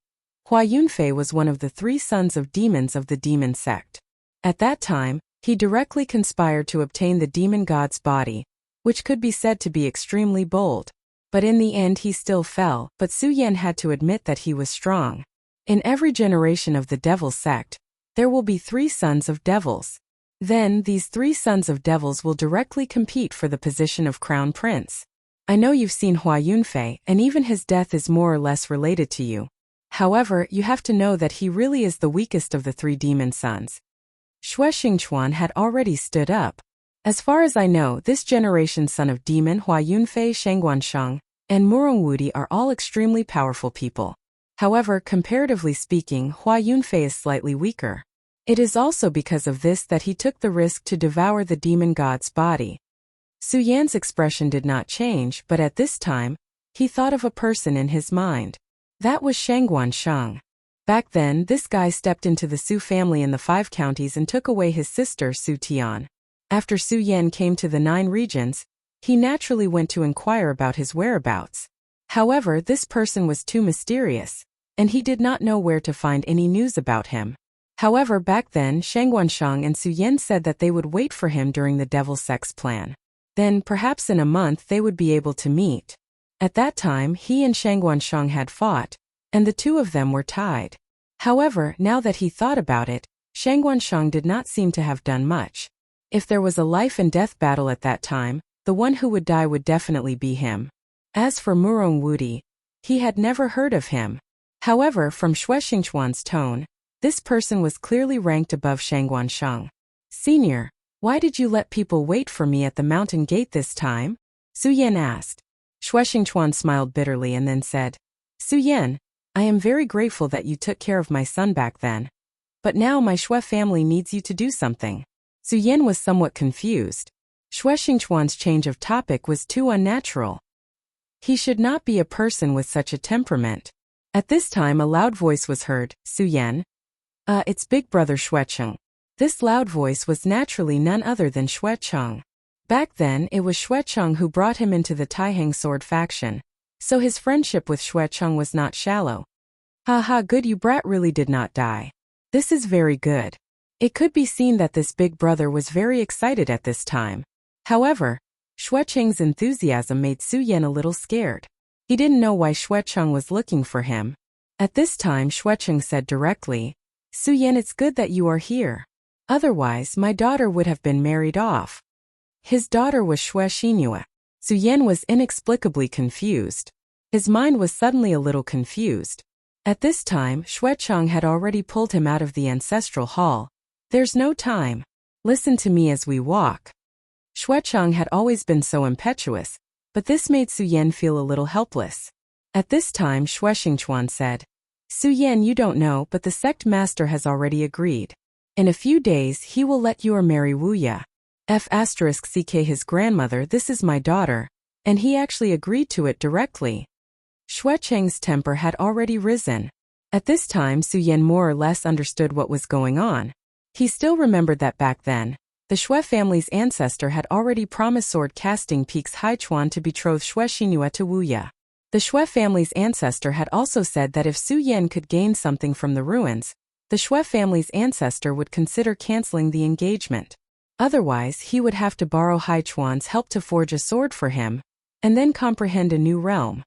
Hua Yunfei was one of the 3 sons of demons of the demon sect. At that time, he directly conspired to obtain the demon god's body, which could be said to be extremely bold. But in the end he still fell, but Su Yan had to admit that he was strong. In every generation of the devil sect, there will be 3 sons of devils. Then these 3 sons of devils will directly compete for the position of crown prince. I know you've seen Hua Yunfei, and even his death is more or less related to you. However, you have to know that he really is the weakest of the 3 demon sons. Xue Xingchuan had already stood up. As far as I know, this generation's son of demon Hua Yunfei, Shengguansheng, and Murong Wudi are all extremely powerful people. However, comparatively speaking, Hua Yunfei is slightly weaker. It is also because of this that he took the risk to devour the demon god's body. Su Yan's expression did not change, but at this time, he thought of a person in his mind. That was Shengguansheng. Back then, this guy stepped into the Su family in the 5 counties and took away his sister Su Tian. After Su Yan came to the 9 regions, he naturally went to inquire about his whereabouts. However, this person was too mysterious, and he did not know where to find any news about him. However, back then, Shengguansheng and Su Yan said that they would wait for him during the Devil Sex plan. Then, perhaps in a month they would be able to meet. At that time he and Shangguansheng had fought, and the two of them were tied. However, now that he thought about it, Shangguansheng did not seem to have done much. If there was a life and death battle at that time, the one who would die would definitely be him. As for Murong Wudi, he had never heard of him. However, from Xue Xingchuan's tone, this person was clearly ranked above Shangguansheng. Senior, why did you let people wait for me at the mountain gate this time? Su Yan asked. Xue Xingchuan smiled bitterly and then said, Su Yan, I am very grateful that you took care of my son back then. But now my Xue family needs you to do something. Su Yan was somewhat confused. Xue Xingchuan's change of topic was too unnatural. He should not be a person with such a temperament. At this time a loud voice was heard, Su Yan. It's big brother Xuecheng. This loud voice was naturally none other than Xuecheng. Back then it was Xuecheng who brought him into the Taihang sword faction, so his friendship with Xuecheng was not shallow. Haha, good, you brat really did not die. This is very good. It could be seen that this big brother was very excited at this time. However, Xuecheng's enthusiasm made Su Yan a little scared. He didn't know why Xuecheng was looking for him. At this time Xuecheng said directly, Su Yan, it's good that you are here. Otherwise my daughter would have been married off. His daughter was Xue Xinhua. Su Yan was inexplicably confused. His mind was suddenly a little confused. At this time, Xuecheng had already pulled him out of the ancestral hall. There's no time. Listen to me as we walk. Xuecheng had always been so impetuous, but this made Su Yan feel a little helpless. At this time Xue Xingchuan said, Su Yan, you don't know, but the sect master has already agreed. In a few days he will let you marry Wuya. *ck his grandmother, this is my daughter, and he actually agreed to it directly. Xuecheng's temper had already risen. At this time Su Yan more or less understood what was going on. He still remembered that back then, the Xue family's ancestor had already promised sword casting peaks Haichuan to betroth Xue Xinhua to Wuya. The Xue family's ancestor had also said that if Su Yan could gain something from the ruins, the Xue family's ancestor would consider canceling the engagement. Otherwise, he would have to borrow Haichuan's help to forge a sword for him, and then comprehend a new realm.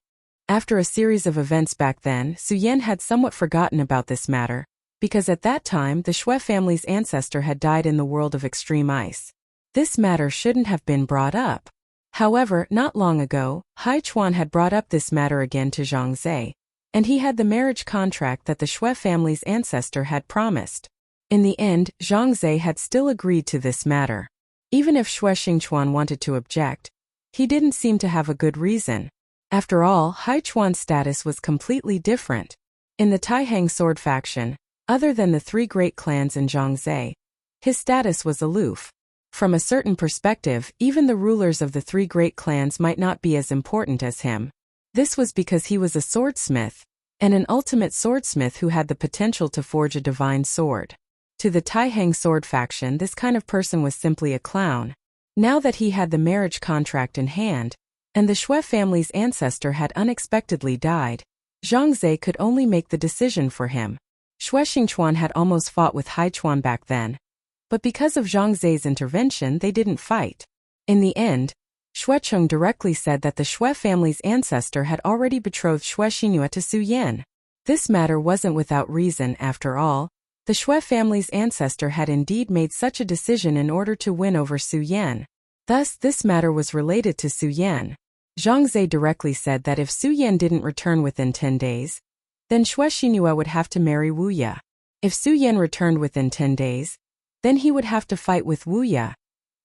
After a series of events back then, Su Yan had somewhat forgotten about this matter, because at that time the Xue family's ancestor had died in the world of extreme ice. This matter shouldn't have been brought up. However, not long ago, Haichuan had brought up this matter again to Zhang Zhe, and he had the marriage contract that the Xue family's ancestor had promised. In the end, Zhang Zhe had still agreed to this matter. Even if Xue Xingchuan wanted to object, he didn't seem to have a good reason. After all, Haichuan's status was completely different. In the Taihang sword faction, other than the three great clans in Zhangzhou, his status was aloof. From a certain perspective, even the rulers of the three great clans might not be as important as him. This was because he was a swordsmith, and an ultimate swordsmith who had the potential to forge a divine sword. To the Taihang sword faction, this kind of person was simply a clown. Now that he had the marriage contract in hand, and the Xue family's ancestor had unexpectedly died, Zhang Zhe could only make the decision for him. Xue Xingchuan had almost fought with Haichuan back then, but because of Zhang Zhe's intervention they didn't fight. In the end, Xuecheng directly said that the Xue family's ancestor had already betrothed Xue Xinhua to Su Yan. This matter wasn't without reason after all. The Xue family's ancestor had indeed made such a decision in order to win over Su Yan. Thus, this matter was related to Su Yan. Zhang Zhe directly said that if Su Yan didn't return within 10 days, then Xue Xinhua would have to marry Wuya. If Su Yan returned within 10 days, then he would have to fight with Wuya,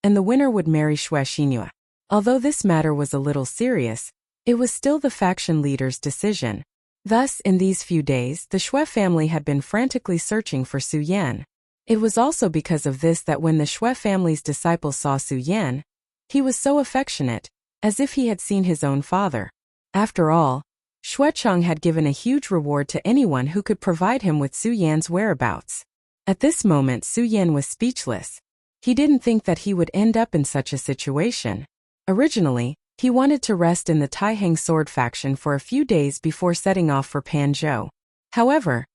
and the winner would marry Xue Xinhua. Although this matter was a little serious, it was still the faction leader's decision. Thus, in these few days, the Xue family had been frantically searching for Su Yan. It was also because of this that when the Xue family's disciples saw Su Yan, he was so affectionate, as if he had seen his own father. After all, Xuecheng had given a huge reward to anyone who could provide him with Su Yan's whereabouts. At this moment Su Yan was speechless. He didn't think that he would end up in such a situation. Originally, he wanted to rest in the Taihang sword faction for a few days before setting off for Panzhou. However,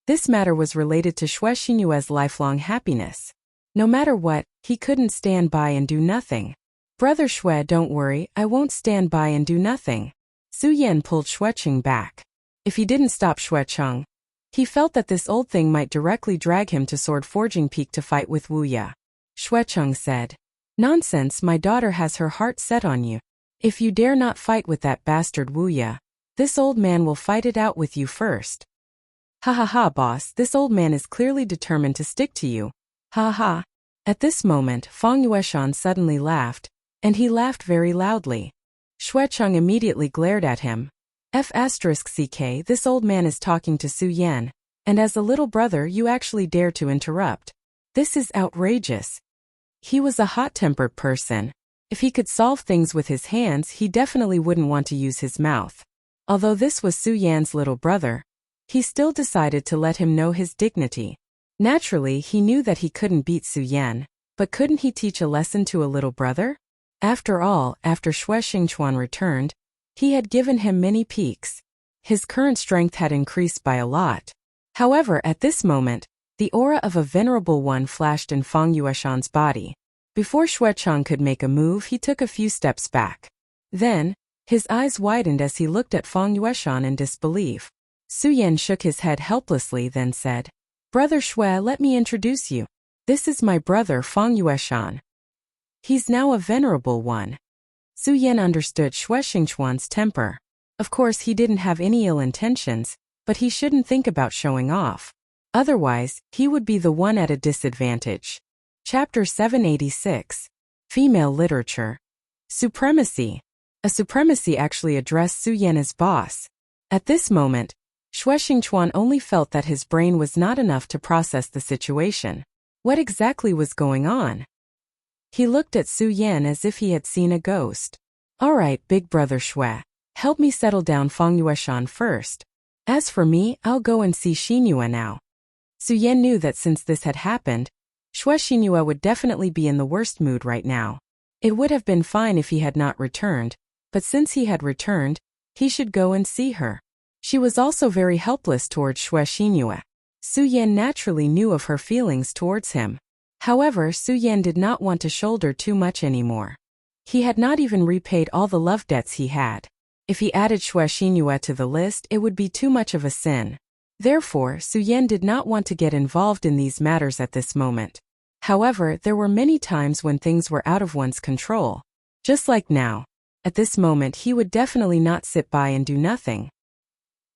this matter was related to Xue Xinhua's lifelong happiness. No matter what, he couldn't stand by and do nothing. Brother Xue, don't worry, I won't stand by and do nothing. Su Yan pulled Xuecheng back. If he didn't stop Xuecheng, he felt that this old thing might directly drag him to Sword Forging Peak to fight with Wu Ya. Xuecheng said, "Nonsense, my daughter has her heart set on you. If you dare not fight with that bastard Wu Ya, this old man will fight it out with you first." "Ha ha ha, boss, this old man is clearly determined to stick to you. Ha ha." At this moment, Feng Yueshan suddenly laughed, and he laughed very loudly. Xuecheng immediately glared at him. F***ck, this old man is talking to Su Yan, and as a little brother you actually dare to interrupt. This is outrageous. He was a hot-tempered person. If he could solve things with his hands, he definitely wouldn't want to use his mouth. Although this was Su Yan's little brother, he still decided to let him know his dignity. Naturally, he knew that he couldn't beat Su Yan, but couldn't he teach a lesson to a little brother? After all, after Xue Xingchuan returned, he had given him many peaks. His current strength had increased by a lot. However, at this moment, the aura of a venerable one flashed in Feng Yueshan's body. Before Xuecheng could make a move, he took a few steps back. Then, his eyes widened as he looked at Feng Yueshan in disbelief. Su Yan shook his head helplessly, then said, "Brother Xue, let me introduce you. This is my brother Feng Yueshan. He's now a venerable one." Su Yan understood Xue Xingchuan's temper. Of course, he didn't have any ill intentions, but he shouldn't think about showing off. Otherwise, he would be the one at a disadvantage. Chapter 786. Female Literature. Supremacy. A supremacy actually addressed Su Yan as boss. At this moment, Xue Xingchuan only felt that his brain was not enough to process the situation. What exactly was going on? He looked at Su Yan as if he had seen a ghost. "All right, big brother Xue, help me settle down Feng Yueshan first. As for me, I'll go and see Xinhua now." Su Yan knew that since this had happened, Xue Xinhua would definitely be in the worst mood right now. It would have been fine if he had not returned, but since he had returned, he should go and see her. She was also very helpless towards Xue Xinhua. Su Yan naturally knew of her feelings towards him. However, Su Yan did not want to shoulder too much anymore. He had not even repaid all the love debts he had. If he added Xue Xinhua to the list, it would be too much of a sin. Therefore, Su Yan did not want to get involved in these matters at this moment. However, there were many times when things were out of one's control. Just like now. At this moment, he would definitely not sit by and do nothing.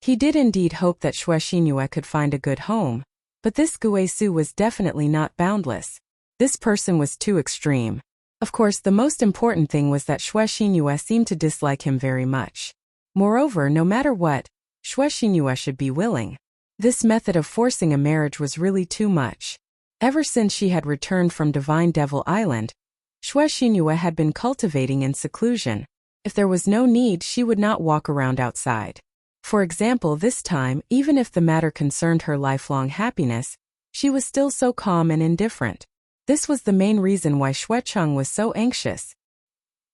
He did indeed hope that Xue Xinhua could find a good home, but this Guisu was definitely not boundless. This person was too extreme. Of course, the most important thing was that Xue Xinhua seemed to dislike him very much. Moreover, no matter what, Xue Xinhua should be willing. This method of forcing a marriage was really too much. Ever since she had returned from Divine Devil Island, Xue Xinhua had been cultivating in seclusion. If there was no need, she would not walk around outside. For example, this time, even if the matter concerned her lifelong happiness, she was still so calm and indifferent. This was the main reason why Xuecheng was so anxious.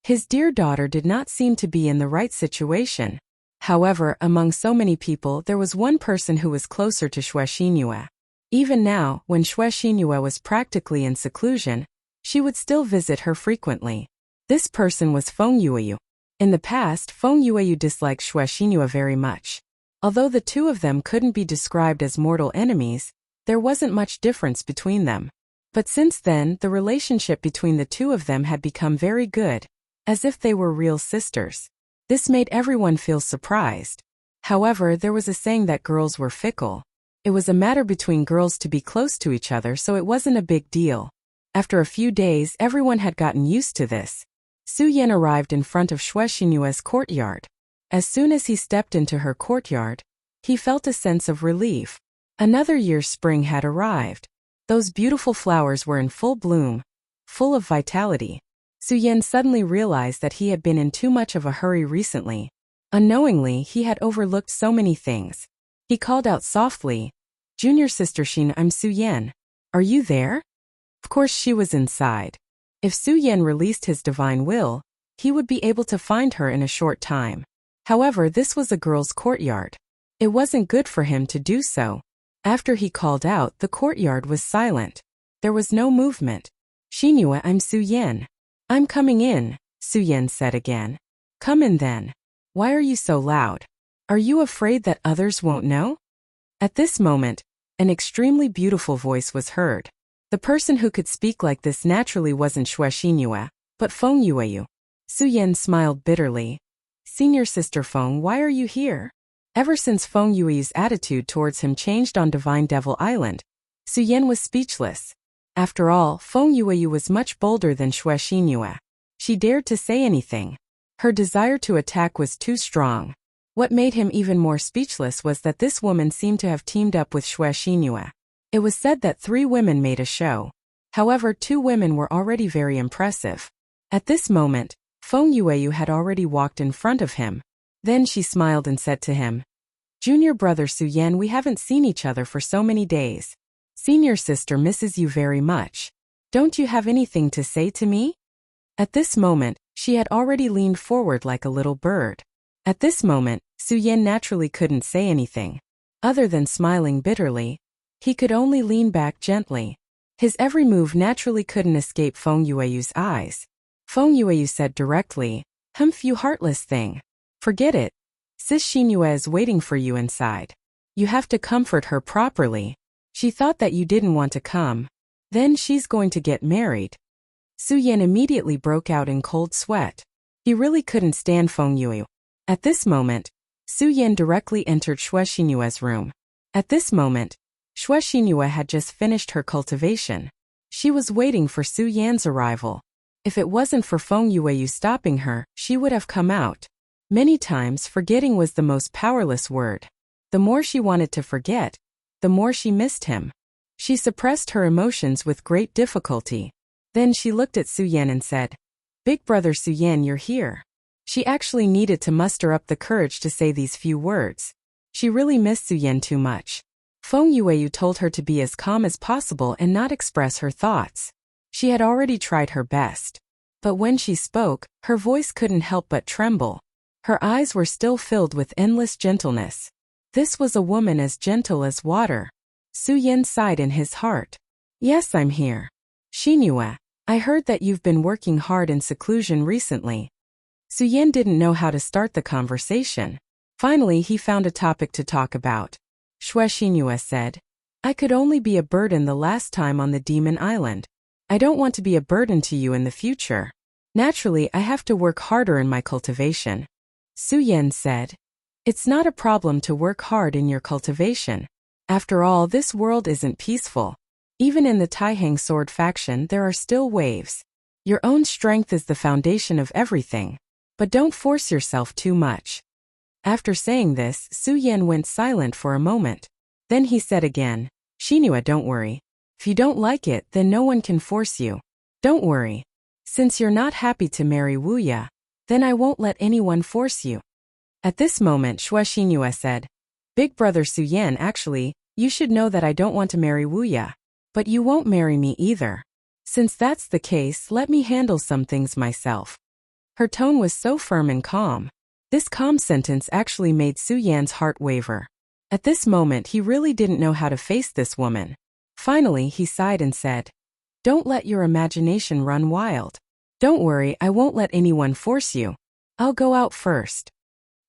His dear daughter did not seem to be in the right situation. However, among so many people, there was one person who was closer to Xue Xinhua. Even now, when Xue Xinhua was practically in seclusion, she would still visit her frequently. This person was Feng Yueyu. In the past, Feng Yueyu disliked Xue Xinhua very much. Although the two of them couldn't be described as mortal enemies, there wasn't much difference between them. But since then, the relationship between the two of them had become very good, as if they were real sisters. This made everyone feel surprised. However, there was a saying that girls were fickle. It was a matter between girls to be close to each other, so it wasn't a big deal. After a few days, everyone had gotten used to this. Su Yan arrived in front of Xue Xinhua's courtyard. As soon as he stepped into her courtyard, he felt a sense of relief. Another year's spring had arrived. Those beautiful flowers were in full bloom, full of vitality. Su Yan suddenly realized that he had been in too much of a hurry recently. Unknowingly, he had overlooked so many things. He called out softly, "Junior sister Xin, I'm Su Yan. Are you there?" Of course she was inside. If Su Yan released his divine will, he would be able to find her in a short time. However, this was a girl's courtyard. It wasn't good for him to do so. After he called out, the courtyard was silent. There was no movement. "Xinhua, I'm Su Yan. I'm coming in," Su Yan said again. "Come in then." Why are you so loud? Are you afraid that others won't know? At this moment, an extremely beautiful voice was heard. The person who could speak like this naturally wasn't Xue Xingyue, but Feng Yueyu. Su Yan smiled bitterly. Senior sister Feng, why are you here? Ever since Feng Yueyu's attitude towards him changed on Divine Devil Island, Su Yan was speechless. After all, Feng Yueyu was much bolder than Xue Xingyue. She dared to say anything. Her desire to attack was too strong. What made him even more speechless was that this woman seemed to have teamed up with Xue Xingyue. It was said that 3 women made a show. However, 2 women were already very impressive. At this moment, Feng Yueyu had already walked in front of him. Then she smiled and said to him, Junior brother Su Yan, we haven't seen each other for so many days. Senior sister misses you very much. Don't you have anything to say to me? At this moment, she had already leaned forward like a little bird. At this moment, Su Yan naturally couldn't say anything. Other than smiling bitterly, he could only lean back gently. His every move naturally couldn't escape Feng Yueyu's eyes. Feng Yueyu said directly, Humph, you heartless thing. Forget it. Sis Xingyue is waiting for you inside. You have to comfort her properly. She thought that you didn't want to come. Then she's going to get married. Su Yan immediately broke out in cold sweat. He really couldn't stand Feng Yueyu. At this moment, Su Yan directly entered Xue Xingyue's room. At this moment, Xue Xingyue had just finished her cultivation. She was waiting for Su Yan's arrival. If it wasn't for Feng Yueyu stopping her, she would have come out. Many times, forgetting was the most powerless word. The more she wanted to forget, the more she missed him. She suppressed her emotions with great difficulty. Then she looked at Su Yan and said, Big brother Su Yan, you're here. She actually needed to muster up the courage to say these few words. She really missed Su Yan too much. Feng Yueyu told her to be as calm as possible and not express her thoughts. She had already tried her best. But when she spoke, her voice couldn't help but tremble. Her eyes were still filled with endless gentleness. This was a woman as gentle as water. Su Yan sighed in his heart. Yes, I'm here. Xingyue, I heard that you've been working hard in seclusion recently. Su Yan didn't know how to start the conversation. Finally, he found a topic to talk about. Xue Xingyue said, I could only be a burden the last time on the Demon Island. I don't want to be a burden to you in the future. Naturally, I have to work harder in my cultivation. Su Yan said, It's not a problem to work hard in your cultivation. After all, this world isn't peaceful. Even in the Taihang sword faction, there are still waves. Your own strength is the foundation of everything. But don't force yourself too much. After saying this, Su Yan went silent for a moment. Then he said again, Xingyue, don't worry. If you don't like it, then no one can force you. Don't worry. Since you're not happy to marry Wu Ya, then I won't let anyone force you. At this moment, Xue Xingyue said, Big brother Su Yan, actually, you should know that I don't want to marry Wu Ya. But you won't marry me either. Since that's the case, let me handle some things myself. Her tone was so firm and calm. This calm sentence actually made Su Yan's heart waver. At this moment, he really didn't know how to face this woman. Finally, he sighed and said, Don't let your imagination run wild. Don't worry, I won't let anyone force you. I'll go out first.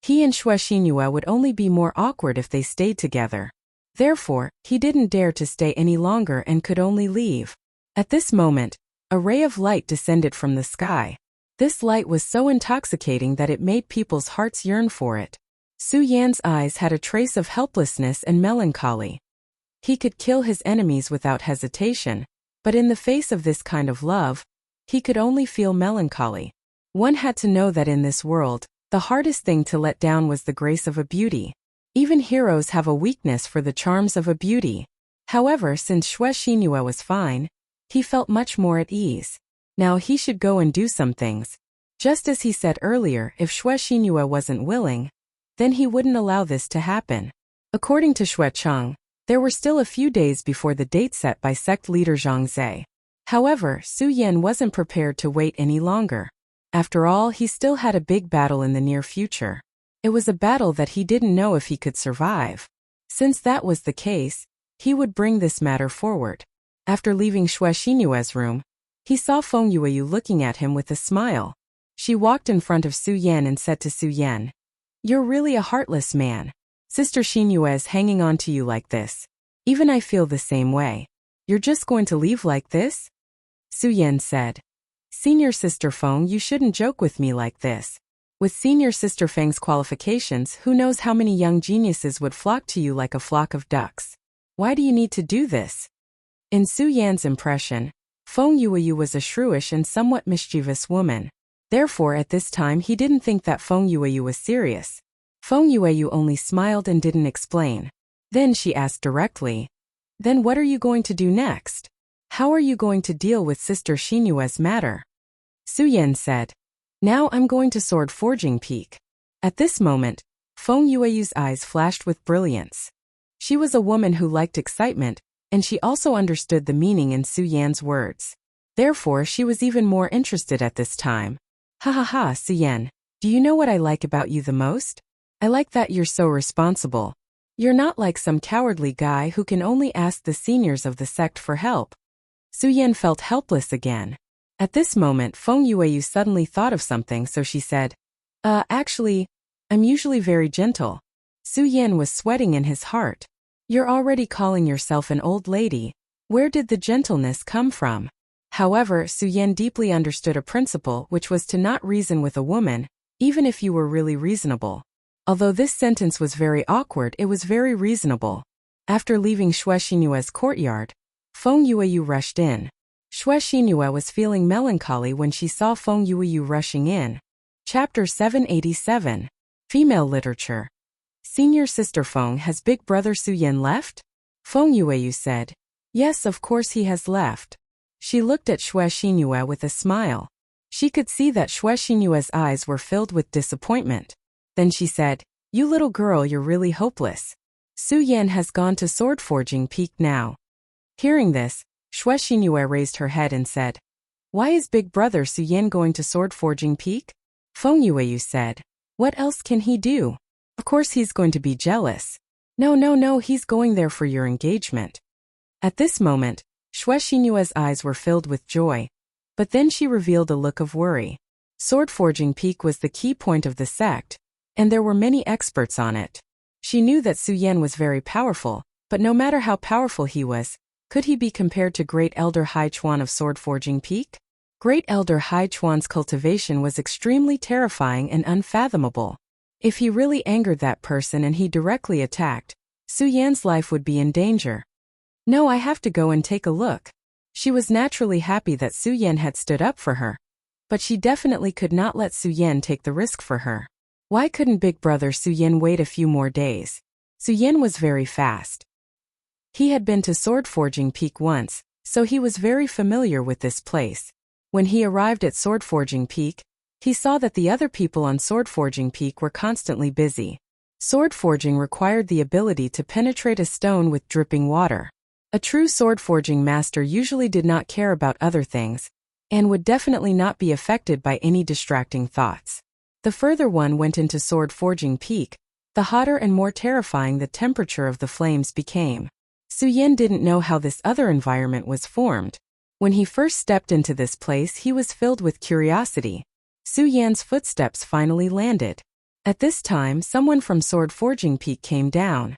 He and Xue Xingyue would only be more awkward if they stayed together. Therefore, he didn't dare to stay any longer and could only leave. At this moment, a ray of light descended from the sky. This light was so intoxicating that it made people's hearts yearn for it. Su Yan's eyes had a trace of helplessness and melancholy. He could kill his enemies without hesitation, but in the face of this kind of love, he could only feel melancholy. One had to know that in this world, the hardest thing to let down was the grace of a beauty. Even heroes have a weakness for the charms of a beauty. However, since Xue Xingyue was fine, he felt much more at ease. Now he should go and do some things. Just as he said earlier, if Xue Xingyue wasn't willing, then he wouldn't allow this to happen. According to Xue Cheng, there were still a few days before the date set by sect leader Zhang Zhe. However, Su Yan wasn't prepared to wait any longer. After all, he still had a big battle in the near future. It was a battle that he didn't know if he could survive. Since that was the case, he would bring this matter forward. After leaving Xue Xingyue's room, he saw Feng Yueyu looking at him with a smile. She walked in front of Su Yan and said to Su Yan, You're really a heartless man. Sister Xinyue's hanging on to you like this. Even I feel the same way. You're just going to leave like this? Su Yan said. Senior Sister Feng, you shouldn't joke with me like this. With Senior Sister Feng's qualifications, who knows how many young geniuses would flock to you like a flock of ducks. Why do you need to do this? In Su Yan's impression, Feng Yueyu was a shrewish and somewhat mischievous woman. Therefore, at this time he didn't think that Feng Yueyu was serious. Feng Yueyu only smiled and didn't explain. Then she asked directly, "Then what are you going to do next? How are you going to deal with Sister Xinyue's matter?" Su Yan said, "Now I'm going to Sword Forging Peak." At this moment, Feng Yueyu's eyes flashed with brilliance. She was a woman who liked excitement, and she also understood the meaning in Su Yan's words. Therefore, she was even more interested at this time. Ha ha ha, Su Yan, do you know what I like about you the most? I like that you're so responsible. You're not like some cowardly guy who can only ask the seniors of the sect for help. Su Yan felt helpless again. At this moment, Feng Yueyu suddenly thought of something, so she said, Actually, I'm usually very gentle." Su Yan was sweating in his heart. You're already calling yourself an old lady. Where did the gentleness come from? However, Su Yan deeply understood a principle, which was to not reason with a woman, even if you were really reasonable. Although this sentence was very awkward, it was very reasonable. After leaving Xue Xinyue's courtyard, Feng Yueyu rushed in. Xue Xinyue was feeling melancholy when she saw Feng Yueyu rushing in. Chapter 787. Female Literature. Senior Sister Feng, has Big Brother Su Yan left? Feng Yueyu said. Yes, of course he has left. She looked at Xue Xinyue with a smile. She could see that Xue Xinyue's eyes were filled with disappointment. Then she said, You little girl, you're really hopeless. Su Yan has gone to Sword Forging Peak now. Hearing this, Xue Xinyue raised her head and said, Why is Big Brother Su Yan going to Sword Forging Peak? Feng Yueyu said, What else can he do? Of course he's going to be jealous. No, he's going there for your engagement. At this moment, Xue Xinyue's eyes were filled with joy. But then she revealed a look of worry. Sword Forging Peak was the key point of the sect, and there were many experts on it. She knew that Su Yan was very powerful, but no matter how powerful he was, could he be compared to Great Elder Hai Chuan of Sword Forging Peak? Great Elder Hai Chuan's cultivation was extremely terrifying and unfathomable. If he really angered that person and he directly attacked, Su Yan's life would be in danger. No, I have to go and take a look. She was naturally happy that Su Yan had stood up for her. But she definitely could not let Su Yan take the risk for her. Why couldn't Big Brother Su Yan wait a few more days? Su Yan was very fast. He had been to Sword Forging Peak once, so he was very familiar with this place. When he arrived at Sword Forging Peak, he saw that the other people on Sword Forging Peak were constantly busy. Sword forging required the ability to penetrate a stone with dripping water. A true sword forging master usually did not care about other things, and would definitely not be affected by any distracting thoughts. The further one went into Sword Forging Peak, the hotter and more terrifying the temperature of the flames became. Su Yan didn't know how this other environment was formed. When he first stepped into this place, he was filled with curiosity. Su Yan's footsteps finally landed. At this time, someone from Sword Forging Peak came down.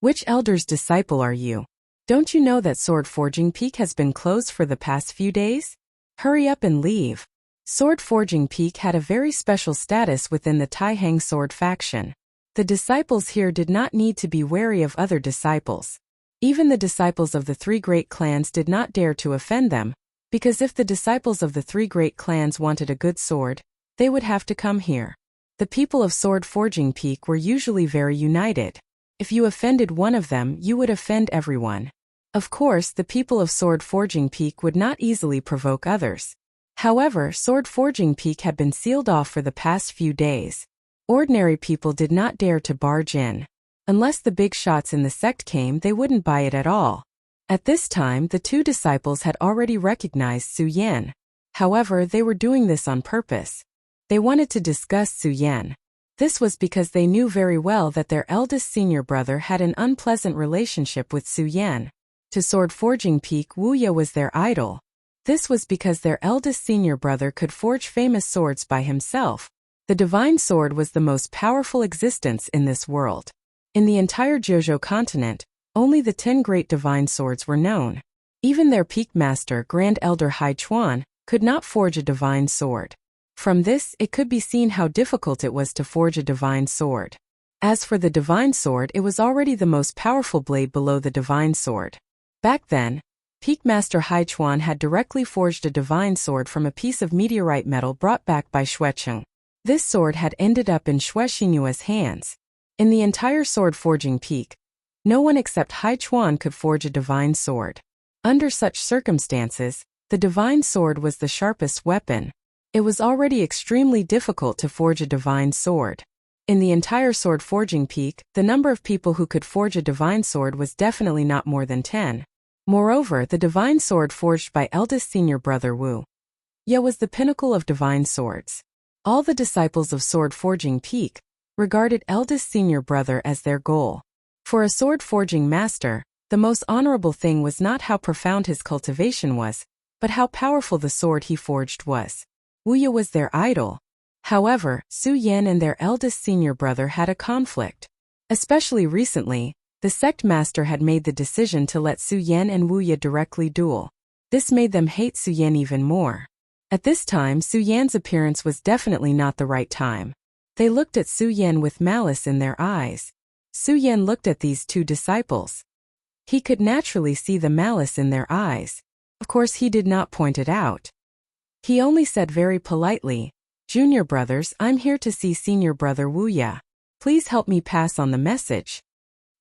Which elder's disciple are you? Don't you know that Sword Forging Peak has been closed for the past few days? Hurry up and leave. Sword Forging Peak had a very special status within the Taihang Sword faction. The disciples here did not need to be wary of other disciples. Even the disciples of the three great clans did not dare to offend them, because if the disciples of the three great clans wanted a good sword, they would have to come here. The people of Sword Forging Peak were usually very united. If you offended one of them, you would offend everyone. Of course, the people of Sword Forging Peak would not easily provoke others. However, Sword Forging Peak had been sealed off for the past few days. Ordinary people did not dare to barge in. Unless the big shots in the sect came, they wouldn't buy it at all. At this time, the two disciples had already recognized Su Yan. However, they were doing this on purpose. They wanted to discuss Su Yan. This was because they knew very well that their eldest senior brother had an unpleasant relationship with Su Yan. To Sword Forging Peak, Wu Ye was their idol. This was because their eldest senior brother could forge famous swords by himself. The divine sword was the most powerful existence in this world. In the entire Jojo continent, only the 10 great divine swords were known. Even their peak master, Grand Elder Hai Chuan, could not forge a divine sword. From this, it could be seen how difficult it was to forge a divine sword. As for the divine sword, it was already the most powerful blade below the divine sword. Back then, Peak Master Hai Chuan had directly forged a divine sword from a piece of meteorite metal brought back by Xuecheng. This sword had ended up in Xue Xinyue's hands. In the entire sword forging peak, no one except Hai Chuan could forge a divine sword. Under such circumstances, the divine sword was the sharpest weapon. It was already extremely difficult to forge a divine sword. In the entire sword forging peak, the number of people who could forge a divine sword was definitely not more than 10. Moreover, the divine sword forged by eldest senior brother Wu Ye was the pinnacle of divine swords. All the disciples of sword forging peak regarded eldest senior brother as their goal. For a sword forging master, the most honorable thing was not how profound his cultivation was, but how powerful the sword he forged was. Wu Ye was their idol. However, Su Yan and their eldest senior brother had a conflict. Especially recently, the sect master had made the decision to let Su Yan and Wu Ye directly duel. This made them hate Su Yan even more. At this time, Su Yan's appearance was definitely not the right time. They looked at Su Yan with malice in their eyes. Su Yan looked at these two disciples. He could naturally see the malice in their eyes. Of course, he did not point it out. He only said very politely, "Junior brothers, I'm here to see senior brother Wu Ye. Please help me pass on the message."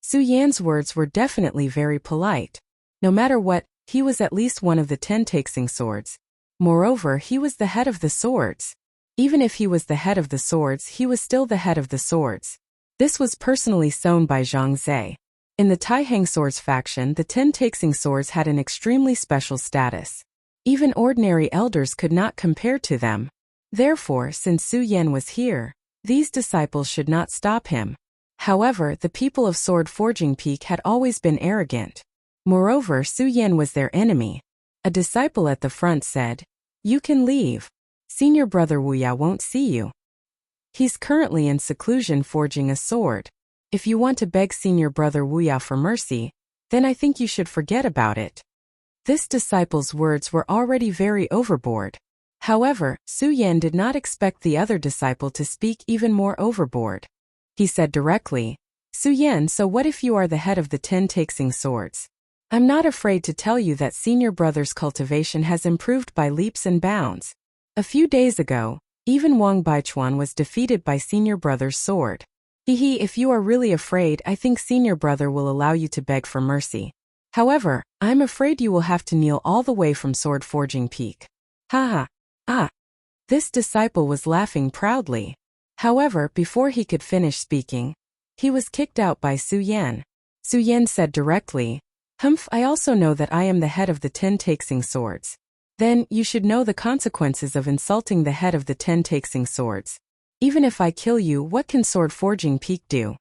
Su Yan's words were definitely very polite. No matter what, he was at least one of the 10 Taixing swords. Moreover, he was the head of the swords. Even if he was the head of the swords, he was still the head of the swords. This was personally sown by Zhang Zhe. In the Taihang Swords faction, the 10 Taixing swords had an extremely special status. Even ordinary elders could not compare to them. Therefore, since Su Yan was here, these disciples should not stop him. However, the people of Sword Forging Peak had always been arrogant. Moreover, Su Yan was their enemy. A disciple at the front said, "You can leave. Senior brother Wu Ye won't see you. He's currently in seclusion forging a sword. If you want to beg senior brother Wu Ye for mercy, then I think you should forget about it." This disciple's words were already very overboard. However, Su Yan did not expect the other disciple to speak even more overboard. He said directly, "Su Yan, so what if you are the head of the 10 Taixing swords? I'm not afraid to tell you that senior brother's cultivation has improved by leaps and bounds. A few days ago, even Wang Baichuan was defeated by senior brother's sword. If you are really afraid, I think senior brother will allow you to beg for mercy. However, I'm afraid you will have to kneel all the way from Sword Forging Peak." Ha ha. This disciple was laughing proudly. However, before he could finish speaking, he was kicked out by Su Yan. Su Yan said directly, "Humph, I also know that I am the head of the 10 Taixing swords. Then, you should know the consequences of insulting the head of the 10 Taixing swords. Even if I kill you, what can Sword Forging Peak do?"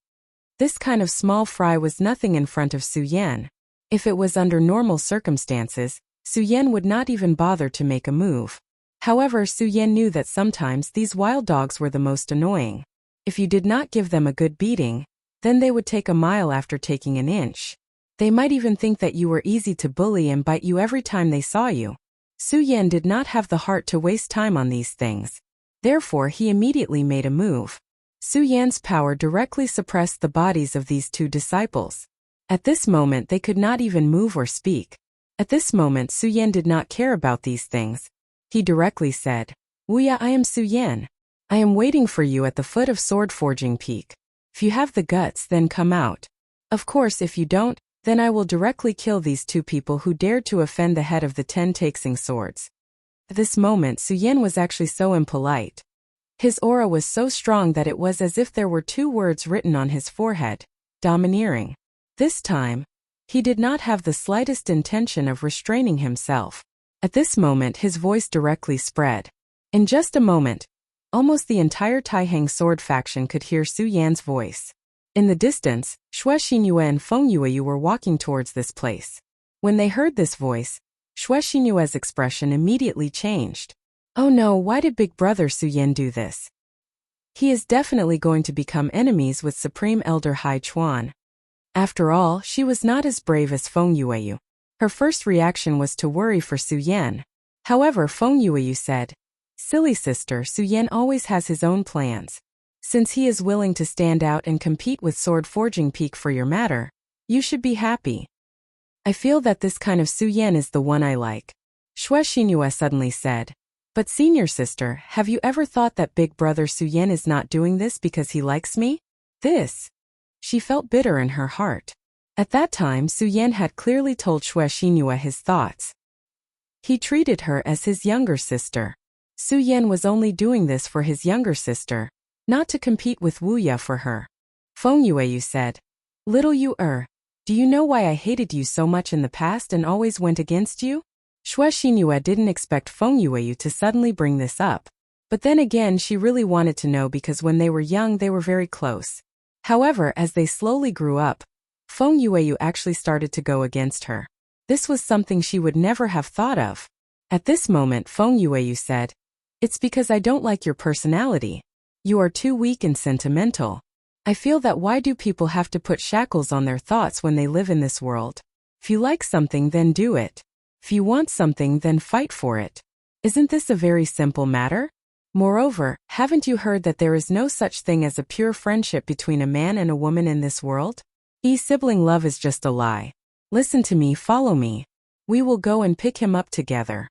This kind of small fry was nothing in front of Su Yan. If it was under normal circumstances, Su Yan would not even bother to make a move. However, Su Yan knew that sometimes these wild dogs were the most annoying. If you did not give them a good beating, then they would take a mile after taking an inch. They might even think that you were easy to bully and bite you every time they saw you. Su Yan did not have the heart to waste time on these things. Therefore, he immediately made a move. Su Yan's power directly suppressed the bodies of these two disciples. At this moment, they could not even move or speak. At this moment, Su Yan did not care about these things. He directly said, "Wu Ye, I am Su Yan. I am waiting for you at the foot of Sword Forging Peak. If you have the guts, then come out. Of course, if you don't, then I will directly kill these two people who dared to offend the head of the 10 Taixing swords." At this moment, Su Yan was actually so impolite. His aura was so strong that it was as if there were 2 words written on his forehead: domineering. This time, he did not have the slightest intention of restraining himself. At this moment, his voice directly spread. In just a moment, almost the entire Taihang sword faction could hear Su Yan's voice. In the distance, Xue Xinyue and Feng Yueyu were walking towards this place. When they heard this voice, Xue Xinyue's expression immediately changed. "Oh no, why did big brother Su Yan do this?" He is definitely going to become enemies with Supreme Elder Hai Chuan. After all, she was not as brave as Feng Yueyu. Her first reaction was to worry for Su Yan. However, Feng Yueyu said, "Silly sister, Su Yan always has his own plans. Since he is willing to stand out and compete with Sword Forging Peak for your matter, you should be happy. I feel that this kind of Su Yan is the one I like." Xue Xinhua suddenly said, "But senior sister, have you ever thought that big brother Su Yan is not doing this because he likes me?" This. She felt bitter in her heart. At that time, Su Yan had clearly told Xue Xinhua his thoughts. He treated her as his younger sister. Su Yan was only doing this for his younger sister, not to compete with Wu Ya for her. Feng Yueyu said, "Little Yu do you know why I hated you so much in the past and always went against you?" Xue Xinhua didn't expect Feng Yueyu to suddenly bring this up. But then again, she really wanted to know because when they were young they were very close. However, as they slowly grew up, Feng Yueyu actually started to go against her. This was something she would never have thought of. At this moment, Feng Yueyu said, "It's because I don't like your personality. You are too weak and sentimental. I feel that why do people have to put shackles on their thoughts when they live in this world? If you like something, then do it. If you want something, then fight for it. Isn't this a very simple matter? Moreover, haven't you heard that there is no such thing as a pure friendship between a man and a woman in this world? Sibling love is just a lie. Listen to me, follow me. We will go and pick him up together."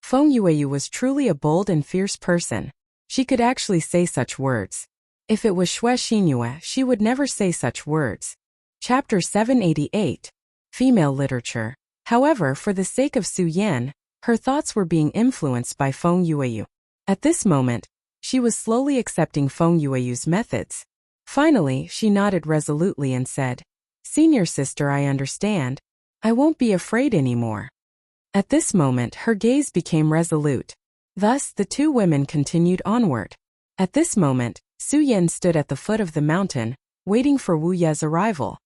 Feng Yueyu was truly a bold and fierce person. She could actually say such words. If it was Xue Xinhua, she would never say such words. Chapter 788. Female Literature. However, for the sake of Su Yan, her thoughts were being influenced by Feng Yueyu. At this moment, she was slowly accepting Feng Yueyu's methods. Finally, she nodded resolutely and said, "Senior sister, I understand. I won't be afraid anymore." At this moment, her gaze became resolute. Thus, the two women continued onward. At this moment, Su Yan stood at the foot of the mountain, waiting for Wu Ya's arrival.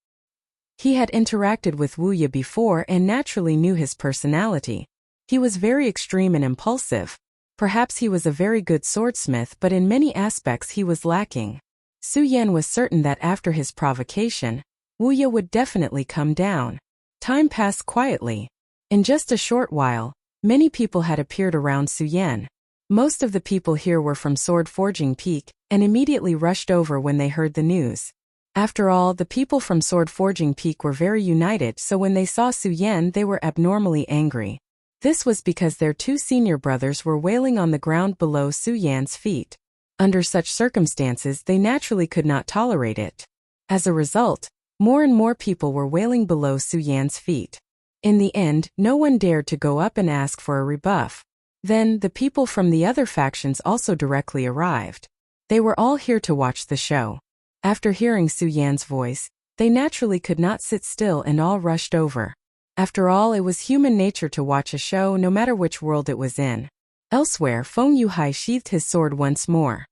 He had interacted with Wu Ya before and naturally knew his personality. He was very extreme and impulsive. Perhaps he was a very good swordsmith, but in many aspects he was lacking. Su Yan was certain that after his provocation, Wu Ya would definitely come down. Time passed quietly. In just a short while, many people had appeared around Su Yan. Most of the people here were from Sword Forging Peak, and immediately rushed over when they heard the news. After all, the people from Sword Forging Peak were very united, so when they saw Su Yan they were abnormally angry. This was because their two senior brothers were wailing on the ground below Su Yan's feet. Under such circumstances they naturally could not tolerate it. As a result, more and more people were wailing below Su Yan's feet. In the end, no one dared to go up and ask for a rebuff. Then, the people from the other factions also directly arrived. They were all here to watch the show. After hearing Su Yan's voice, they naturally could not sit still and all rushed over. After all, it was human nature to watch a show no matter which world it was in. Elsewhere, Feng Yuhai sheathed his sword once more.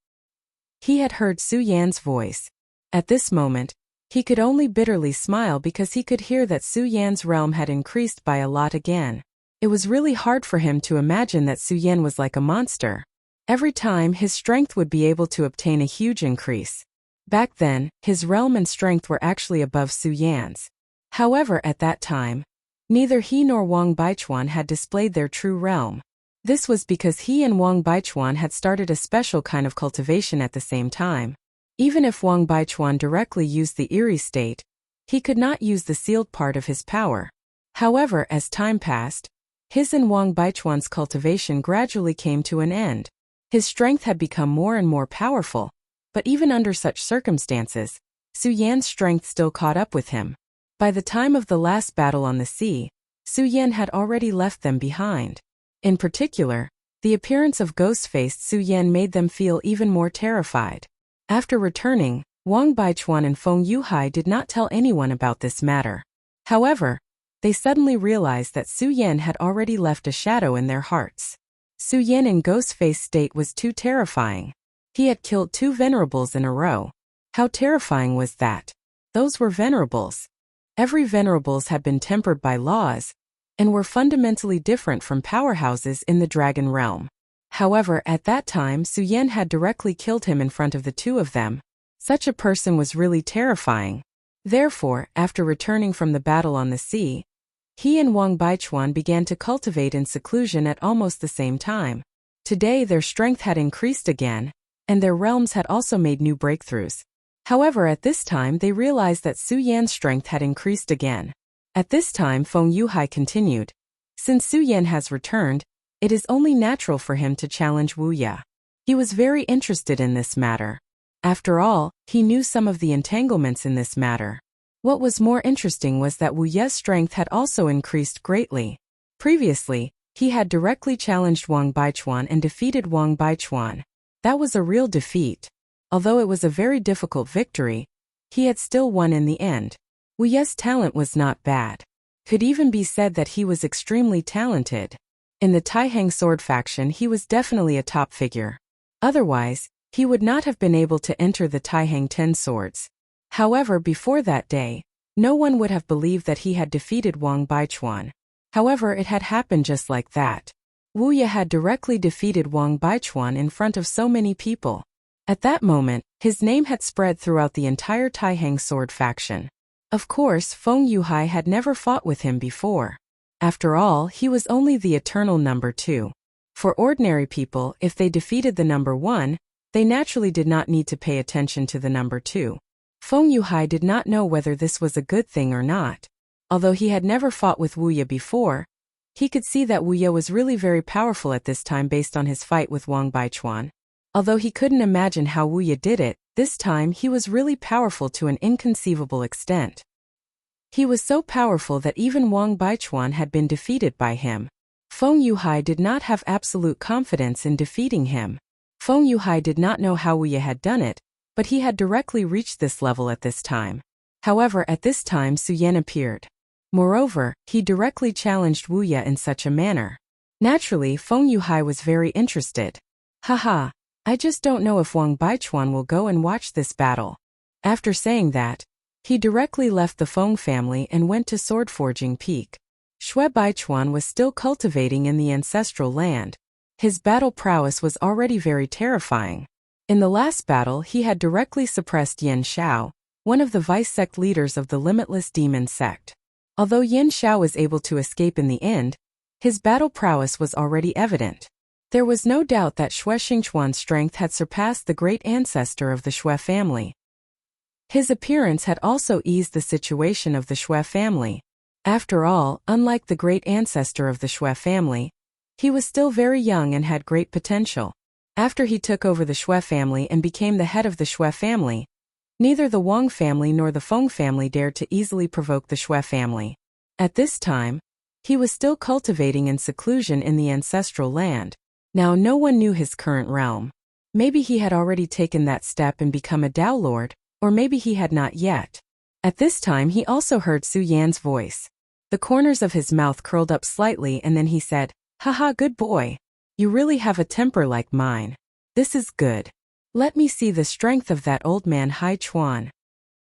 He had heard Su Yan's voice. At this moment, he could only bitterly smile because he could hear that Su Yan's realm had increased by a lot again. It was really hard for him to imagine that Su Yan was like a monster. Every time, his strength would be able to obtain a huge increase. Back then, his realm and strength were actually above Su Yan's. However, at that time, neither he nor Wang Baichuan had displayed their true realm. This was because he and Wang Baichuan had started a special kind of cultivation at the same time. Even if Wang Baichuan directly used the eerie state, he could not use the sealed part of his power. However, as time passed, his and Wang Baichuan's cultivation gradually came to an end. His strength had become more and more powerful, but even under such circumstances, Su Yan's strength still caught up with him. By the time of the last battle on the sea, Su Yan had already left them behind. In particular, the appearance of ghost-faced Su Yan made them feel even more terrified. After returning, Wang Baichuan and Feng Yuhai did not tell anyone about this matter. However, they suddenly realized that Su Yan had already left a shadow in their hearts. Su Yan in ghost-faced state was too terrifying. He had killed two venerables in a row. How terrifying was that? Those were venerables. Every venerables had been tempered by laws, and were fundamentally different from powerhouses in the dragon realm. However, at that time Su Yan had directly killed him in front of the two of them. Such a person was really terrifying. Therefore, after returning from the battle on the sea, he and Wang Baichuan began to cultivate in seclusion at almost the same time. Today their strength had increased again, and their realms had also made new breakthroughs. However, at this time they realized that Su Yan's strength had increased again. At this time Feng Yuhai continued, "Since Su Yan has returned, it is only natural for him to challenge Wu Ye." He was very interested in this matter. After all, he knew some of the entanglements in this matter. What was more interesting was that Wu Ye's strength had also increased greatly. Previously, he had directly challenged Wang Baichuan and defeated Wang Baichuan. That was a real defeat. Although it was a very difficult victory, he had still won in the end. Wu Ye's talent was not bad. Could even be said that he was extremely talented. In the Taihang sword faction he was definitely a top figure. Otherwise, he would not have been able to enter the Taihang 10 swords. However, before that day, no one would have believed that he had defeated Wang Baichuan. However, it had happened just like that. Wu Ye had directly defeated Wang Baichuan in front of so many people. At that moment, his name had spread throughout the entire Taihang sword faction. Of course, Feng Yuhai had never fought with him before. After all, he was only the eternal number 2. For ordinary people, if they defeated the number 1, they naturally did not need to pay attention to the number 2. Feng Yuhai did not know whether this was a good thing or not. Although he had never fought with Wu Ye before, he could see that Wu Ye was really very powerful at this time based on his fight with Wang Baichuan. Although he couldn't imagine how Wu Ye did it, this time he was really powerful to an inconceivable extent. He was so powerful that even Wang Baichuan had been defeated by him. Feng Yuhai did not have absolute confidence in defeating him. Feng Yuhai did not know how Wu Ye had done it, but he had directly reached this level at this time. However, at this time Su Yan appeared. Moreover, he directly challenged Wu Ye in such a manner. Naturally, Feng Yuhai was very interested. "Haha, I just don't know if Wang Baichuan will go and watch this battle." After saying that, he directly left the Feng family and went to Sword Forging Peak. Shui Baichuan was still cultivating in the ancestral land. His battle prowess was already very terrifying. In the last battle he had directly suppressed Yen Xiao, one of the vice sect leaders of the Limitless Demon sect. Although Yen Xiao was able to escape in the end, his battle prowess was already evident. There was no doubt that Shui Xingchuan's strength had surpassed the great ancestor of the Shui family. His appearance had also eased the situation of the Shui family. After all, unlike the great ancestor of the Shui family, he was still very young and had great potential. After he took over the Shui family and became the head of the Shui family, neither the Wang family nor the Feng family dared to easily provoke the Shui family. At this time, he was still cultivating in seclusion in the ancestral land. Now no one knew his current realm. Maybe he had already taken that step and become a Dao Lord, or maybe he had not yet. At this time he also heard Su Yan's voice. The corners of his mouth curled up slightly and then he said, "Haha, good boy. You really have a temper like mine. This is good. Let me see the strength of that old man Hai Chuan."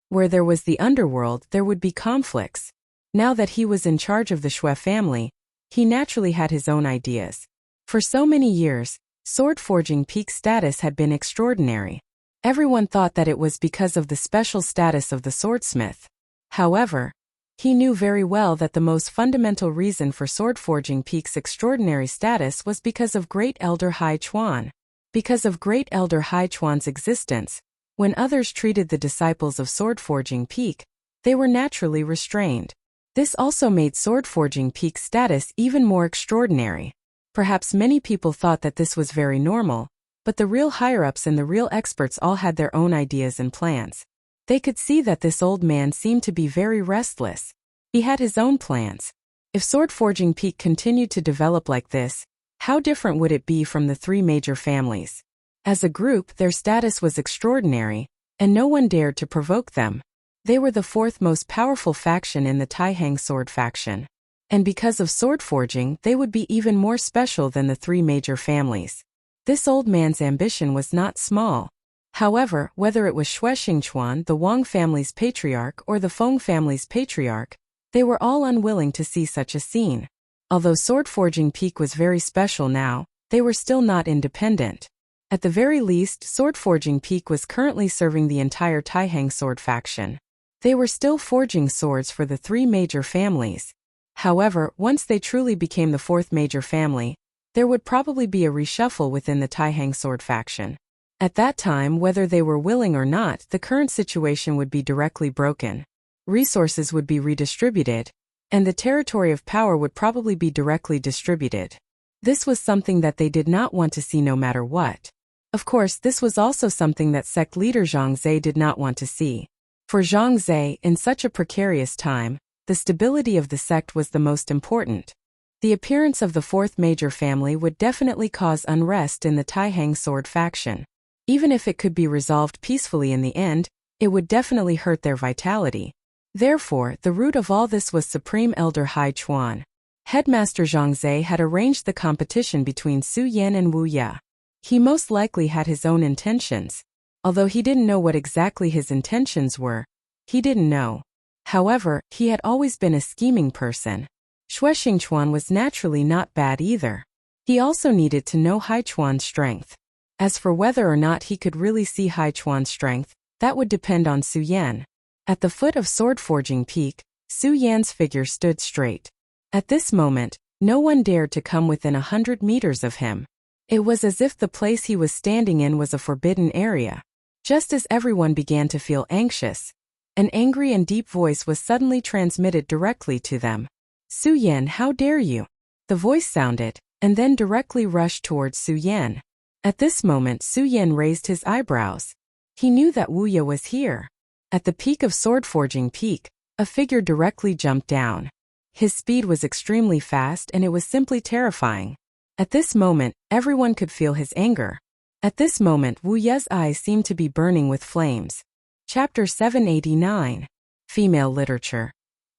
Where there was the underworld, there would be conflicts. Now that he was in charge of the Shui family, he naturally had his own ideas. For so many years, Sword Forging Peak status had been extraordinary. Everyone thought that it was because of the special status of the swordsmith. However, he knew very well that the most fundamental reason for Sword Forging Peak's extraordinary status was because of Great Elder Hai Chuan. Because of Great Elder Hai Chuan's existence, when others treated the disciples of Sword Forging Peak, they were naturally restrained. This also made Sword Forging Peak's status even more extraordinary. Perhaps many people thought that this was very normal, but the real higher-ups and the real experts all had their own ideas and plans. They could see that this old man seemed to be very restless. He had his own plans. If Sword Forging Peak continued to develop like this, how different would it be from the 3 major families? As a group, their status was extraordinary, and no one dared to provoke them. They were the 4th most powerful faction in the Taihang sword faction. And because of sword forging, they would be even more special than the 3 major families. This old man's ambition was not small. However, whether it was Shui Xingchuan, the Wang family's patriarch, or the Feng family's patriarch, they were all unwilling to see such a scene. Although Sword Forging Peak was very special now, they were still not independent. At the very least, Sword-Forging Peak was currently serving the entire Taihang sword faction. They were still forging swords for the three major families. However, once they truly became the fourth major family, there would probably be a reshuffle within the Taihang sword faction. At that time, whether they were willing or not, the current situation would be directly broken. Resources would be redistributed, and the territory of power would probably be directly distributed. This was something that they did not want to see no matter what. Of course, this was also something that sect leader Zhang Zhe did not want to see. For Zhang Zhe, in such a precarious time, the stability of the sect was the most important. The appearance of the fourth major family would definitely cause unrest in the Taihang sword faction. Even if it could be resolved peacefully in the end, it would definitely hurt their vitality. Therefore, the root of all this was Supreme Elder Hai Chuan. Headmaster Zhang Zhe had arranged the competition between Su Yan and Wu Ya. He most likely had his own intentions. Although he didn't know what exactly his intentions were, he didn't know. However, he had always been a scheming person. Xue Xingchuan was naturally not bad either. He also needed to know Hai Chuan's strength. As for whether or not he could really see Hai Chuan's strength, that would depend on Su Yan. At the foot of Sword-Forging Peak, Su Yan's figure stood straight. At this moment, no one dared to come within 100 meters of him. It was as if the place he was standing in was a forbidden area. Just as everyone began to feel anxious, an angry and deep voice was suddenly transmitted directly to them. Su Yan, how dare you? The voice sounded, and then directly rushed towards Su Yan. At this moment, Su Yan raised his eyebrows. He knew that Wu Ya was here. At the peak of Sword-Forging Peak, a figure directly jumped down. His speed was extremely fast and it was simply terrifying. At this moment, everyone could feel his anger. At this moment, Wu Ya's eyes seemed to be burning with flames. Chapter 789. Female Literature.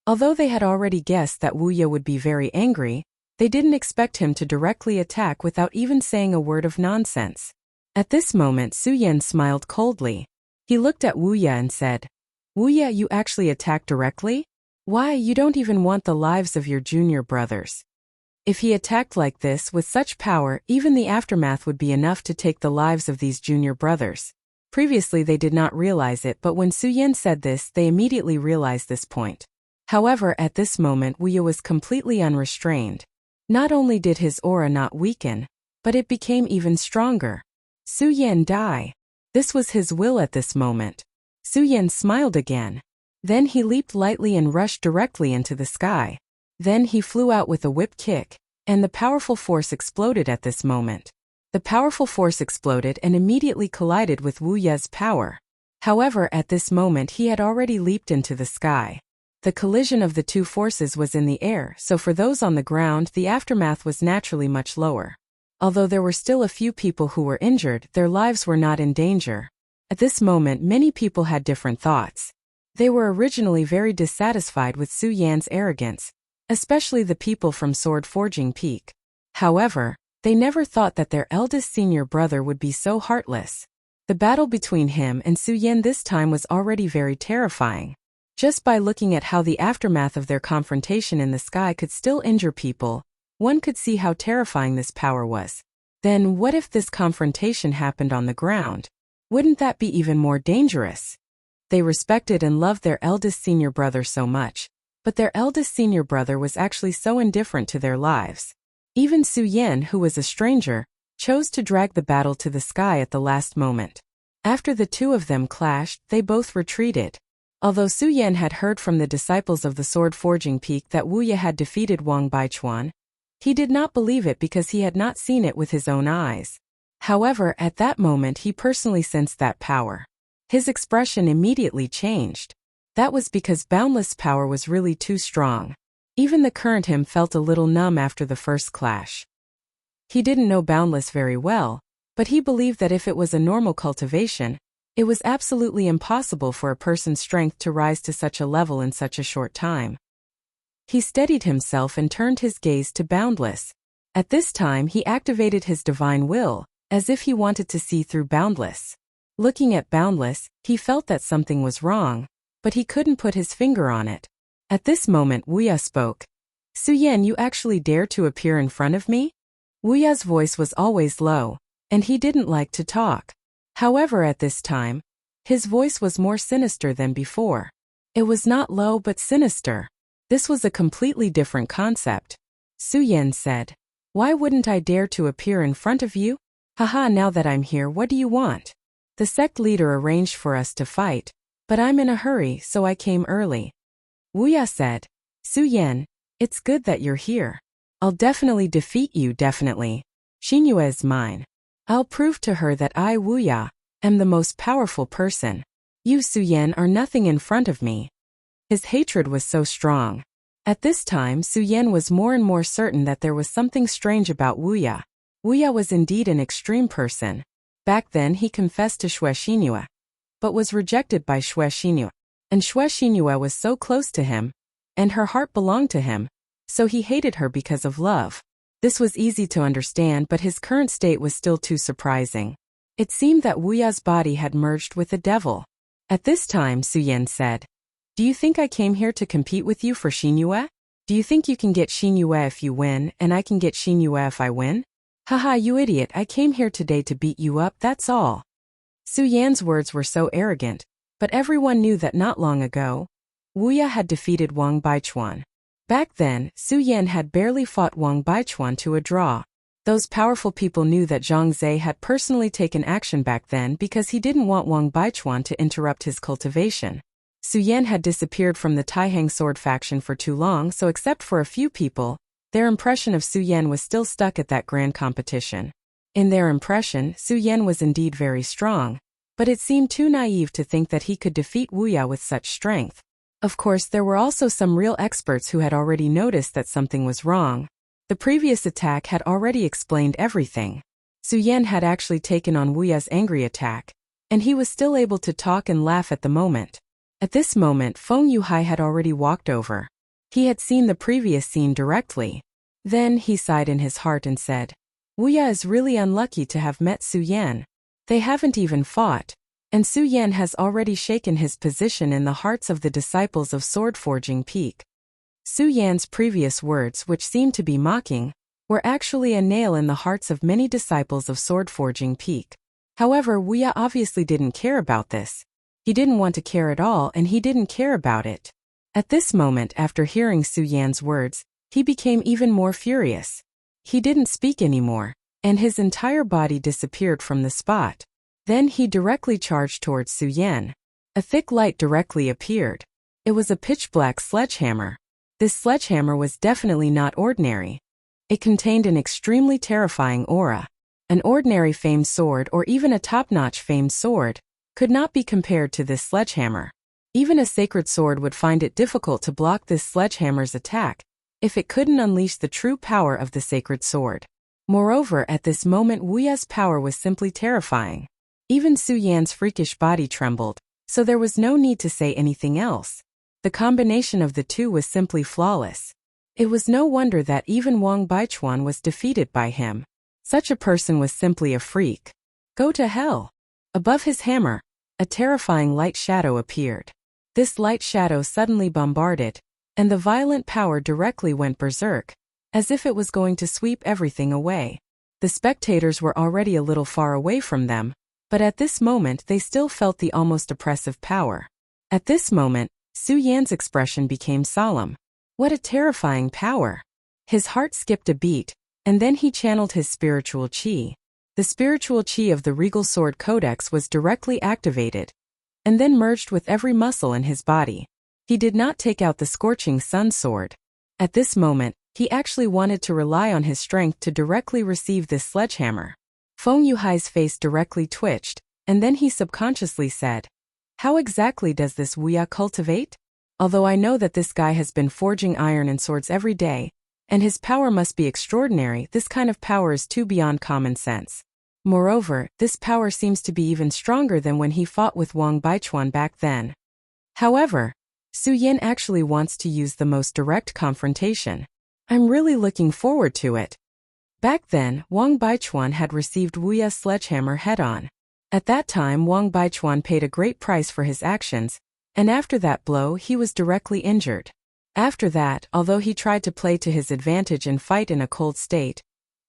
Although they had already guessed that Wu Ya would be very angry, they didn't expect him to directly attack without even saying a word of nonsense. At this moment, Su Yan smiled coldly. He looked at Wu Ya and said, "Wu Ya, you actually attack directly? Why, you don't even want the lives of your junior brothers." If he attacked like this with such power, even the aftermath would be enough to take the lives of these junior brothers. Previously they did not realize it, but when Su Yan said this, they immediately realized this point. However, at this moment Wu Ya was completely unrestrained. Not only did his aura not weaken, but it became even stronger. Su Yan die. This was his will at this moment. Su Yan smiled again. Then he leaped lightly and rushed directly into the sky. Then he flew out with a whip kick, and the powerful force exploded at this moment. The powerful force exploded and immediately collided with Wu Ya's power. However, at this moment he had already leaped into the sky. The collision of the two forces was in the air, so for those on the ground the aftermath was naturally much lower. Although there were still a few people who were injured, their lives were not in danger. At this moment many people had different thoughts. They were originally very dissatisfied with Su Yan's arrogance, especially the people from Sword-Forging Peak. However, they never thought that their eldest senior brother would be so heartless. The battle between him and Su Yan this time was already very terrifying. Just by looking at how the aftermath of their confrontation in the sky could still injure people, one could see how terrifying this power was. Then what if this confrontation happened on the ground? Wouldn't that be even more dangerous? They respected and loved their eldest senior brother so much, but their eldest senior brother was actually so indifferent to their lives. Even Su Yan, who was a stranger, chose to drag the battle to the sky at the last moment. After the two of them clashed, they both retreated. Although Su Yan had heard from the disciples of the Sword-Forging Peak that Wu Ya had defeated Wang Baichuan, he did not believe it because he had not seen it with his own eyes. However, at that moment he personally sensed that power. His expression immediately changed. That was because boundless power was really too strong. Even the current him felt a little numb after the first clash. He didn't know boundless very well, but he believed that if it was a normal cultivation, it was absolutely impossible for a person's strength to rise to such a level in such a short time. He steadied himself and turned his gaze to boundless. At this time he activated his divine will, as if he wanted to see through boundless. Looking at boundless, he felt that something was wrong, but he couldn't put his finger on it. At this moment Wu Ya spoke. "Su Yan, you actually dare to appear in front of me?" Wu Ya's voice was always low, and he didn't like to talk. However, at this time, his voice was more sinister than before. It was not low but sinister. This was a completely different concept. Su Yan said, "Why wouldn't I dare to appear in front of you? Haha, now that I'm here, what do you want? The sect leader arranged for us to fight, but I'm in a hurry, so I came early." Wu Ya said, "Su Yan, it's good that you're here. I'll definitely defeat you, definitely. Xingyue is mine. I'll prove to her that I, Wu Ya, am the most powerful person. You, Su Yan, are nothing in front of me." His hatred was so strong. At this time, Su Yan was more and more certain that there was something strange about Wu Ya. Wu Ya was indeed an extreme person. Back then he confessed to Xue Xingyue, but was rejected by Xue Xingyue. And Xue Xingyue was so close to him, and her heart belonged to him, so he hated her because of love. This was easy to understand, but his current state was still too surprising. It seemed that Wu Ya's body had merged with the devil. At this time, Su Yan said, "Do you think I came here to compete with you for Xingyue? Do you think you can get Xingyue if you win, and I can get Xingyue if I win? Haha, you idiot, I came here today to beat you up, that's all." Su Yan's words were so arrogant, but everyone knew that not long ago, Wu Ya had defeated Wang Baichuan. Back then, Su Yan had barely fought Wang Baichuan to a draw. Those powerful people knew that Zhang Zhe had personally taken action back then because he didn't want Wang Baichuan to interrupt his cultivation. Su Yan had disappeared from the Taihang sword faction for too long, so except for a few people, their impression of Su Yan was still stuck at that grand competition. In their impression, Su Yan was indeed very strong, but it seemed too naive to think that he could defeat Wu Ya with such strength. Of course, there were also some real experts who had already noticed that something was wrong. The previous attack had already explained everything. Su Yan had actually taken on Wu Ya's angry attack, and he was still able to talk and laugh at the moment. At this moment, Feng Yuhai had already walked over. He had seen the previous scene directly. Then he sighed in his heart and said, "Wu Ya is really unlucky to have met Su Yan. They haven't even fought, and Su Yan has already shaken his position in the hearts of the disciples of Sword Forging Peak." Su Yan's previous words, which seemed to be mocking, were actually a nail in the hearts of many disciples of Sword Forging Peak. However, Wu Ya obviously didn't care about this. He didn't want to care at all, and he didn't care about it. At this moment, after hearing Su Yan's words, he became even more furious. He didn't speak anymore, and his entire body disappeared from the spot. Then he directly charged towards Su Yan. A thick light directly appeared. It was a pitch-black sledgehammer. This sledgehammer was definitely not ordinary. It contained an extremely terrifying aura. An ordinary famed sword or even a top-notch famed sword could not be compared to this sledgehammer. Even a sacred sword would find it difficult to block this sledgehammer's attack if it couldn't unleash the true power of the sacred sword. Moreover, at this moment Wu Ya's power was simply terrifying. Even Su Yan's freakish body trembled, so there was no need to say anything else. The combination of the two was simply flawless. It was no wonder that even Wang Baichuan was defeated by him. Such a person was simply a freak. Go to hell. Above his hammer, a terrifying light shadow appeared. This light shadow suddenly bombarded, and the violent power directly went berserk, as if it was going to sweep everything away. The spectators were already a little far away from them, but at this moment they still felt the almost oppressive power. At this moment, Su Yan's expression became solemn. What a terrifying power! His heart skipped a beat, and then he channeled his spiritual qi. The spiritual qi of the Regal Sword Codex was directly activated, and then merged with every muscle in his body. He did not take out the Scorching Sun Sword. At this moment, he actually wanted to rely on his strength to directly receive this sledgehammer. Feng Yuhai's face directly twitched, and then he subconsciously said, "How exactly does this Wu Ya cultivate? Although I know that this guy has been forging iron and swords every day, and his power must be extraordinary, this kind of power is too beyond common sense. Moreover, this power seems to be even stronger than when he fought with Wang Baichuan back then." However, Su Yan actually wants to use the most direct confrontation. I'm really looking forward to it. Back then, Wang Baichuan had received Wu Ya's sledgehammer head-on. At that time, Wang Baichuan paid a great price for his actions, and after that blow he was directly injured. After that, although he tried to play to his advantage and fight in a cold state,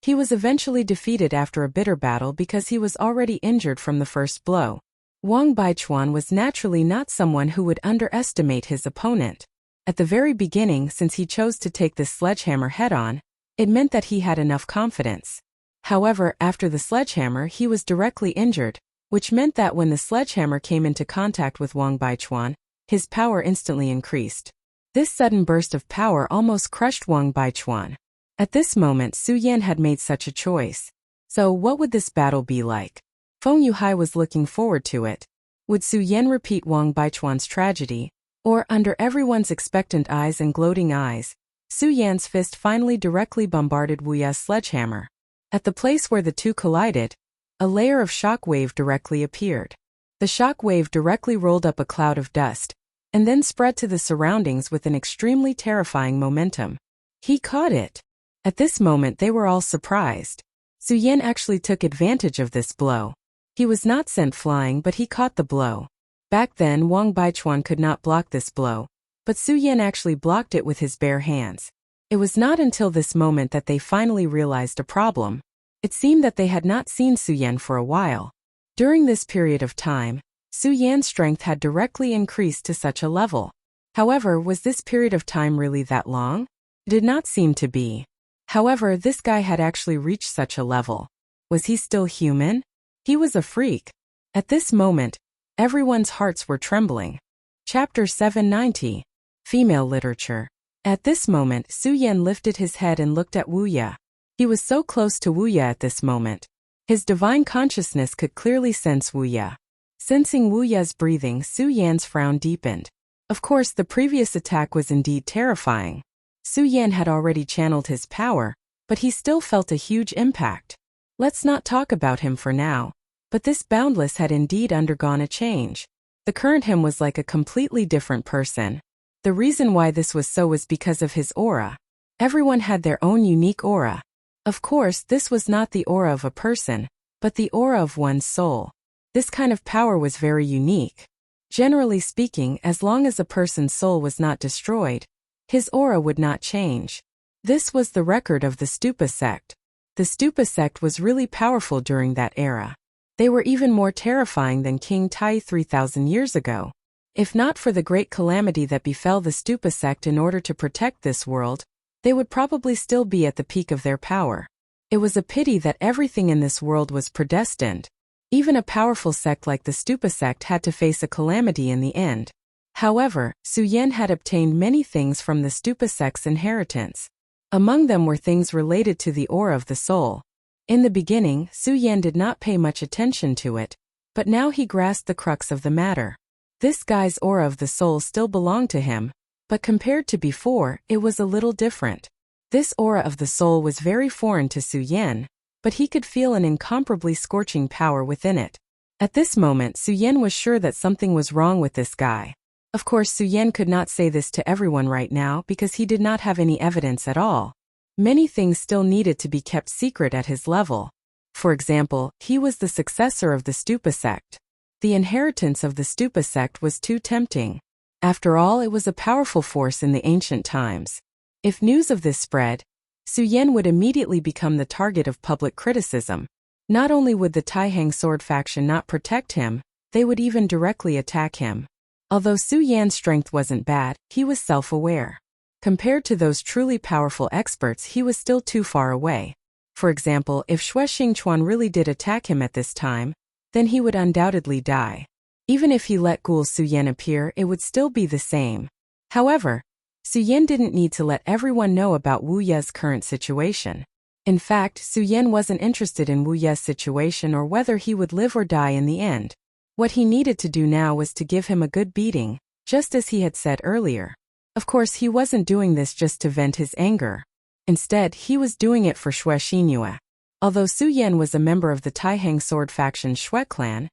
He was eventually defeated after a bitter battle because he was already injured from the first blow. Wang Baichuan was naturally not someone who would underestimate his opponent. At the very beginning, since he chose to take this sledgehammer head-on, it meant that he had enough confidence. However, after the sledgehammer he was directly injured, which meant that when the sledgehammer came into contact with Wang Baichuan, his power instantly increased. This sudden burst of power almost crushed Wang Baichuan. At this moment Su Yan had made such a choice. So what would this battle be like? Feng Yuhai was looking forward to it. Would Su Yan repeat Wang Baichuan's tragedy? Or, under everyone's expectant eyes and gloating eyes, Su Yan's fist finally directly bombarded Wu Ya's sledgehammer. At the place where the two collided, a layer of shock wave directly appeared. The shock wave directly rolled up a cloud of dust, and then spread to the surroundings with an extremely terrifying momentum. He caught it. At this moment they were all surprised. Su Yan actually took advantage of this blow. He was not sent flying, but he caught the blow. Back then Wang Baichuan could not block this blow, but Su Yan actually blocked it with his bare hands. It was not until this moment that they finally realized a problem. It seemed that they had not seen Su Yan for a while. During this period of time, Su Yan's strength had directly increased to such a level. However, was this period of time really that long? It did not seem to be. However, this guy had actually reached such a level. Was he still human? He was a freak. At this moment, everyone's hearts were trembling. Chapter 790. Female Literature. At this moment, Su Yan lifted his head and looked at Wu Ya. He was so close to Wu Ya at this moment. His divine consciousness could clearly sense Wu Ya. Sensing Wu Ya's breathing, Su Yan's frown deepened. Of course, the previous attack was indeed terrifying. Su Yan had already channeled his power, but he still felt a huge impact. Let's not talk about him for now. But this Boundless had indeed undergone a change. The current him was like a completely different person. The reason why this was so was because of his aura. Everyone had their own unique aura. Of course, this was not the aura of a person, but the aura of one's soul. This kind of power was very unique. Generally speaking, as long as a person's soul was not destroyed, his aura would not change. This was the record of the Stupa sect. The Stupa sect was really powerful during that era. They were even more terrifying than King Tai 3,000 years ago. If not for the great calamity that befell the Stupa sect in order to protect this world, they would probably still be at the peak of their power. It was a pity that everything in this world was predestined. Even a powerful sect like the Stupa sect had to face a calamity in the end. However, Su Yan had obtained many things from the Stupa sect's inheritance. Among them were things related to the aura of the soul. In the beginning, Su Yan did not pay much attention to it, but now he grasped the crux of the matter. This guy's aura of the soul still belonged to him, but compared to before, it was a little different. This aura of the soul was very foreign to Su Yan, but he could feel an incomparably scorching power within it. At this moment, Su Yan was sure that something was wrong with this guy. Of course, Su Yan could not say this to everyone right now because he did not have any evidence at all. Many things still needed to be kept secret at his level. For example, he was the successor of the Stupa sect. The inheritance of the Stupa sect was too tempting. After all, it was a powerful force in the ancient times. If news of this spread, Su Yan would immediately become the target of public criticism. Not only would the Taihang sword faction not protect him, they would even directly attack him. Although Su Yan's strength wasn't bad, he was self-aware. Compared to those truly powerful experts, he was still too far away. For example, if Xue Xingchuan really did attack him at this time, then he would undoubtedly die. Even if he let Ghoul Su Yan appear, it would still be the same. However, Su Yan didn't need to let everyone know about Wu Ye's current situation. In fact, Su Yan wasn't interested in Wu Ye's situation or whether he would live or die in the end. What he needed to do now was to give him a good beating, just as he had said earlier. Of course, he wasn't doing this just to vent his anger. Instead, he was doing it for Xue Xinyue. Although Su Yan was a member of the Taihang sword faction's Xue clan,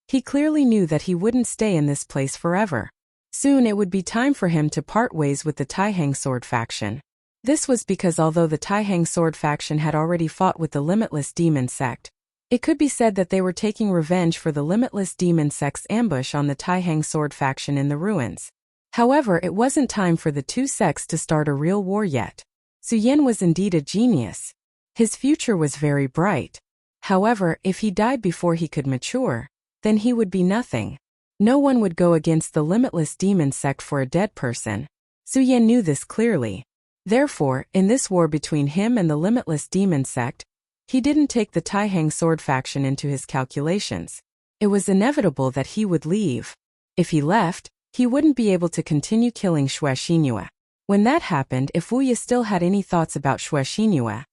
he clearly knew that he wouldn't stay in this place forever. Soon it would be time for him to part ways with the Taihang sword faction. This was because although the Taihang sword faction had already fought with the Limitless Demon sect, it could be said that they were taking revenge for the Limitless Demon sect's ambush on the Taihang sword faction in the ruins. However, it wasn't time for the two sects to start a real war yet. Su Yan was indeed a genius. His future was very bright. However, if he died before he could mature, then he would be nothing. No one would go against the limitless demon sect for a dead person. Su Yan knew this clearly. Therefore, in this war between him and the limitless demon sect, he didn't take the Taihang sword faction into his calculations. It was inevitable that he would leave. If he left, he wouldn't be able to continue killing Xue Xinhua. When that happened, if Wu Ye still had any thoughts about Xue Xinhua,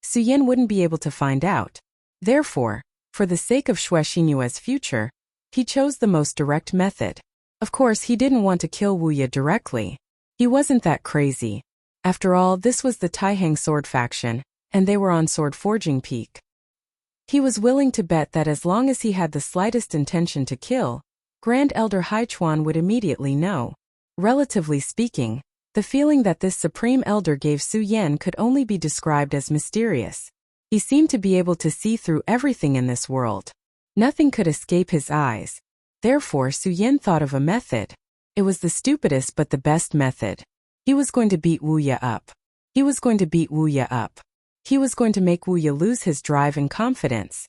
Su Yan wouldn't be able to find out. Therefore, for the sake of Xue Xinhua's future, he chose the most direct method. Of course, he didn't want to kill Wu Ye directly. He wasn't that crazy. After all, this was the Taihang sword faction, and they were on sword forging peak. He was willing to bet that as long as he had the slightest intention to kill, Grand Elder Haichuan would immediately know. Relatively speaking, the feeling that this Supreme Elder gave Su Yan could only be described as mysterious. He seemed to be able to see through everything in this world. Nothing could escape his eyes. Therefore, Su Yan thought of a method. It was the stupidest but the best method. He was going to beat Wu Ye up. He was going to beat Wu Ye up. He was going to make Wu Ye lose his drive and confidence.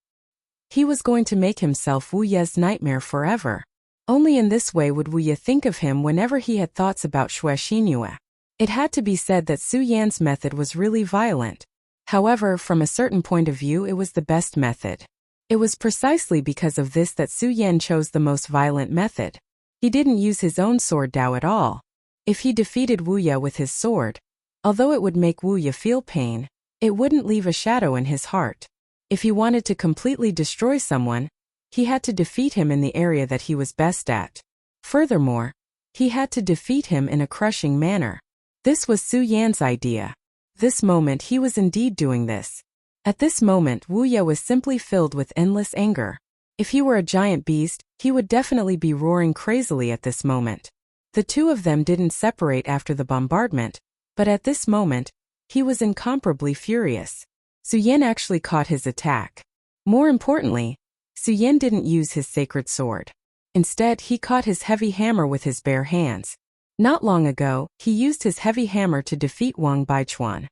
He was going to make himself Wu Ye's nightmare forever. Only in this way would Wu Ye think of him whenever he had thoughts about Xue Xinhua. It had to be said that Su Yan's method was really violent. However, from a certain point of view, it was the best method. It was precisely because of this that Su Yan chose the most violent method. He didn't use his own sword Dao at all. If he defeated Wu Ye with his sword, although it would make Wu Ye feel pain, it wouldn't leave a shadow in his heart. If he wanted to completely destroy someone, he had to defeat him in the area that he was best at. Furthermore, he had to defeat him in a crushing manner. This was Su Yan's idea. This moment he was indeed doing this. At this moment Wu Ye was simply filled with endless anger. If he were a giant beast, he would definitely be roaring crazily at this moment. The two of them didn't separate after the bombardment, but at this moment, he was incomparably furious. Su Yan actually caught his attack. More importantly, Su Yan didn't use his sacred sword. Instead, he caught his heavy hammer with his bare hands. Not long ago, he used his heavy hammer to defeat Wang Baichuan.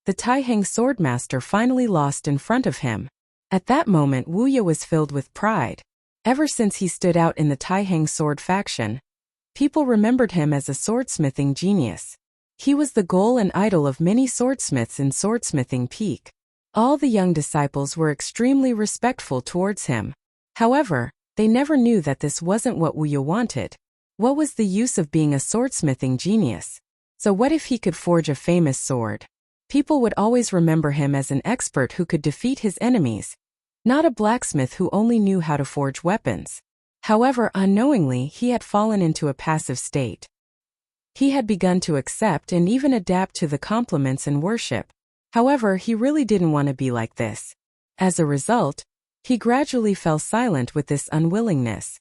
The Taihang swordmaster finally lost in front of him. At that moment Wu Ye was filled with pride. Ever since he stood out in the Taihang sword faction, people remembered him as a swordsmithing genius. He was the goal and idol of many swordsmiths in Swordsmithing Peak. All the young disciples were extremely respectful towards him. However, they never knew that this wasn't what Wu Ye wanted. What was the use of being a swordsmithing genius? So what if he could forge a famous sword? People would always remember him as an expert who could defeat his enemies, not a blacksmith who only knew how to forge weapons. However, unknowingly, he had fallen into a passive state. He had begun to accept and even adapt to the compliments and worship. However, he really didn't want to be like this. As a result, he gradually fell silent with this unwillingness.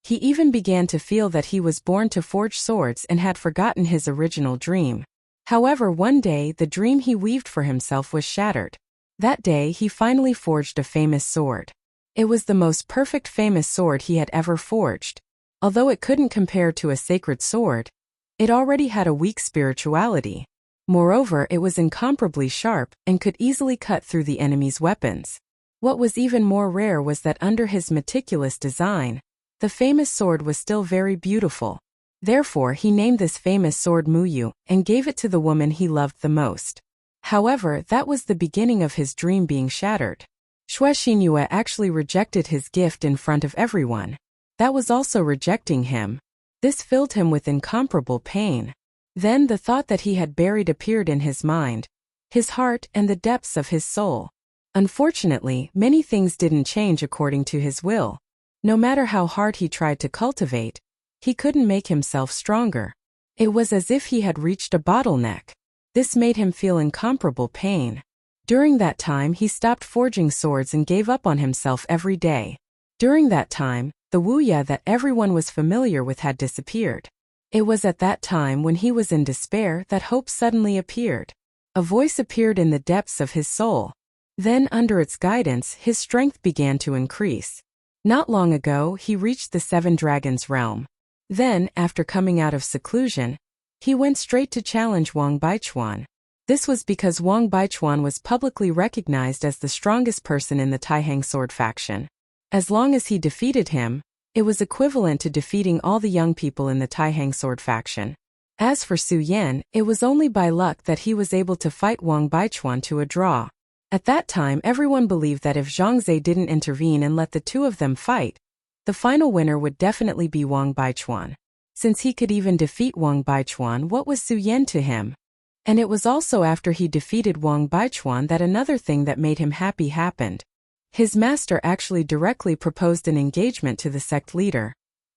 He even began to feel that he was born to forge swords and had forgotten his original dream. However, one day the dream he weaved for himself was shattered. That day he finally forged a famous sword. It was the most perfect famous sword he had ever forged. Although it couldn't compare to a sacred sword, it already had a weak spirituality. Moreover, it was incomparably sharp and could easily cut through the enemy's weapons. What was even more rare was that under his meticulous design, the famous sword was still very beautiful. Therefore, he named this famous sword Muyu and gave it to the woman he loved the most. However, that was the beginning of his dream being shattered. Xue Xinhua actually rejected his gift in front of everyone. That was also rejecting him. This filled him with incomparable pain. Then the thought that he had buried appeared in his mind, his heart, and the depths of his soul. Unfortunately, many things didn't change according to his will. No matter how hard he tried to cultivate, he couldn't make himself stronger. It was as if he had reached a bottleneck. This made him feel incomparable pain. During that time he stopped forging swords and gave up on himself every day. During that time, the Wu Ye that everyone was familiar with had disappeared. It was at that time when he was in despair that hope suddenly appeared. A voice appeared in the depths of his soul. Then, under its guidance, his strength began to increase. Not long ago, he reached the Seven Dragons realm. Then, after coming out of seclusion, he went straight to challenge Wang Baichuan. This was because Wang Baichuan was publicly recognized as the strongest person in the Taihang sword faction. As long as he defeated him, it was equivalent to defeating all the young people in the Taihang sword faction. As for Su Yan, it was only by luck that he was able to fight Wang Baichuan to a draw. At that time, everyone believed that if Zhang Zhe didn't intervene and let the two of them fight, the final winner would definitely be Wang Baichuan. Since he could even defeat Wang Baichuan, what was Su Yan to him? And it was also after he defeated Wang Baichuan that another thing that made him happy happened. His master actually directly proposed an engagement to the sect leader,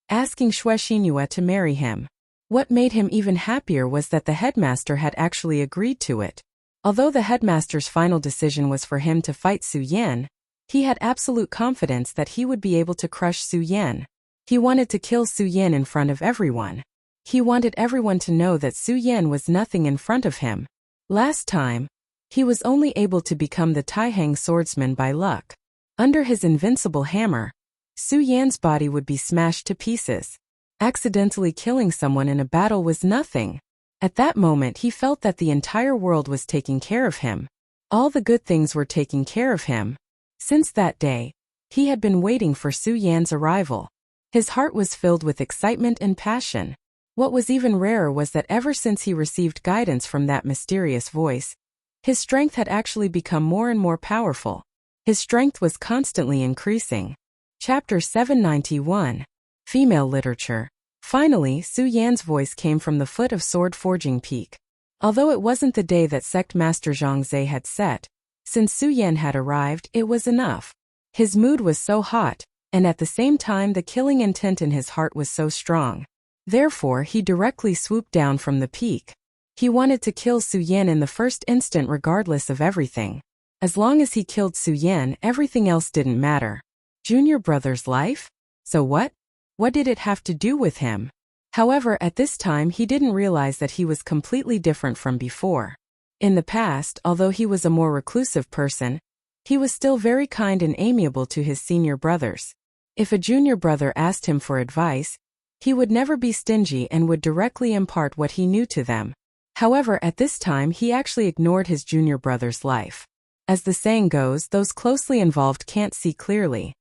asking Xue Xinyue to marry him. What made him even happier was that the headmaster had actually agreed to it. Although the headmaster's final decision was for him to fight Su Yan, he had absolute confidence that he would be able to crush Su Yan. He wanted to kill Su Yan in front of everyone. He wanted everyone to know that Su Yan was nothing in front of him. Last time, he was only able to become the Taihang swordsman by luck. Under his invincible hammer, Su Yan's body would be smashed to pieces. Accidentally killing someone in a battle was nothing. At that moment he felt that the entire world was taking care of him. All the good things were taking care of him. Since that day, he had been waiting for Su Yan's arrival. His heart was filled with excitement and passion. What was even rarer was that ever since he received guidance from that mysterious voice, his strength had actually become more and more powerful. His strength was constantly increasing. Chapter 791. Female Literature. Finally, Su Yan's voice came from the foot of Sword Forging Peak. Although it wasn't the day that Sect Master Zhang Zhe had set, since Su Yan had arrived, it was enough. His mood was so hot, and at the same time the killing intent in his heart was so strong. Therefore, he directly swooped down from the peak. He wanted to kill Su Yan in the first instant regardless of everything. As long as he killed Su Yan, everything else didn't matter. Junior brother's life? So what? What did it have to do with him? However, at this time he didn't realize that he was completely different from before. In the past, although he was a more reclusive person, he was still very kind and amiable to his senior brothers. If a junior brother asked him for advice, he would never be stingy and would directly impart what he knew to them. However, at this time he actually ignored his junior brother's life. As the saying goes, those closely involved can't see clearly.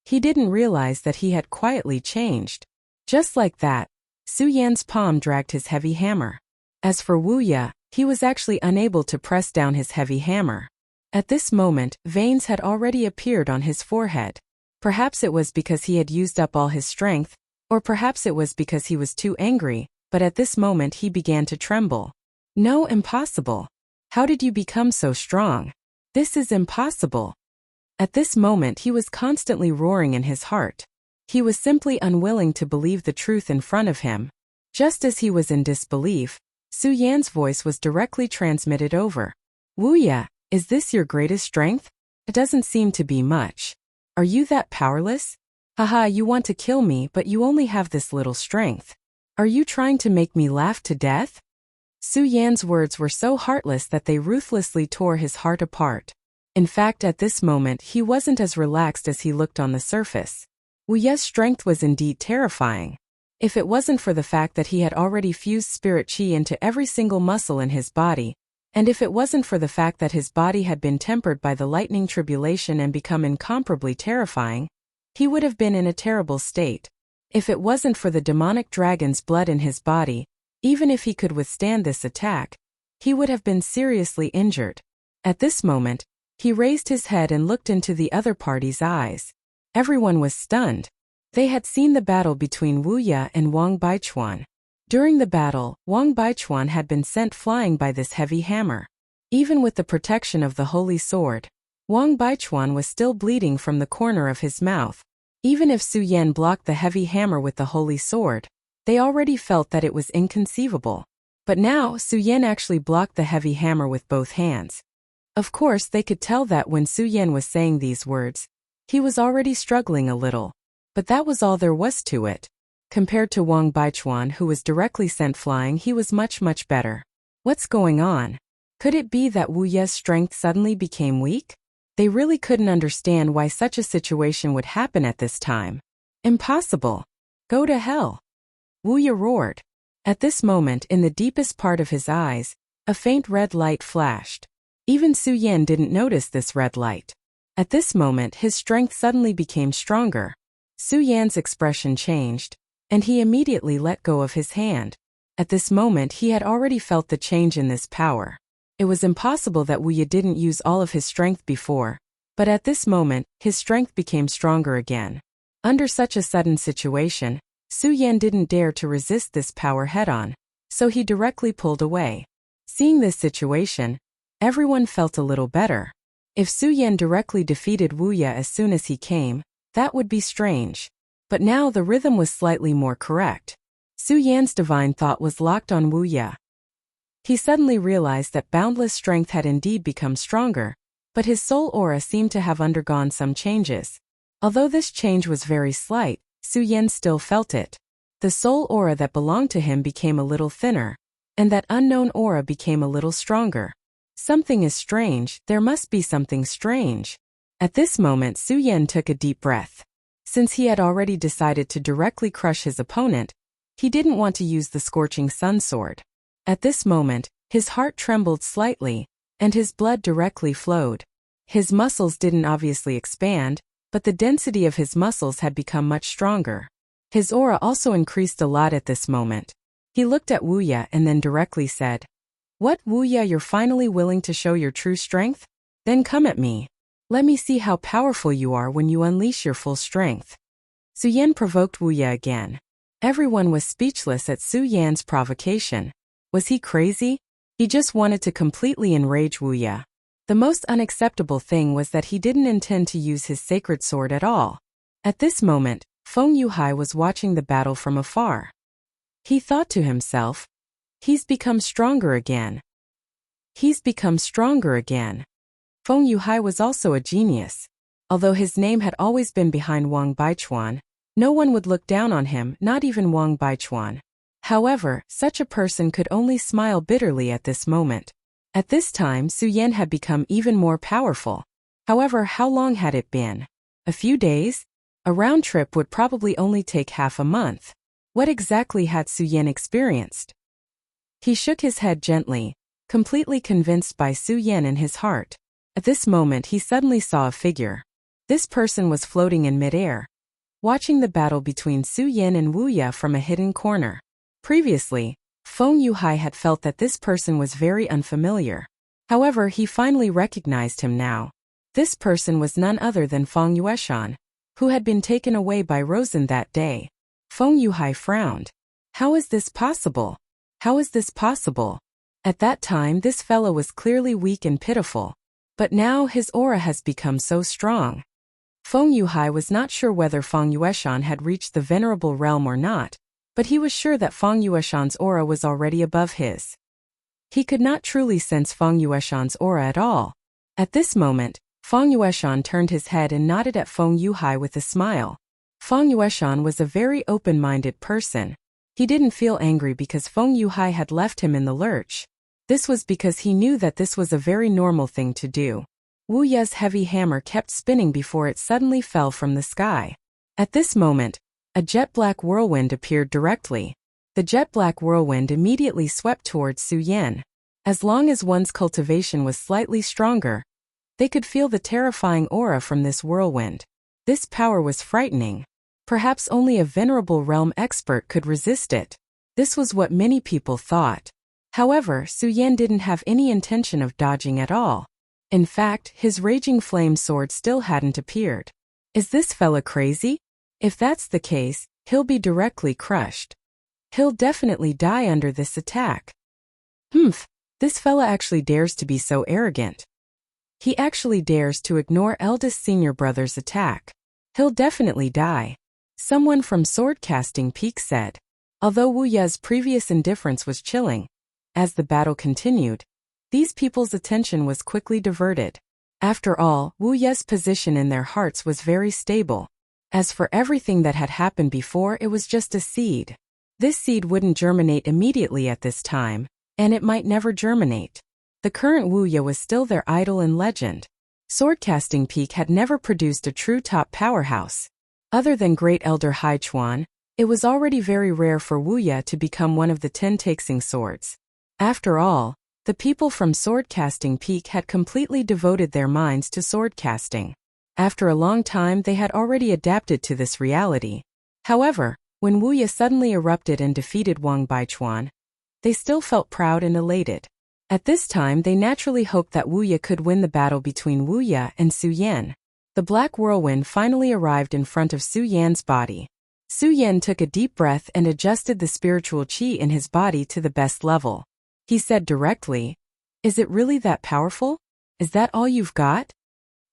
He didn't realize that he had quietly changed. Just like that, Su Yan's palm dragged his heavy hammer. As for Wu Ye, he was actually unable to press down his heavy hammer. At this moment, veins had already appeared on his forehead. Perhaps it was because he had used up all his strength, or perhaps it was because he was too angry, but at this moment he began to tremble. No, impossible. How did you become so strong? This is impossible. At this moment he was constantly roaring in his heart. He was simply unwilling to believe the truth in front of him. Just as he was in disbelief, Su Yan's voice was directly transmitted over. Wu Ye, is this your greatest strength? It doesn't seem to be much. Are you that powerless? Haha, you want to kill me, but you only have this little strength. Are you trying to make me laugh to death? Su Yan's words were so heartless that they ruthlessly tore his heart apart. In fact, at this moment he wasn't as relaxed as he looked on the surface. Wu Ye's strength was indeed terrifying. If it wasn't for the fact that he had already fused spirit qi into every single muscle in his body, and if it wasn't for the fact that his body had been tempered by the lightning tribulation and become incomparably terrifying, he would have been in a terrible state. If it wasn't for the demonic dragon's blood in his body, even if he could withstand this attack, he would have been seriously injured. At this moment, he raised his head and looked into the other party's eyes. Everyone was stunned. They had seen the battle between Wu Ye and Wang Baichuan. During the battle, Wang Baichuan had been sent flying by this heavy hammer. Even with the protection of the holy sword, Wang Baichuan was still bleeding from the corner of his mouth. Even if Su Yan blocked the heavy hammer with the holy sword, they already felt that it was inconceivable. But now, Su Yan actually blocked the heavy hammer with both hands. Of course, they could tell that when Su Yan was saying these words, he was already struggling a little. But that was all there was to it. Compared to Wang Baichuan, who was directly sent flying, he was much better. What's going on? Could it be that Wu Ye's strength suddenly became weak? They really couldn't understand why such a situation would happen at this time. Impossible. Go to hell. Wu Ye roared. At this moment, in the deepest part of his eyes, A faint red light flashed. Even Su Yan didn't notice this red light. At this moment his strength suddenly became stronger. Su Yan's expression changed, and he immediately let go of his hand. At this moment he had already felt the change in this power. It was impossible that Wu Ye didn't use all of his strength before, but at this moment, his strength became stronger again. Under such a sudden situation, Su Yan didn't dare to resist this power head-on, so he directly pulled away. Seeing this situation, everyone felt a little better. If Su Yan directly defeated Wu Ye as soon as he came, that would be strange. But now the rhythm was slightly more correct. Su Yan's divine thought was locked on Wu Ye. He suddenly realized that boundless strength had indeed become stronger, but his soul aura seemed to have undergone some changes. Although this change was very slight, Su Yan still felt it. The soul aura that belonged to him became a little thinner, and that unknown aura became a little stronger. Something is strange, there must be something strange. At this moment Su Yan took a deep breath. Since he had already decided to directly crush his opponent, he didn't want to use the scorching sun sword. At this moment, his heart trembled slightly, and his blood directly flowed. His muscles didn't obviously expand, but the density of his muscles had become much stronger. His aura also increased a lot at this moment. He looked at Wu Ye and then directly said, "What, Wu Ye, you're finally willing to show your true strength? Then come at me. Let me see how powerful you are when you unleash your full strength." Su Yan provoked Wu Ye again. Everyone was speechless at Su Yan's provocation. Was he crazy? He just wanted to completely enrage Wu Ye. The most unacceptable thing was that he didn't intend to use his sacred sword at all. At this moment, Feng Yuhai was watching the battle from afar. He thought to himself, "He's become stronger again. He's become stronger again." Feng Yuhai was also a genius. Although his name had always been behind Wang Baichuan, no one would look down on him, not even Wang Baichuan. However, such a person could only smile bitterly at this moment. At this time Su Yan had become even more powerful. However, how long had it been? A few days? A round trip would probably only take half a month. What exactly had Su Yan experienced? He shook his head gently, completely convinced by Su Yan in his heart. At this moment he suddenly saw a figure. This person was floating in midair, watching the battle between Su Yan and Wu Ye from a hidden corner. Previously, Feng Yuhai had felt that this person was very unfamiliar. However, he finally recognized him now. This person was none other than Feng Yueshan, who had been taken away by Rosen that day. Feng Yuhai frowned. How is this possible? How is this possible? At that time this fellow was clearly weak and pitiful, but now his aura has become so strong. Feng Yuhai was not sure whether Feng Yueshan had reached the venerable realm or not, but he was sure that Feng Yueshan's aura was already above his. He could not truly sense Feng Yueshan's aura at all. At this moment, Feng Yueshan turned his head and nodded at Feng Yuhai with a smile. Feng Yueshan was a very open-minded person. He didn't feel angry because Feng Yuhai had left him in the lurch. This was because he knew that this was a very normal thing to do. Wu Ye's heavy hammer kept spinning before it suddenly fell from the sky. At this moment, a jet-black whirlwind appeared directly. The jet-black whirlwind immediately swept towards Su Yan. As long as one's cultivation was slightly stronger, they could feel the terrifying aura from this whirlwind. This power was frightening. Perhaps only a venerable realm expert could resist it. This was what many people thought. However, Su Yan didn't have any intention of dodging at all. In fact, his raging flame sword still hadn't appeared. Is this fella crazy? If that's the case, he'll be directly crushed. He'll definitely die under this attack. This fella actually dares to be so arrogant. He actually dares to ignore eldest senior brother's attack. He'll definitely die. Someone from Swordcasting Peak said. Although Wu Ye's previous indifference was chilling, as the battle continued, these people's attention was quickly diverted. After all, Wu Ye's position in their hearts was very stable. As for everything that had happened before, it was just a seed. This seed wouldn't germinate immediately at this time, and it might never germinate. The current Wu Ye was still their idol and legend. Swordcasting Peak had never produced a true top powerhouse. Other than Great Elder Hai Chuan, it was already very rare for Wu Ye to become one of the 10 Taixing swords. After all, The people from Swordcasting Peak had completely devoted their minds to swordcasting. After a long time they had already adapted to this reality. However, when Wu Ye suddenly erupted and defeated Wang Baichuan, they still felt proud and elated. At this time they naturally hoped that Wu Ye could win the battle between Wu Ye and Su Yan. The black whirlwind finally arrived in front of Su Yan's body. Su Yan took a deep breath and adjusted the spiritual qi in his body to the best level. He said directly, "Is it really that powerful? Is that all you've got?"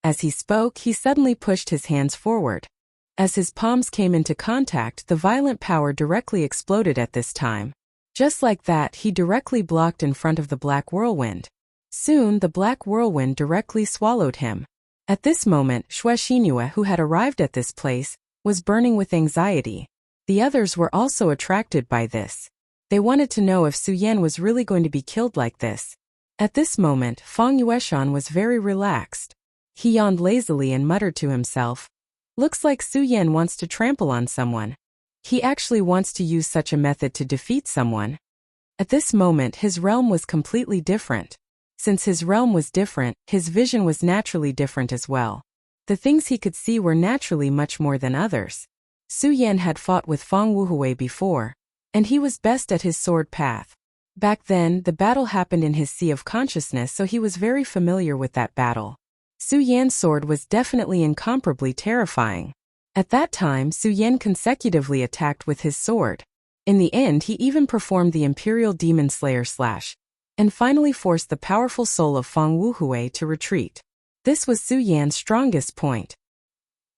As he spoke, he suddenly pushed his hands forward. As his palms came into contact, the violent power directly exploded at this time. Just like that, he directly blocked in front of the black whirlwind. Soon, the black whirlwind directly swallowed him. At this moment, Xue Xinue, who had arrived at this place, was burning with anxiety. The others were also attracted by this. They wanted to know if Su Yan was really going to be killed like this. At this moment, Fang Yueshan was very relaxed. He yawned lazily and muttered to himself, "Looks like Su Yan wants to trample on someone. He actually wants to use such a method to defeat someone." At this moment, his realm was completely different. Since his realm was different, his vision was naturally different as well. The things he could see were naturally much more than others. Su Yan had fought with Fang Wuhui before, and he was best at his sword path. Back then, the battle happened in his sea of consciousness, so he was very familiar with that battle. Su Yan's sword was definitely incomparably terrifying. At that time, Su Yan consecutively attacked with his sword. In the end, he even performed the Imperial Demon Slayer slash, and finally forced the powerful soul of Fang Wuhui to retreat. This was Su Yan's strongest point.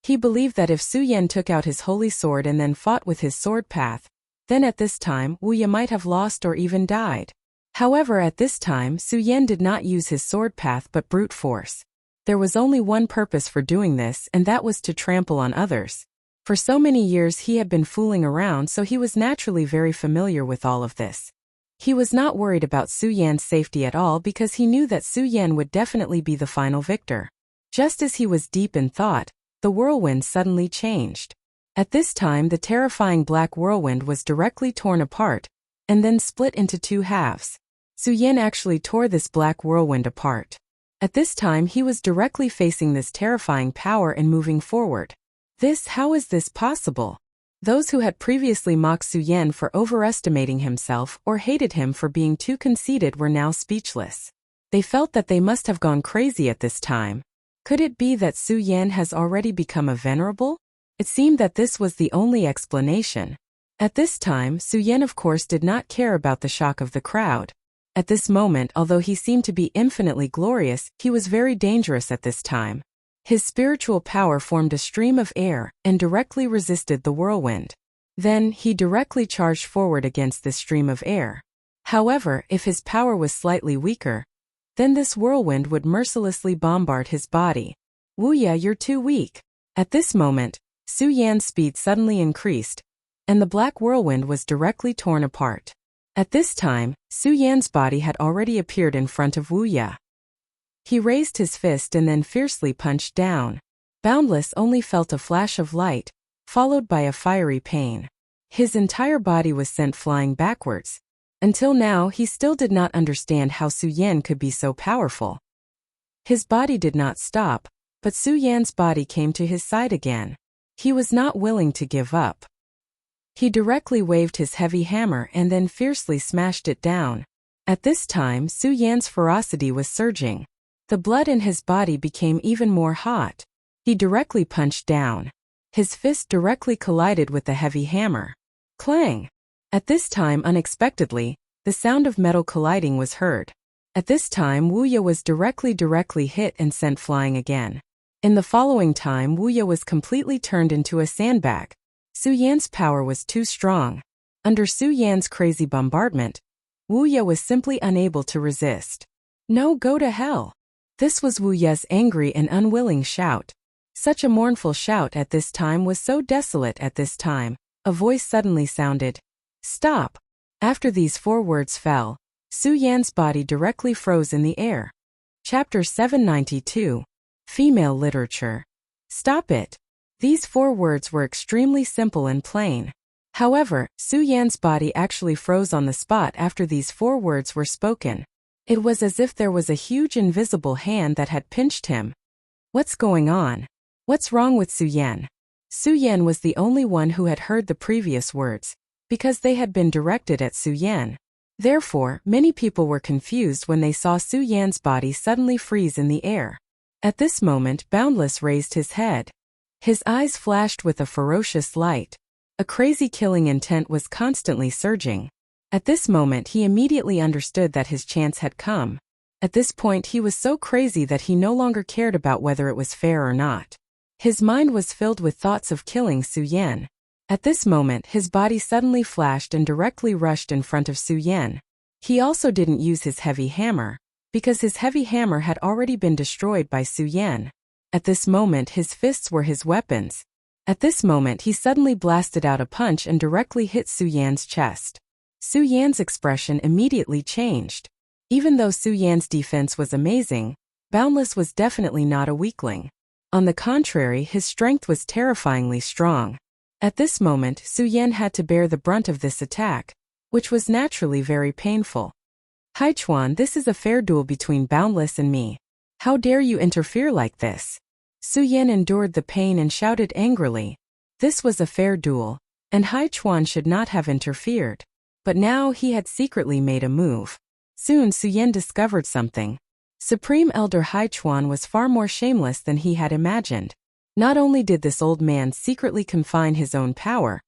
He believed that if Su Yan took out his holy sword and then fought with his sword path, then at this time Wu Ye might have lost or even died. However, at this time Su Yan did not use his sword path but brute force. There was only one purpose for doing this, and that was to trample on others. For so many years he had been fooling around, so he was naturally very familiar with all of this. He was not worried about Su Yan's safety at all because he knew that Su Yan would definitely be the final victor. Just as he was deep in thought, the whirlwind suddenly changed. At this time the terrifying black whirlwind was directly torn apart, and then split into two halves. Su Yan actually tore this black whirlwind apart. At this time he was directly facing this terrifying power and moving forward. How is this possible? Those who had previously mocked Su Yan for overestimating himself or hated him for being too conceited were now speechless. They felt that they must have gone crazy at this time. Could it be that Su Yan has already become a venerable? It seemed that this was the only explanation. At this time, Su Yan of course did not care about the shock of the crowd. At this moment, although he seemed to be infinitely glorious, he was very dangerous at this time. His spiritual power formed a stream of air and directly resisted the whirlwind. Then, he directly charged forward against this stream of air. However, if his power was slightly weaker, then this whirlwind would mercilessly bombard his body. "Wu Ye, you're too weak." At this moment, Su Yan's speed suddenly increased, and the black whirlwind was directly torn apart. At this time, Su Yan's body had already appeared in front of Wu Ye. He raised his fist and then fiercely punched down. Boundless only felt a flash of light, followed by a fiery pain. His entire body was sent flying backwards. Until now, he still did not understand how Su Yan could be so powerful. His body did not stop, but Su Yan's body came to his side again. He was not willing to give up. He directly waved his heavy hammer and then fiercely smashed it down. At this time, Su Yan's ferocity was surging. The blood in his body became even more hot. He directly punched down. His fist directly collided with the heavy hammer. Clang! At this time, unexpectedly, the sound of metal colliding was heard. At this time, Wu Ye was directly hit and sent flying again. In the following time, Wu Ye was completely turned into a sandbag. Su Yan's power was too strong. Under Su Yan's crazy bombardment, Wu Ye was simply unable to resist. "No, go to hell!" This was Wu Ye's angry and unwilling shout. Such a mournful shout at this time was so desolate at this time. A voice suddenly sounded, "Stop!" After these 4 words fell, Su Yan's body directly froze in the air. Chapter 792. Female Literature. Stop it! These 4 words were extremely simple and plain. However, Su Yan's body actually froze on the spot after these 4 words were spoken. It was as if there was a huge invisible hand that had pinched him. What's going on? What's wrong with Su Yan? Su Yan was the only one who had heard the previous words, because they had been directed at Su Yan. Therefore, many people were confused when they saw Su Yan's body suddenly freeze in the air. At this moment, Boundless raised his head. His eyes flashed with a ferocious light. A crazy killing intent was constantly surging. At this moment he immediately understood that his chance had come. At this point he was so crazy that he no longer cared about whether it was fair or not. His mind was filled with thoughts of killing Su Yan. At this moment his body suddenly flashed and directly rushed in front of Su Yan. He also didn't use his heavy hammer, because his heavy hammer had already been destroyed by Su Yan. At this moment his fists were his weapons. At this moment he suddenly blasted out a punch and directly hit Su Yan's chest. Su Yan's expression immediately changed. Even though Su Yan's defense was amazing, Boundless was definitely not a weakling. On the contrary, his strength was terrifyingly strong. At this moment Su Yan had to bear the brunt of this attack, which was naturally very painful. Haichuan, this is a fair duel between Boundless and me. How dare you interfere like this? Su Yan endured the pain and shouted angrily. This was a fair duel, and Haichuan should not have interfered. But now he had secretly made a move. Soon Su Yan discovered something. Supreme Elder Haichuan was far more shameless than he had imagined. Not only did this old man secretly confine his own power,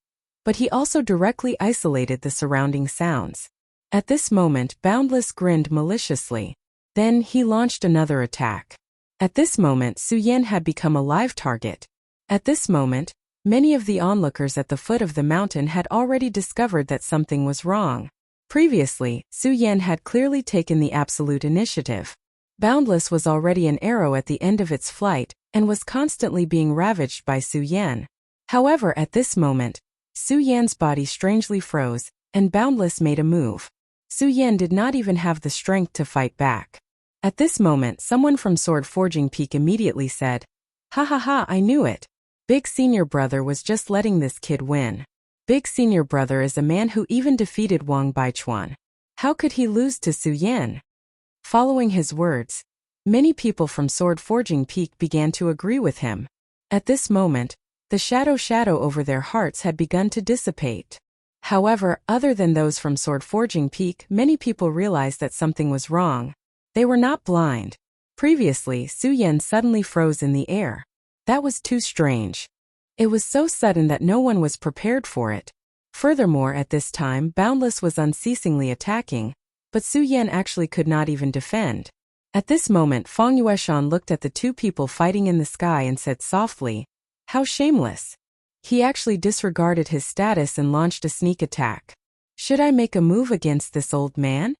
but he also directly isolated the surrounding sounds. At this moment Boundless grinned maliciously. Then he launched another attack. At this moment Su Yan had become a live target. At this moment, many of the onlookers at the foot of the mountain had already discovered that something was wrong. Previously, Su Yan had clearly taken the absolute initiative. Boundless was already an arrow at the end of its flight, and was constantly being ravaged by Su Yan. However, at this moment, Su Yan's body strangely froze, and Boundless made a move. Su Yan did not even have the strength to fight back. At this moment someone from Sword Forging Peak immediately said, "Ha ha ha, I knew it. Big Senior Brother was just letting this kid win. Big Senior Brother is a man who even defeated Wang Baichuan. How could he lose to Su Yan?" Following his words, many people from Sword Forging Peak began to agree with him. At this moment, the shadow over their hearts had begun to dissipate. However, other than those from Sword Forging Peak, many people realized that something was wrong. They were not blind. Previously, Su Yan suddenly froze in the air. That was too strange. It was so sudden that no one was prepared for it. Furthermore, at this time, Boundless was unceasingly attacking, but Su Yan actually could not even defend. At this moment, Feng Yueshan looked at the two people fighting in the sky and said softly, "How shameless." He actually disregarded his status and launched a sneak attack. Should I make a move against this old man?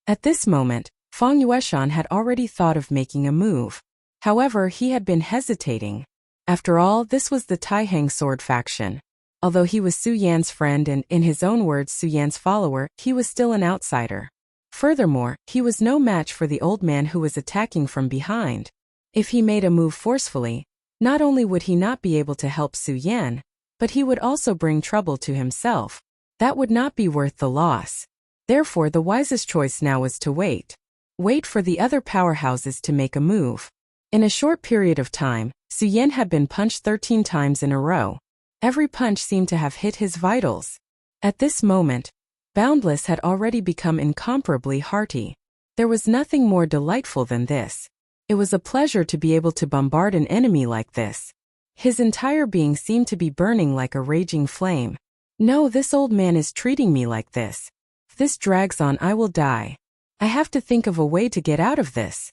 At this moment, Feng Yueshan had already thought of making a move. However, he had been hesitating. After all, this was the Taihang Sword faction. Although he was Su Yan's friend and, in his own words, Su Yan's follower, he was still an outsider. Furthermore, he was no match for the old man who was attacking from behind. If he made a move forcefully, not only would he not be able to help Su Yan, but he would also bring trouble to himself. That would not be worth the loss. Therefore, the wisest choice now was to wait. Wait for the other powerhouses to make a move. In a short period of time, Su Yan had been punched 13 times in a row. Every punch seemed to have hit his vitals. At this moment, Boundless had already become incomparably hearty. There was nothing more delightful than this. It was a pleasure to be able to bombard an enemy like this. His entire being seemed to be burning like a raging flame. No, this old man is treating me like this. If this drags on, I will die. I have to think of a way to get out of this.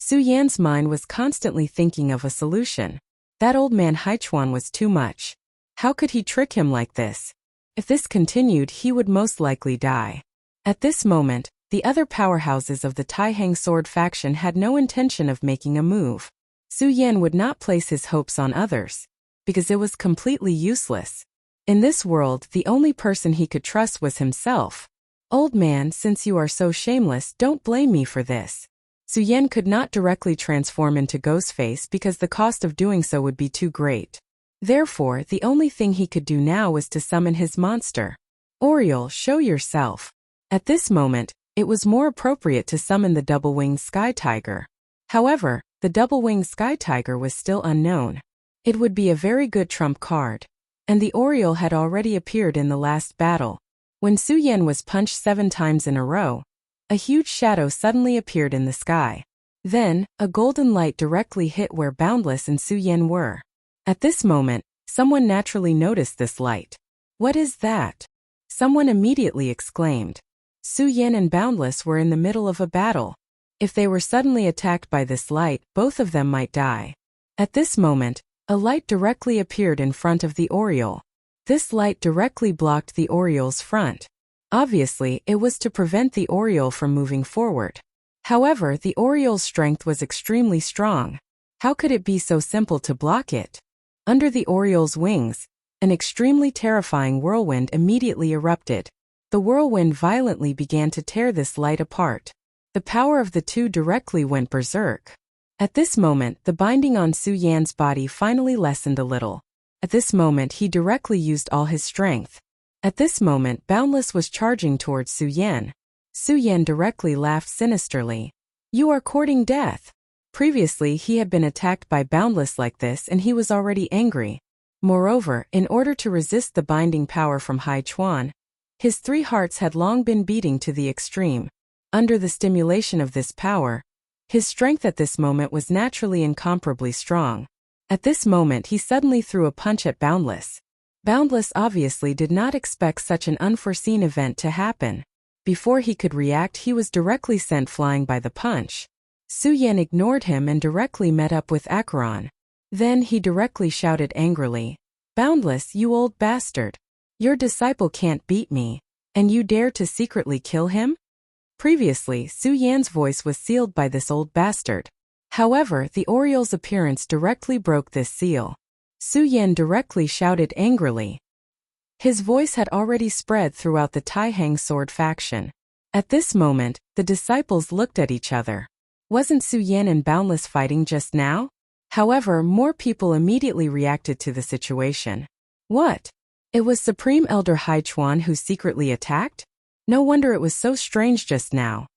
Su Yan's mind was constantly thinking of a solution. That old man Haichuan was too much. How could he trick him like this? If this continued, he would most likely die. At this moment, the other powerhouses of the Taihang Sword faction had no intention of making a move. Su Yan would not place his hopes on others, because it was completely useless. In this world, the only person he could trust was himself. Old man, since you are so shameless, don't blame me for this. Su Yan could not directly transform into Ghostface because the cost of doing so would be too great. Therefore, the only thing he could do now was to summon his monster. Oriole, show yourself. At this moment, it was more appropriate to summon the double-winged sky tiger. However, the double-winged sky tiger was still unknown. It would be a very good trump card. And the Oriole had already appeared in the last battle. When Su Yan was punched 7 times in a row, a huge shadow suddenly appeared in the sky. Then, a golden light directly hit where Boundless and Su Yan were. At this moment, someone naturally noticed this light. "What is that?" Someone immediately exclaimed. Su Yan and Boundless were in the middle of a battle. If they were suddenly attacked by this light, both of them might die. At this moment, a light directly appeared in front of the Oriole. This light directly blocked the Oriole's front. Obviously, it was to prevent the Oriole from moving forward. However, the Oriole's strength was extremely strong. How could it be so simple to block it? Under the Oriole's wings, an extremely terrifying whirlwind immediately erupted. The whirlwind violently began to tear this light apart. The power of the two directly went berserk. At this moment, the binding on Su Yan's body finally lessened a little. At this moment, he directly used all his strength. At this moment, Boundless was charging towards Su Yan. Su Yan directly laughed sinisterly. "You are courting death." Previously, he had been attacked by Boundless like this and he was already angry. Moreover, in order to resist the binding power from Hai Chuan, his 3 hearts had long been beating to the extreme. Under the stimulation of this power, his strength at this moment was naturally incomparably strong. At this moment he suddenly threw a punch at Boundless. Boundless obviously did not expect such an unforeseen event to happen. Before he could react, he was directly sent flying by the punch. Su Yan ignored him and directly met up with Acheron. Then he directly shouted angrily, "Boundless, you old bastard! Your disciple can't beat me, and you dare to secretly kill him?" Previously, Su Yan's voice was sealed by this old bastard. However, the Oriole's appearance directly broke this seal. Su Yan directly shouted angrily. His voice had already spread throughout the Taihang sword faction. At this moment, the disciples looked at each other. Wasn't Su Yan and Boundless fighting just now? However, more people immediately reacted to the situation. What? It was Supreme Elder Hai Chuan who secretly attacked? No wonder it was so strange just now.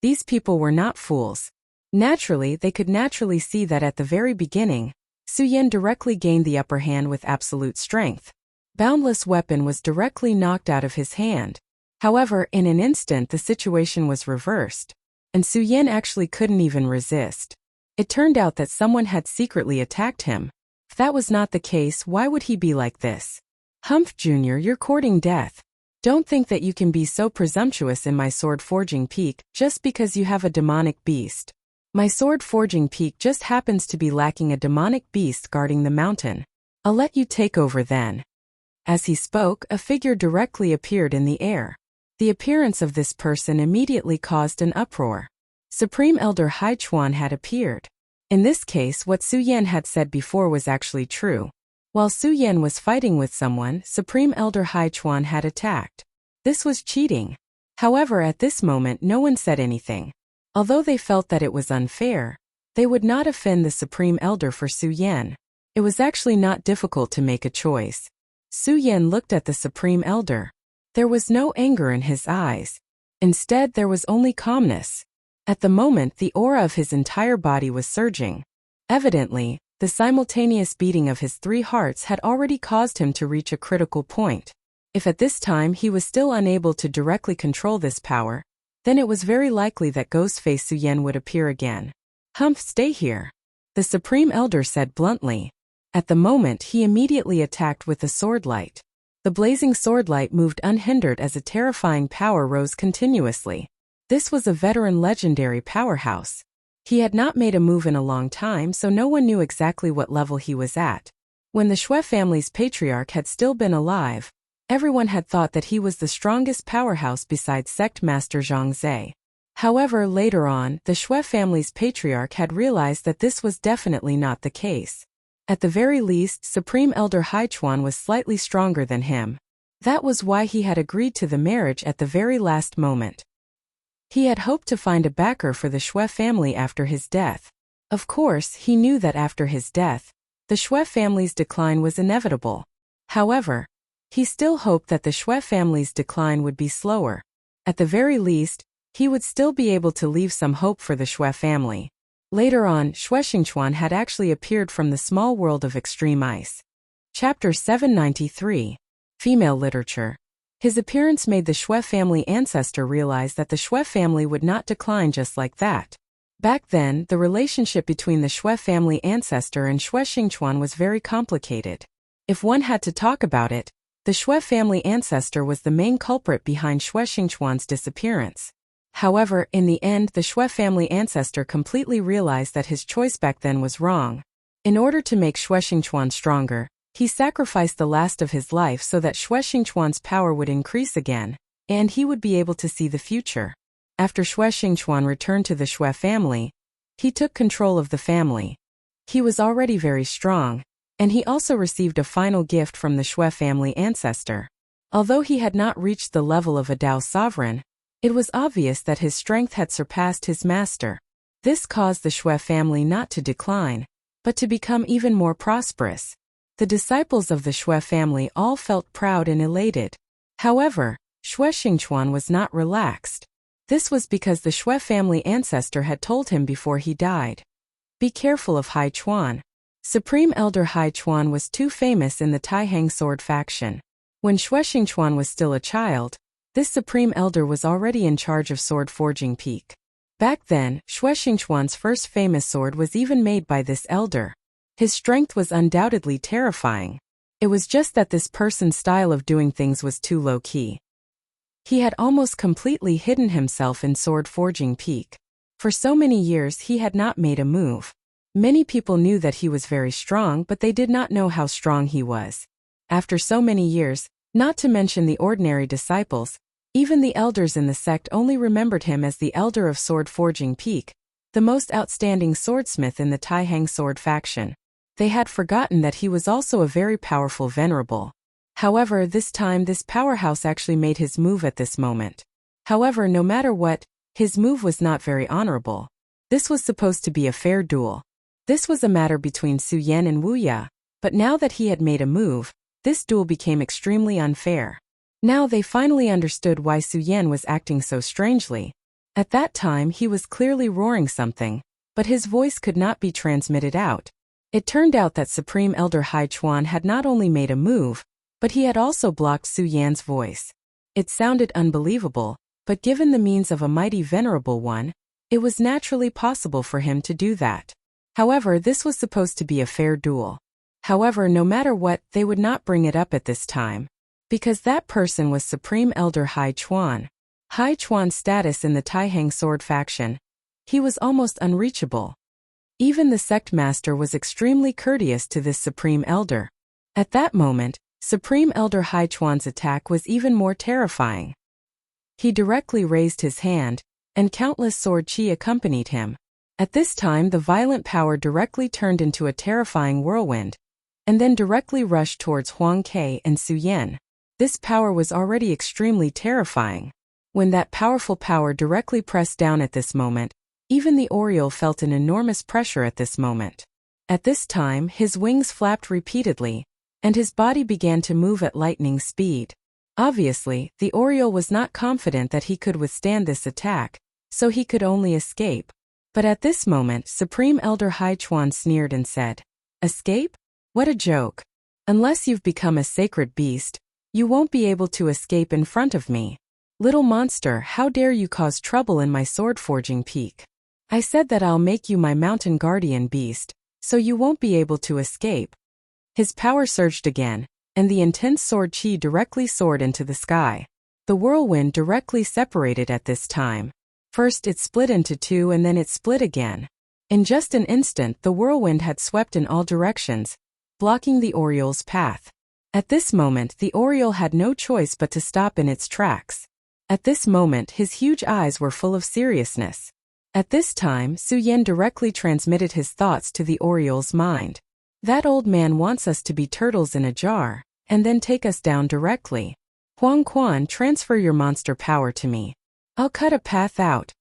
These people were not fools. Naturally, they could naturally see that at the very beginning, Su Yan directly gained the upper hand with absolute strength. Boundless' weapon was directly knocked out of his hand. However, in an instant the situation was reversed, and Su Yan actually couldn't even resist. It turned out that someone had secretly attacked him. If that was not the case, why would he be like this? "Humph Jr., you're courting death. Don't think that you can be so presumptuous in my sword forging peak just because you have a demonic beast. My sword forging peak just happens to be lacking a demonic beast guarding the mountain. I'll let you take over then." As he spoke, a figure directly appeared in the air. The appearance of this person immediately caused an uproar. Supreme Elder Hai Chuan had appeared. In this case, what Su Yan had said before was actually true. While Su Yan was fighting with someone, Supreme Elder Hai Chuan had attacked. This was cheating. However, at this moment no one said anything. Although they felt that it was unfair, they would not offend the Supreme Elder for Su Yan. It was actually not difficult to make a choice. Su Yan looked at the Supreme Elder. There was no anger in his eyes. Instead, there was only calmness. At the moment, the aura of his entire body was surging. Evidently, the simultaneous beating of his 3 hearts had already caused him to reach a critical point. If at this time he was still unable to directly control this power, then it was very likely that Ghostface Su Yan would appear again. "Humph, stay here," the Supreme Elder said bluntly. At the moment, he immediately attacked with the sword light. The blazing sword light moved unhindered as a terrifying power rose continuously. This was a veteran legendary powerhouse. He had not made a move in a long time, so no one knew exactly what level he was at. When the Shui family's patriarch had still been alive, everyone had thought that he was the strongest powerhouse besides Sect Master Zhangzhe. However, later on, the Shui family's patriarch had realized that this was definitely not the case. At the very least, Supreme Elder Hai Chuan was slightly stronger than him. That was why he had agreed to the marriage at the very last moment. He had hoped to find a backer for the Shui family after his death. Of course, he knew that after his death, the Shui family's decline was inevitable. However, he still hoped that the Shui family's decline would be slower. At the very least, he would still be able to leave some hope for the Shui family. Later on, Shui Xingchuan had actually appeared from the small world of extreme ice. Chapter 793. Female Literature. His appearance made the Shui family ancestor realize that the Shui family would not decline just like that. Back then, the relationship between the Shui family ancestor and Shui Xingchuan was very complicated. If one had to talk about it, the Shui family ancestor was the main culprit behind Shui Xingchuan's disappearance. However, in the end, the Shui family ancestor completely realized that his choice back then was wrong. In order to make Shui Xingchuan stronger, he sacrificed the last of his life so that Shui Xingchuan's power would increase again, and he would be able to see the future. After Shui Xingchuan returned to the Shui family, he took control of the family. He was already very strong, and he also received a final gift from the Shui family ancestor. Although he had not reached the level of a Dao sovereign, it was obvious that his strength had surpassed his master. This caused the Shui family not to decline, but to become even more prosperous. The disciples of the Shui family all felt proud and elated. However, Shui Xingchuan was not relaxed. This was because the Shui family ancestor had told him before he died. Be careful of Hai Chuan. Supreme Elder Hai Chuan was too famous in the Taihang sword faction. When Shui Xingchuan was still a child, this Supreme Elder was already in charge of sword forging peak. Back then, Shui Xingchuan's first famous sword was even made by this elder. His strength was undoubtedly terrifying. It was just that this person's style of doing things was too low-key. He had almost completely hidden himself in sword forging peak. For so many years he had not made a move. Many people knew that he was very strong, but they did not know how strong he was. After so many years, not to mention the ordinary disciples, even the elders in the sect only remembered him as the elder of sword forging peak, the most outstanding swordsmith in the Taihang sword faction. They had forgotten that he was also a very powerful venerable. However, this time this powerhouse actually made his move at this moment. However, no matter what, his move was not very honorable. This was supposed to be a fair duel. This was a matter between Su Yan and Wu Ya, but now that he had made a move, this duel became extremely unfair. Now they finally understood why Su Yan was acting so strangely. At that time he was clearly roaring something, but his voice could not be transmitted out. It turned out that Supreme Elder Hai Chuan had not only made a move, but he had also blocked Su Yan's voice. It sounded unbelievable, but given the means of a mighty venerable one, it was naturally possible for him to do that. However, this was supposed to be a fair duel. However, no matter what, they would not bring it up at this time. Because that person was Supreme Elder Hai Chuan. Hai Chuan's status in the Taihang sword faction. He was almost unreachable. Even the sect master was extremely courteous to this Supreme Elder. At that moment, Supreme Elder Hai Chuan's attack was even more terrifying. He directly raised his hand, and countless sword chi accompanied him. At this time the violent power directly turned into a terrifying whirlwind, and then directly rushed towards Huang Ke and Su Yan. This power was already extremely terrifying. When that powerful power directly pressed down at this moment, even the Oriole felt an enormous pressure at this moment. At this time his wings flapped repeatedly, and his body began to move at lightning speed. Obviously, the Oriole was not confident that he could withstand this attack, so he could only escape. But at this moment Supreme Elder Hai Chuan sneered and said, "Escape? What a joke. Unless you've become a sacred beast, you won't be able to escape in front of me. Little monster, how dare you cause trouble in my sword forging peak? I said that I'll make you my mountain guardian beast, so you won't be able to escape." His power surged again, and the intense sword chi directly soared into the sky. The whirlwind directly separated at this time. First it split into two and then it split again. In just an instant the whirlwind had swept in all directions, blocking the Oriole's path. At this moment the Oriole had no choice but to stop in its tracks. At this moment his huge eyes were full of seriousness. At this time Su Yan directly transmitted his thoughts to the Oriole's mind. That old man wants us to be turtles in a jar, and then take us down directly. Huang Quan, transfer your monster power to me. I'll cut a path out.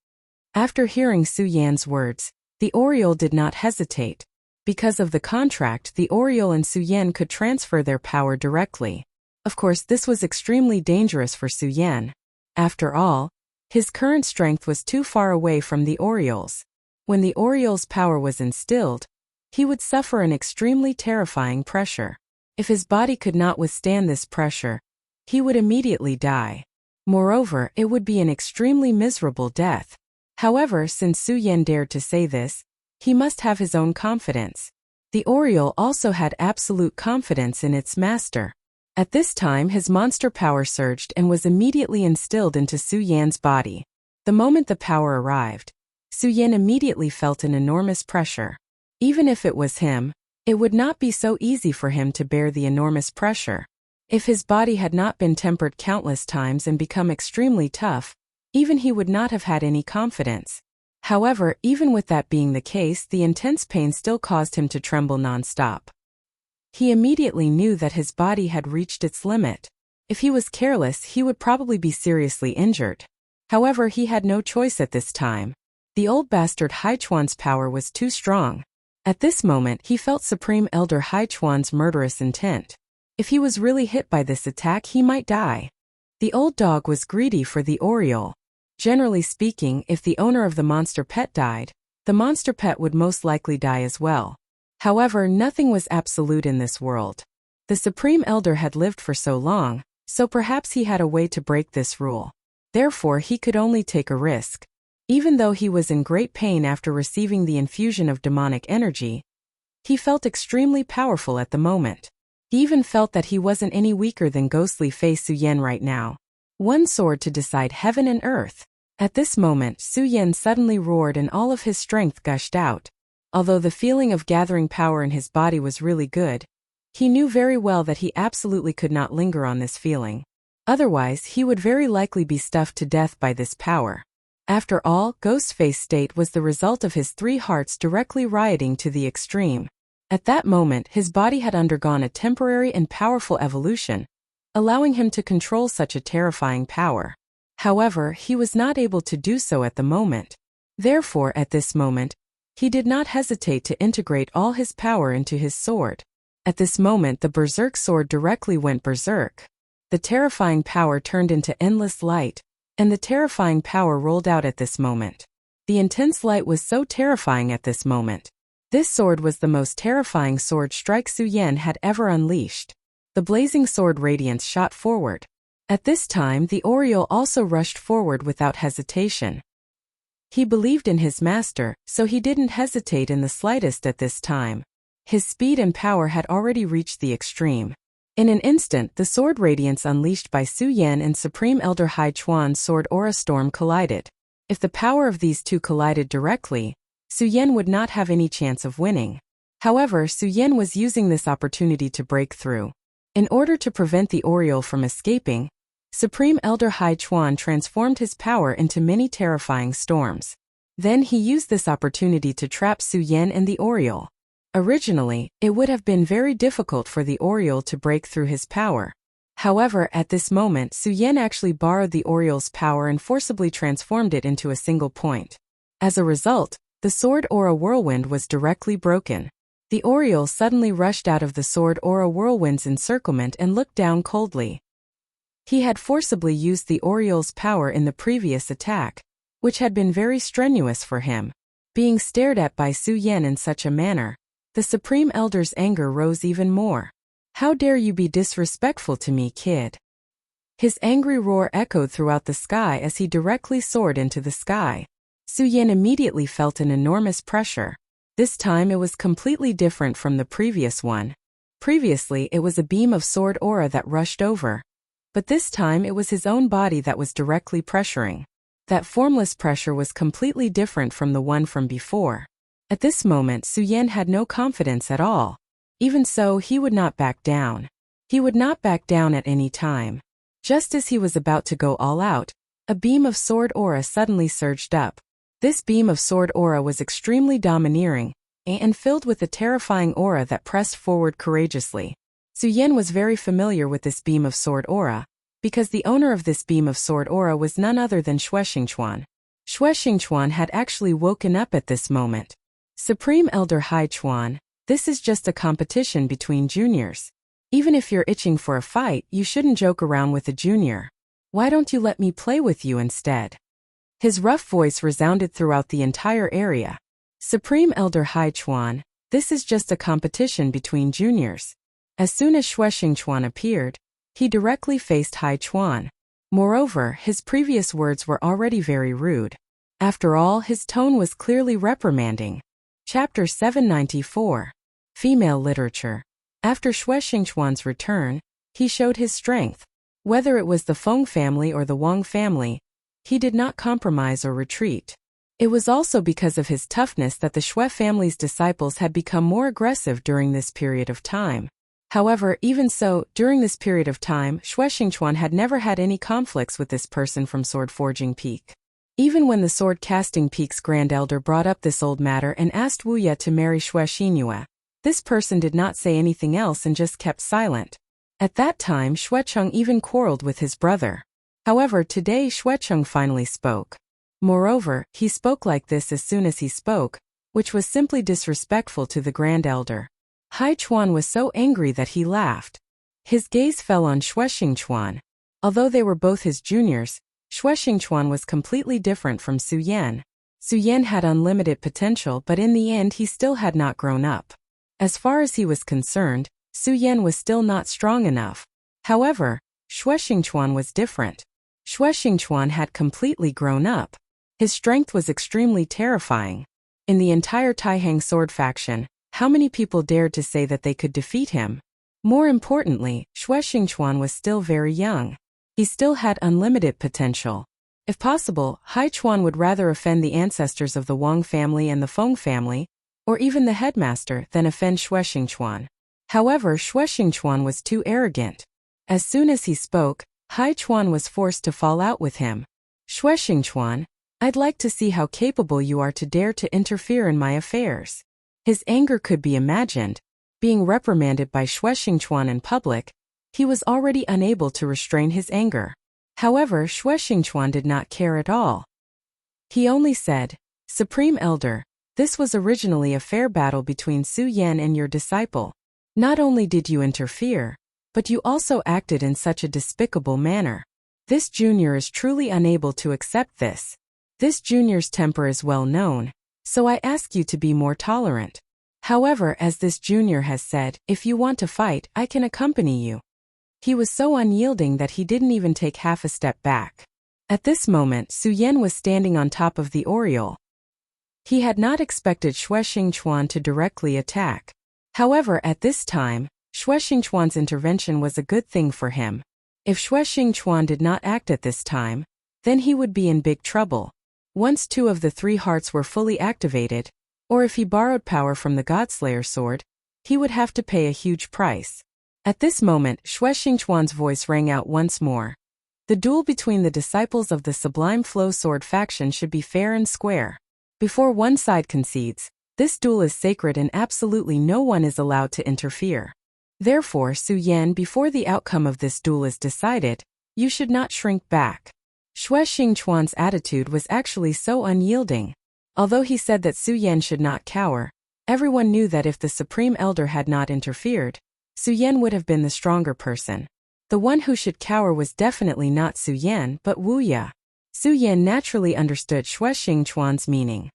After hearing Su Yan's words, the Oriole did not hesitate. Because of the contract, the Oriole and Su Yan could transfer their power directly. Of course, this was extremely dangerous for Su Yan. After all, His current strength was too far away from the Oriole's. When the Oriole's power was instilled, he would suffer an extremely terrifying pressure. If his body could not withstand this pressure, he would immediately die. Moreover, it would be an extremely miserable death. However, since Su Yan dared to say this, he must have his own confidence. The Oriole also had absolute confidence in its master. At this time his monster power surged and was immediately instilled into Su Yan's body. The moment the power arrived, Su Yan immediately felt an enormous pressure. Even if it was him, it would not be so easy for him to bear the enormous pressure. If his body had not been tempered countless times and become extremely tough, even he would not have had any confidence. However, even with that being the case, the intense pain still caused him to tremble non-stop. He immediately knew that his body had reached its limit. If he was careless, he would probably be seriously injured. However, he had no choice at this time. The old bastard Hai Chuan's power was too strong. At this moment, he felt Supreme Elder Hai Chuan's murderous intent. If he was really hit by this attack, he might die. The old dog was greedy for the Oriole. Generally speaking, if the owner of the monster pet died, the monster pet would most likely die as well. However, nothing was absolute in this world. The Supreme Elder had lived for so long, so perhaps he had a way to break this rule. Therefore, he could only take a risk. Even though he was in great pain after receiving the infusion of demonic energy, he felt extremely powerful at the moment. He even felt that he wasn't any weaker than ghostly face Su Yan right now. One sword to decide heaven and earth. At this moment, Su Yan suddenly roared and all of his strength gushed out. Although the feeling of gathering power in his body was really good, he knew very well that he absolutely could not linger on this feeling. Otherwise, he would very likely be stuffed to death by this power. After all, Ghostface's state was the result of his 3 hearts directly rioting to the extreme. At that moment, his body had undergone a temporary and powerful evolution, allowing him to control such a terrifying power. However, he was not able to do so at the moment. Therefore, at this moment, he did not hesitate to integrate all his power into his sword. At this moment, the Berserk sword directly went berserk. The terrifying power turned into endless light, and the terrifying power rolled out at this moment. The intense light was so terrifying at this moment. This sword was the most terrifying sword strike Su Yan had ever unleashed. The blazing sword radiance shot forward. At this time, the Oriole also rushed forward without hesitation. He believed in his master, so he didn't hesitate in the slightest at this time. His speed and power had already reached the extreme. In an instant, the sword radiance unleashed by Su Yan and Supreme Elder Hai Chuan's sword aura storm collided. If the power of these two collided directly, Su Yan would not have any chance of winning. However, Su Yan was using this opportunity to break through. In order to prevent the Oriole from escaping, Supreme Elder Hai Chuan transformed his power into many terrifying storms. Then he used this opportunity to trap Su Yan and the Oriole. Originally, it would have been very difficult for the Oriole to break through his power. However, at this moment, Su Yan actually borrowed the Oriole's power and forcibly transformed it into a single point. As a result, the sword aura whirlwind was directly broken. The Oriole suddenly rushed out of the sword aura whirlwind's encirclement and looked down coldly. He had forcibly used the Oriole's power in the previous attack, which had been very strenuous for him. Being stared at by Su Yan in such a manner, the Supreme Elder's anger rose even more. "How dare you be disrespectful to me, kid?" His angry roar echoed throughout the sky as he directly soared into the sky. Su Yan immediately felt an enormous pressure. This time it was completely different from the previous one. Previously, it was a beam of sword aura that rushed over. But this time it was his own body that was directly pressuring. That formless pressure was completely different from the one from before. At this moment, Su Yan had no confidence at all. Even so, he would not back down. He would not back down at any time. Just as he was about to go all out, a beam of sword aura suddenly surged up. This beam of sword aura was extremely domineering, and filled with a terrifying aura that pressed forward courageously. Su Yan was very familiar with this beam of sword aura, because the owner of this beam of sword aura was none other than Xue Xingchuan. Xue Xingchuan had actually woken up at this moment. "Supreme Elder Hai Chuan, this is just a competition between juniors. Even if you're itching for a fight, you shouldn't joke around with a junior. Why don't you let me play with you instead?" His rough voice resounded throughout the entire area. Supreme Elder Hai Chuan, this is just a competition between juniors. As soon as Xue Xingchuan appeared, he directly faced Hai Chuan. Moreover, his previous words were already very rude. After all, his tone was clearly reprimanding. Chapter 794. Female Literature. After Xue Xingchuan's return, he showed his strength. Whether it was the Feng family or the Wang family, he did not compromise or retreat. It was also because of his toughness that the Xue family's disciples had become more aggressive during this period of time. However, even so, during this period of time, Xue Xingchuan had never had any conflicts with this person from Sword Forging Peak. Even when the Sword Casting Peak's Grand Elder brought up this old matter and asked Wu Ye to marry Xue Xinhua, this person did not say anything else and just kept silent. At that time, Xuecheng even quarreled with his brother. However, today Xuecheng finally spoke. Moreover, he spoke like this as soon as he spoke, which was simply disrespectful to the Grand Elder. Hai Chuan was so angry that he laughed. His gaze fell on Xue Xingchuan. Although they were both his juniors, Xue Xingchuan was completely different from Su Yan. Su Yan had unlimited potential, but in the end he still had not grown up. As far as he was concerned, Su Yan was still not strong enough. However, Xue Xingchuan was different. Xue Xingchuan had completely grown up. His strength was extremely terrifying. In the entire Taihang sword faction, how many people dared to say that they could defeat him? More importantly, Xue Xingchuan was still very young. He still had unlimited potential. If possible, Hai Chuan would rather offend the ancestors of the Wang family and the Feng family, or even the headmaster, than offend Xue Xingchuan. However, Xue Xingchuan was too arrogant. As soon as he spoke, Hai Chuan was forced to fall out with him. Xue Xingchuan, I'd like to see how capable you are to dare to interfere in my affairs. His anger could be imagined. Being reprimanded by Xue Xingchuan in public, he was already unable to restrain his anger. However, Xue Xingchuan did not care at all. He only said, Supreme Elder, this was originally a fair battle between Su Yan and your disciple. Not only did you interfere, but you also acted in such a despicable manner. This junior is truly unable to accept this. This junior's temper is well known, so I ask you to be more tolerant. However, as this junior has said, if you want to fight, I can accompany you. He was so unyielding that he didn't even take half a step back. At this moment, Su Yan was standing on top of the aureole. He had not expected Xue Xingchuan to directly attack. However, at this time, Xue Xingchuan's intervention was a good thing for him. If Xue Xingchuan did not act at this time, then he would be in big trouble. Once 2 of the 3 hearts were fully activated, or if he borrowed power from the Godslayer sword, he would have to pay a huge price. At this moment, Xue Xingchuan's voice rang out once more. The duel between the disciples of the Sublime Flow Sword faction should be fair and square. Before one side concedes, this duel is sacred and absolutely no one is allowed to interfere. Therefore, Su Yan, before the outcome of this duel is decided, you should not shrink back. Xue Xingchuan's attitude was actually so unyielding. Although he said that Su Yan should not cower, everyone knew that if the Supreme Elder had not interfered, Su Yan would have been the stronger person. The one who should cower was definitely not Su Yan but Wu Ye. Su Yan naturally understood Xue Xingchuan's meaning.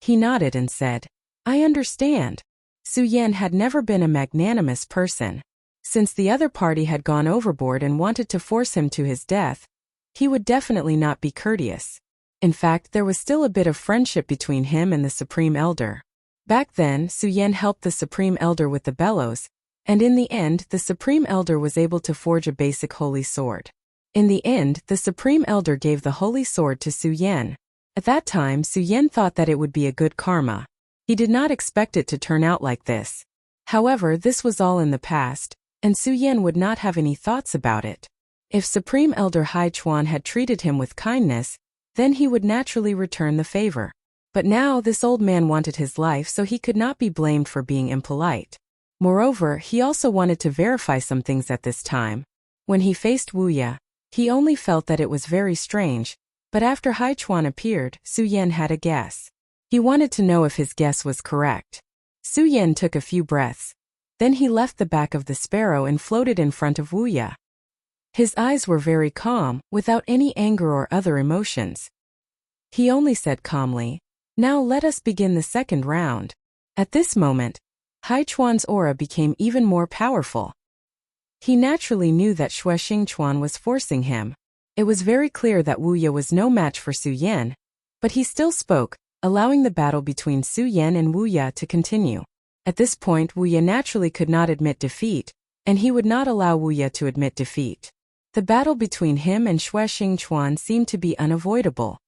He nodded and said, I understand. Su Yan had never been a magnanimous person. Since the other party had gone overboard and wanted to force him to his death, he would definitely not be courteous. In fact, there was still a bit of friendship between him and the Supreme Elder. Back then, Su Yan helped the Supreme Elder with the bellows, and in the end, the Supreme Elder was able to forge a basic holy sword. In the end, the Supreme Elder gave the holy sword to Su Yan. At that time, Su Yan thought that it would be a good karma. He did not expect it to turn out like this. However, this was all in the past, and Su Yan would not have any thoughts about it. If Supreme Elder Hai Chuan had treated him with kindness, then he would naturally return the favor. But now this old man wanted his life, so he could not be blamed for being impolite. Moreover, he also wanted to verify some things at this time. When he faced Wu Ye, he only felt that it was very strange, but after Hai Chuan appeared, Su Yan had a guess. He wanted to know if his guess was correct. Su Yan took a few breaths. Then he left the back of the sparrow and floated in front of Wu Ye. His eyes were very calm, without any anger or other emotions. He only said calmly, "Now let us begin the second round." At this moment, Hai Chuan's aura became even more powerful. He naturally knew that Xue Xingchuan was forcing him. It was very clear that Wu Ye was no match for Su Yan, but he still spoke, allowing the battle between Su Yan and Wu Ye to continue. At this point, Wu Ye naturally could not admit defeat, and he would not allow Wu Ye to admit defeat. The battle between him and Xue Xingchuan seemed to be unavoidable.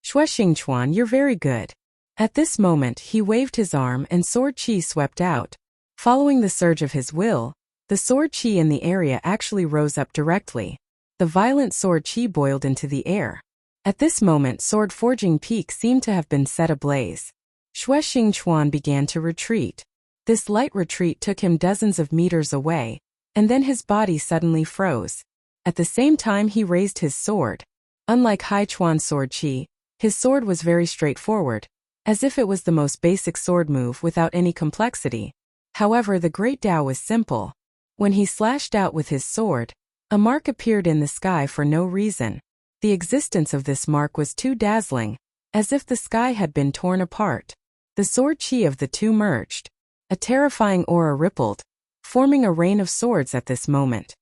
"Xue Xingchuan, you're very good." At this moment, he waved his arm and sword qi swept out. Following the surge of his will, the sword qi in the area actually rose up directly. The violent sword qi boiled into the air. At this moment, sword forging peak seemed to have been set ablaze. Xue Xingchuan began to retreat. This light retreat took him dozens of meters away, and then his body suddenly froze. At the same time, he raised his sword. Unlike Hai Chuan's sword qi, his sword was very straightforward, as if it was the most basic sword move without any complexity. However, the Great Tao was simple. When he slashed out with his sword, a mark appeared in the sky for no reason. The existence of this mark was too dazzling, as if the sky had been torn apart. The sword qi of the two merged. A terrifying aura rippled, forming a rain of swords at this moment.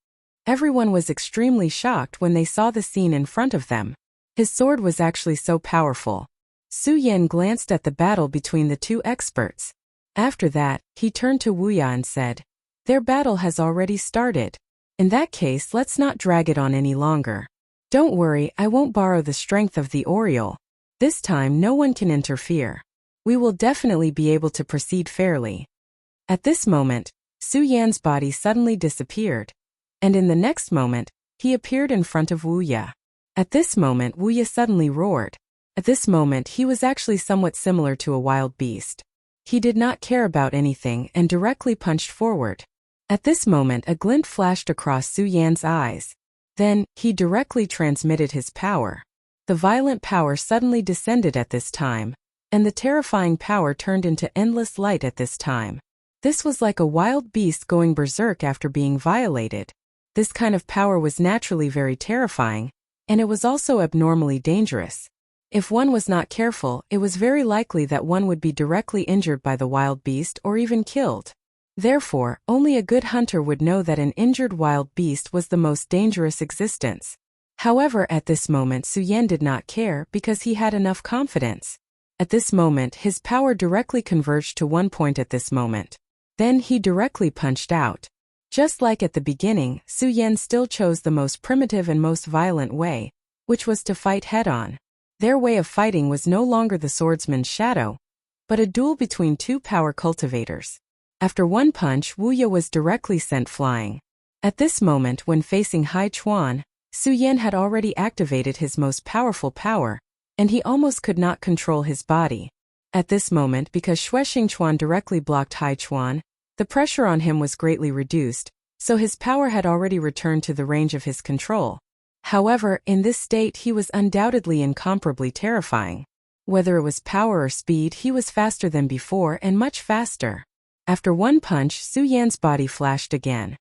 Everyone was extremely shocked when they saw the scene in front of them. His sword was actually so powerful. Su Yan glanced at the battle between the two experts. After that, he turned to Wu Ya and said, "Their battle has already started. In that case, let's not drag it on any longer. Don't worry, I won't borrow the strength of the Oriole. This time no one can interfere. We will definitely be able to proceed fairly." At this moment, Su Yan's body suddenly disappeared, and in the next moment, he appeared in front of Wu Ya. At this moment, Wu Ya suddenly roared. At this moment, he was actually somewhat similar to a wild beast. He did not care about anything and directly punched forward. At this moment, a glint flashed across Su Yan's eyes. Then, he directly transmitted his power. The violent power suddenly descended at this time, and the terrifying power turned into endless light at this time. This was like a wild beast going berserk after being violated. This kind of power was naturally very terrifying, and it was also abnormally dangerous. If one was not careful, it was very likely that one would be directly injured by the wild beast or even killed. Therefore, only a good hunter would know that an injured wild beast was the most dangerous existence. However, at this moment Su Yan did not care because he had enough confidence. At this moment, his power directly converged to one point at this moment. Then he directly punched out. Just like at the beginning, Su Yan still chose the most primitive and most violent way, which was to fight head-on. Their way of fighting was no longer the swordsman's shadow, but a duel between two power cultivators. After one punch, Wu Ye was directly sent flying. At this moment, when facing Hai Chuan, Su Yan had already activated his most powerful power, and he almost could not control his body. At this moment, because Xue Xingchuan directly blocked Hai Chuan, the pressure on him was greatly reduced, so his power had already returned to the range of his control. However, in this state he was undoubtedly incomparably terrifying. Whether it was power or speed, he was faster than before and much faster. After one punch, Su Yan's body flashed again.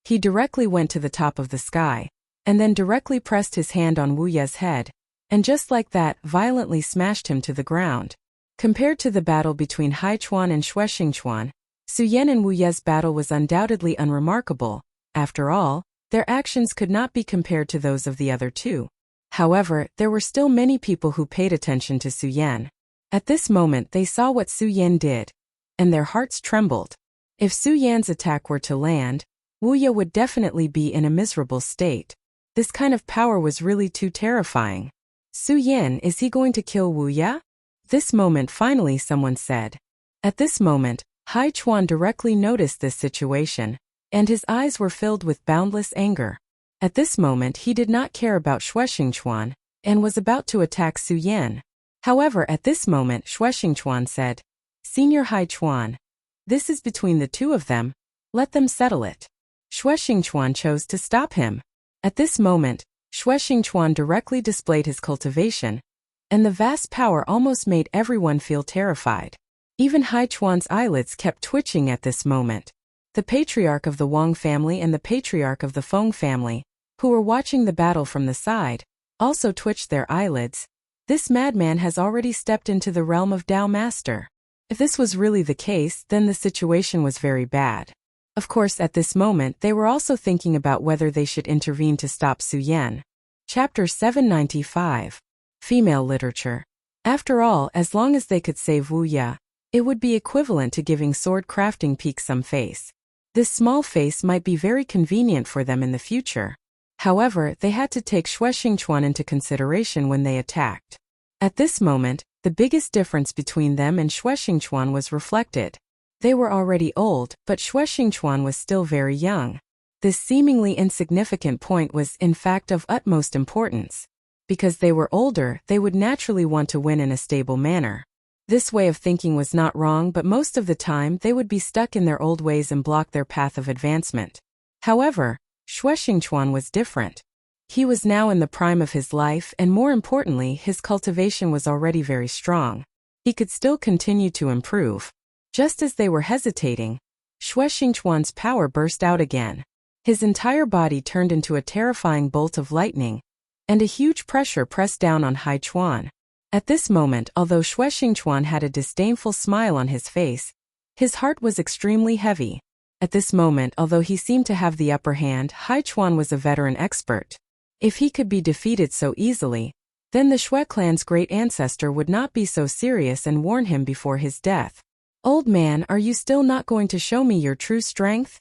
He directly went to the top of the sky, and then directly pressed his hand on Wu Ye's head, and just like that, violently smashed him to the ground. Compared to the battle between Hai Chuan and Xue Xingchuan, Su Yan and Wu Ye's battle was undoubtedly unremarkable. After all, their actions could not be compared to those of the other two. However, there were still many people who paid attention to Su Yan. At this moment they saw what Su Yan did, and their hearts trembled. If Su Yan's attack were to land, Wu Ye would definitely be in a miserable state. This kind of power was really too terrifying. "Su Yan, is he going to kill Wu Ye?" This moment finally someone said. At this moment, Hai Chuan directly noticed this situation, and his eyes were filled with boundless anger. At this moment he did not care about Xue Xingchuan, and was about to attack Su Yan. However, at this moment Xue Xingchuan said, "Senior Hai Chuan, this is between the two of them, let them settle it." Xue Xingchuan chose to stop him. At this moment, Xue Xingchuan directly displayed his cultivation, and the vast power almost made everyone feel terrified. Even Hai Chuan's eyelids kept twitching at this moment. The patriarch of the Wang family and the patriarch of the Feng family, who were watching the battle from the side, also twitched their eyelids. This madman has already stepped into the realm of Tao Master. If this was really the case, then the situation was very bad. Of course, at this moment, they were also thinking about whether they should intervene to stop Su Yan. Chapter 795. Female Literature. After all, as long as they could save Wu Ya, it would be equivalent to giving sword crafting peak some face. This small face might be very convenient for them in the future. However, they had to take Xue Xingchuan into consideration when they attacked. At this moment, the biggest difference between them and Xue Xingchuan was reflected. They were already old, but Xue Xingchuan was still very young. This seemingly insignificant point was, in fact, of utmost importance. Because they were older, they would naturally want to win in a stable manner. This way of thinking was not wrong, but most of the time they would be stuck in their old ways and block their path of advancement. However, Xue Xingchuan was different. He was now in the prime of his life, and more importantly, his cultivation was already very strong. He could still continue to improve. Just as they were hesitating, Xue Xingchuan's power burst out again. His entire body turned into a terrifying bolt of lightning, and a huge pressure pressed down on Hai Chuan. At this moment, although Xue Xingchuan had a disdainful smile on his face, his heart was extremely heavy. At this moment, although he seemed to have the upper hand, Hai Chuan was a veteran expert. If he could be defeated so easily, then the Xue clan's great ancestor would not be so serious and warn him before his death. "Old man, are you still not going to show me your true strength?"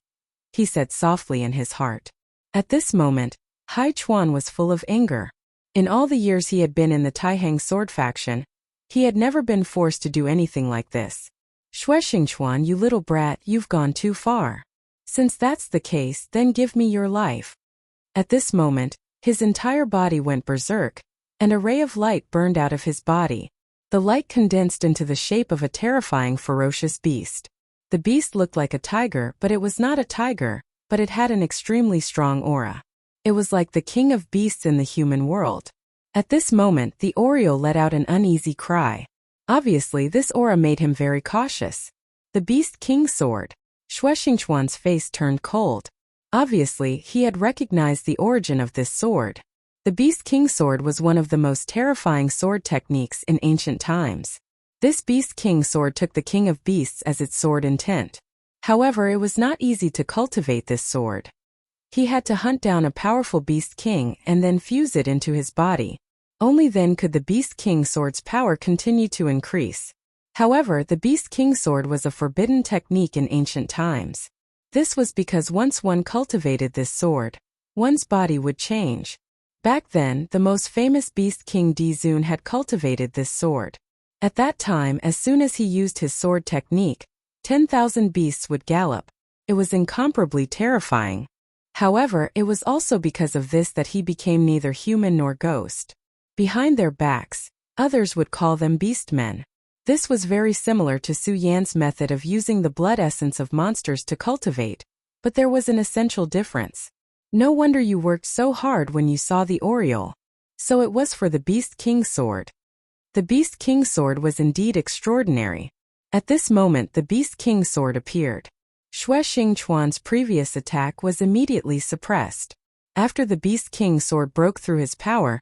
he said softly in his heart. At this moment, Hai Chuan was full of anger. In all the years he had been in the Taihang sword faction, he had never been forced to do anything like this. "Xue Xingchuan, you little brat, you've gone too far. Since that's the case, then give me your life." At this moment, his entire body went berserk, and a ray of light burned out of his body. The light condensed into the shape of a terrifying, ferocious beast. The beast looked like a tiger, but it was not a tiger, but it had an extremely strong aura. It was like the king of beasts in the human world. At this moment, the Oriole let out an uneasy cry. Obviously, this aura made him very cautious. The Beast King sword. Xue Xingchuan's face turned cold. Obviously, he had recognized the origin of this sword. The Beast King sword was one of the most terrifying sword techniques in ancient times. This Beast King sword took the King of Beasts as its sword intent. However, it was not easy to cultivate this sword. He had to hunt down a powerful Beast King and then fuse it into his body. Only then could the Beast King sword's power continue to increase. However, the Beast King sword was a forbidden technique in ancient times. This was because once one cultivated this sword, one's body would change. Back then, the most famous Beast King Di Zun had cultivated this sword. At that time, as soon as he used his sword technique, 10,000 beasts would gallop. It was incomparably terrifying. However, it was also because of this that he became neither human nor ghost. Behind their backs, others would call them beastmen. This was very similar to Su Yan's method of using the blood essence of monsters to cultivate, but there was an essential difference. No wonder you worked so hard when you saw the Oriole. So it was for the Beast King sword. The Beast King sword was indeed extraordinary. At this moment, the Beast King sword appeared. Xue Xingchuan's previous attack was immediately suppressed. After the Beast King sword broke through his power,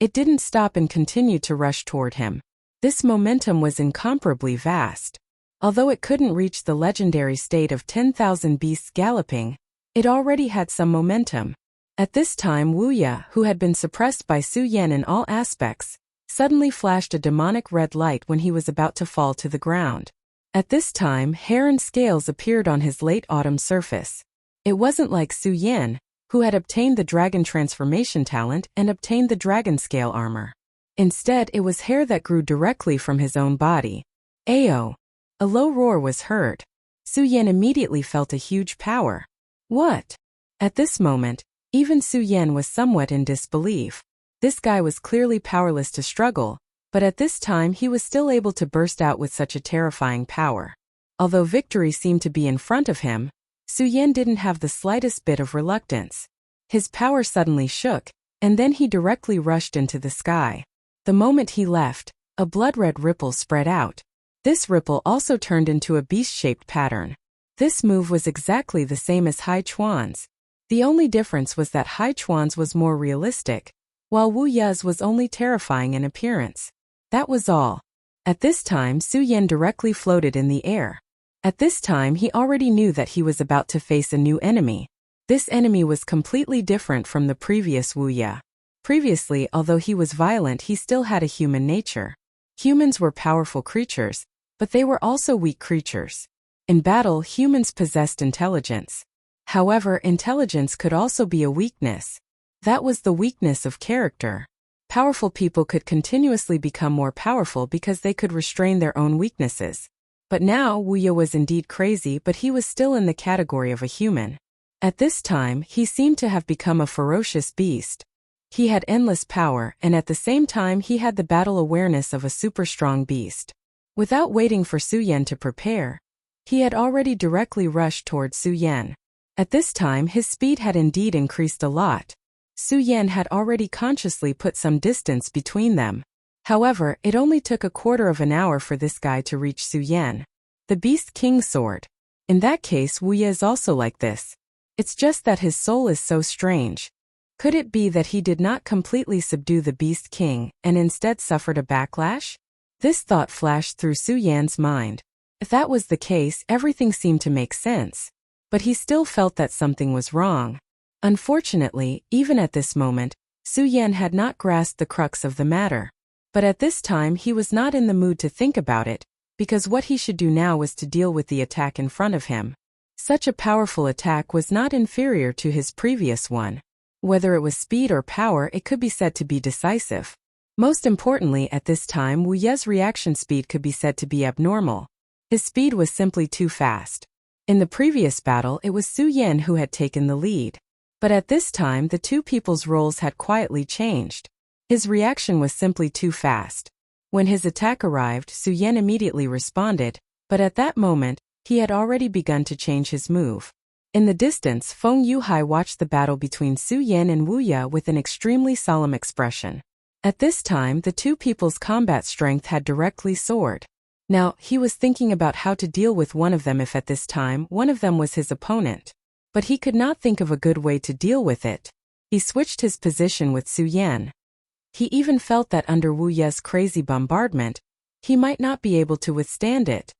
it didn't stop and continued to rush toward him. This momentum was incomparably vast. Although it couldn't reach the legendary state of 10,000 beasts galloping, it already had some momentum. At this time, Wu Ya, who had been suppressed by Su Yan in all aspects, suddenly flashed a demonic red light when he was about to fall to the ground. At this time, hair and scales appeared on his late autumn surface. It wasn't like Su Yan, who had obtained the dragon transformation talent and obtained the dragon scale armor. Instead, it was hair that grew directly from his own body. Ayo! A low roar was heard. Su Yan immediately felt a huge power. What? At this moment, even Su Yan was somewhat in disbelief. This guy was clearly powerless to struggle, but at this time he was still able to burst out with such a terrifying power. Although victory seemed to be in front of him, Su Yan didn't have the slightest bit of reluctance. His power suddenly shook, and then he directly rushed into the sky. The moment he left, a blood-red ripple spread out. This ripple also turned into a beast-shaped pattern. This move was exactly the same as Hai Chuan's. The only difference was that Hai Chuan's was more realistic, while Wu Ye's was only terrifying in appearance. That was all. At this time, Su Yan directly floated in the air. At this time, he already knew that he was about to face a new enemy. This enemy was completely different from the previous Wu Ye. Previously, although he was violent, he still had a human nature. Humans were powerful creatures, but they were also weak creatures. In battle, humans possessed intelligence. However, intelligence could also be a weakness. That was the weakness of character. Powerful people could continuously become more powerful because they could restrain their own weaknesses. But now, Wu Ye was indeed crazy, but he was still in the category of a human. At this time, he seemed to have become a ferocious beast. He had endless power, and at the same time he had the battle awareness of a super strong beast. Without waiting for Su Yan to prepare, he had already directly rushed towards Su Yan. At this time his speed had indeed increased a lot. Su Yan had already consciously put some distance between them. However, it only took a quarter of an hour for this guy to reach Su Yan. The Beast King's sword. In that case, Wu Ye is also like this. It's just that his soul is so strange. Could it be that he did not completely subdue the Beast King, and instead suffered a backlash? This thought flashed through Su Yan's mind. If that was the case, everything seemed to make sense. But he still felt that something was wrong. Unfortunately, even at this moment, Su Yan had not grasped the crux of the matter. But at this time he was not in the mood to think about it, because what he should do now was to deal with the attack in front of him. Such a powerful attack was not inferior to his previous one. Whether it was speed or power, it could be said to be decisive. Most importantly, at this time, Wu Ye's reaction speed could be said to be abnormal. His speed was simply too fast. In the previous battle, it was Su Yan who had taken the lead. But at this time, the two people's roles had quietly changed. His reaction was simply too fast. When his attack arrived, Su Yan immediately responded, but at that moment, he had already begun to change his move. In the distance, Feng Yuhai watched the battle between Su Yan and Wu Ye with an extremely solemn expression. At this time, the two people's combat strength had directly soared. Now, he was thinking about how to deal with one of them if at this time one of them was his opponent. But he could not think of a good way to deal with it. He switched his position with Su Yan. He even felt that under Wu Ye's crazy bombardment, he might not be able to withstand it.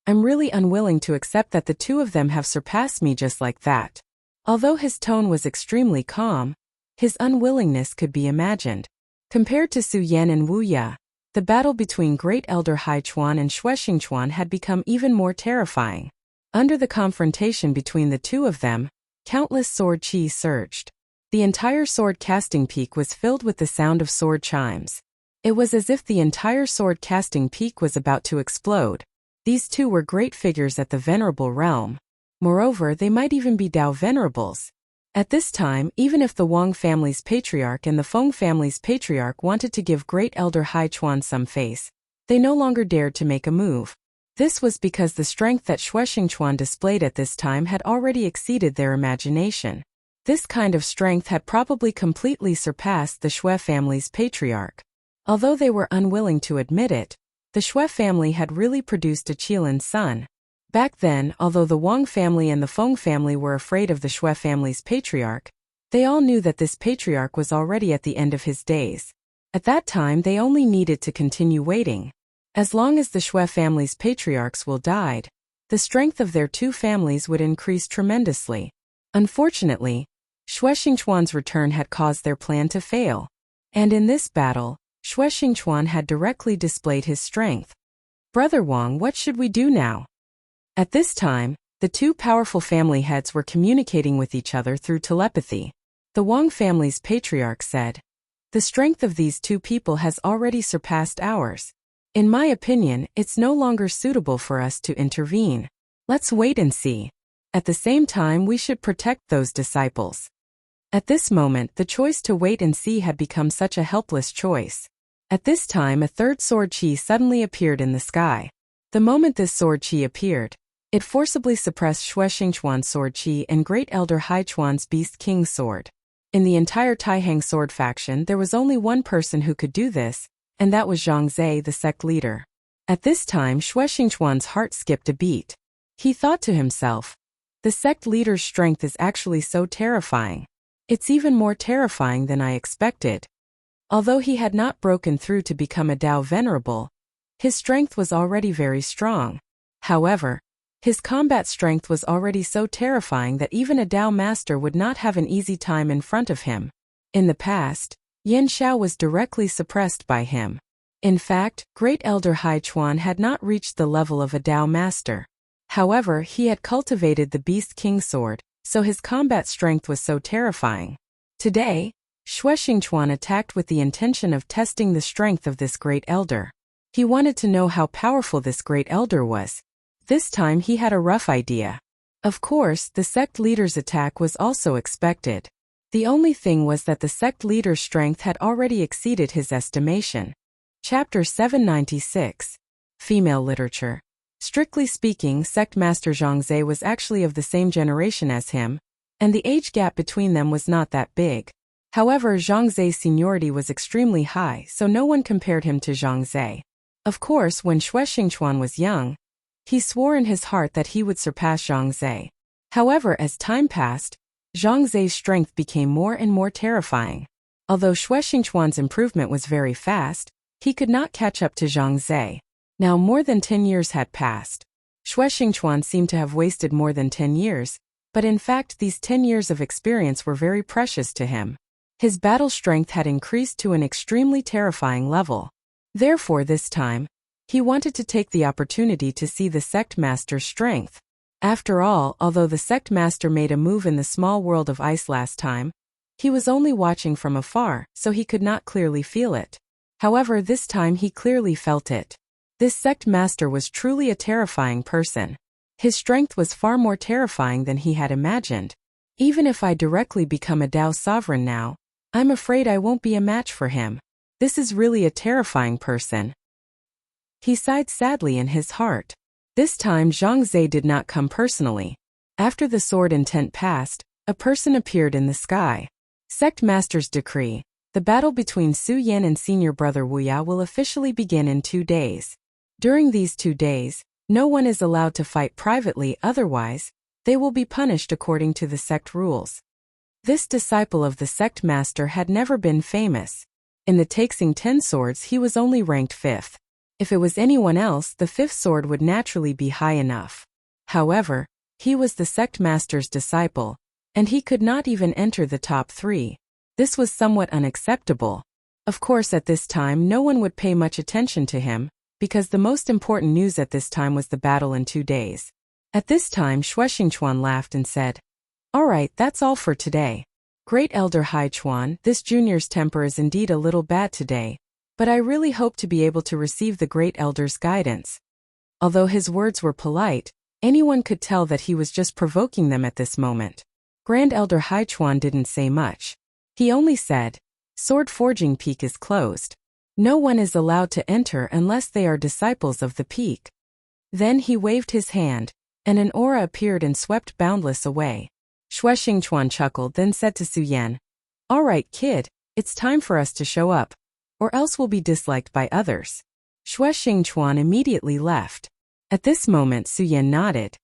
I'm really unwilling to accept that the two of them have surpassed me just like that. Although his tone was extremely calm, his unwillingness could be imagined. Compared to Su Yan and Wu Ye, the battle between Great Elder Hai Chuan and Xuexing Chuan had become even more terrifying. Under the confrontation between the two of them, countless sword chi surged. The entire sword casting peak was filled with the sound of sword chimes. It was as if the entire sword casting peak was about to explode. These two were great figures at the venerable realm. Moreover, they might even be Dao venerables. At this time, even if the Wang family's patriarch and the Feng family's patriarch wanted to give Great Elder Hai Chuan some face, they no longer dared to make a move. This was because the strength that Xuexing Chuan displayed at this time had already exceeded their imagination. This kind of strength had probably completely surpassed the Xue family's patriarch. Although they were unwilling to admit it, the Xue family had really produced a Qilin son. Back then, although the Wang family and the Feng family were afraid of the Xue family's patriarch, they all knew that this patriarch was already at the end of his days. At that time, they only needed to continue waiting. As long as the Xue family's patriarchs will died, the strength of their two families would increase tremendously. Unfortunately, Xuexing Chuan's return had caused their plan to fail. And in this battle, Xuexing Chuan had directly displayed his strength. Brother Wang, what should we do now? At this time, the two powerful family heads were communicating with each other through telepathy. The Wang family's patriarch said, "The strength of these two people has already surpassed ours. In my opinion, it's no longer suitable for us to intervene. Let's wait and see. At the same time, we should protect those disciples." At this moment, the choice to wait and see had become such a helpless choice. At this time, a third sword chi suddenly appeared in the sky. The moment this sword chi appeared, it forcibly suppressed Xuexing Chuan's sword chi and Great Elder Hai Chuan's Beast King's sword. In the entire Taihang sword faction, there was only one person who could do this, and that was Zhang Zhe, the sect leader. At this time, Xuexing Chuan's heart skipped a beat. He thought to himself, the sect leader's strength is actually so terrifying. It's even more terrifying than I expected. Although he had not broken through to become a Dao Venerable, his strength was already very strong. However, his combat strength was already so terrifying that even a Dao Master would not have an easy time in front of him. In the past, Yan Xiao was directly suppressed by him. In fact, Great Elder Hai Chuan had not reached the level of a Dao Master. However, he had cultivated the Beast King sword, so his combat strength was so terrifying. Today, Xue Xingchuan attacked with the intention of testing the strength of this Great Elder. He wanted to know how powerful this Great Elder was. This time he had a rough idea. Of course, the sect leader's attack was also expected. The only thing was that the sect leader's strength had already exceeded his estimation. Chapter 796. Female Literature. Strictly speaking, Sect Master Zhangzhe was actually of the same generation as him, and the age gap between them was not that big. However, Zhangzhe's seniority was extremely high, so no one compared him to Zhangzhe. Of course, when Xue Xingchuan was young, he swore in his heart that he would surpass Zhangzhe. However, as time passed, Zhangzhe's strength became more and more terrifying. Although Xue Xingchuan's improvement was very fast, he could not catch up to Zhangzhe. Now more than 10 years had passed. Xue Xingchuan seemed to have wasted more than 10 years, but in fact these 10 years of experience were very precious to him. His battle strength had increased to an extremely terrifying level. Therefore this time, he wanted to take the opportunity to see the sect master's strength. After all, although the sect master made a move in the small world of ice last time, he was only watching from afar, so he could not clearly feel it. However, this time he clearly felt it. This sect master was truly a terrifying person. His strength was far more terrifying than he had imagined. Even if I directly become a Dao sovereign now, I'm afraid I won't be a match for him. This is really a terrifying person. He sighed sadly in his heart. This time Zhangzhe did not come personally. After the sword intent passed, a person appeared in the sky. Sect Master's decree. The battle between Su Yan and senior brother Wu Ya will officially begin in 2 days. During these 2 days, no one is allowed to fight privately, otherwise, they will be punished according to the sect rules. This disciple of the sect master had never been famous. In the Taixing 10 swords he was only ranked 5th. If it was anyone else, the 5th sword would naturally be high enough. However, he was the sect master's disciple, and he could not even enter the top 3. This was somewhat unacceptable. Of course, at this time no one would pay much attention to him, because the most important news at this time was the battle in 2 days. At this time Xue Xingchuan laughed and said, "Alright, that's all for today. Great Elder Hai Chuan, this junior's temper is indeed a little bad today, but I really hope to be able to receive the Great Elder's guidance." Although his words were polite, anyone could tell that he was just provoking them at this moment. Grand Elder Hai Chuan didn't say much. He only said, "Sword forging peak is closed. No one is allowed to enter unless they are disciples of the peak." Then he waved his hand, and an aura appeared and swept Boundless away. Xue Xingchuan chuckled, then said to Su Yan, "Alright kid, it's time for us to show up, or else we'll be disliked by others." Xue Xingchuan immediately left. At this moment Su Yan nodded.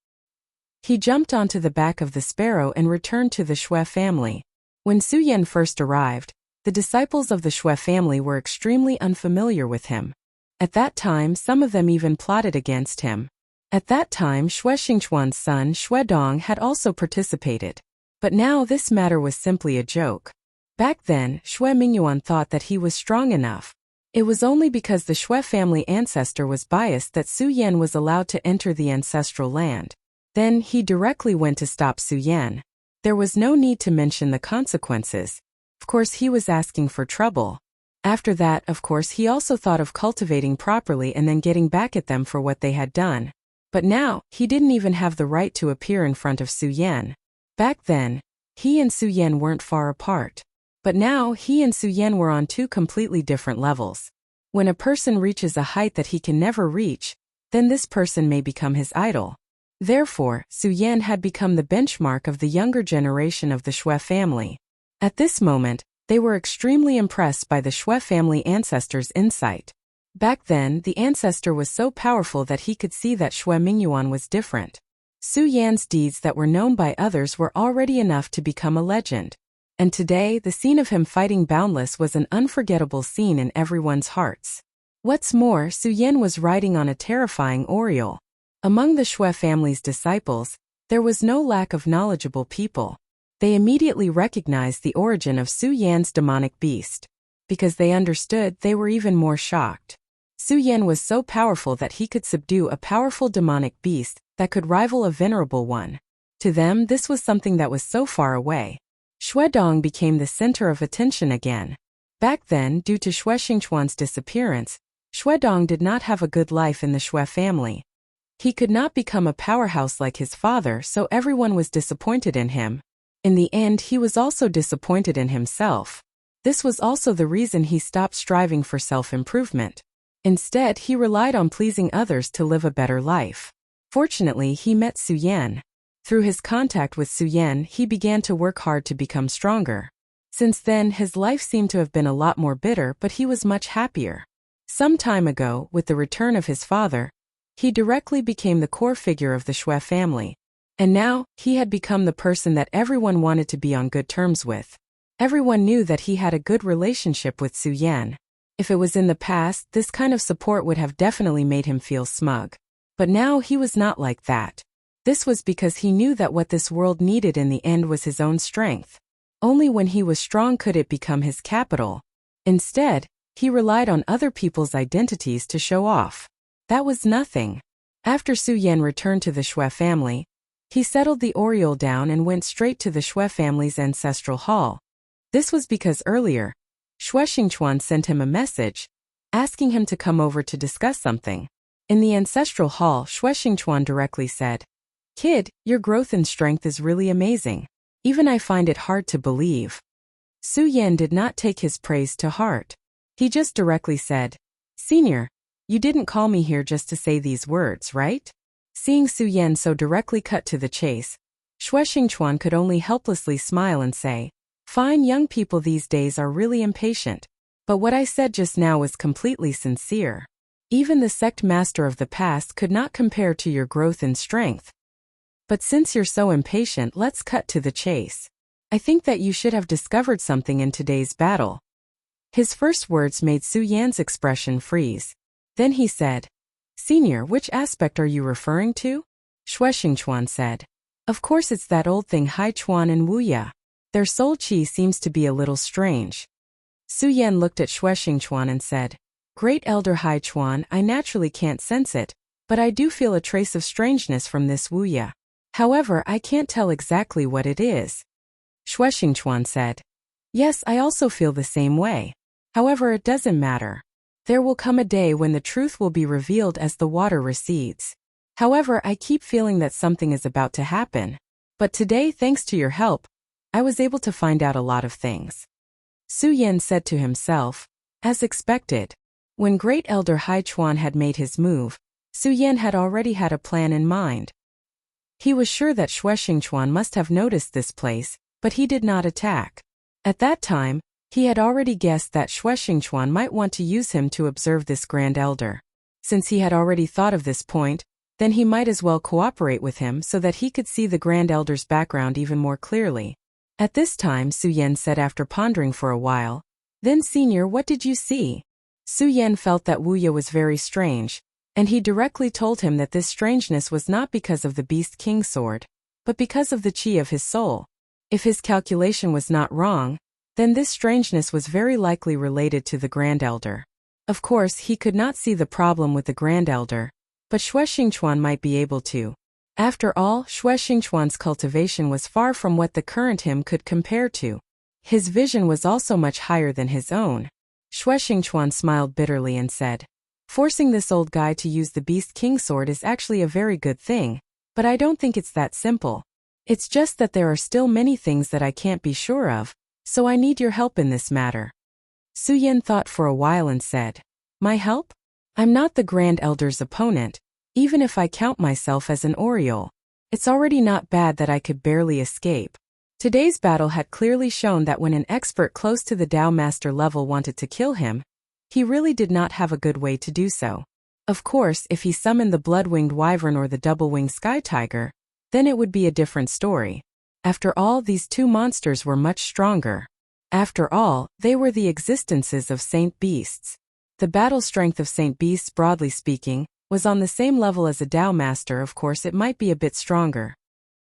He jumped onto the back of the sparrow and returned to the Xue family. When Su Yan first arrived, the disciples of the Xue family were extremely unfamiliar with him. At that time some of them even plotted against him. At that time Xue Xingchuan's son Xue Dong had also participated. But now this matter was simply a joke. Back then, Xue Mingyuan thought that he was strong enough. It was only because the Xue family ancestor was biased that Su Yan was allowed to enter the ancestral land. Then he directly went to stop Su Yan. There was no need to mention the consequences. Of course he was asking for trouble. After that, of course, he also thought of cultivating properly and then getting back at them for what they had done. But now, he didn't even have the right to appear in front of Su Yan. Back then, he and Su Yan weren't far apart. But now, he and Su Yan were on 2 completely different levels. When a person reaches a height that he can never reach, then this person may become his idol. Therefore, Su Yan had become the benchmark of the younger generation of the Xue family. At this moment, they were extremely impressed by the Xue family ancestor's insight. Back then, the ancestor was so powerful that he could see that Xue Mingyuan was different. Su Yan's deeds that were known by others were already enough to become a legend. And today, the scene of him fighting Boundless was an unforgettable scene in everyone's hearts. What's more, Su Yan was riding on a terrifying Oriole. Among the Shui family's disciples, there was no lack of knowledgeable people. They immediately recognized the origin of Su Yan's demonic beast. Because they understood, they were even more shocked. Su Yan was so powerful that he could subdue a powerful demonic beast that could rival a venerable one. To them, this was something that was so far away. Shuedong became the center of attention again. Back then, due to Shui Xingchuan's disappearance, Shuedong did not have a good life in the Shui family. He could not become a powerhouse like his father, so everyone was disappointed in him. In the end, he was also disappointed in himself. This was also the reason he stopped striving for self-improvement. Instead, he relied on pleasing others to live a better life. Fortunately, he met Su Yan. Through his contact with Su Yan, he began to work hard to become stronger. Since then, his life seemed to have been a lot more bitter, but he was much happier. Some time ago, with the return of his father, he directly became the core figure of the Shui family. And now, he had become the person that everyone wanted to be on good terms with. Everyone knew that he had a good relationship with Su Yan. If it was in the past, this kind of support would have definitely made him feel smug. But now he was not like that. This was because he knew that what this world needed in the end was his own strength. Only when he was strong could it become his capital. Instead, he relied on other people's identities to show off. That was nothing. After Su Yan returned to the Shui family, he settled the Oriole down and went straight to the Shui family's ancestral hall. This was because earlier, Shui Xingchuan sent him a message, asking him to come over to discuss something. In the ancestral hall, Shui Xingchuan directly said, "Kid, your growth in strength is really amazing. Even I find it hard to believe." Su Yan did not take his praise to heart. He just directly said, "Senior, you didn't call me here just to say these words, right?" Seeing Su Yan so directly cut to the chase, Shui Xingchuan could only helplessly smile and say, "Fine, young people these days are really impatient. But what I said just now was completely sincere. Even the sect master of the past could not compare to your growth in strength. But since you're so impatient, let's cut to the chase. I think that you should have discovered something in today's battle." His first words made Su Yan's expression freeze. Then he said, "Senior, which aspect are you referring to?" Shui Xingchuan said, "Of course it's that old thing Hai Chuan and Wu Ya. Their soul qi seems to be a little strange." Su Yan looked at Shui Xingchuan and said, "Great Elder Hai Chuan, I naturally can't sense it, but I do feel a trace of strangeness from this Wu Ya. However, I can't tell exactly what it is." Shui Xingchuan said, "Yes, I also feel the same way. However, it doesn't matter. There will come a day when the truth will be revealed as the water recedes. However, I keep feeling that something is about to happen. But today, thanks to your help, I was able to find out a lot of things." Su Yan said to himself, as expected. When Great Elder Hai Chuan had made his move, Su Yan had already had a plan in mind. He was sure that Shui Xingchuan must have noticed this place, but he did not attack. At that time, he had already guessed that Shui Xingchuan might want to use him to observe this Grand Elder. Since he had already thought of this point, then he might as well cooperate with him so that he could see the Grand Elder's background even more clearly. At this time, Su Yan said after pondering for a while, "Then Senior, what did you see?" Su Yan felt that Wu Ya was very strange, and he directly told him that this strangeness was not because of the Beast King's sword, but because of the qi of his soul. If his calculation was not wrong, then this strangeness was very likely related to the Grand Elder. Of course, he could not see the problem with the Grand Elder, but Shui Xingchuan might be able to. After all, Shui Xingchuan's cultivation was far from what the current him could compare to. His vision was also much higher than his own. Shui Xingchuan smiled bitterly and said, "Forcing this old guy to use the Beast King sword is actually a very good thing, but I don't think it's that simple. It's just that there are still many things that I can't be sure of, so I need your help in this matter." Su Yan thought for a while and said, "My help? I'm not the Grand Elder's opponent, even if I count myself as an Oriole. It's already not bad that I could barely escape." Today's battle had clearly shown that when an expert close to the Dao Master level wanted to kill him, he really did not have a good way to do so. Of course, if he summoned the blood-winged wyvern or the double-winged sky tiger, then it would be a different story. After all, these two monsters were much stronger. After all, they were the existences of Saint Beasts. The battle strength of Saint Beasts, broadly speaking, was on the same level as a Tao Master. Of course, it might be a bit stronger.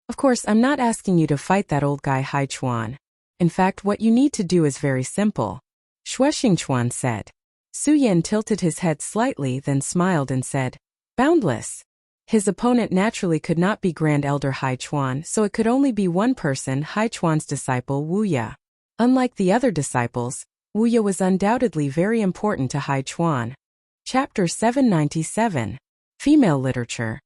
Of course, I'm not asking you to fight that old guy Hai Chuan. In fact, what you need to do is very simple. Xue Xingchuan said. Su Yan tilted his head slightly, then smiled and said, "Boundless." His opponent naturally could not be Grand Elder Hai Chuan, so it could only be one person, Hai Chuan's disciple Wu Ya. Unlike the other disciples, Wu Ya was undoubtedly very important to Hai Chuan. Chapter 797. Female Literature.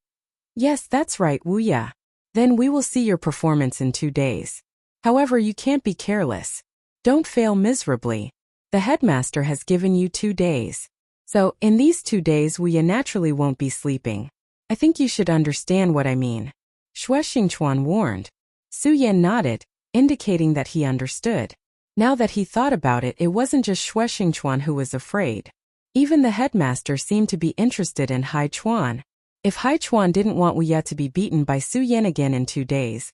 Yes, that's right, Wu Ya. Then we will see your performance in 2 days. However, you can't be careless. Don't fail miserably. The headmaster has given you 2 days. So, in these 2 days Wu Ya naturally won't be sleeping. I think you should understand what I mean. Xue Xingchuan warned. Su Yan nodded, indicating that he understood. Now that he thought about it, it wasn't just Xue Xingchuan who was afraid. Even the headmaster seemed to be interested in Hai Chuan. If Hai Chuan didn't want Wu Ya to be beaten by Su Yan again in 2 days,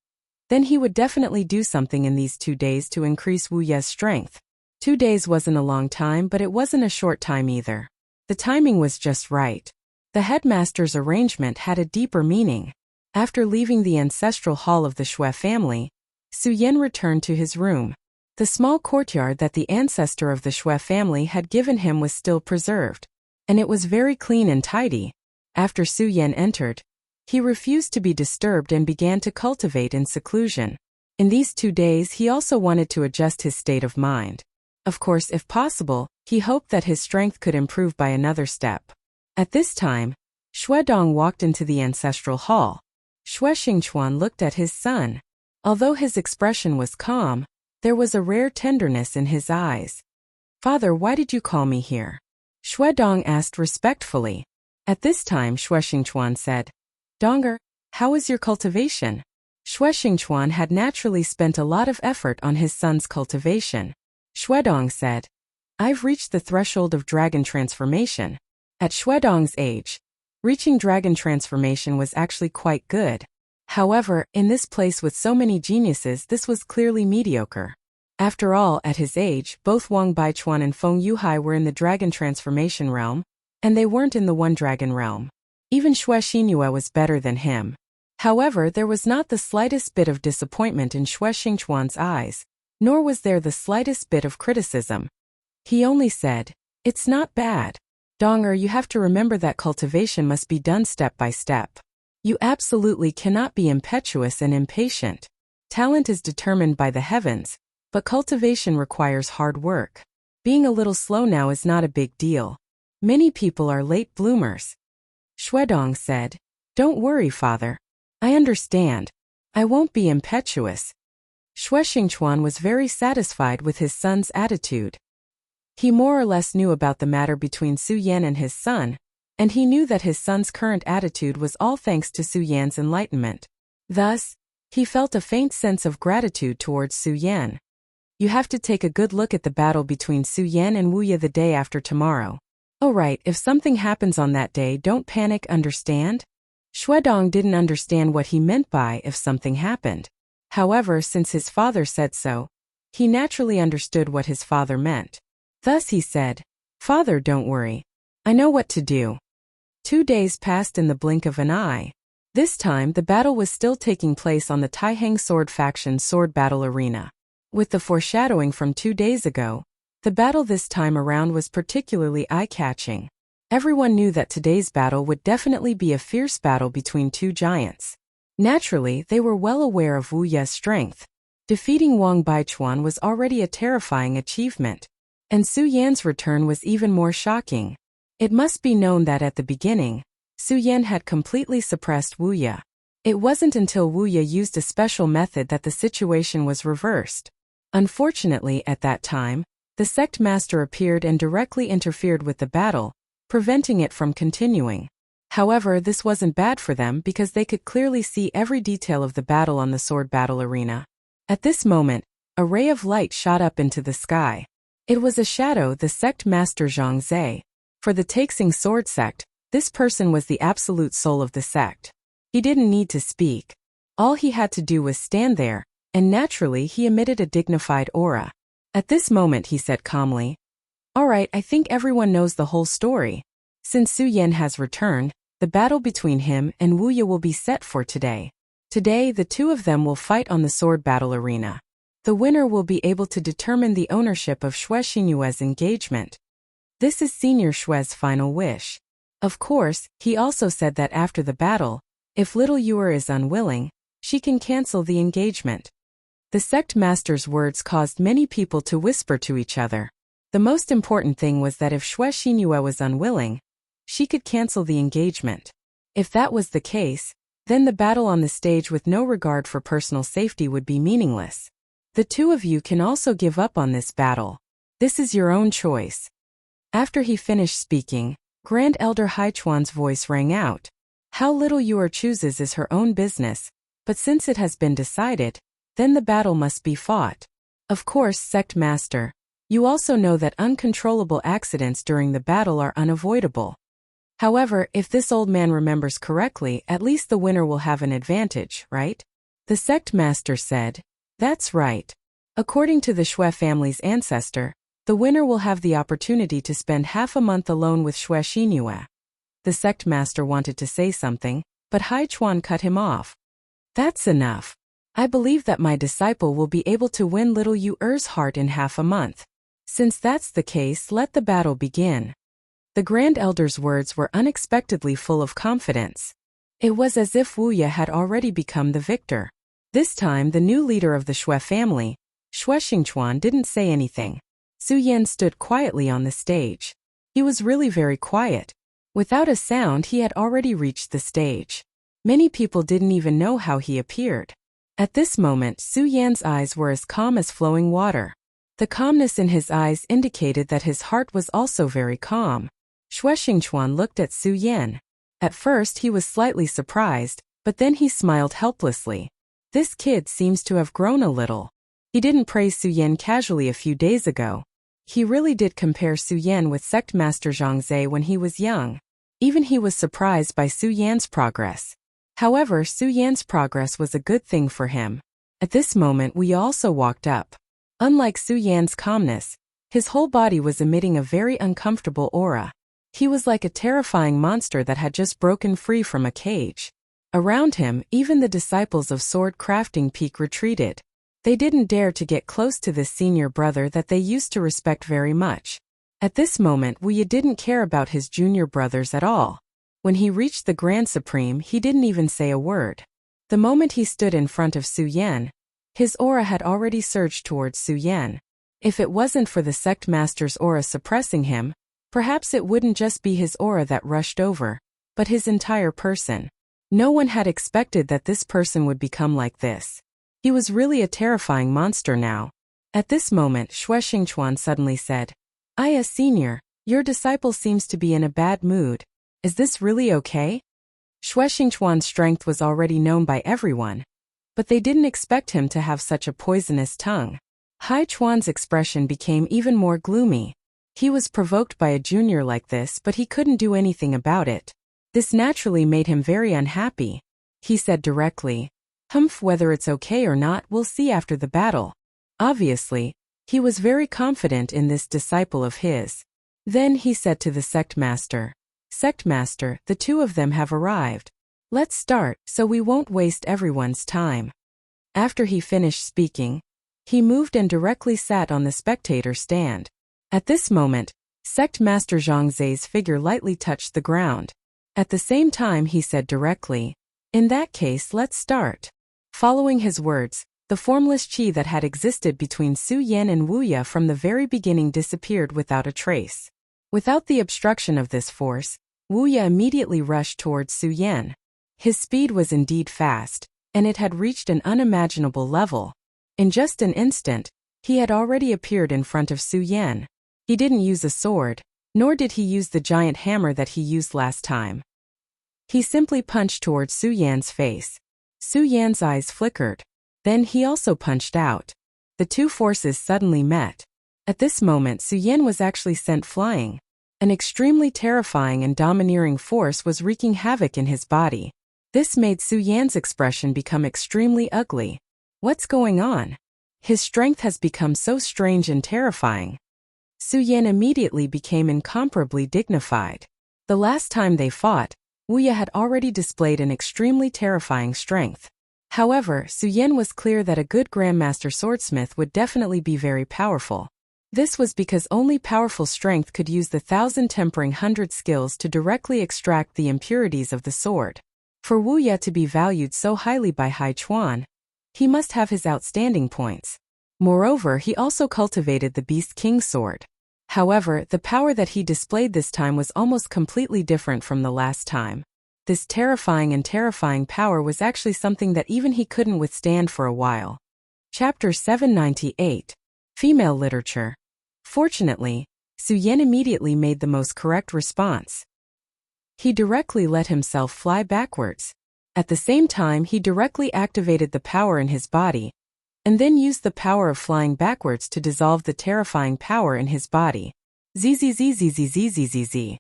then he would definitely do something in these 2 days to increase Wu Ya's strength. 2 days wasn't a long time, but it wasn't a short time either. The timing was just right. The headmaster's arrangement had a deeper meaning. After leaving the ancestral hall of the Xue family, Su Yan returned to his room. The small courtyard that the ancestor of the Xue family had given him was still preserved, and it was very clean and tidy. After Su Yan entered, he refused to be disturbed and began to cultivate in seclusion. In these 2 days he also wanted to adjust his state of mind. Of course, if possible, he hoped that his strength could improve by another step. At this time, Xue Dong walked into the ancestral hall. Xue Xingchuan looked at his son. Although his expression was calm, there was a rare tenderness in his eyes. "Father, why did you call me here?" Xue Dong asked respectfully. At this time Xue Xingchuan said, "Donger, how is your cultivation?" Xue Xingchuan had naturally spent a lot of effort on his son's cultivation. Xue Dong said, "I've reached the threshold of dragon transformation." At Xue Dong's age, reaching dragon transformation was actually quite good. However, in this place with so many geniuses, this was clearly mediocre. After all, at his age, both Wang Baichuan and Feng Yuhai were in the dragon transformation realm, and they weren't in the one dragon realm. Even Xue Xinhua was better than him. However, there was not the slightest bit of disappointment in Xue Xingchuan's eyes, nor was there the slightest bit of criticism. He only said, "It's not bad. Donger, you have to remember that cultivation must be done step by step. You absolutely cannot be impetuous and impatient. Talent is determined by the heavens, but cultivation requires hard work. Being a little slow now is not a big deal. Many people are late bloomers." Xue Dong said, "Don't worry, father. I understand. I won't be impetuous." Xue Xingchuan was very satisfied with his son's attitude. He more or less knew about the matter between Su Yan and his son, and he knew that his son's current attitude was all thanks to Su Yan's enlightenment. Thus, he felt a faint sense of gratitude towards Su Yan. "You have to take a good look at the battle between Su Yan and Wu Ya the day after tomorrow. Oh right, if something happens on that day, don't panic, understand?" Xue Dong didn't understand what he meant by if something happened. However, since his father said so, he naturally understood what his father meant. Thus he said, "Father, don't worry. I know what to do." 2 days passed in the blink of an eye. This time the battle was still taking place on the Taiheng Sword Faction's sword battle arena. With the foreshadowing from 2 days ago, the battle this time around was particularly eye-catching. Everyone knew that today's battle would definitely be a fierce battle between two giants. Naturally, they were well aware of Wu Ya's strength. Defeating Wang Baichuan was already a terrifying achievement, and Su Yan's return was even more shocking. It must be known that at the beginning, Su Yan had completely suppressed Wu Ya. It wasn't until Wu Ya used a special method that the situation was reversed. Unfortunately, at that time, the sect master appeared and directly interfered with the battle, preventing it from continuing. However, this wasn't bad for them because they could clearly see every detail of the battle on the sword battle arena. At this moment, a ray of light shot up into the sky. It was a shadow, the sect master Zhang Zhe. For the Taixing sword sect, this person was the absolute soul of the sect. He didn't need to speak. All he had to do was stand there, and naturally he emitted a dignified aura. At this moment he said calmly, "All right, I think everyone knows the whole story. Since Su Yan has returned, the battle between him and Wu Ye will be set for today. Today, the two of them will fight on the sword battle arena. The winner will be able to determine the ownership of Xue Xingyue's engagement. This is Senior Xue's final wish." Of course, he also said that after the battle, if little Yuer is unwilling, she can cancel the engagement. The sect master's words caused many people to whisper to each other. The most important thing was that if Xue Xingyue was unwilling, she could cancel the engagement. If that was the case, then the battle on the stage with no regard for personal safety would be meaningless. The two of you can also give up on this battle. This is your own choice. After he finished speaking, Grand Elder Haichuan's voice rang out. How little Yuer chooses is her own business, but since it has been decided, then the battle must be fought. Of course, Sect Master, you also know that uncontrollable accidents during the battle are unavoidable. However, if this old man remembers correctly, at least the winner will have an advantage, right? The Sect Master said, That's right. According to the Xue family's ancestor, the winner will have the opportunity to spend half a month alone with Xue Xingyue. The Sect Master wanted to say something, but Haichuan cut him off. That's enough. I believe that my disciple will be able to win little Yuer's heart in half a month. Since that's the case, let the battle begin. The Grand Elder's words were unexpectedly full of confidence. It was as if Wu Ye had already become the victor. This time the new leader of the Xue family, Xue Xingchuan, didn't say anything. Su Yan stood quietly on the stage. He was really very quiet. Without a sound he had already reached the stage. Many people didn't even know how he appeared. At this moment Su Yan's eyes were as calm as flowing water. The calmness in his eyes indicated that his heart was also very calm. Xue Xingchuan looked at Su Yan. At first he was slightly surprised, but then he smiled helplessly. This kid seems to have grown a little. He didn't praise Su Yan casually a few days ago. He really did compare Su Yan with Sect Master Zhangzhe when he was young. Even he was surprised by Su Yan's progress. However, Su Yan's progress was a good thing for him. At this moment we also walked up. Unlike Su Yan's calmness, his whole body was emitting a very uncomfortable aura. He was like a terrifying monster that had just broken free from a cage. Around him, even the disciples of Sword Crafting Peak retreated. They didn't dare to get close to this senior brother that they used to respect very much. At this moment Wu Ye didn't care about his junior brothers at all. When he reached the Grand Supreme he didn't even say a word. The moment he stood in front of Su Yan, his aura had already surged towards Su Yan. If it wasn't for the Sect Master's aura suppressing him, perhaps it wouldn't just be his aura that rushed over, but his entire person. No one had expected that this person would become like this. He was really a terrifying monster now. At this moment Xue Xingchuan suddenly said, Aya Senior, your disciple seems to be in a bad mood. Is this really okay? Xue Xingchuan's strength was already known by everyone, but they didn't expect him to have such a poisonous tongue. Haichuan's expression became even more gloomy. He was provoked by a junior like this, but he couldn't do anything about it. This naturally made him very unhappy. He said directly, whether it's okay or not, we'll see after the battle. Obviously, he was very confident in this disciple of his. Then he said to the Sect Master, Sect Master, the two of them have arrived. Let's start, so we won't waste everyone's time. After he finished speaking, he moved and directly sat on the spectator stand. At this moment, Sect Master Zhangzhe's figure lightly touched the ground. At the same time he said directly, In that case, let's start. Following his words, the formless qi that had existed between Su Yan and Wu Ye from the very beginning disappeared without a trace. Without the obstruction of this force, Wu Ye immediately rushed towards Su Yan. His speed was indeed fast, and it had reached an unimaginable level. In just an instant, he had already appeared in front of Su Yan. He didn't use a sword, nor did he use the giant hammer that he used last time. He simply punched towards Su Yan's face. Su Yan's eyes flickered. Then he also punched out. The two forces suddenly met. At this moment Su Yan was actually sent flying. An extremely terrifying and domineering force was wreaking havoc in his body. This made Su Yan's expression become extremely ugly. What's going on? His strength has become so strange and terrifying. Su Yan immediately became incomparably dignified. The last time they fought, Wu Ye had already displayed an extremely terrifying strength. However, Su Yan was clear that a good Grandmaster swordsmith would definitely be very powerful. This was because only powerful strength could use the 1,000 tempering 100 skills to directly extract the impurities of the sword. For Wu Ye to be valued so highly by Hai Chuan, he must have his outstanding points. Moreover, he also cultivated the Beast King sword. However, the power that he displayed this time was almost completely different from the last time. This terrifying power was actually something that even he couldn't withstand for a while. Chapter 798. Female Literature. Fortunately, Su Yan immediately made the most correct response. He directly let himself fly backwards. At the same time, he directly activated the power in his body, and then used the power of flying backwards to dissolve the terrifying power in his body. Zzzzzzzzzzzzz.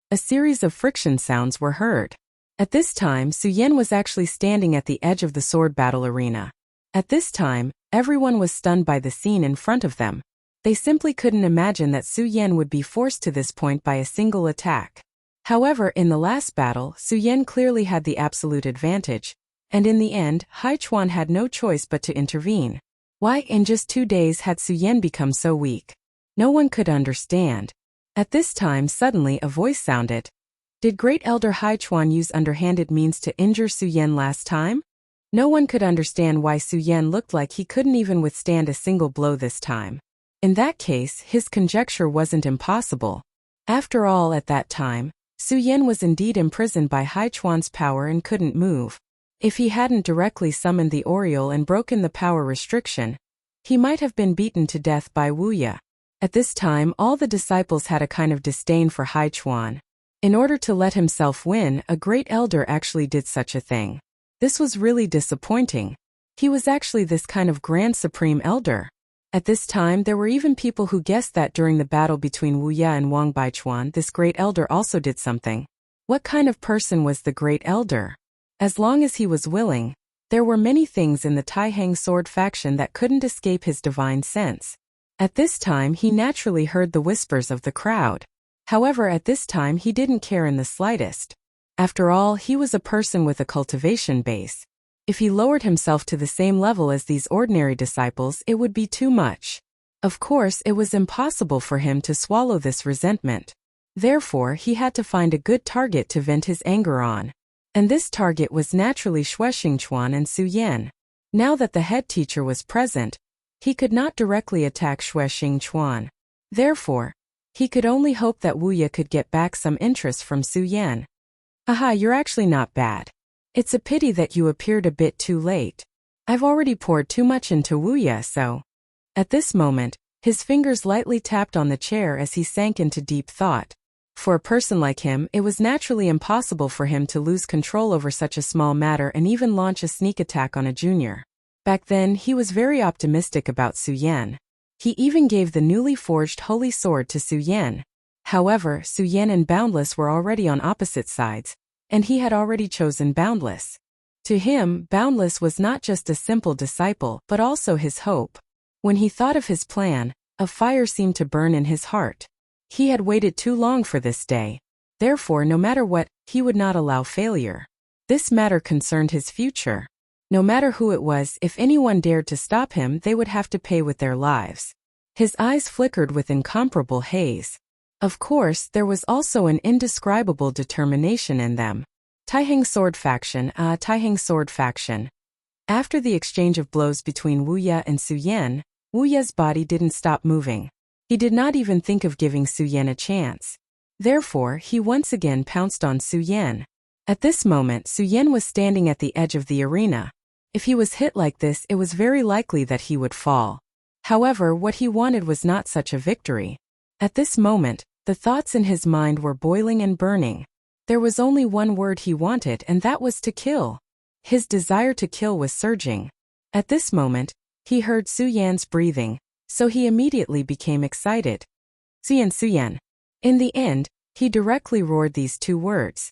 A series of friction sounds were heard. At this time, Su Yan was actually standing at the edge of the sword battle arena. At this time, everyone was stunned by the scene in front of them. They simply couldn't imagine that Su Yan would be forced to this point by a single attack. However, in the last battle, Su Yan clearly had the absolute advantage, and in the end, Hai Chuan had no choice but to intervene. Why in just 2 days had Su Yan become so weak? No one could understand. At this time, suddenly a voice sounded. Did Great Elder Hai Chuan use underhanded means to injure Su Yan last time? No one could understand why Su Yan looked like he couldn't even withstand a single blow this time. In that case, his conjecture wasn't impossible. After all, at that time, Su Yan was indeed imprisoned by Hai Chuan's power and couldn't move. If he hadn't directly summoned the Oriole and broken the power restriction, he might have been beaten to death by Wu Ye. At this time, all the disciples had a kind of disdain for Hai Chuan. In order to let himself win, a great elder actually did such a thing. This was really disappointing. He was actually this kind of grand supreme elder. At this time, there were even people who guessed that during the battle between Wu Ye and Wang Baichuan, this great elder also did something. What kind of person was the great elder? As long as he was willing, there were many things in the Taihang sword faction that couldn't escape his divine sense. At this time, he naturally heard the whispers of the crowd. However, at this time he didn't care in the slightest. After all, he was a person with a cultivation base. If he lowered himself to the same level as these ordinary disciples, it would be too much. Of course, it was impossible for him to swallow this resentment. Therefore, he had to find a good target to vent his anger on. And this target was naturally Xue Xingchuan and Su Yan. Now that the head teacher was present, he could not directly attack Xue Xingchuan. Therefore, he could only hope that Wu Ye could get back some interest from Su Yan. Aha, you're actually not bad. It's a pity that you appeared a bit too late. I've already poured too much into Wu Ye, so. At this moment, his fingers lightly tapped on the chair as he sank into deep thought. For a person like him, it was naturally impossible for him to lose control over such a small matter and even launch a sneak attack on a junior. Back then, he was very optimistic about Su Yan. He even gave the newly forged holy sword to Su Yan. However, Su Yan and Boundless were already on opposite sides, and he had already chosen Boundless. To him, Boundless was not just a simple disciple but also his hope. When he thought of his plan, a fire seemed to burn in his heart. He had waited too long for this day. Therefore, no matter what, he would not allow failure. This matter concerned his future. No matter who it was, if anyone dared to stop him, they would have to pay with their lives. His eyes flickered with incomparable haze. Of course, there was also an indescribable determination in them. Taihang sword faction, Taihang sword faction. After the exchange of blows between Wu Ye and Su Yan, Wu Ye's body didn't stop moving. He did not even think of giving Su Yan a chance. Therefore, he once again pounced on Su Yan. At this moment, Su Yan was standing at the edge of the arena. If he was hit like this, it was very likely that he would fall. However, what he wanted was not such a victory. At this moment, the thoughts in his mind were boiling and burning. There was only one word he wanted, and that was to kill. His desire to kill was surging. At this moment, he heard Su Yan's breathing, so he immediately became excited. Su Yan, Su Yan. In the end, he directly roared these 2 words.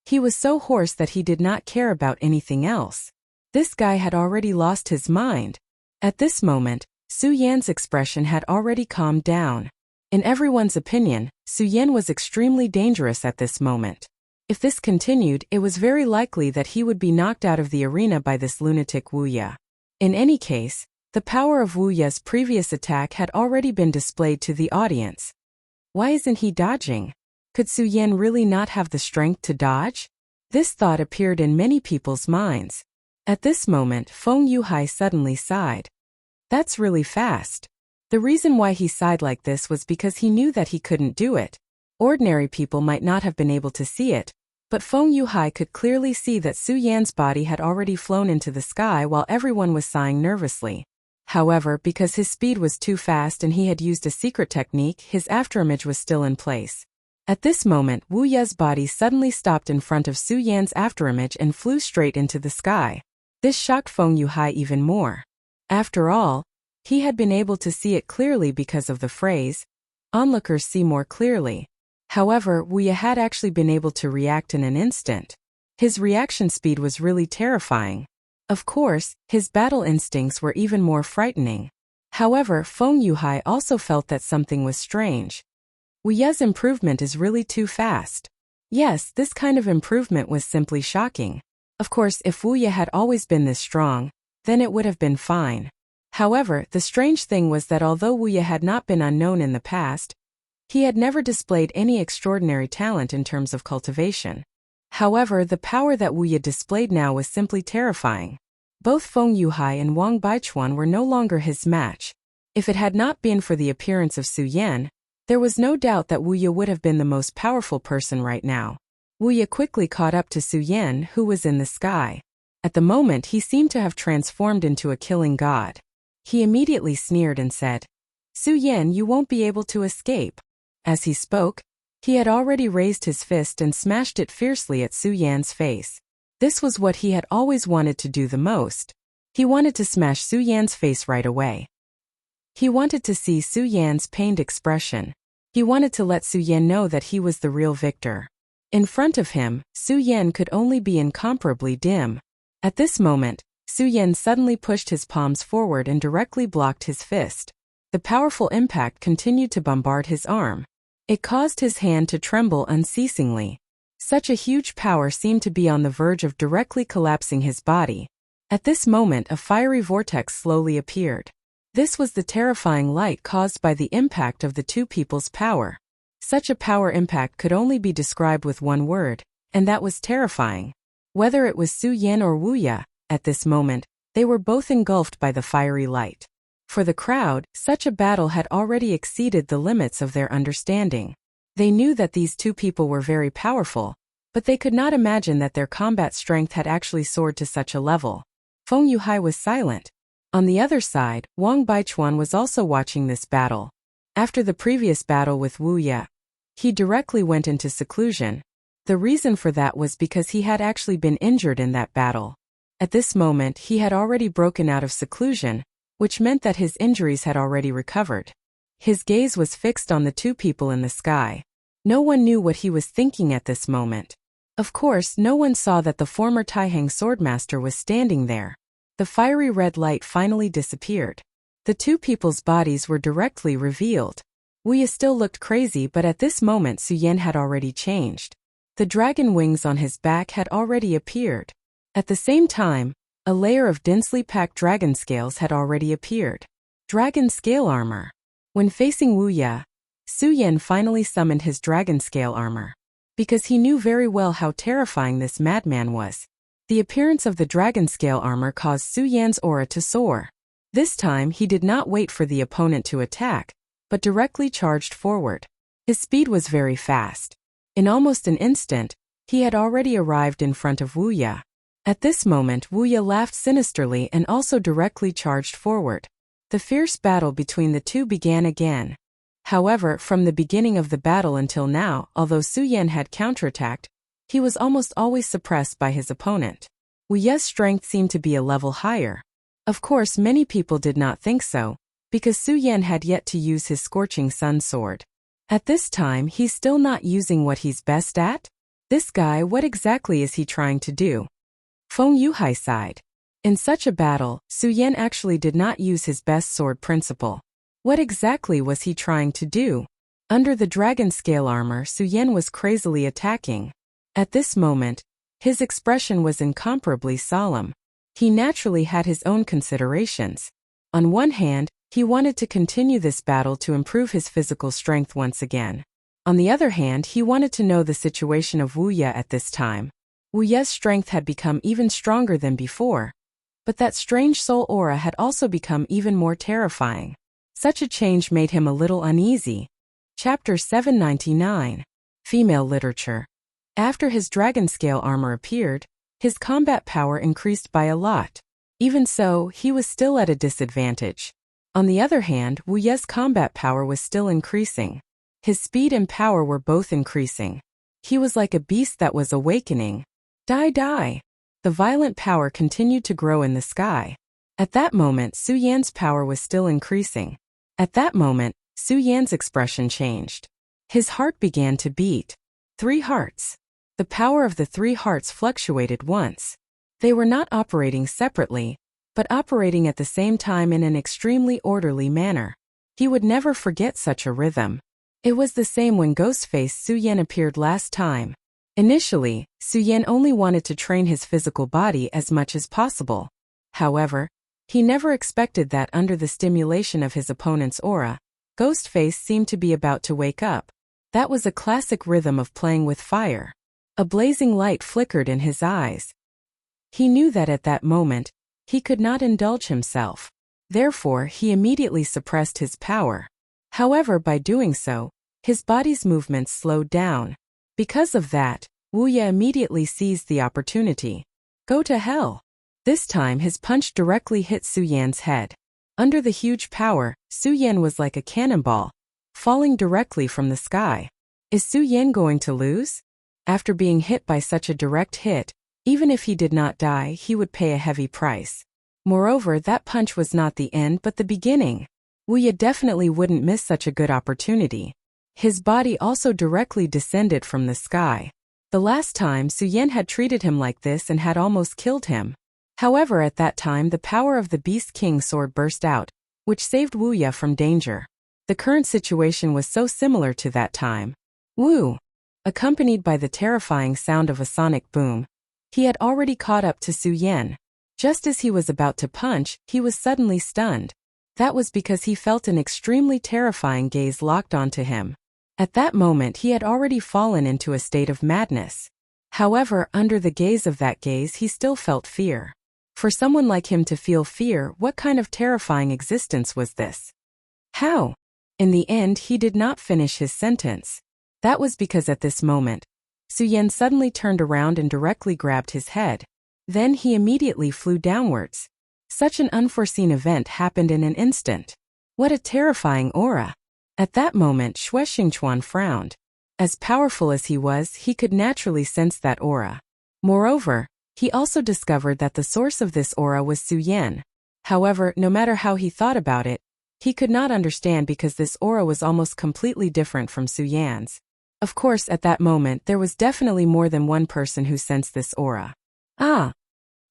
He was so hoarse that he did not care about anything else. This guy had already lost his mind. At this moment, Su Yan's expression had already calmed down. In everyone's opinion, Su Yan was extremely dangerous at this moment. If this continued, it was very likely that he would be knocked out of the arena by this lunatic Wu Ye. In any case, the power of Wu Ye's previous attack had already been displayed to the audience. Why isn't he dodging? Could Su Yan really not have the strength to dodge? This thought appeared in many people's minds. At this moment, Feng Yuhai suddenly sighed. That's really fast. The reason why he sighed like this was because he knew that he couldn't do it. Ordinary people might not have been able to see it, but Feng Yuhai could clearly see that Su Yan's body had already flown into the sky while everyone was sighing nervously. However, because his speed was too fast and he had used a secret technique, his afterimage was still in place. At this moment, Wu Ye's body suddenly stopped in front of Su Yan's afterimage and flew straight into the sky. This shocked Feng Yuhai even more. After all, he had been able to see it clearly because of the phrase, "Onlookers see more clearly." However, Wu Ye had actually been able to react in an instant. His reaction speed was really terrifying. Of course, his battle instincts were even more frightening. However, Feng Yuhai also felt that something was strange. Wu Ye's improvement is really too fast. Yes, this kind of improvement was simply shocking. Of course, if Wu Ye had always been this strong, then it would have been fine. However, the strange thing was that although Wu Ye had not been unknown in the past, he had never displayed any extraordinary talent in terms of cultivation. However, the power that Wu Ye displayed now was simply terrifying. Both Feng Yuhai and Wang Baichuan were no longer his match. If it had not been for the appearance of Su Yan, there was no doubt that Wu Ye would have been the most powerful person right now. Wu Ye quickly caught up to Su Yan, who was in the sky. At the moment, he seemed to have transformed into a killing god. He immediately sneered and said, "Su Yan, you won't be able to escape." As he spoke, he had already raised his fist and smashed it fiercely at Su Yan's face. This was what he had always wanted to do the most. He wanted to smash Su Yan's face right away. He wanted to see Su Yan's pained expression. He wanted to let Su Yan know that he was the real victor. In front of him, Su Yan could only be incomparably dim. At this moment, Su Yan suddenly pushed his palms forward and directly blocked his fist. The powerful impact continued to bombard his arm. It caused his hand to tremble unceasingly. Such a huge power seemed to be on the verge of directly collapsing his body. At this moment, a fiery vortex slowly appeared. This was the terrifying light caused by the impact of the two people's power. Such a power impact could only be described with one word, and that was terrifying. Whether it was Su Yan or Wu Ye, at this moment, they were both engulfed by the fiery light. For the crowd, such a battle had already exceeded the limits of their understanding. They knew that these two people were very powerful, but they could not imagine that their combat strength had actually soared to such a level. Feng Yuhai was silent. On the other side, Wang Baichuan was also watching this battle. After the previous battle with Wu Ye, he directly went into seclusion. The reason for that was because he had actually been injured in that battle. At this moment, he had already broken out of seclusion, which meant that his injuries had already recovered. His gaze was fixed on the two people in the sky. No one knew what he was thinking at this moment. Of course, no one saw that the former Taihang swordmaster was standing there. The fiery red light finally disappeared. The two people's bodies were directly revealed. Wu Ye still looked crazy, but at this moment Su Yan had already changed. The dragon wings on his back had already appeared. At the same time, a layer of densely packed dragon scales had already appeared. Dragon scale armor. When facing Wu Ye, Su Yan finally summoned his dragon scale armor. Because he knew very well how terrifying this madman was. The appearance of the dragon scale armor caused Su Yan's aura to soar. This time he did not wait for the opponent to attack, but directly charged forward. His speed was very fast. In almost an instant, he had already arrived in front of Wu Ye. At this moment, Wu Ye laughed sinisterly and also directly charged forward. The fierce battle between the two began again. However, from the beginning of the battle until now, although Su Yan had counterattacked, he was almost always suppressed by his opponent. Wu Ye's strength seemed to be a level higher. Of course, many people did not think so, because Su Yan had yet to use his scorching sun sword. At this time, he's still not using what he's best at? This guy, what exactly is he trying to do? Feng Yuhai sighed. In such a battle, Su Yan actually did not use his best sword principle. What exactly was he trying to do? Under the dragon scale armor, Su Yan was crazily attacking. At this moment, his expression was incomparably solemn. He naturally had his own considerations. On one hand, he wanted to continue this battle to improve his physical strength once again. On the other hand, he wanted to know the situation of Wu Ye at this time. Wu Ye's strength had become even stronger than before, but that strange soul aura had also become even more terrifying. Such a change made him a little uneasy. Chapter 799. Female Literature. After his dragon scale armor appeared, his combat power increased by a lot. Even so, he was still at a disadvantage. On the other hand, Wu Ye's combat power was still increasing. His speed and power were both increasing. He was like a beast that was awakening. Die die! The violent power continued to grow in the sky. At that moment, Su Yan's power was still increasing. At that moment, Su Yan's expression changed. His heart began to beat. 3 hearts. The power of the 3 hearts fluctuated once. They were not operating separately, but operating at the same time in an extremely orderly manner. He would never forget such a rhythm. It was the same when Ghostface Su Yan appeared last time. Initially, Su Yan only wanted to train his physical body as much as possible. However, he never expected that under the stimulation of his opponent's aura, Ghostface seemed to be about to wake up. That was a classic rhythm of playing with fire. A blazing light flickered in his eyes. He knew that at that moment, he could not indulge himself. Therefore, he immediately suppressed his power. However, by doing so, his body's movements slowed down. Because of that, Wu Ye immediately seized the opportunity. Go to hell! This time his punch directly hit Su Yan's head. Under the huge power, Su Yan was like a cannonball, falling directly from the sky. Is Su Yan going to lose? After being hit by such a direct hit, even if he did not die, he would pay a heavy price. Moreover, that punch was not the end but the beginning. Wu Ye definitely wouldn't miss such a good opportunity. His body also directly descended from the sky. The last time Su Yan had treated him like this and had almost killed him. However, at that time the power of the Beast King sword burst out, which saved Wu Ye from danger. The current situation was so similar to that time. Woo! Accompanied by the terrifying sound of a sonic boom, he had already caught up to Su Yan. Just as he was about to punch, he was suddenly stunned. That was because he felt an extremely terrifying gaze locked onto him. At that moment he had already fallen into a state of madness. However, under the gaze of that gaze he still felt fear. For someone like him to feel fear, what kind of terrifying existence was this? How? In the end, he did not finish his sentence. That was because at this moment, Su Yan suddenly turned around and directly grabbed his head. Then he immediately flew downwards. Such an unforeseen event happened in an instant. What a terrifying aura! At that moment, Xue Xingchuan frowned. As powerful as he was, he could naturally sense that aura. Moreover, he also discovered that the source of this aura was Su Yan. However, no matter how he thought about it, he could not understand because this aura was almost completely different from Su Yan's. Of course, at that moment, there was definitely more than one person who sensed this aura. Ah!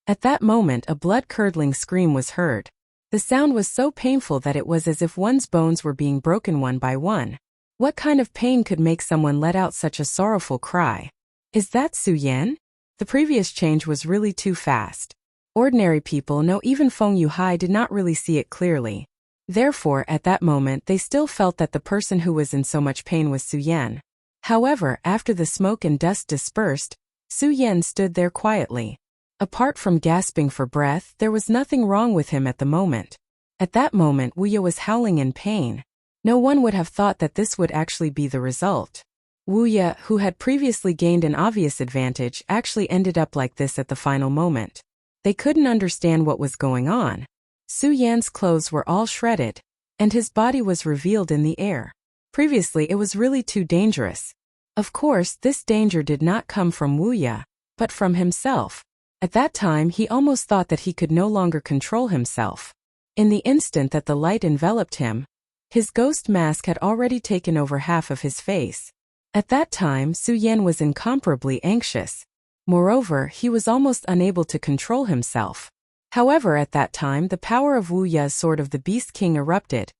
At that moment, a blood-curdling scream was heard. The sound was so painful that it was as if one's bones were being broken one by one. What kind of pain could make someone let out such a sorrowful cry? Is that Su Yan? The previous change was really too fast. Ordinary people, no, even Feng Yuhai did not really see it clearly. Therefore, at that moment they still felt that the person who was in so much pain was Su Yan. However, after the smoke and dust dispersed, Su Yan stood there quietly. Apart from gasping for breath, there was nothing wrong with him at the moment. At that moment, Wu Ye was howling in pain. No one would have thought that this would actually be the result. Wu Ye, who had previously gained an obvious advantage, actually ended up like this at the final moment. They couldn't understand what was going on. Su Yan's clothes were all shredded, and his body was revealed in the air. Previously, it was really too dangerous. Of course, this danger did not come from Wu Ye, but from himself. At that time, he almost thought that he could no longer control himself. In the instant that the light enveloped him, his ghost mask had already taken over half of his face. At that time, Su Yan was incomparably anxious. Moreover, he was almost unable to control himself. However, at that time the power of Wu Ye's sword of the Beast King erupted,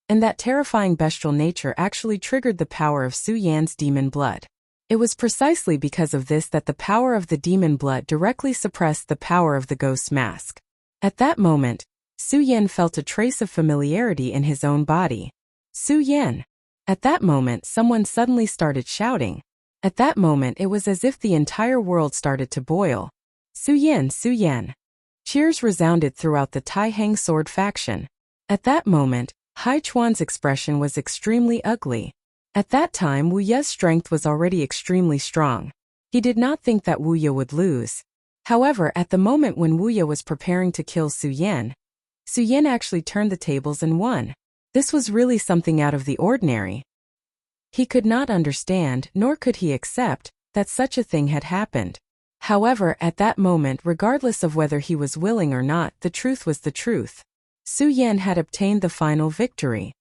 and that terrifying bestial nature actually triggered the power of Su Yan's demon blood. It was precisely because of this that the power of the demon blood directly suppressed the power of the ghost mask. At that moment, Su Yan felt a trace of familiarity in his own body. Su Yan! At that moment someone suddenly started shouting. At that moment it was as if the entire world started to boil. Su Yan! Su Yan! Cheers resounded throughout the Tai Hang sword faction. At that moment, Hai Chuan's expression was extremely ugly. At that time Wu Ye's strength was already extremely strong. He did not think that Wu Ye would lose. However, at the moment when Wu Ye was preparing to kill Su Yan actually turned the tables and won. This was really something out of the ordinary. He could not understand, nor could he accept, that such a thing had happened. However, at that moment, regardless of whether he was willing or not, the truth was the truth. Su Yan had obtained the final victory.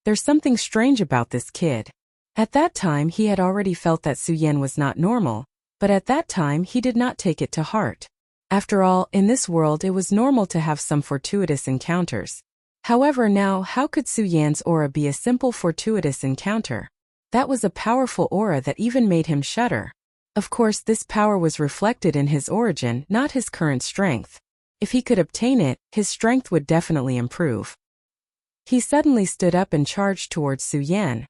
There's something strange about this kid. At that time he had already felt that Su Yan was not normal, but at that time he did not take it to heart. After all, in this world it was normal to have some fortuitous encounters. However, now, how could Su Yan's aura be a simple fortuitous encounter? That was a powerful aura that even made him shudder. Of course, this power was reflected in his origin, not his current strength. If he could obtain it, his strength would definitely improve. He suddenly stood up and charged towards Su Yan.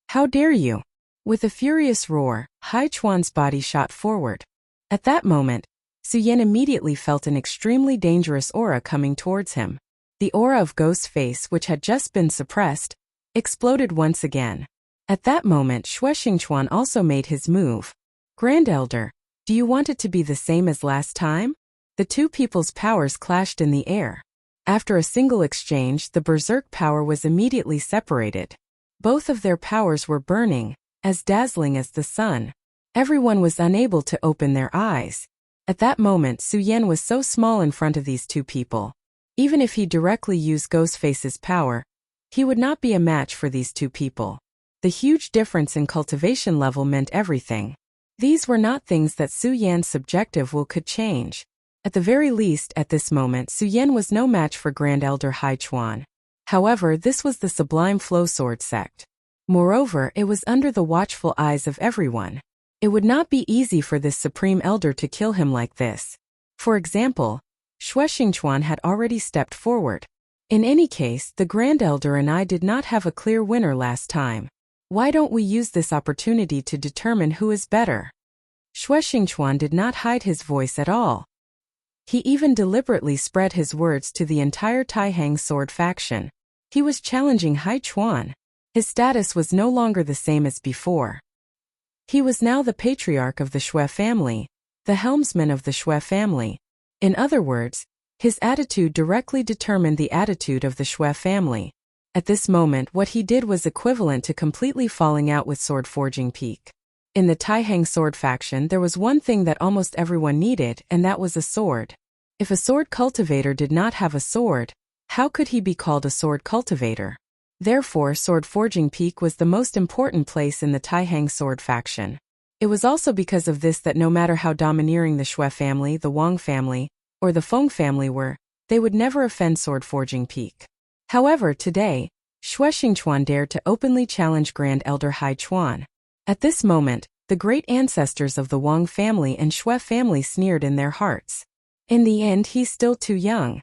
How dare you! With a furious roar, Hai Chuan's body shot forward. At that moment, Su Yan immediately felt an extremely dangerous aura coming towards him. The aura of Ghost Face, which had just been suppressed, exploded once again. At that moment, Xingchuan also made his move. Grand Elder, do you want it to be the same as last time? The two people's powers clashed in the air. After a single exchange, the berserk power was immediately separated. Both of their powers were burning, as dazzling as the sun. Everyone was unable to open their eyes. At that moment, Su Yan was so small in front of these two people. Even if he directly used Ghostface's power, he would not be a match for these two people. The huge difference in cultivation level meant everything. These were not things that Su Yan's subjective will could change. At the very least, at this moment, Su Yan was no match for Grand Elder Hai Chuan. However, this was the Sublime Flow Sword sect. Moreover, it was under the watchful eyes of everyone. It would not be easy for this Supreme Elder to kill him like this. For example, Xingchuan had already stepped forward. In any case, the Grand Elder and I did not have a clear winner last time. Why don't we use this opportunity to determine who is better? Xingchuan did not hide his voice at all. He even deliberately spread his words to the entire Tai Hang sword faction. He was challenging Hai Chuan. His status was no longer the same as before. He was now the patriarch of the Xue family, the helmsman of the Xue family. In other words, his attitude directly determined the attitude of the Xue family. At this moment, what he did was equivalent to completely falling out with Sword Forging Peak. In the Tai Hang sword faction, there was one thing that almost everyone needed, and that was a sword. If a sword cultivator did not have a sword, how could he be called a sword cultivator? Therefore, Sword Forging Peak was the most important place in the Tai Hang sword faction. It was also because of this that no matter how domineering the Xue family, the Wang family, or the Feng family were, they would never offend Sword Forging Peak. However, today, Xingchuan dared to openly challenge Grand Elder Hai Chuan. At this moment, the great ancestors of the Wang family and Xue family sneered in their hearts. In the end, he's still too young.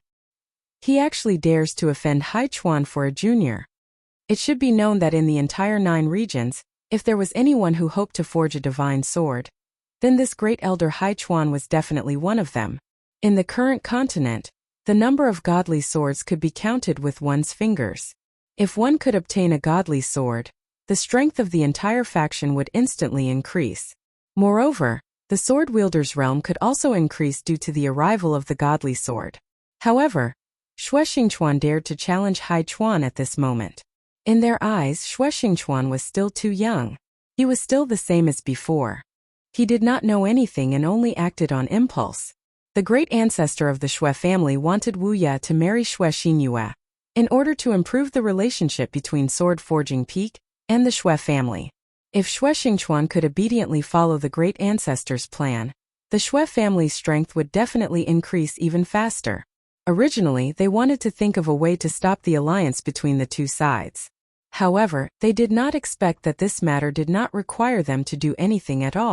He actually dares to offend Hai Chuan for a junior. It should be known that in the entire 9 regions, if there was anyone who hoped to forge a divine sword, then this great elder Hai Chuan was definitely one of them. In the current continent, the number of godly swords could be counted with one's fingers. If one could obtain a godly sword, the strength of the entire faction would instantly increase. Moreover, the sword wielder's realm could also increase due to the arrival of the godly sword. However, Xingchuan dared to challenge Hai Chuan at this moment. In their eyes, Xingchuan was still too young. He was still the same as before. He did not know anything and only acted on impulse. The great ancestor of the Xue family wanted Wu Ye to marry Xingyue in order to improve the relationship between Sword Forging Peak and the Xue family. If Xingchuan could obediently follow the great ancestor's plan, the Xue family's strength would definitely increase even faster. Originally, they wanted to think of a way to stop the alliance between the two sides. However, they did not expect that this matter did not require them to do anything at all.